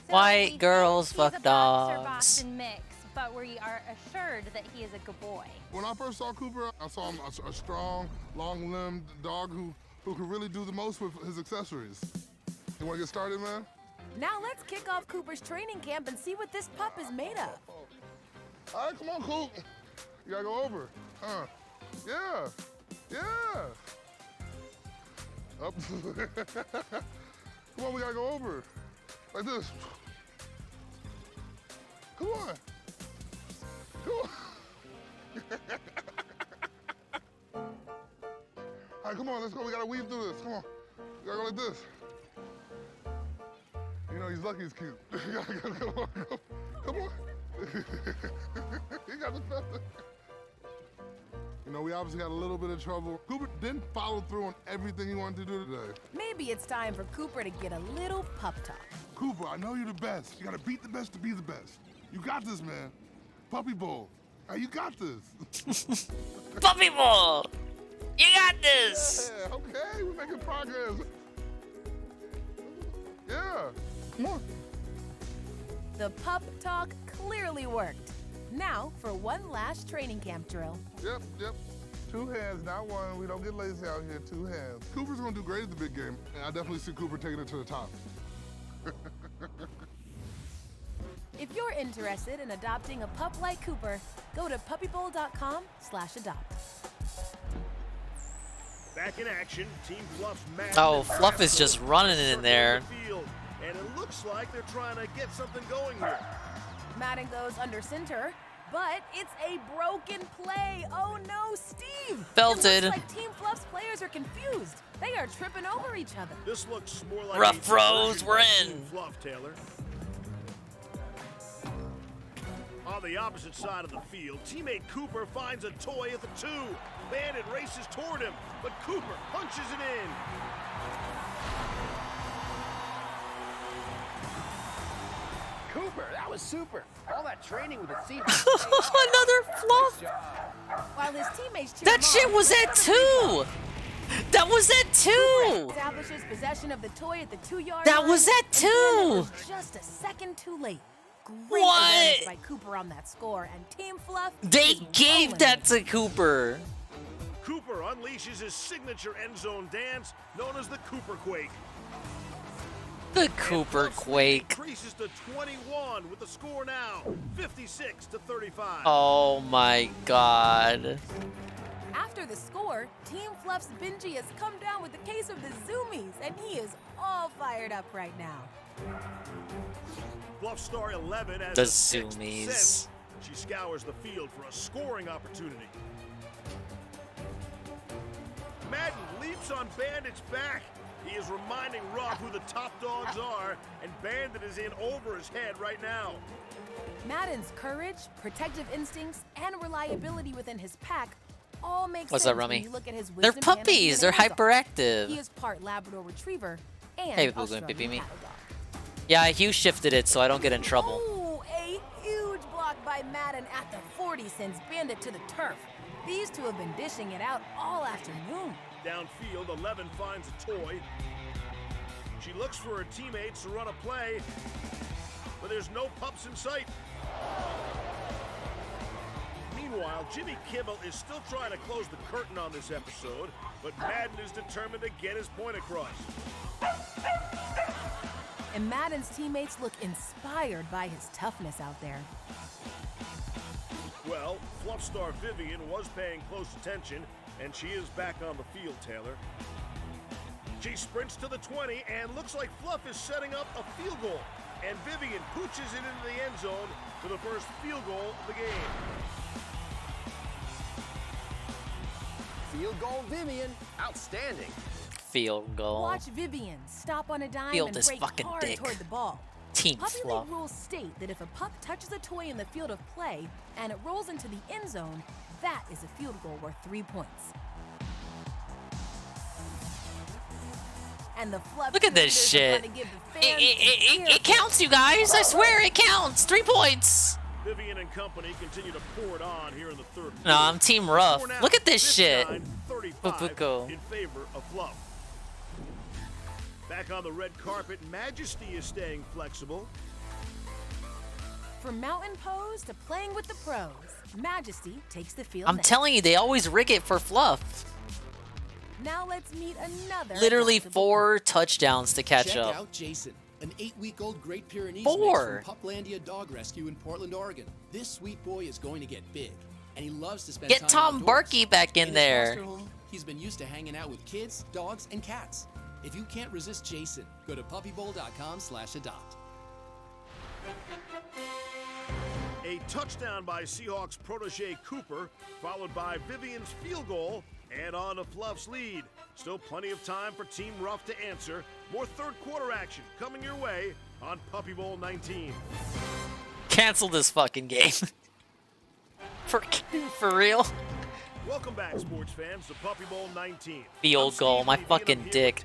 White girls fuck dogs. Boston mix, but we are assured that he is a good boy. When I first saw Cooper, I saw him a strong, long-limbed dog who could really do the most with his accessories. You want to get started, man? Now let's kick off Cooper's training camp and see what this pup is made of. All right, come on, Coop. You gotta go over. Yeah. Yeah. Up. Come on, we gotta go over. Like this. Come on. Come on. All right, come on, let's go. We gotta weave through this. Come on. We gotta go like this. You know, he's lucky he's cute. Come on. Come on. He got the feather. You know, we obviously had a little bit of trouble. Cooper didn't follow through on everything he wanted to do today. Maybe it's time for Cooper to get a little pup talk. Cooper, I know you're the best. You gotta beat the best to be the best. You got this, man. Puppy Bowl. Hey, you got this. Puppy Bowl. You got this. Yeah, okay, we're making progress. Yeah. Come on. The pup talk clearly worked. Now for one last training camp drill. Yep. 2 hands, not one. We don't get lazy out here, 2 hands. Cooper's gonna do great at the big game, and I definitely see Cooper taking it to the top. If you're interested in adopting a pup like Cooper, go to puppybowl.com/adopt. Back in action, Team Fluff's man. Oh, Fluff is just running in there. And it looks like they're trying to get something going here. Madden goes under center, but it's a broken play. Oh no, Steve! Belted. It looks like Team Fluff's players are confused. They are tripping over each other. This looks more like rough throws, we're in. Team Fluff, Taylor. On the opposite side of the field, teammate Cooper finds a toy at the 2. Bandit races toward him, but Cooper punches it in. Cooper, that was super. All that training with the seat. Another Fluff. While his teammates cheer That him shit on, was at 2. That was at 2. Establishes possession of the toy at the 2-yard That line, was at 2. and then it was just a second too late. Great awareness by Cooper on that score, and Team Fluff They is gave rolling. that to Cooper. Cooper unleashes his signature end zone dance known as the Cooper Quake. The Cooper Quake. Increases to 21 with the score now 56-35. Oh my god. After the score, Team Fluff's Benji has come down with the case of the Zoomies, and he is all fired up right now. Fluff Star 11 has The a sixth Zoomies. sense. She scours the field for a scoring opportunity. Madden leaps on Bandit's back. He is reminding Ruff who the top dogs are, and Bandit is in over his head right now. Madden's courage, protective instincts, and reliability within his pack all make What's sense up, Rummy? when you look at his They're wisdom panel puppies. They're DNA. hyperactive. He is part Labrador Retriever and Hey, Boo, Australian pipi me. Cattle Dog. Yeah, Hugh shifted it so I don't get in trouble. Ooh, a huge block by Madden at the 40 sends Bandit to the turf. These two have been dishing it out all afternoon. Downfield, 11 finds a toy. She looks for her teammates to run a play, but there's no pups in sight. Meanwhile, Jimmy Kimmel is still trying to close the curtain on this episode, but Madden is determined to get his point across. And Madden's teammates look inspired by his toughness out there. Well, Fluff Star Vivian was paying close attention, and she is back on the field, Taylor. She sprints to the 20 and looks like Fluff is setting up a field goal. And Vivian pooches it into the end zone for the first field goal of the game. Field goal, Vivian. Outstanding. Field goal. Watch Vivian stop on a dime Field and this break fucking hard dick. toward the ball. Team Puppy Fluff. League rules state that if a pup touches a toy in the field of play and it rolls into the end zone, that is a field goal worth 3 points. And the Fluff Look at this defenders are shit. gonna give the fans It counts, you guys. I swear it counts. 3 points. Vivian and company continue to pour it on here in the third. No, I'm Team Rough. Score now, Look at this shit. 59-35 Bubuko. in favor of Fluff. Back on the red carpet, Majesty is staying flexible. From mountain pose to playing with the pros, Majesty takes the field I'm next. telling you, they always rig it for Fluff. Now let's meet another. Literally adoptable 4 touchdowns to catch Check up. out Jason, an 8-week-old Great Pyrenees 4. mix from Puplandia Dog Rescue in Portland, Oregon. This sweet boy is going to get big, and he loves to spend Get time Tom outdoors. Barkey back in his there. foster home, he's been used to hanging out with kids, dogs, and cats. If you can't resist Jason, go to puppybowl.com/adopt. A touchdown by Seahawks protege Cooper, followed by Vivian's field goal, and on to Fluff's lead. Still plenty of time for Team Rough to answer. More third quarter action coming your way on Puppy Bowl 19. Cancel this fucking game. For real? Welcome back, sports fans, to Puppy Bowl 19. Field goal, my fucking dick.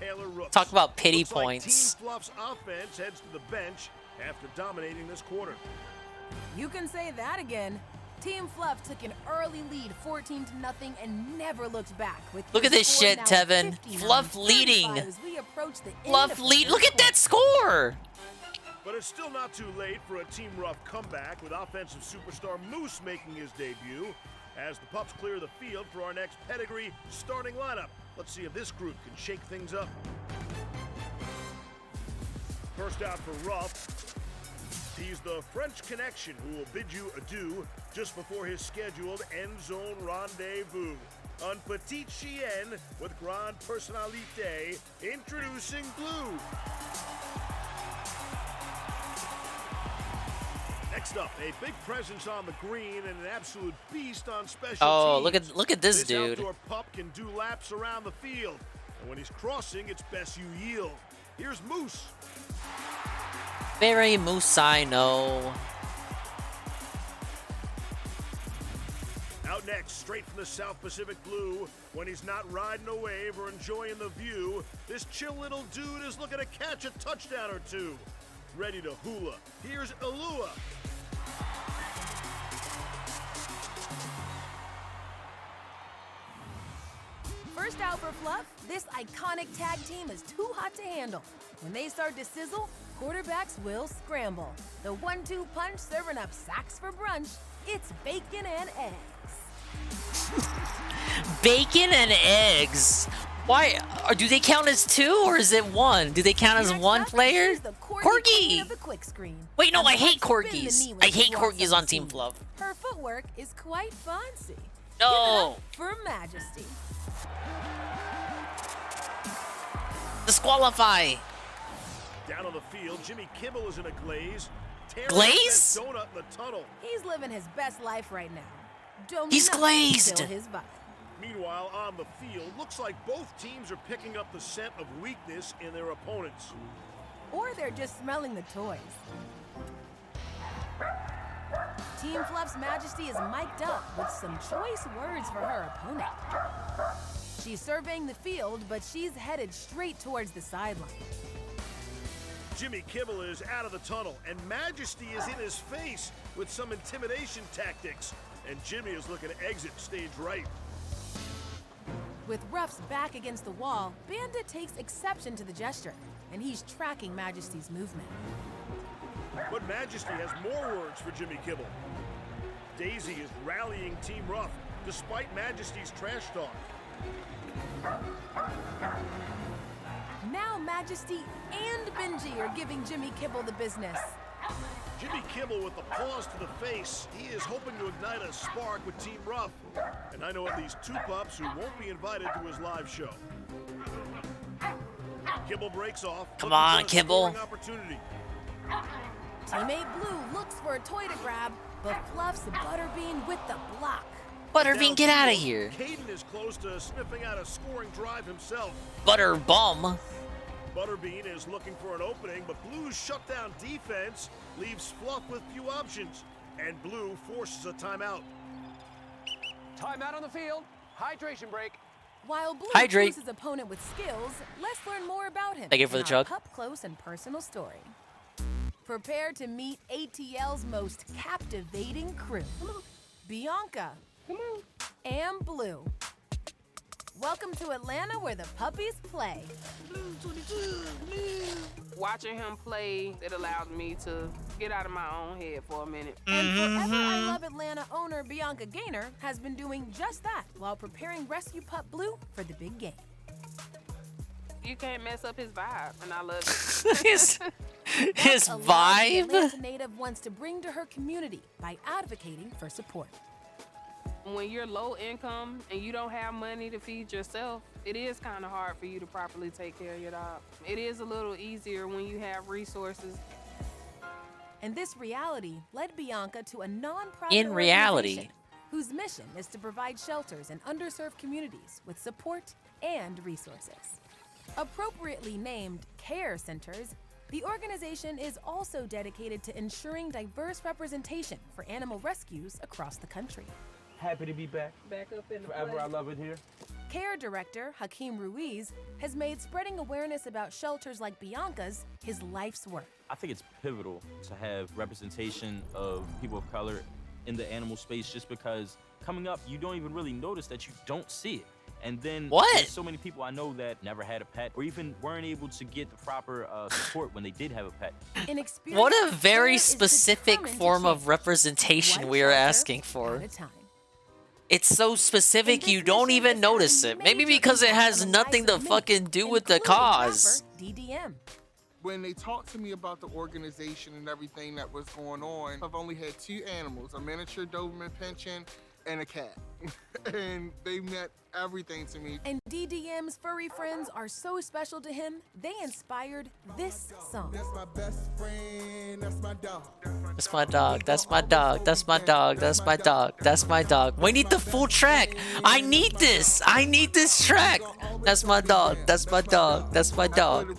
Talk about pity points. Team Fluff's offense heads to the bench after dominating this quarter. You can say that again. Team Fluff took an early lead, 14-0, and never looked back. With Look at their this score shit, now Tevin. 59-35 Fluff leading. as we approach the end Fluff of the lead. third Look at that score. But it's still not too late for a Team Rough comeback with offensive superstar Moose making his debut as the Pups clear the field for our next pedigree starting lineup. Let's see if this group can shake things up. First out for Rough, he's the French connection who will bid you adieu just before his scheduled end zone rendezvous. On Petite Chienne with Grande Personnalité, introducing Blue. Next up, a big presence on the green and an absolute beast on special Oh, teams. look at this dude. Outdoor pup can do laps around the field, and when he's crossing, it's best you yield. Here's Moose. Very Moose, I know. Out next, straight from the South Pacific Blue, when he's not riding a wave or enjoying the view, this chill little dude is looking to catch a touchdown or two. Ready to hula. Here's Alua. First out for Fluff, this iconic tag team is too hot to handle. When they start to sizzle, quarterbacks will scramble. The 1-2 punch serving up sacks for brunch. It's bacon and eggs. Bacon and eggs. Why? Or do they count as two or is it one? Do they count as one player? Corgi! Wait, no, I hate corgis. I hate corgis on Team Fluff. Her footwork is quite fancy. No! For Majesty. Disqualify! Down on the field, Jimmy Kimmel is in a glaze. Glaze? Donut in the tunnel. He's living his best life right now. Don't He's glazed. kill his vibe. Meanwhile, on the field, looks like both teams are picking up the scent of weakness in their opponents. Or they're just smelling the toys. Team Fluff's Majesty is mic'd up with some choice words for her opponent. She's surveying the field, but she's headed straight towards the sideline. Jimmy Kimmel is out of the tunnel, and Majesty is in his face with some intimidation tactics. And Jimmy is looking to exit stage right. With Ruff's back against the wall, Bandit takes exception to the gesture, and he's tracking Majesty's movement. But Majesty has more words for Jimmy Kimmel. Daisy is rallying Team Ruff, despite Majesty's trash talk. Now Majesty and Benji are giving Jimmy Kimmel the business. Jimmy Kimmel with the paws to the face. He is hoping to ignite a spark with Team Ruff. And I know at least two pups who won't be invited to his live show. Kimmel breaks off. Come on, Kimmel. Opportunity. Teammate Blue looks for a toy to grab, but Fluffs Butterbean with the block. Butterbean, get out of here. Caden is close to sniffing out a scoring drive himself. Butter bum. Butterbean is looking for an opening, but Blue's shutdown defense leaves Fluff with few options, and Blue forces a timeout. Timeout on the field. Hydration break. While Blue Hydrate. chooses his opponent with skills, let's learn more about him. Thank you for in the our truck. Up close and personal story. Prepare to meet ATL's most captivating crew. Bianca. And Blue. Welcome to Atlanta, where the puppies play. Watching him play, it allows me to get out of my own head for a minute. And Forever I Love Atlanta owner Bianca Gaynor has been doing just that while preparing rescue pup Blue for the big game. You can't mess up his vibe, and I love it. His A vibe? Atlanta native wants to bring to her community by advocating for support. When you're low income and you don't have money to feed yourself, it is kind of hard for you to properly take care of your dog. It is a little easier when you have resources. And this reality led Bianca to a nonprofit In reality. organization whose mission is to provide shelters in underserved communities with support and resources. Appropriately named Care Centers, the organization is also dedicated to ensuring diverse representation for animal rescues across the country. Happy to be back. Back up in the Forever I love it here. Care Director Hakeem Ruiz has made spreading awareness about shelters like Bianca's his life's work. I think it's pivotal to have representation of people of color in the animal space, just because coming up, you don't even really notice that you don't see it. And then there's so many people I know that never had a pet or even weren't able to get the proper support when they did have a pet. What a very specific form of representation we are asking for. It's so specific you don't even notice it. Maybe because it has nothing to fucking do with the cause. DDM. When they talked to me about the organization and everything that was going on, I've only had two animals, a miniature Doberman Pinscher and a cat. And they meant everything to me. And DDM's furry friends are so special to him, they inspired this song. That's my best friend, that's my dog. That's my dog, that's my dog, that's my dog, that's my dog, that's my dog. We need the full track. I need this. I need this track. That's my dog, that's my dog, that's my dog.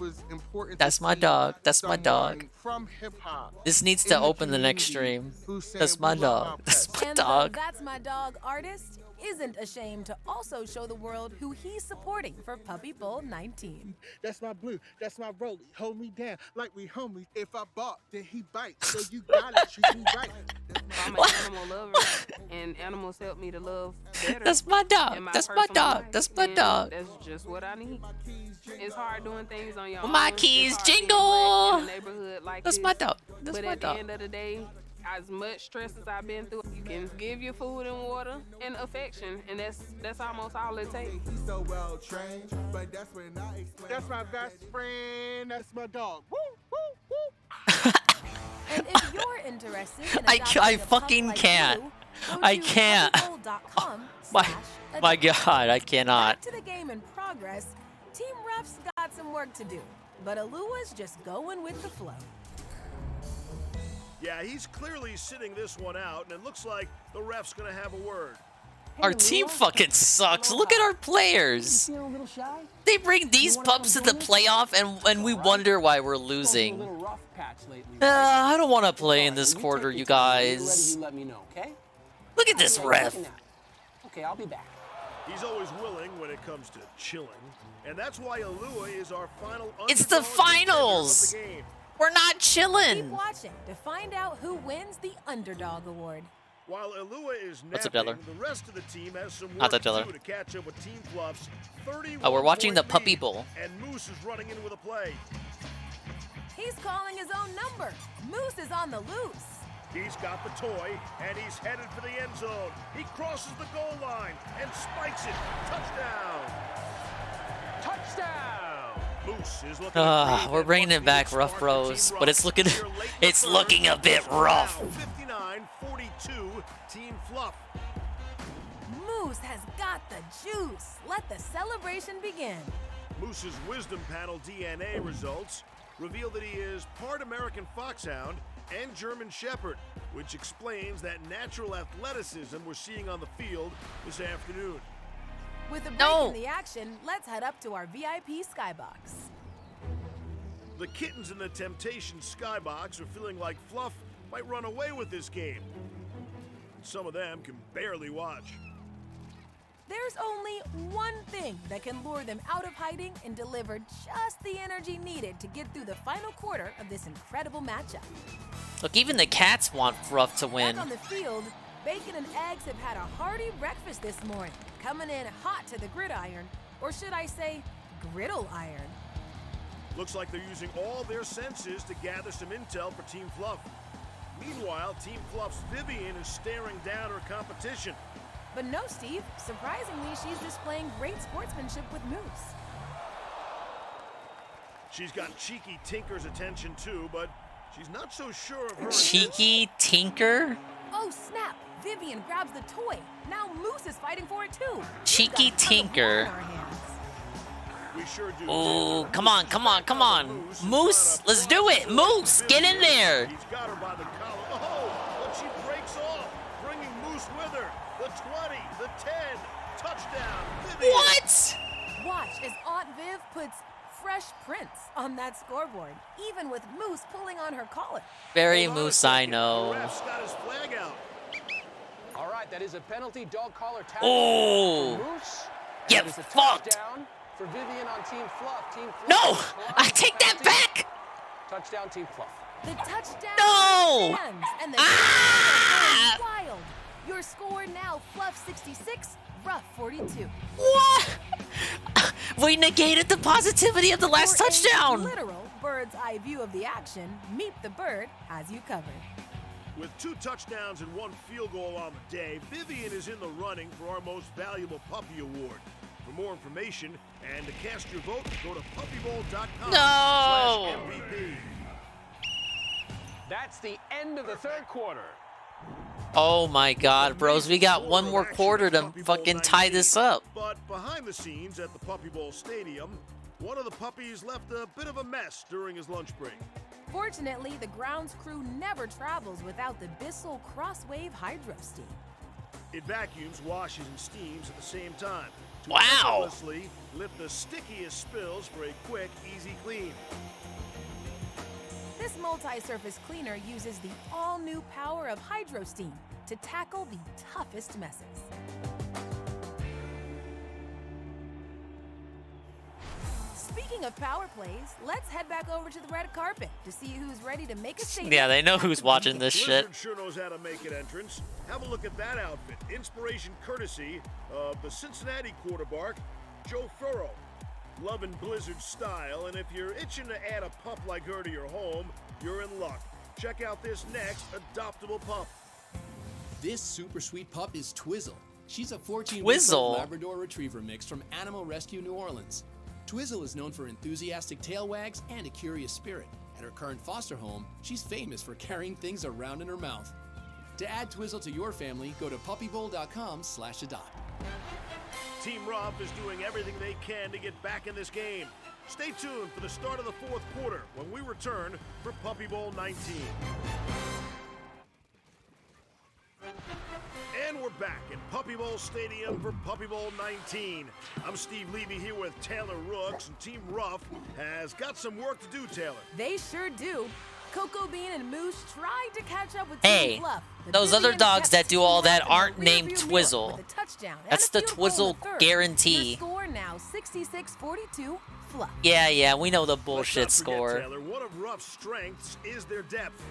That's my dog, that's my dog. From hip-hop. This needs to open the next stream. That's my dog, that's my And dog. the That's My Dog artist isn't ashamed to also show the world who he's supporting for Puppy Bowl 19. That's my Blue, that's my Rolly. Hold me down like we homies. If I bark, then he bites. So you gotta treat me right. I'm an animal lover, and animals help me to love better. That's my dog. in That's my personal dog. life, That's my and dog. That's just what I need. It's hard doing things on your own. My It's keys hard being jingle. black in a neighborhood like That's this. my dog. That's but my at dog. the end of the day, As much stress as I've been through, you can give your food and water and affection, and that's almost all it takes. He's so well trained, but that's when I explain. That's my best friend. That's my dog. Woo, woo, woo. And if you're interested in I fucking can't. I can't. My God, I cannot. Back to the game in progress. Team Ref's got some work to do, but Alua's just going with the flow. Yeah, he's clearly sitting this one out, and it looks like the ref's gonna have a word. Our team fucking sucks. Look at our players. They bring these pups to the playoff, and we wonder why we're losing. I don't want to play in this quarter, you guys. Look at this ref. Okay, I'll be back. He's always willing when it comes to chilling, and that's why Alua is our final. It's the finals. Of the game. We're not chilling. Keep watching to find out who wins the Underdog Award. While Alua is What's up, napping, Diller? the rest of the team has some Not work that Diller. to do to catch up with Team Fluff's 31 Oh, we're watching the point Puppy lead, Bowl. and Moose is running in with a play. He's calling his own number. Moose is on the loose. He's got the toy, and he's headed for the end zone. He crosses the goal line and spikes it. Touchdown! Touchdown! Moose is looking. We're bringing it back, rough bros, but it's looking a bit rough. 59-42, Team Fluff. Moose has got the juice. Let the celebration begin. Moose's Wisdom Panel DNA results reveal that he is part American Foxhound and German Shepherd, which explains that natural athleticism we're seeing on the field this afternoon. With a break in the action, let's head up to our VIP skybox. The kittens in the Temptation skybox are feeling like Fluff might run away with this game. Some of them can barely watch. There's only one thing that can lure them out of hiding and deliver just the energy needed to get through the final quarter of this incredible matchup. Look, even the cats want Ruff to win. Back on the field, Bacon and Eggs have had a hearty breakfast this morning, coming in hot to the gridiron, or should I say, griddle iron. Looks like they're using all their senses to gather some intel for Team Fluff. Meanwhile, Team Fluff's Vivian is staring down her competition. But no, Steve. Surprisingly, she's displaying great sportsmanship with Moose. She's got Cheeky Tinker's attention too, but she's not so sure of her. Cheeky Tinker? Oh, snap. Vivian grabs the toy. Now Moose is fighting for it too. Cheeky Tinker. We sure do. Oh, come on, come on, come on. Moose, let's do it. Moose, get in there. He's got her by the collar. Oh, but she breaks off, bringing Moose with her. The 20, the 10, touchdown. Vivian. What? Watch as Aunt Viv puts fresh prints on that scoreboard, even with Moose pulling on her collar. Very Moose, I know. The ref's got his flag out. All right, that is a penalty dog collar tackle. Oh. For Moose. Get fucked. Touchdown for Vivian on Team Fluff. Team Fluff. No, I take that back. Touchdown, Team Fluff. The touchdown No. stands, and the game is wild. Your score now, Fluff 66, Ruff 42. What? We negated the positivity of the last For touchdown. a literal bird's eye view of the action, Meet the Bird has you covered. With 2 touchdowns and 1 field goal on the day, Vivian is in the running for our Most Valuable Puppy Award. For more information and to cast your vote, go to puppybowl.com/MVP. That's the end of the third quarter. Oh my God, bros, we got one more quarter to fucking tie this up. But behind the scenes at the Puppy Bowl Stadium, one of the puppies left a bit of a mess during his lunch break. Fortunately, the grounds crew never travels without the Bissell Crosswave Hydro Steam. It vacuums, washes, and steams at the same time to Wow. effortlessly lift the stickiest spills for a quick, easy clean. This multi-surface cleaner uses the all-new power of Hydro Steam to tackle the toughest messes. Speaking of power plays, let's head back over to the red carpet to see who's ready to make a statement. Yeah, they know who's watching this shit. Blizzard sure knows how to make an entrance. Have a look at that outfit. Inspiration courtesy of the Cincinnati quarterback, Joe Furrow. Loving Blizzard style, and if you're itching to add a pup like her to your home, you're in luck. Check out this next adoptable pup. This super sweet pup is Twizzle. She's a 14-week-old Twizzle? Labrador Retriever mix from Animal Rescue New Orleans. Twizzle is known for enthusiastic tail wags and a curious spirit. At her current foster home, she's famous for carrying things around in her mouth. To add Twizzle to your family, go to puppybowl.com/adopt. Team Ruff is doing everything they can to get back in this game. Stay tuned for the start of the fourth quarter when we return for Puppy Bowl 19. And we're back in Puppy Bowl Stadium for Puppy Bowl 19. I'm Steve Levy here with Taylor Rooks, and Team Ruff has got some work to do, Taylor. They sure do. Cocoa Bean and Moose tried to catch up with Hey, Team Fluff. but those other Vivian dogs kept that do all that steaming up in aren't the named rearview mirror Twizzle. with a touchdown and That's a the field goal in Twizzle the third. guarantee. Your score now 66-42 Fluff. Yeah, we know the Let's bullshit not forget, score. Taylor, one of Ruff's strengths is their depth.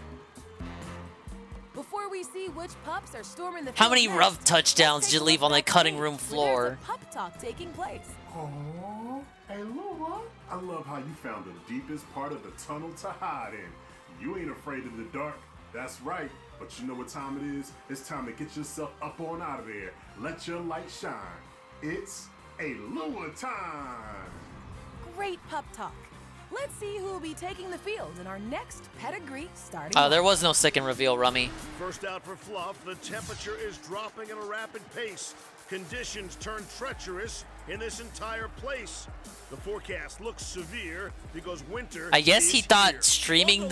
Before we see which pups are storming the How field many next, rough touchdowns did you leave on the cutting room where floor? there's a pup talk taking place. Oh, hey Laura, I love how you found the deepest part of the tunnel to hide in. You ain't afraid of the dark, that's right. But you know what time it is? It's time to get yourself up on out of there. Let your light shine. It's a Lure time. Great pup talk. Let's see who will be taking the field in our next pedigree starting. There was no second reveal, Rummy. First out for Fluff, the temperature is dropping at a rapid pace. Conditions turn treacherous in this entire place. The forecast looks severe because winter I guess is he thought here. streaming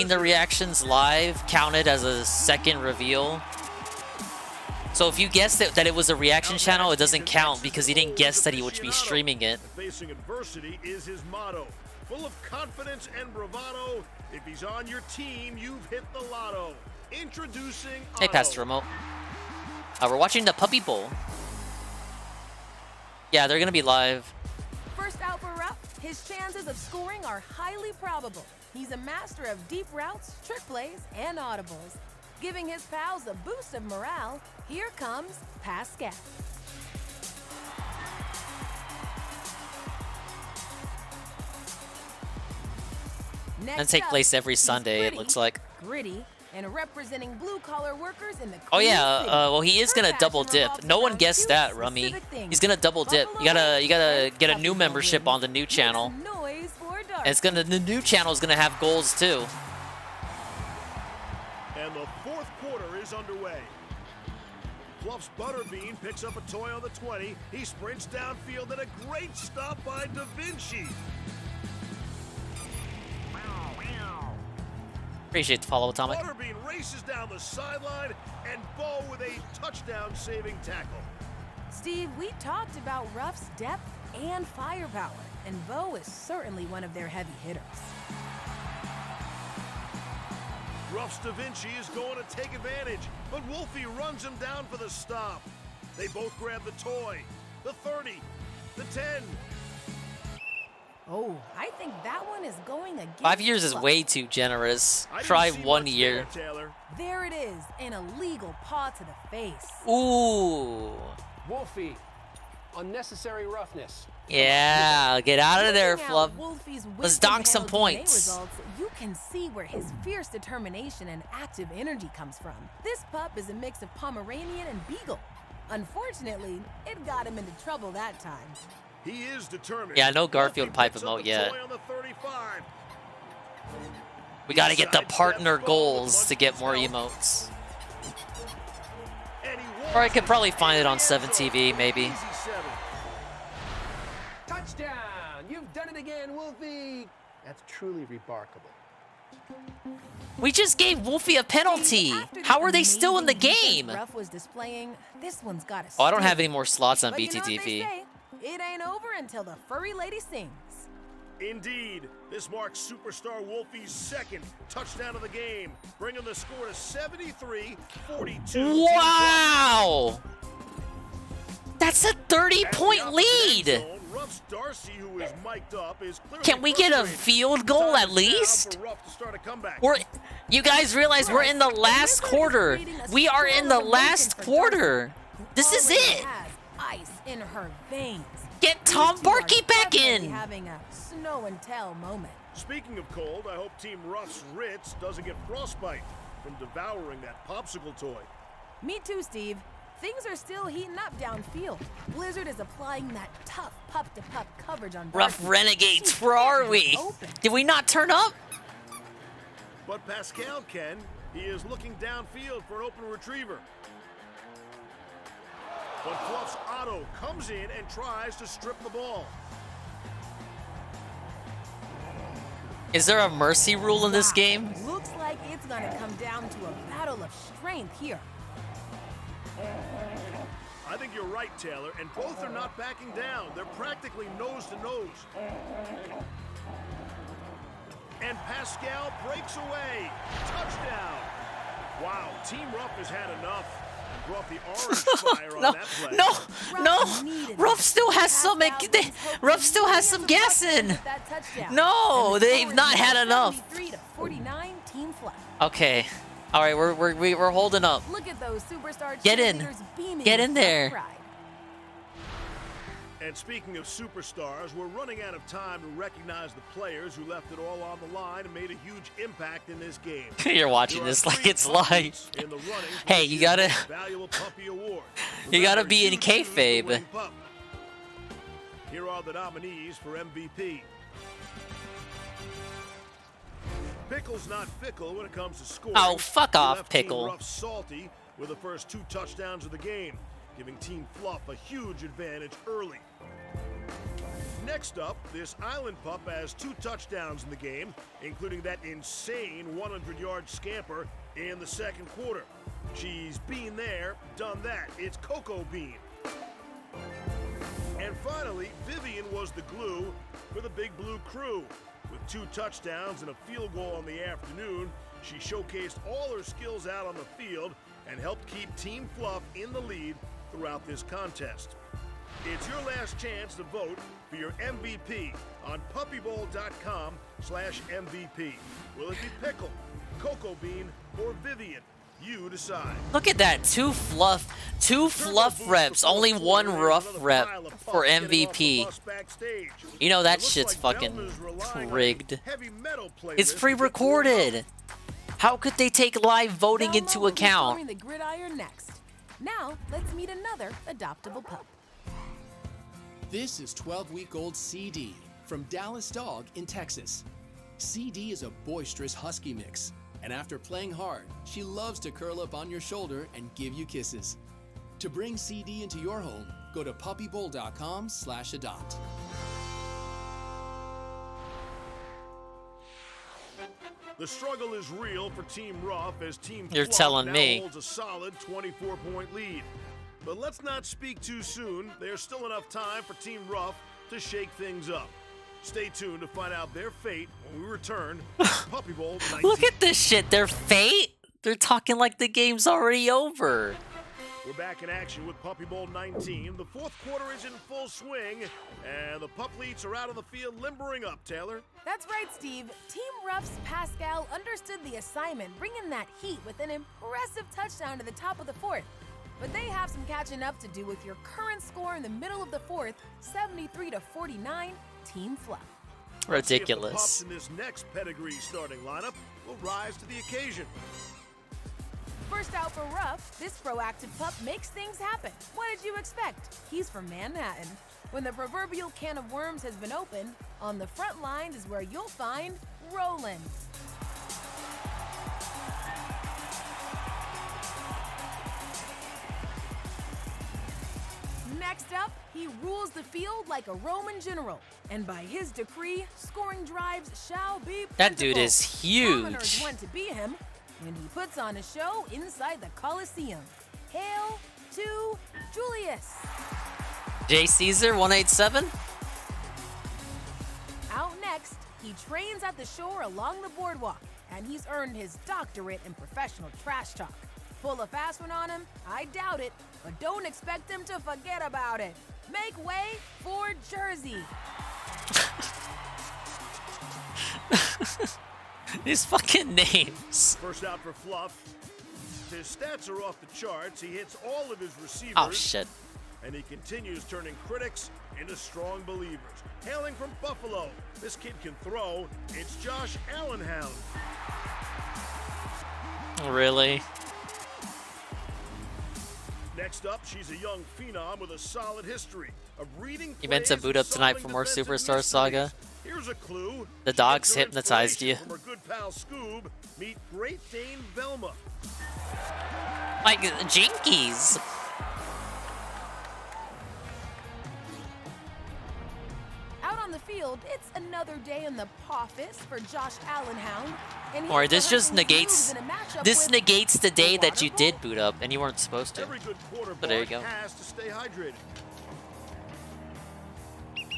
the reactions live counted as a second reveal. So if you guessed that it was a reaction channel, it doesn't count because he didn't guess that he would be streaming it. Facing adversity is his motto. Full of confidence and bravado. If he's on your team, you've hit the lotto. Introducing Hey, Otto. Pastor Remote. We're watching the Puppy Bowl. Yeah, they're gonna be live. First out for Ruff, his chances of scoring are highly probable. He's a master of deep routes, trick plays, and audibles. Giving his pals a boost of morale, here comes Pascal. And take place every Sunday, it looks like. Gritty and representing blue-collar workers in the Oh yeah, City. well he is gonna double dip. No one guessed that, Rummy. He's gonna double dip. You gotta get a new membership on the new channel. Noise for dark. And the new channel is gonna have goals too. And the fourth quarter is underway. Fluff's Butterbean picks up a toy on the 20. He sprints downfield and a great stop by Da Vinci. Appreciate the follow, Atomic. Butterbean races down the sideline and Bo with a touchdown-saving tackle. Steve, we talked about Ruff's depth and firepower, and Bo is certainly one of their heavy hitters. Ruff's Da Vinci is going to take advantage, but Wolfie runs him down for the stop. They both grab the toy, the 30, the 10. Oh, I think that one is going against 5 years is Fluff. way too generous. Try 1 year. There it is, an illegal paw to the face. Ooh. Wolfie, unnecessary roughness. Yeah, get out of there, Looking at Fluff. Wolfie's Let's donk some wisdom-held DNA points. results, you can see where his fierce determination and active energy comes from. This pup is a mix of Pomeranian and Beagle. Unfortunately, it got him into trouble that time. He is determined. Yeah, no Garfield pipe emote yet. We gotta get the partner goals to get more emotes. Or I could probably find it on 7TV, maybe. Touchdown! You've done it again, Wolfie! That's truly remarkable. We just gave Wolfie a penalty. How are they still in the game? Ruff was displaying, this one's got a Oh, I don't sting. have any more slots on But you know what they BTTV. say, it ain't over until the furry lady sings. Indeed, this marks superstar Wolfie's second touchdown of the game, bringing the score to 73-42. Wow! That's a 30-point lead. Ruff's Darcy, who is mic'd up, is clearly Can we get a frustrated. field goal at least? You guys realize we're in the last quarter. We are in the last quarter. This is it. Has ice in her veins. Get Tom Barkey back in! Having a snow and tell moment. Speaking of cold, I hope Team Ruff's Ritz doesn't get frostbite from devouring that popsicle toy. Me too, Steve. Things are still heating up downfield. Blizzard is applying that tough pup-to-pup coverage on Rough Barkey. renegades, where are we? Did we not turn up? But Pascal can. He is looking downfield for an open retriever. But Fluff's Otto comes in and tries to strip the ball. Is there a mercy rule in this game? Looks like it's gonna come down to a battle of strength here. I think you're right, Taylor, and both are not backing down. They're practically nose to nose. And Pascal breaks away. Touchdown. Wow, Team Ruff has had enough. Brought the orange fire on that play. No. Ruff still has some. Ruff still has some gas in. No, they've not had enough. 49 Team Fluff. Okay, all right, we're holding up. Look at those superstar Get in. cheerleaders beaming Get in with there. pride. And speaking of superstars, we're running out of time to recognize the players who left it all on the line and made a huge impact in this game. You're watching this like it's live. Hey, you gotta be in kayfabe. Here are the nominees for MVP. Pickle's not fickle when it comes to scoring. Oh, fuck off, Left Team Pickle. Ruff salty with the first 2 touchdowns of the game, giving Team Fluff a huge advantage early. Next up, this Island Pup has 2 touchdowns in the game, including that insane 100-yard scamper in the second quarter. She's been there, done that. It's Cocoa Bean. And finally, Vivian was the glue for the Big Blue crew. With 2 touchdowns and a field goal in the afternoon, she showcased all her skills out on the field and helped keep Team Fluff in the lead throughout this contest. It's your last chance to vote for your MVP on puppybowl.com/MVP. Will it be Pickle, Cocoa Bean, or Vivian? You decide. Look at that, 2 fluff reps, only 1 rough rep for MVP. You know that shit's fucking rigged. It's pre-recorded. How could they take live voting into account? The gridiron next. Now, let's meet another adoptable pup. This is 12-week-old CD from Dallas Dog in Texas. CD is a boisterous husky mix, and after playing hard, she loves to curl up on your shoulder and give you kisses. To bring CD into your home, go to puppybowl.com/adopt. The struggle is real for Team Ruff as Team You're Fluff telling now me. holds a solid 24-point lead. But let's not speak too soon. There's still enough time for Team Ruff to shake things up. Stay tuned to find out their fate when we return to Puppy Bowl 19. Look at this shit, their fate? They're talking like the game's already over. We're back in action with Puppy Bowl 19. The fourth quarter is in full swing, and the Pup-leets are out of the field limbering up, Taylor. That's right, Steve. Team Ruff's Pascal understood the assignment, bringing that heat with an impressive touchdown to the top of the fourth. But they have some catching up to do with your current score in the middle of the fourth, 73-49, Team Fluff. Ridiculous. The Pups in this next pedigree starting lineup will rise to the occasion. First out for Ruff, this proactive pup makes things happen. What did you expect? He's from Manhattan. When the proverbial can of worms has been opened, on the front lines is where you'll find Roland. Next up, he rules the field like a Roman general. And by his decree, scoring drives shall be That dude plentiful. is huge. Commoners want to be him when he puts on a show inside the Coliseum. Hail to Julius. J. Caesar 187. Out next, he trains at the shore along the boardwalk, and he's earned his doctorate in professional trash talk. Pull a fast one on him? I doubt it, but don't expect him to forget about it. Make way for Jersey. These fucking names. First out for Fluff. His stats are off the charts. He hits all of his receivers. Oh shit. And he continues turning critics into strong believers. Hailing from Buffalo, this kid can throw. It's Josh Allenhound. Really? Next up, she's a young phenom with a solid history of reading You meant to boot up tonight for more Superstar Saga? Here's a clue. The dogs hypnotized you. From her good pal Scoob, meet Great Dane Velma. Like Jinkies. Out on the field, it's another day in the office for Josh Allenhound. And Or he's this just rehearsing his negates moves in a matchup this with negates the day that you did boot up and you weren't supposed to. Every good quarterback But there you go. has to stay hydrated.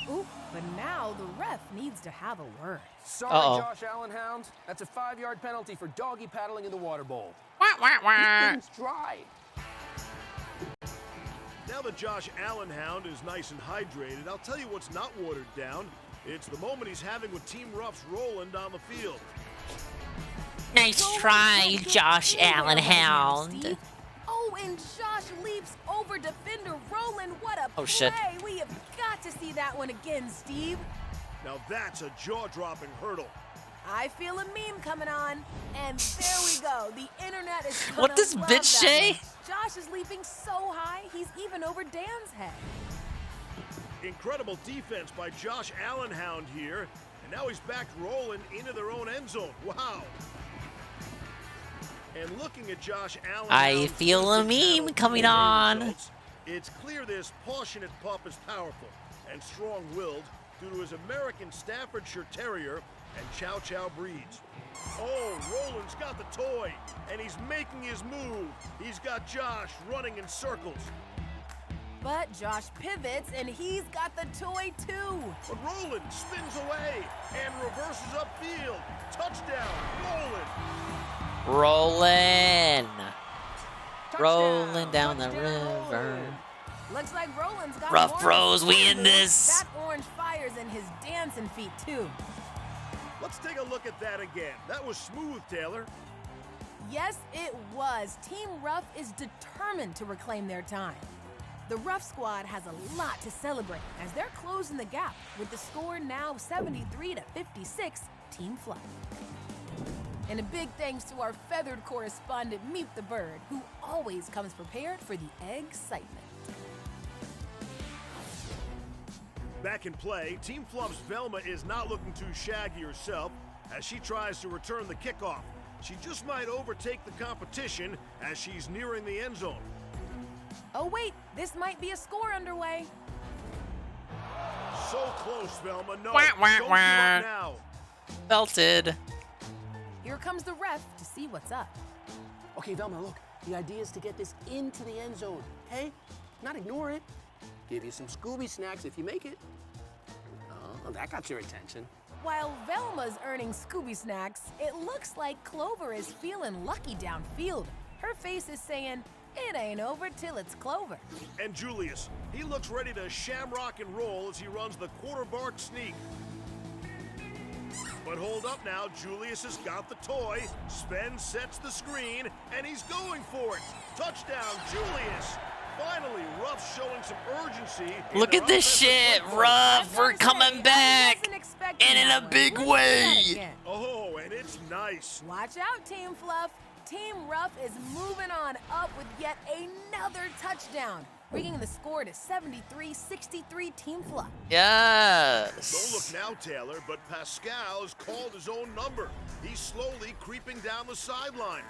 Ooh, but now the ref needs to have a word. Sorry, Josh Allenhound. That's a 5-yard penalty for doggy paddling in the water bowl. This thing's dry. Now that Josh Allenhound is nice and hydrated, I'll tell you what's not watered down. It's the moment he's having with Team Ruff's Roland on the field. Nice try, Josh Allenhound. Oh, and Josh leaps over defender Roland. What a play. Shit. We have got to see that one again, Steve. Now that's a jaw-dropping hurdle. I feel a meme coming on, and there we go. The internet is gonna What does love bitch that say? one. Josh is leaping so high, he's even over Dan's head. Incredible defense by Josh Allenhound here. And now he's backed Roland into their own end zone. Wow. And looking at Josh Allenhound, I feel a meme coming on. results, it's clear this passionate pup is powerful and strong-willed due to his American Staffordshire Terrier and Chow Chow breeds. Oh, Roland's got the toy, and he's making his move. He's got Josh running in circles. But Josh pivots, and he's got the toy too. But Roland spins away and reverses upfield. Touchdown, Roland. Rolling down the river. Looks like Roland's got Rough more Rose, we in moves. this. That orange fire's in his dancing feet too. Let's take a look at that again. That was smooth, Taylor. Yes, it was. Team Ruff is determined to reclaim their time. The Ruff squad has a lot to celebrate as they're closing the gap with the score now 73-56, Team Fluff. And a big thanks to our feathered correspondent, Meep the Bird, who always comes prepared for the excitement. Back in play, Team Fluff's Velma is not looking too shaggy herself as she tries to return the kickoff. She just might overtake the competition as she's nearing the end zone. Oh wait, this might be a score underway. So close, Velma. No, Wah, wah, don't give wah. up now. Belted. Here comes the ref to see what's up. Okay, Velma, look. The idea is to get this into the end zone. Hey, not ignore it. Give you some Scooby snacks if you make it. Oh, that got your attention. While Velma's earning Scooby snacks, it looks like Clover is feeling lucky downfield. Her face is saying, it ain't over till it's Clover. And Julius, he looks ready to shamrock and roll as he runs the quarter bark sneak. But hold up now, Julius has got the toy. Sven sets the screen, and he's going for it. Touchdown, Julius. Finally, Ruff showing some urgency. Look at this shit, Ruff. We're coming back. And in a big way. Oh, and it's nice. Watch out, Team Fluff. Team Ruff is moving on up with yet another touchdown, bringing the score to 73-63 Team Fluff. Yes. Don't look now, Taylor, but Pascal has called his own number. He's slowly creeping down the sideline.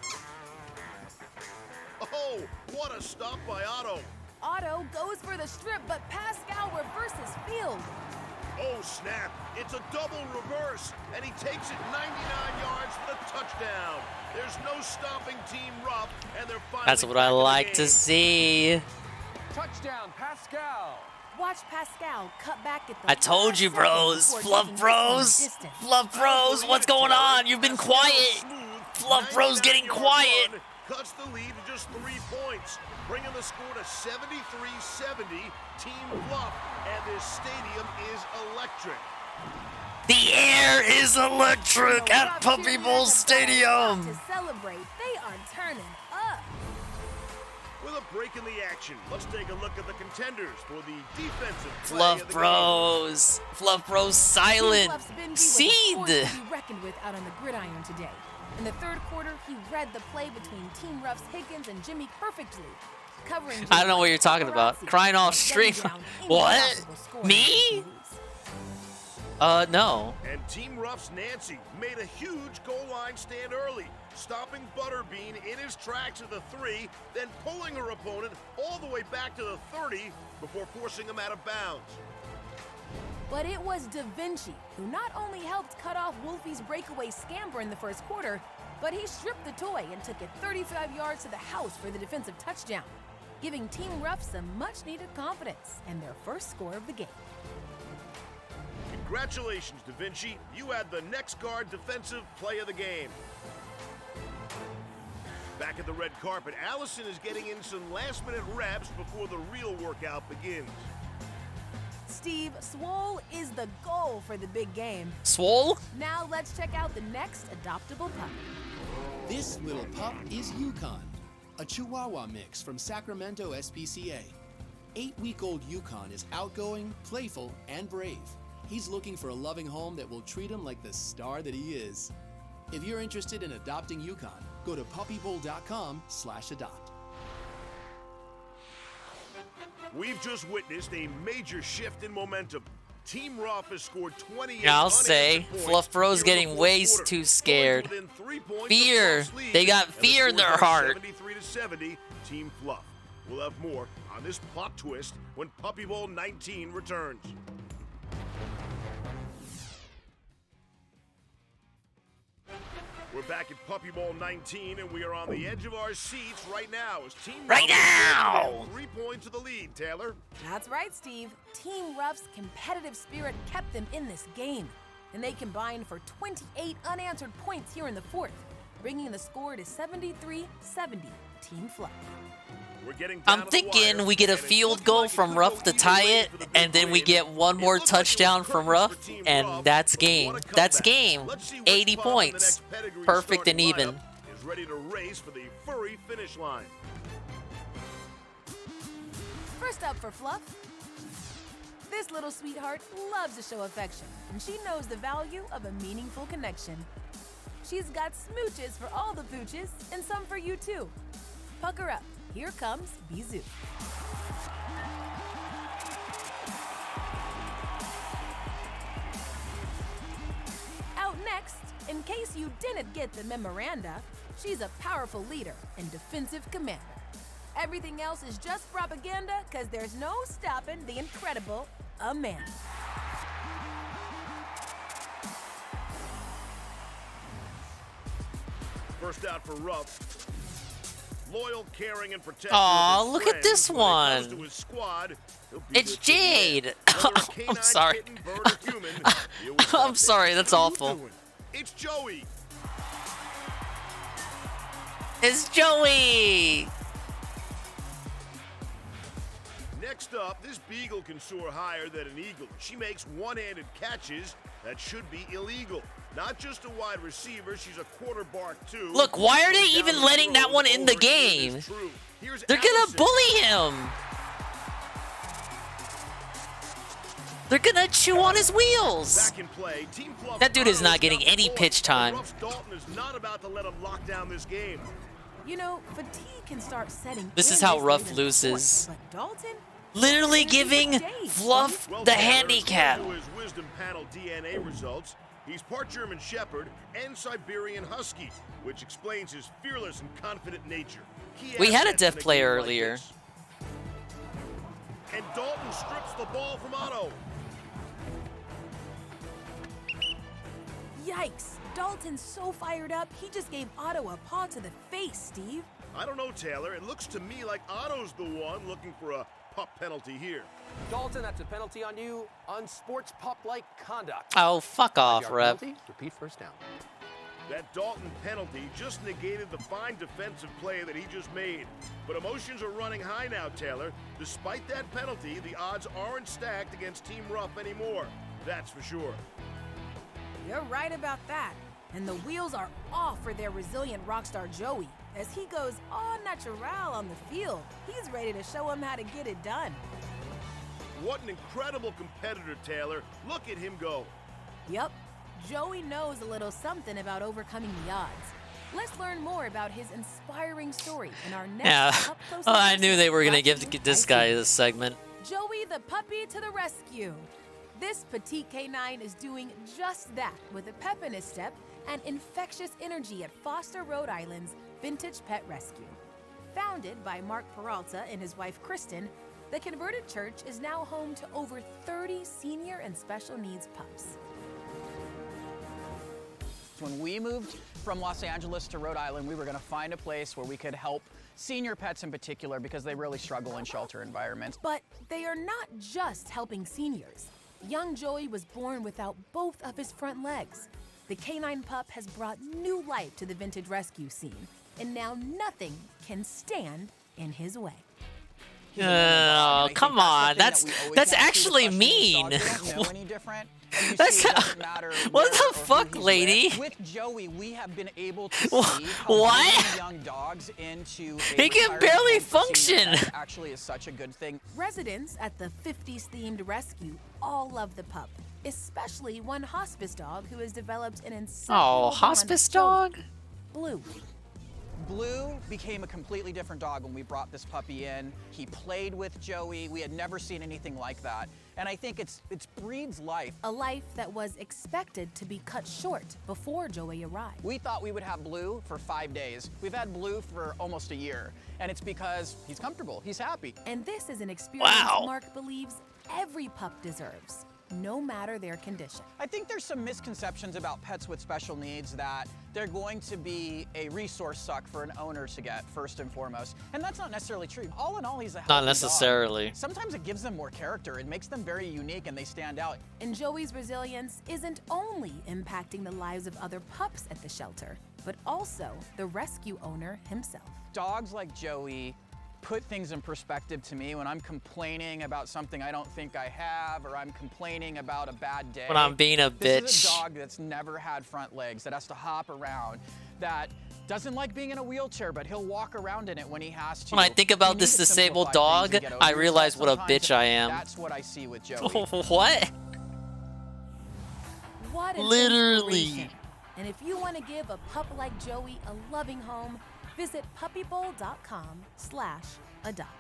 Oh, what a stop by Otto. Otto goes for the strip, but Pascal reverses field. Oh, snap. It's a double reverse, and he takes it 99 yards for the touchdown. There's no stopping Team Ruff, and they're finally That's what I like to see. Touchdown, Pascal. Watch Pascal cut back at the I told you, bros. Fluff bros. Fluff bros, what's going on? You've been quiet. Fluff bros getting quiet. Cuts the lead to just 3 points, bringing the score to 73-70, Team Fluff, and this stadium is electric. The air is electric at Puppy Bowl Stadium. To celebrate, they are turning up. with a break in the action. Let's take a look at the contenders for the defensive play Fluff of the Bros. Fluff Bros silent. Team Fluff's Benji was a Seed. force to be reckoned with out on the gridiron today. In the third quarter, he read the play between Team Ruff's Higgins and Jimmy perfectly. Covering I don't know what you're talking about. Crying off stream. What? Me? No. And Team Ruff's Nancy made a huge goal line stand early, stopping Butterbean in his tracks at the 3, then pulling her opponent all the way back to the 30 before forcing him out of bounds. But it was Da Vinci who not only helped cut off Wolfie's breakaway scamper in the first quarter, but he stripped the toy and took it 35 yards to the house for the defensive touchdown, giving Team Ruff some much-needed confidence and their first score of the game. Congratulations, Da Vinci. You had the next guard defensive play of the game. Back at the red carpet, Allison is getting in some last-minute reps before the real workout begins. Steve, Swole is the goal for the big game. Swole? Now let's check out the next adoptable pup. This little pup is Yukon, a Chihuahua mix from Sacramento SPCA. 8-week-old Yukon is outgoing, playful, and brave. He's looking for a loving home that will treat him like the star that he is. If you're interested in adopting Yukon, go to puppybowl.com/adopt. We've just witnessed a major shift in momentum. Team Ruff has scored 28 Yeah, I'll say, Fluff Bros getting way too scared. Fear. They got fear in their heart. 73-70, Team Fluff. We'll have more on this plot twist when Puppy Bowl 19 returns. We're back at Puppy Bowl 19, and we are on the edge of our seats right now as Team Right now! 3 points to the lead, Taylor. That's right, Steve. Team Ruff's competitive spirit kept them in this game, and they combined for 28 unanswered points here in the fourth, bringing the score to 73-70, Team Fluff. I'm thinking we get a field goal from Ruff to tie it, and then we get one more touchdown from Ruff, and that's game. That's game. 80 points. Perfect and even. Is ready to race for the furry finish line. First up for Fluff. This little sweetheart loves to show affection, and she knows the value of a meaningful connection. She's got smooches for all the pooches, and some for you too. Pucker up. Here comes Bizou. Out next, in case you didn't get the memoranda, she's a powerful leader and defensive commander. Everything else is just propaganda because there's no stopping the incredible Amanda. First out for Ruff. Loyal, caring, and protective. Aw, look at this When it comes one. to his squad, It's Jade. I'm sorry. I'm sorry, that's awful. It's Joey. It's Joey. Next up, this beagle can soar higher than an eagle. She makes one-handed catches that should be illegal. Not just a wide receiver, she's a quarterback too. Look, why are they even letting that one in the game? They're gonna bully him. They're gonna chew on his wheels. Back in play, Team Fluff That dude is not getting any pitch time. Ruff's Dalton is not about to let him lock down this game. You know, fatigue can start setting. This is in how this Ruff late in the loses. fourth, but Dalton, Literally giving Fluff the handicap. His wisdom panel DNA results. He's part German Shepherd and Siberian Husky, which explains his fearless and confident nature. We had a deaf player earlier. And Dalton strips the ball from Otto. Yikes! Dalton's so fired up, he just gave Otto a paw to the face, Steve. I don't know, Taylor. It looks to me like Otto's the one looking for a pup penalty here. Dalton, that's a penalty on you on sports pup-like conduct. Oh, fuck off, Rep. Repeat first down. That Dalton penalty just negated the fine defensive play that he just made. But emotions are running high now, Taylor. Despite that penalty, the odds aren't stacked against Team Ruff anymore. That's for sure. You're right about that. And the wheels are off for their resilient rockstar Joey as he goes all natural on the field. He's ready to show him how to get it done. What an incredible competitor, Taylor. Look at him go. Yep, Joey knows a little something about overcoming the odds. Let's learn more about his inspiring story in our next Yeah. Up Close Oh, and I knew Personal they were gonna Watching give this guy this segment. Joey the puppy to the rescue. This petite canine is doing just that with a pep in his step and infectious energy at Foster, Rhode Island's Vintage Pet Rescue. Founded by Mark Peralta and his wife Kristen, the converted church is now home to over 30 senior and special needs pups. When we moved from Los Angeles to Rhode Island, we were going to find a place where we could help senior pets in particular because they really struggle in shelter environments. But they are not just helping seniors. Young Joey was born without both of his front legs. The canine pup has brought new life to the vintage rescue scene, and now nothing can stand in his way. Oh, come on. That's actually mean. That's what the fuck, lady? With Joey, we have been able to see how what? young dogs into He can barely function. Actually, is such a good thing. Residents at the 50s themed rescue all love the pup, especially one hospice dog who has developed an insane. Oh, hospice dog? Blue. Blue became a completely different dog when we brought this puppy in. He played with Joey. We had never seen anything like that. And I think it's breeds life. A life that was expected to be cut short before Joey arrived. We thought we would have Blue for 5 days. We've had Blue for almost a year. And it's because he's comfortable, he's happy. And this is an experience Mark believes every pup deserves, no matter their condition. I think there's some misconceptions about pets with special needs that they're going to be a resource suck for an owner to get, first and foremost. And that's not necessarily true. All in all, he's a healthy Not necessarily. dog. Sometimes it gives them more character. It makes them very unique and they stand out. And Joey's resilience isn't only impacting the lives of other pups at the shelter, but also the rescue owner himself. Dogs like Joey put things in perspective to me when I'm complaining about something I don't think I have, or I'm complaining about a bad day. When I'm being a bitch. This is a dog that's never had front legs, that has to hop around, that doesn't like being in a wheelchair, but he'll walk around in it when he has to. When I think about this disabled dog, I realize what a bitch I am. That's what I see with Joey. What? What an Literally. inspiration. And if you want to give a pup like Joey a loving home, visit puppybowl.com/adopt.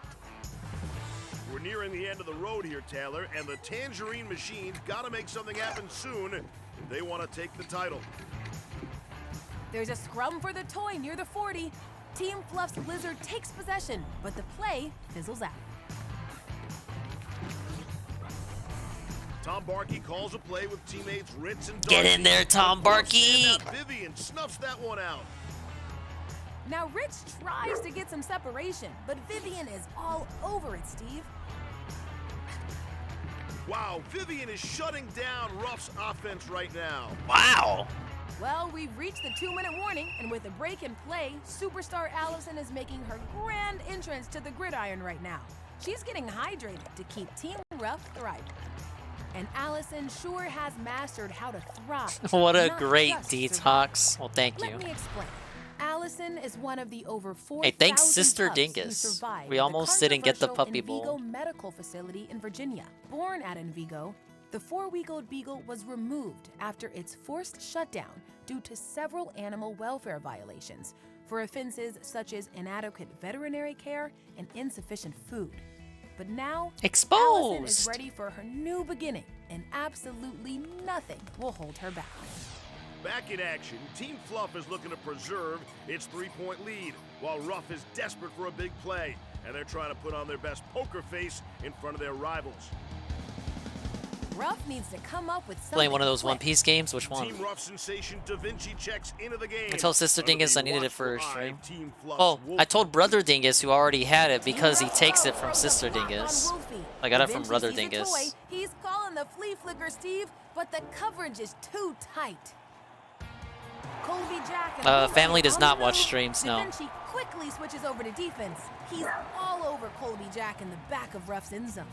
We're nearing the end of the road here, Taylor, and the Tangerine Machine's got to make something happen soon if they want to take the title. There's a scrum for the toy near the 40. Team Fluff's Blizzard takes possession, but the play fizzles out. Tom Barkey calls a play with teammates Ritz and Get in there, Tom Barkey. Vivian snuffs that one out. Now Rich tries to get some separation, but Vivian is all over it, Steve. Wow, Vivian is shutting down Ruff's offense right now. Wow. Well, we've reached the 2-minute warning, and with a break in play, superstar Allison is making her grand entrance to the gridiron right now. She's getting hydrated to keep Team Ruff thriving. And Allison sure has mastered how to thrive. What a not great just detox. survive. Well, thank you. Let me explain. Allison is one of the over 4,000 Hey, thanks, Sister pups who Dingus. survived We at the almost didn't get the controversial Puppy Bowl. Envigo Medical Facility in Virginia. Born at Envigo, the 4-week-old beagle was removed after its forced shutdown due to several animal welfare violations for offenses such as inadequate veterinary care and insufficient food. But now, Allison is Exposed. ready for her new beginning, and absolutely nothing will hold her back. Back in action, Team Fluff is looking to preserve its 3-point lead, while Ruff is desperate for a big play, and they're trying to put on their best poker face in front of their rivals. Ruff needs to come up with something Playing one of those quick. One Piece games? Which one? Team Ruff sensation Da Vinci checks into the game. I told Sister Under Dingus the I needed it for a watchful eye stream. of Team Fluff's Oh, Wolf. I told Brother Dingus, who already had it, because he takes it from Sister Dingus. I got it from Eventually Brother sees a Dingus. toy. He's calling the flea flicker, Steve, but the coverage is too tight. Colby Jack and Lindsay Family does on not the watch move. streams, Da no. Vinci quickly switches over to defense. He's all over Colby Jack in the back of Ruff's end zone.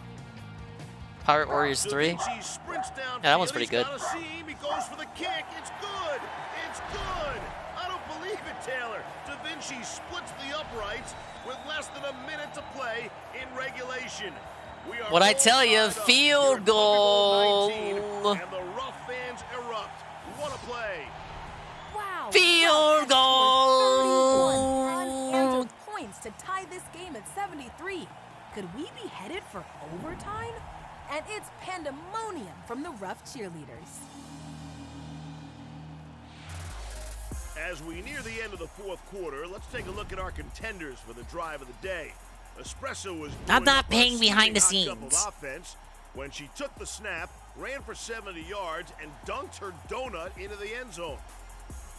Pirate Warriors 3? Da Vinci sprints down Yeah, that one's field. pretty good. He's got a seam. He goes for the kick. It's good. It's good. I don't believe it, Taylor. Da Vinci splits the uprights with less than a minute to play in regulation. We are What I tell you, field goal. 19, and the rough fans erupt. What a play. Wow. Field goal. Unanswered points to tie this game at 73. Could we be headed for overtime? And it's pandemonium from the rough cheerleaders. As we near the end of the fourth quarter, let's take a look at our contenders for the drive of the day. Espresso was I'm not paying paying behind the Of scenes. offense when she took the snap, ran for 70 yards, and dunked her donut into the end zone.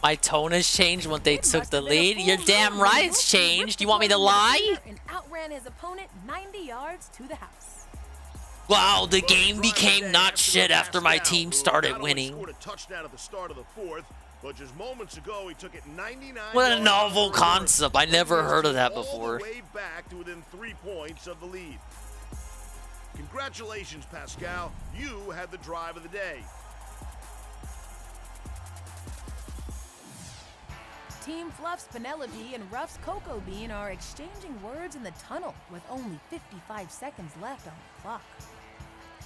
My tone has changed when they took the lead. You're damn right it's changed. You want me to lie? And outran his opponent 90 yards to the house. Wow, the game became not shit after my team started winning. Scored a touchdown at the start of the fourth, but just moments ago he took it 99. What a novel concept. I never heard of that before. All the way back to within 3 points of the lead. Congratulations, Pascal. You had the drive of the day. Team Fluff's Penelope and Ruff's Cocoa Bean are exchanging words in the tunnel with only 55 seconds left on the clock.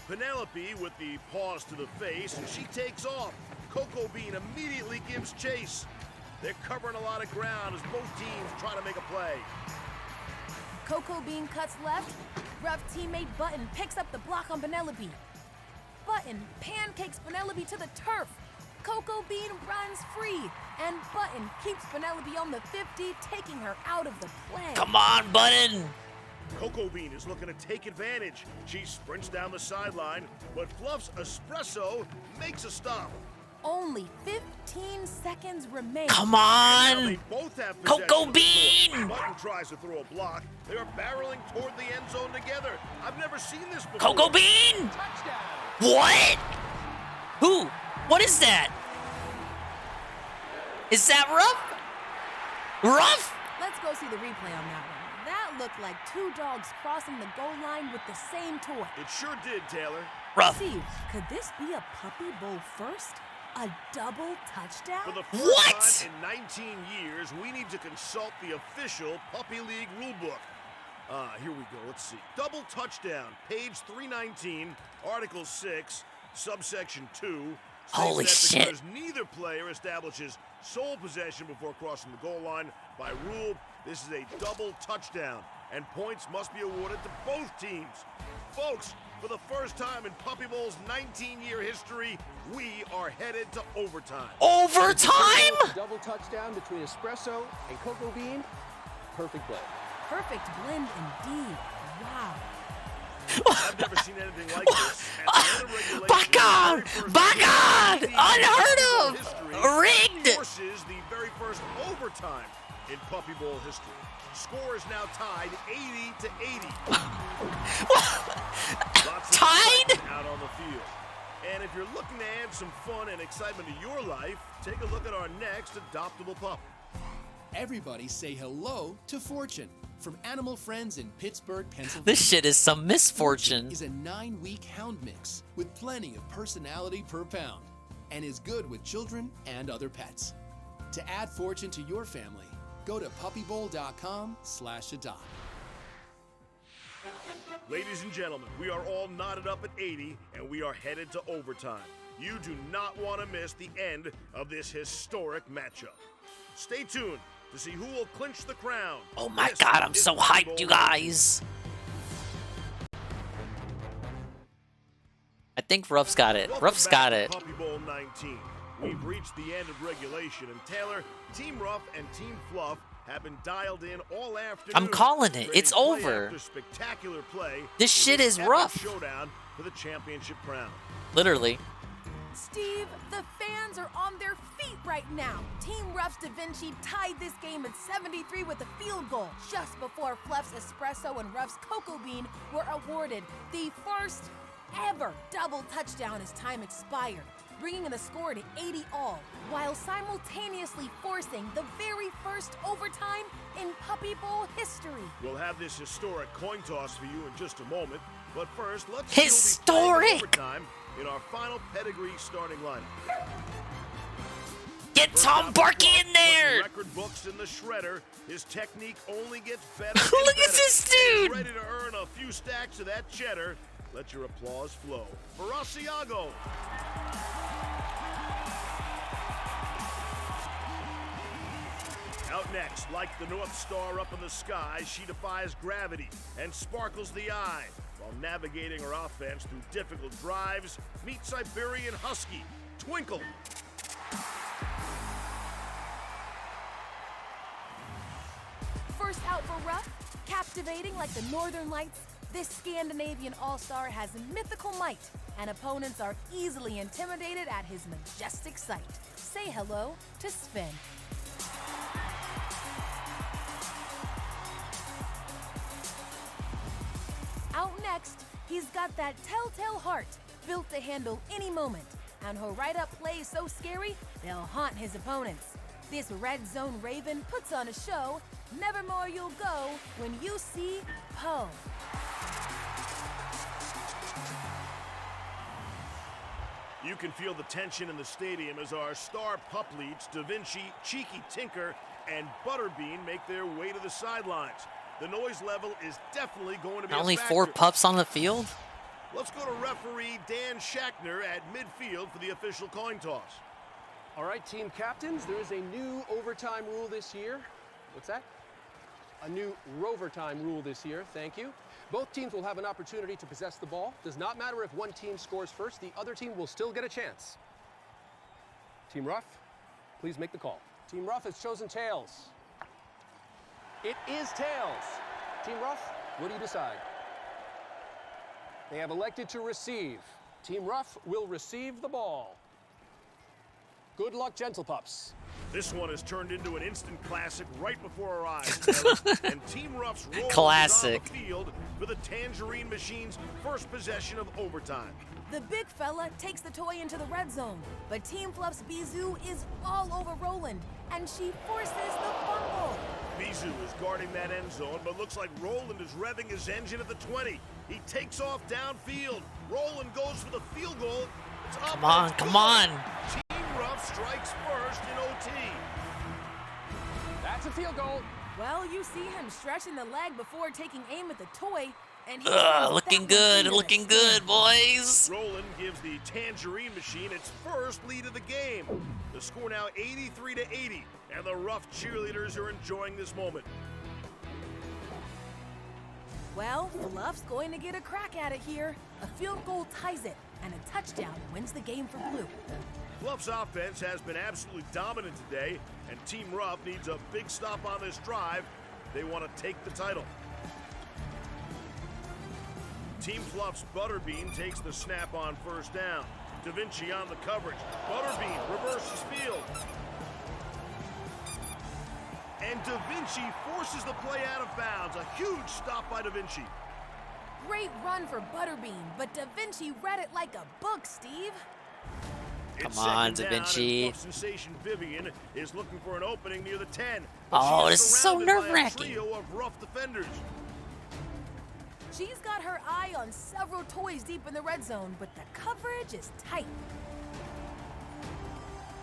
Penelope with the paws to the face, and she takes off. Cocoa Bean immediately gives chase. They're covering a lot of ground as both teams try to make a play. Cocoa Bean cuts left. Ruff teammate Button picks up the block on Penelope. Button pancakes Penelope to the turf. Cocoa Bean runs free, and Button keeps Penelope on the 50, taking her out of the play. Come on, Button! Cocoa Bean is looking to take advantage. She sprints down the sideline, but Fluff's Espresso makes a stop. Only 15 seconds remain. Come on! They both have Cocoa possession. Bean! Button tries to throw a block. They are barreling toward the end zone together. I've never seen this before. Cocoa Bean! What? Who? What is that? Is that Ruff? Ruff? Let's go see the replay on that one. That looked like two dogs crossing the goal line with the same toy. It sure did, Taylor. Ruff. Steve, could this be a Puppy Bowl first? A double touchdown? For the first time in 19 years, we need to consult the official Puppy League rulebook. Here we go. Let's see. Double touchdown, page 319, Article 6, subsection 2. Holy shit. Because neither player establishes sole possession before crossing the goal line. By rule, this is a double touchdown, and points must be awarded to both teams. Folks, for the first time in Puppy Bowl's 19-year history, we are headed to overtime. Overtime? Double touchdown between Espresso and Cocoa Bean. Perfect play. Perfect blend indeed. Wow. I've never seen anything like this. Back on! Unheard of! Rigged! Forces the very first overtime in Puppy Bowl history. Score is now tied 80 to 80. Tied? Out on the field. And if you're looking to add some fun and excitement to your life, take a look at our next adoptable pup. Everybody say hello to Fortune. From Animal Friends in Pittsburgh, Pennsylvania. This shit is some misfortune. Is a 9-week hound mix with plenty of personality per pound and is good with children and other pets. To add Fortune to your family, go to puppybowl.com/adopt. Ladies and gentlemen, we are all knotted up at 80 and we are headed to overtime. You do not want to miss the end of this historic matchup. Stay tuned to see who will clinch the crown. Oh my god, I'm so hyped, you guys. I think Ruff's got it. Ruff's got it. Puppy Bowl 19. We've reached the end of regulation, and Taylor, Team Ruff, and Team Fluff have been dialed in all afternoon. I'm calling it. It's over. Spectacular play. This shit is rough. Showdown for the championship crown. Literally. Steve, the fans are on their feet right now. Team Ruff's Da Vinci tied this game at 73 with a field goal just before Fluff's Espresso and Ruff's Cocoa Bean were awarded the first ever double touchdown as time expired, bringing in the score to 80 all, while simultaneously forcing the very first overtime in Puppy Bowl history. We'll have this historic coin toss for you in just a moment, but first, let's historic overtime in our final pedigree starting lineup. Get Tom Barkey in there! Record books in the shredder. His technique only gets better. Look at this dude! He's ready to earn a few stacks of that cheddar. Let your applause flow for Asiago. Out next, like the North Star up in the sky, she defies gravity and sparkles the eye while navigating her offense through difficult drives. Meet Siberian Husky, Twinkle. First out for Ruff, captivating like the Northern Lights, this Scandinavian all-star has mythical might, and opponents are easily intimidated at his majestic sight. Say hello to Sven. Out next, he's got that telltale heart, built to handle any moment, and he'll write up plays so scary, they'll haunt his opponents. This Red Zone Raven puts on a show. Nevermore you'll go when you see Poe. You can feel the tension in the stadium as our star pup leads, Da Vinci, Cheeky Tinker, and Butterbean make their way to the sidelines. The noise level is definitely going to be Only a factor. 4 pups on the field? Let's go to referee Dan Schachner at midfield for the official coin toss. All right, team captains, there is a new overtime rule this year. What's that? A new Rovertime rule this year, thank you. Both teams will have an opportunity to possess the ball. Does not matter if one team scores first, the other team will still get a chance. Team Ruff, please make the call. Team Ruff has chosen tails. It is tails. Team Ruff, what do you decide? They have elected to receive. Team Ruff will receive the ball. Good luck, gentle pups. This one has turned into an instant classic right before our eyes. And Team Ruff's roll Classic. is on the field for the Tangerine Machine's first possession of overtime. The big fella takes the toy into the red zone, but Team Fluff's Bizou is all over Roland, and she forces the fumble. Bizou is guarding that end zone, but looks like Roland is revving his engine at the 20. He takes off downfield. Roland goes for the field goal. It's up. Come on, come on. Team Ruff strikes first in OT. That's a field goal. Well, you see him stretching the leg before taking aim at the toy, and he looking good, boys. Roland gives the Tangerine Machine its first lead of the game. The score now 83-80, and the Ruff cheerleaders are enjoying this moment. Well, Fluff's going to get a crack at it here. A field goal ties it, and a touchdown wins the game for Blue. Fluff's offense has been absolutely dominant today, and Team Ruff needs a big stop on this drive. They want to take the title. Team Fluff's Butterbean takes the snap on first down. Da Vinci on the coverage. Butterbean reverses field. And Da Vinci forces the play out of bounds. A huge stop by Da Vinci. Great run for Butterbean, but Da Vinci read it like a book, Steve. Come on, Da Vinci. Sensation Vivian is looking for an opening near the 10. Oh, this is so nerve-wracking. Trio of Ruff defenders. She's got her eye on several toys deep in the red zone, but the coverage is tight.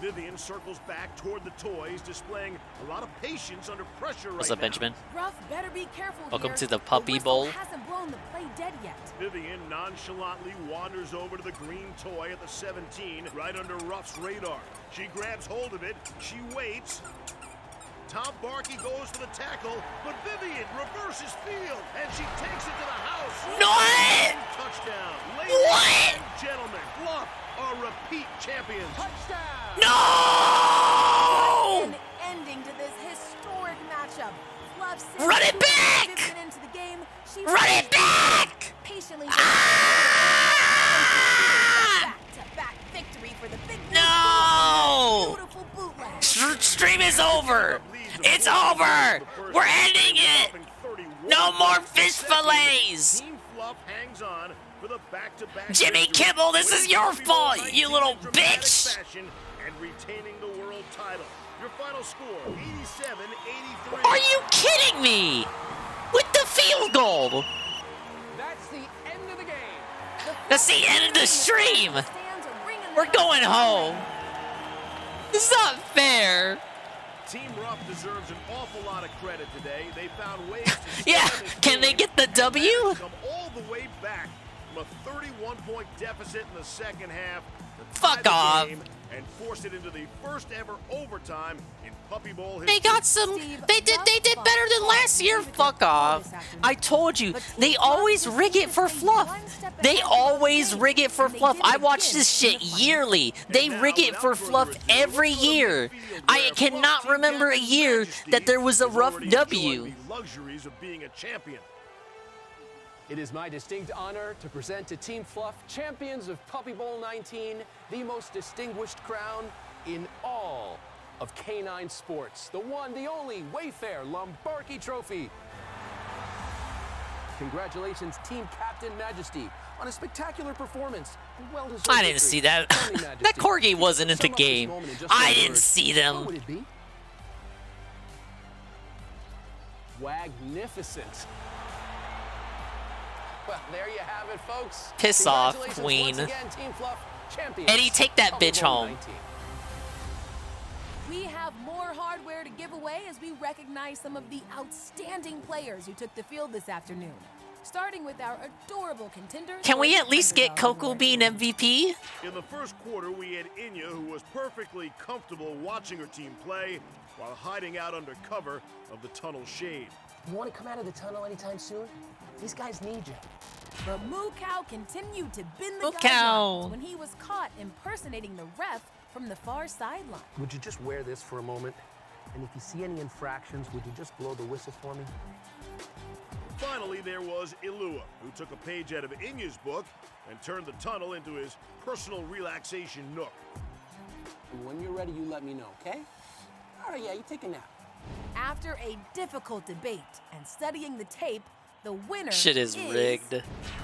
Vivian circles back toward the toys, displaying a lot of patience under pressure What's right up, Benjamin? Ruff better be careful Welcome here. to the Puppy Bowl. Hasn't blown the play dead yet. Vivian nonchalantly wanders over to the green toy at the 17, right under Ruff's radar. She grabs hold of it. She waits. Tom Barkey goes for the tackle, but Vivian reverses field, and she takes it to the house. What? Touchdown. What? Ladies and gentlemen, Fluff are repeat champions. Touchdown. No! An ending to this historic matchup. Fluff Run it back! Vivian into the game. She Run it back! Patiently. Ah! Back-to-back victory for the big. No! Beautiful bootleg. Stream is over. It's over. We're ending it. No more fish fillets. Team Fluff hangs on for the back-to-back. Jimmy Kimmel, this is your fault, you little bitch. Fashion and retaining the world title. Your final score, 87-83. Are you kidding me? With the field goal. That's the end of the game. That's the end of the stream. We're going home. This is not fair. Team Ruff deserves an awful lot of credit today. They found ways to Yeah, can they get the W? Come all the way back from a 31-point deficit in the second half. Fuck off. And forced it into the first ever overtime in Puppy Bowl history. They got some. They did better than last year. Fuck off. I told you. They always rig it for fluff. They always rig it for fluff. I watch this shit yearly. They rig it for fluff every year. I cannot remember a year that there was a rough W. The luxuries of being a champion. It is my distinct honor to present to Team Fluff, champions of Puppy Bowl 19, the most distinguished crown in all of canine sports. The one, the only Wayfair Lombardi Trophy. Congratulations, Team Captain Majesty, on a spectacular performance. Well-deserved I didn't victory. see that. That corgi wasn't in the game. I didn't see them. What would it be? Magnificent. Well, there you have it, folks. Piss off, Congratulations Queen. once again, Team Fluff, champions. Eddie, take that bitch home. 19. We have more hardware to give away as we recognize some of the outstanding players who took the field this afternoon. Starting with our adorable contenders. Can we at least get Coco Bean MVP? In the first quarter, we had Inya, who was perfectly comfortable watching her team play while hiding out under cover of the tunnel shade. You want to come out of the tunnel anytime soon? These guys need you. But Moo Cow continued to bend the Moo Cow. guidelines when he was caught impersonating the ref from the far sideline. Would you just wear this for a moment? And if you see any infractions, would you just blow the whistle for me? Finally, there was Ilua, who took a page out of Inya's book and turned the tunnel into his personal relaxation nook. And when you're ready, you let me know, okay? All right, yeah, you take a nap. After a difficult debate and studying the tape, the winner Shit is rigged.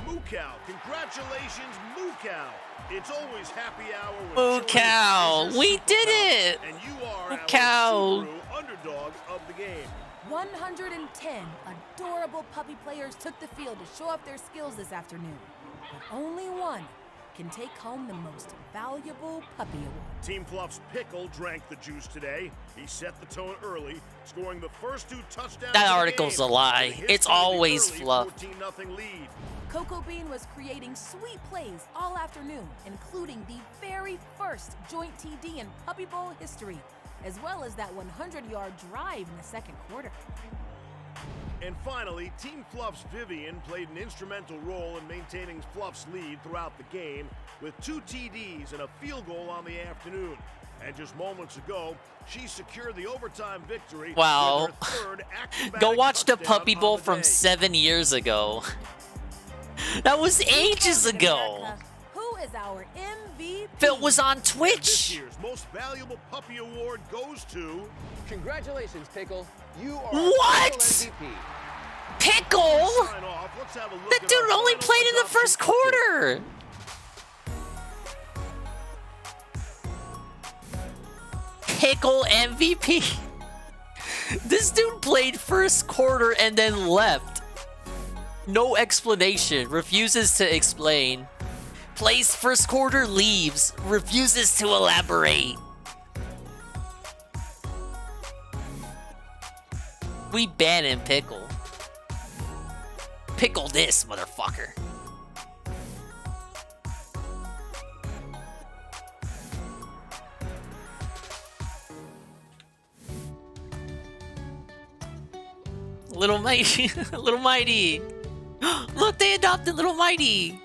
Moo Cow. Congratulations, Moo Cow. It's always happy hour when Moo Children's Cow. is We Super did Cow, it. And you are Moo our Cow. Subaru underdog of the game. 110 adorable puppy players took the field to show off their skills this afternoon. But only one can take home the most valuable puppy award. Team Fluff's Pickle drank the juice today. He set the tone early, scoring the first 2 touchdowns. That of the article's game a lie. to the It's history of the always early fluff. 14-0 lead. Coco Bean was creating sweet plays all afternoon, including the very first joint TD in Puppy Bowl history, as well as that 100-yard drive in the second quarter. And finally, Team Fluff's Vivian played an instrumental role in maintaining Fluff's lead throughout the game with 2 TDs and a field goal on the afternoon. And just moments ago, she secured the overtime victory. Wow. With her third acrobatic Go watch the touchdown Puppy on Bowl the from day. 7 years ago. That was ages ago. Who is our MVP? Phil was on This Twitch. year's most valuable puppy award goes to Congratulations, Pickle. You are What? our MVP. Pickle? sign off. Let's have a look That at dude our only final played in the adoption first update. quarter. Pickle MVP. This dude played first quarter and then left. No explanation. Refuses to explain. Plays first quarter, leaves. Refuses to elaborate. We ban him, Pickle. Pickle this, motherfucker. Little Mighty. Little Mighty. Look, they adopted Little Mighty.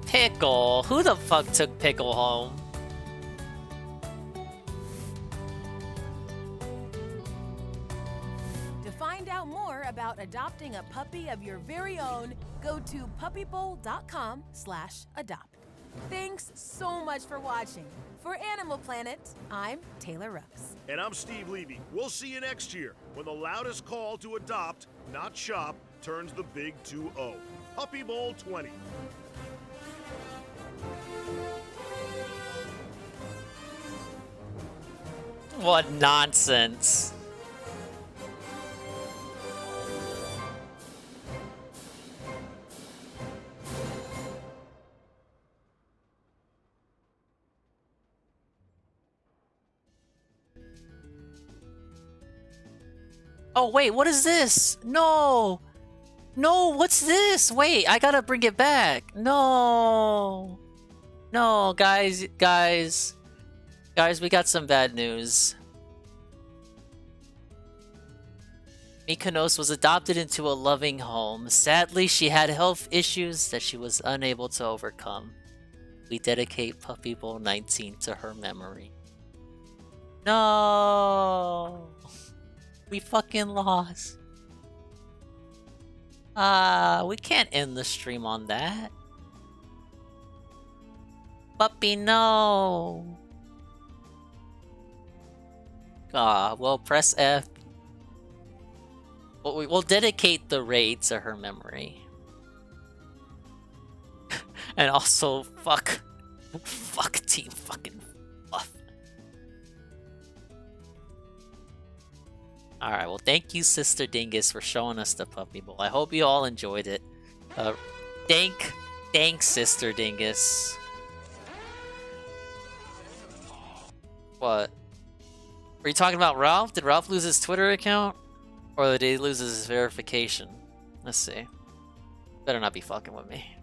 Pickle. Who the fuck took Pickle home? To find out more about adopting a puppy of your very own, go to puppybowl.com/adopt. Thanks so much for watching. For Animal Planet, I'm Taylor Rose. And I'm Steve Levy. We'll see you next year when the loudest call to adopt, not shop, turns the big 2-0. Puppy Bowl 20. What nonsense. Oh, wait, what is this? No! No, what's this? Wait, I gotta bring it back. No! No, guys, we got some bad news. Mykonos was adopted into a loving home. Sadly, she had health issues that she was unable to overcome. We dedicate Puppy Bowl 19 to her memory. No! We fucking lost. We can't end the stream on that. Puppy, no! Well, press F. We'll dedicate the raid to her memory. And also, fuck Team fucking Fluff. Alright, well, thank you, Sister Dingus, for showing us the Puppy Bowl. I hope you all enjoyed it. Thanks, Sister Dingus. What? Were you talking about Ralph? Did Ralph lose his Twitter account? Or did he lose his verification? Let's see. Better not be fucking with me.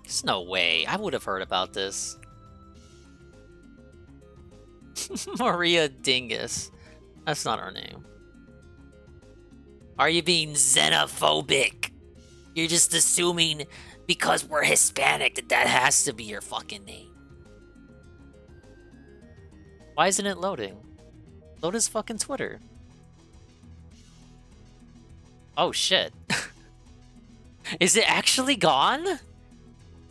There's no way. I would have heard about this. Maria Dingus. That's not her name. Are you being xenophobic? You're just assuming because we're Hispanic that has to be your fucking name. Why isn't it loading? Load his fucking Twitter. Oh shit. Is it actually gone?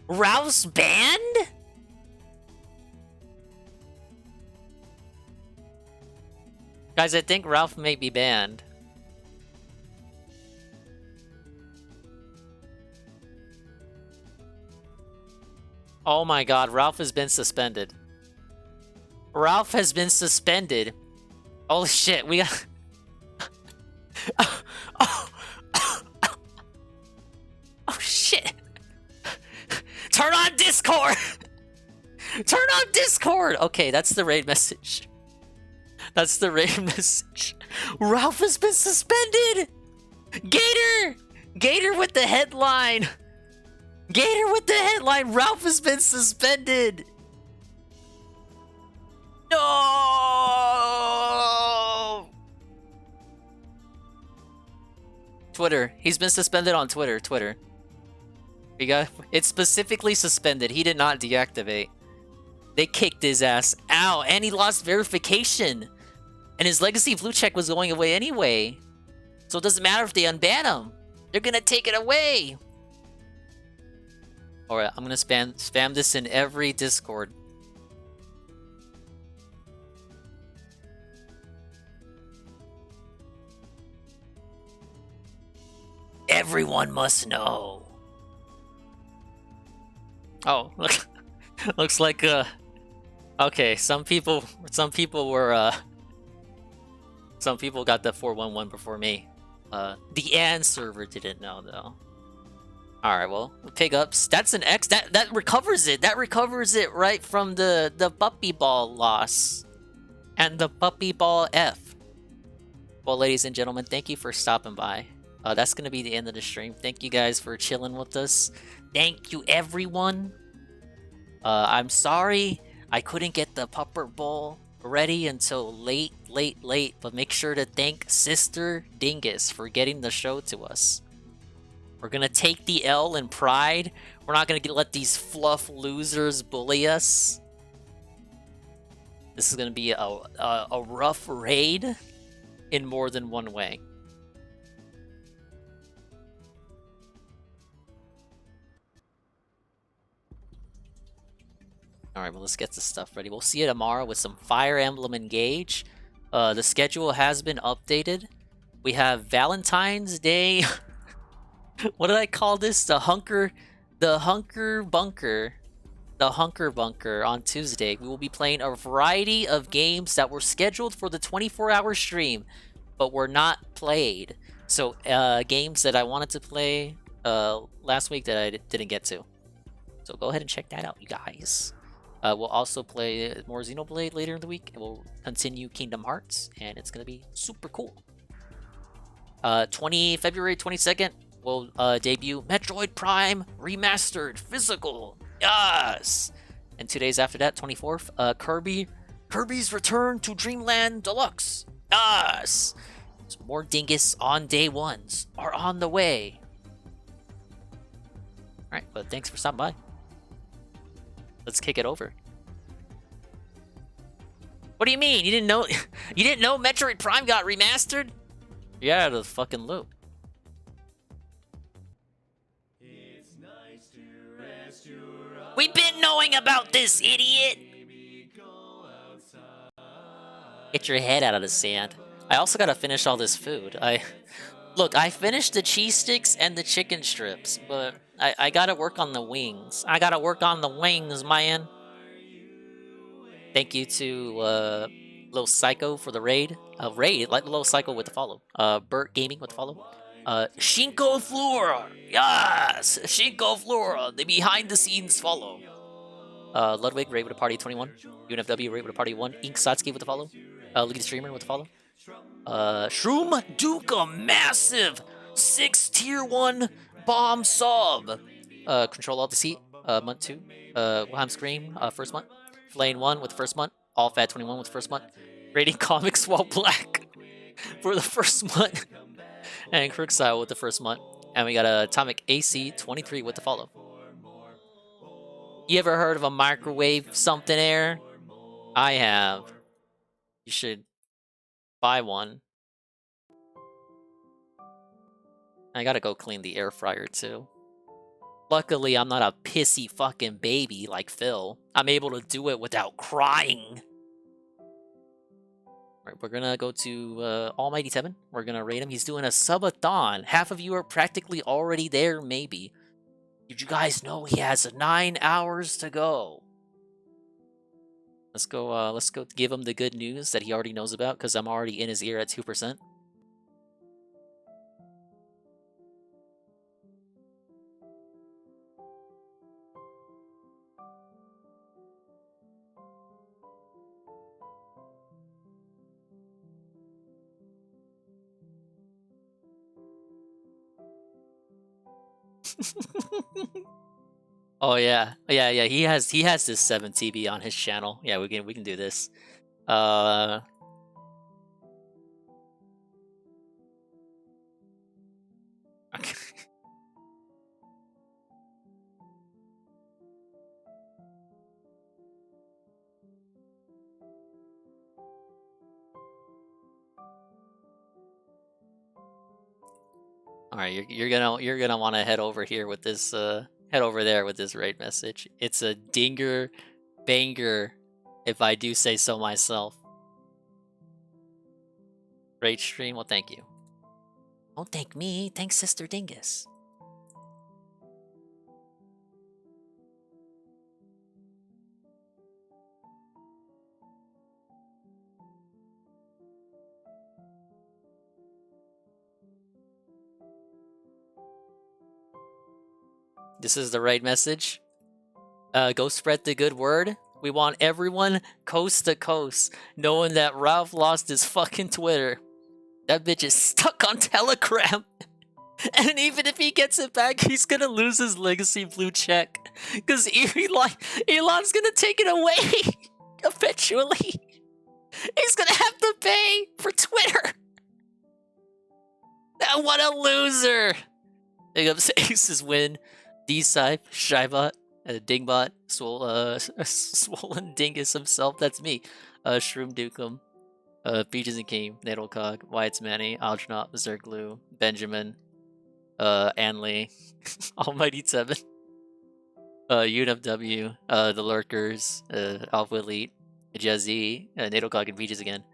Ralph's banned? Guys, I think Ralph may be banned. Oh my god, Ralph has been suspended. Ralph has been suspended. Holy shit, we got... Oh shit. Turn on Discord! Turn on Discord! Okay, that's the raid message. That's the raid message. Ralph has been suspended! Gator! Gator with the headline! Gator with the headline! Ralph has been suspended! No! Twitter. He's been suspended on Twitter. It's specifically suspended. He did not deactivate. They kicked his ass out, and he lost verification. And his legacy blue check was going away anyway. So it doesn't matter if they unban him. They're gonna take it away. Alright, I'm gonna spam this in every Discord. Everyone must know. Oh, look. Looks like okay, some people were some people got the 411 before me. The AN server didn't know though. Alright, well, pig ups. That's an X. That recovers it. That recovers it right from the Puppy Ball loss. And the Puppy Ball F. Well, ladies and gentlemen, thank you for stopping by. That's gonna be the end of the stream. Thank you guys for chilling with us. Thank you, everyone. I'm sorry I couldn't get the Pupperb Bowl ready until late, but make sure to thank Sister Dingus for getting the show to us. We're gonna take the L in pride. We're not gonna let these fluff losers bully us. This is gonna be a rough raid in more than one way. Alright, well, let's get this stuff ready. We'll see you tomorrow with some Fire Emblem Engage. The schedule has been updated. We have Valentine's Day. What did I call this? The the Hunker Bunker on Tuesday, we will be playing a variety of games that were scheduled for the 24-hour stream, but were not played. So games that I wanted to play last week that I didn't get to. So go ahead and check that out, you guys. We'll also play more Xenoblade later in the week, and we'll continue Kingdom Hearts, and it's gonna be super cool. February 22nd, we'll debut Metroid Prime Remastered Physical. Yes! And 2 days after that, 24th, Kirby's Return to Dreamland Deluxe. Yes! So more Dingus on day ones are on the way. Alright, but thanks for stopping by. Let's kick it over. What do you mean? You didn't know you didn't know Metroid Prime got remastered? You're out of the fucking loop. We've been knowing about this, idiot! Get your head out of the sand. I also gotta finish all this food. Look, I finished the cheese sticks and the chicken strips, but I gotta work on the wings. I gotta work on the wings, man. Thank you to Little Psycho for the raid. Like Little Psycho with the follow. Burt Gaming with the follow. Shinko Flora! Yes! Shinko Flora! The behind the scenes follow. Ludwig, raid with a party 21. UNFW, raid with a party 1. Ink Satsuki with the follow. Lead Streamer with the follow. Shroom Duka Massive 6 tier 1 bomb sub. Control Alt Deceit, month 2. Wilhelm Scream, first month. Flame 1 with the first month. All Fat 21 with the first month. Rating Comics While Black for the first month. And Crookstyle with the first month. And we got Atomic AC 23 with the follow. You ever heard of a microwave something air? I have. You should buy one. I gotta go clean the air fryer too. Luckily, I'm not a pissy fucking baby like Phil. I'm able to do it without crying. Alright, we're gonna go to Almighty 7. We're gonna rate him. He's doing a subathon. Half of you are practically already there, maybe. Did you guys know he has 9 hours to go? Let's go give him the good news that he already knows about, because I'm already in his ear at 2%. Oh yeah. He has this 7 TB on his channel. Yeah, we can do this. Okay. All right, you're gonna want to head over here with this head over there with this raid message. It's a dinger banger, if I do say so myself. Raid stream, well, thank you. Don't thank me, thank Sister Dingus. This is the right message. Go spread the good word. We want everyone coast to coast knowing that Ralph lost his fucking Twitter. That bitch is stuck on Telegram. And even if he gets it back, he's gonna lose his legacy blue check. Because Elon's gonna take it away eventually. He's gonna have to pay for Twitter. What a loser. Big ups Ace's win. D-Sype, Shybot, Dingbot, Swollen Dingus himself, that's me. Shroom Dukem, Beaches and King, Natalcog, Wyatt's Manny, Algernaut, Zerglue, Benjamin, Anley, Almighty 7, UNFW, The Lurkers, Alpha Elite, Jazzy, Natalcog and Beaches again.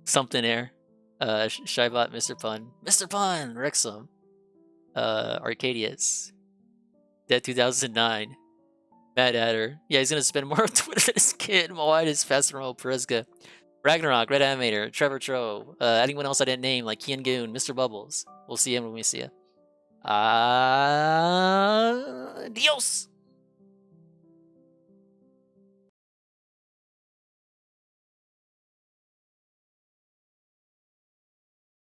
Something Air, Shybot, Mr. Pun, Wrexham, Arcadius, Dead 2009. Mad Hatter. Yeah, he's gonna spend more on Twitter than his kid. Moitis, Fastero, Periska. Ragnarok, Red Animator, Trevor Tro. Anyone else I didn't name, like Kian Goon, Mr. Bubbles. We'll see him when we see him. Adios!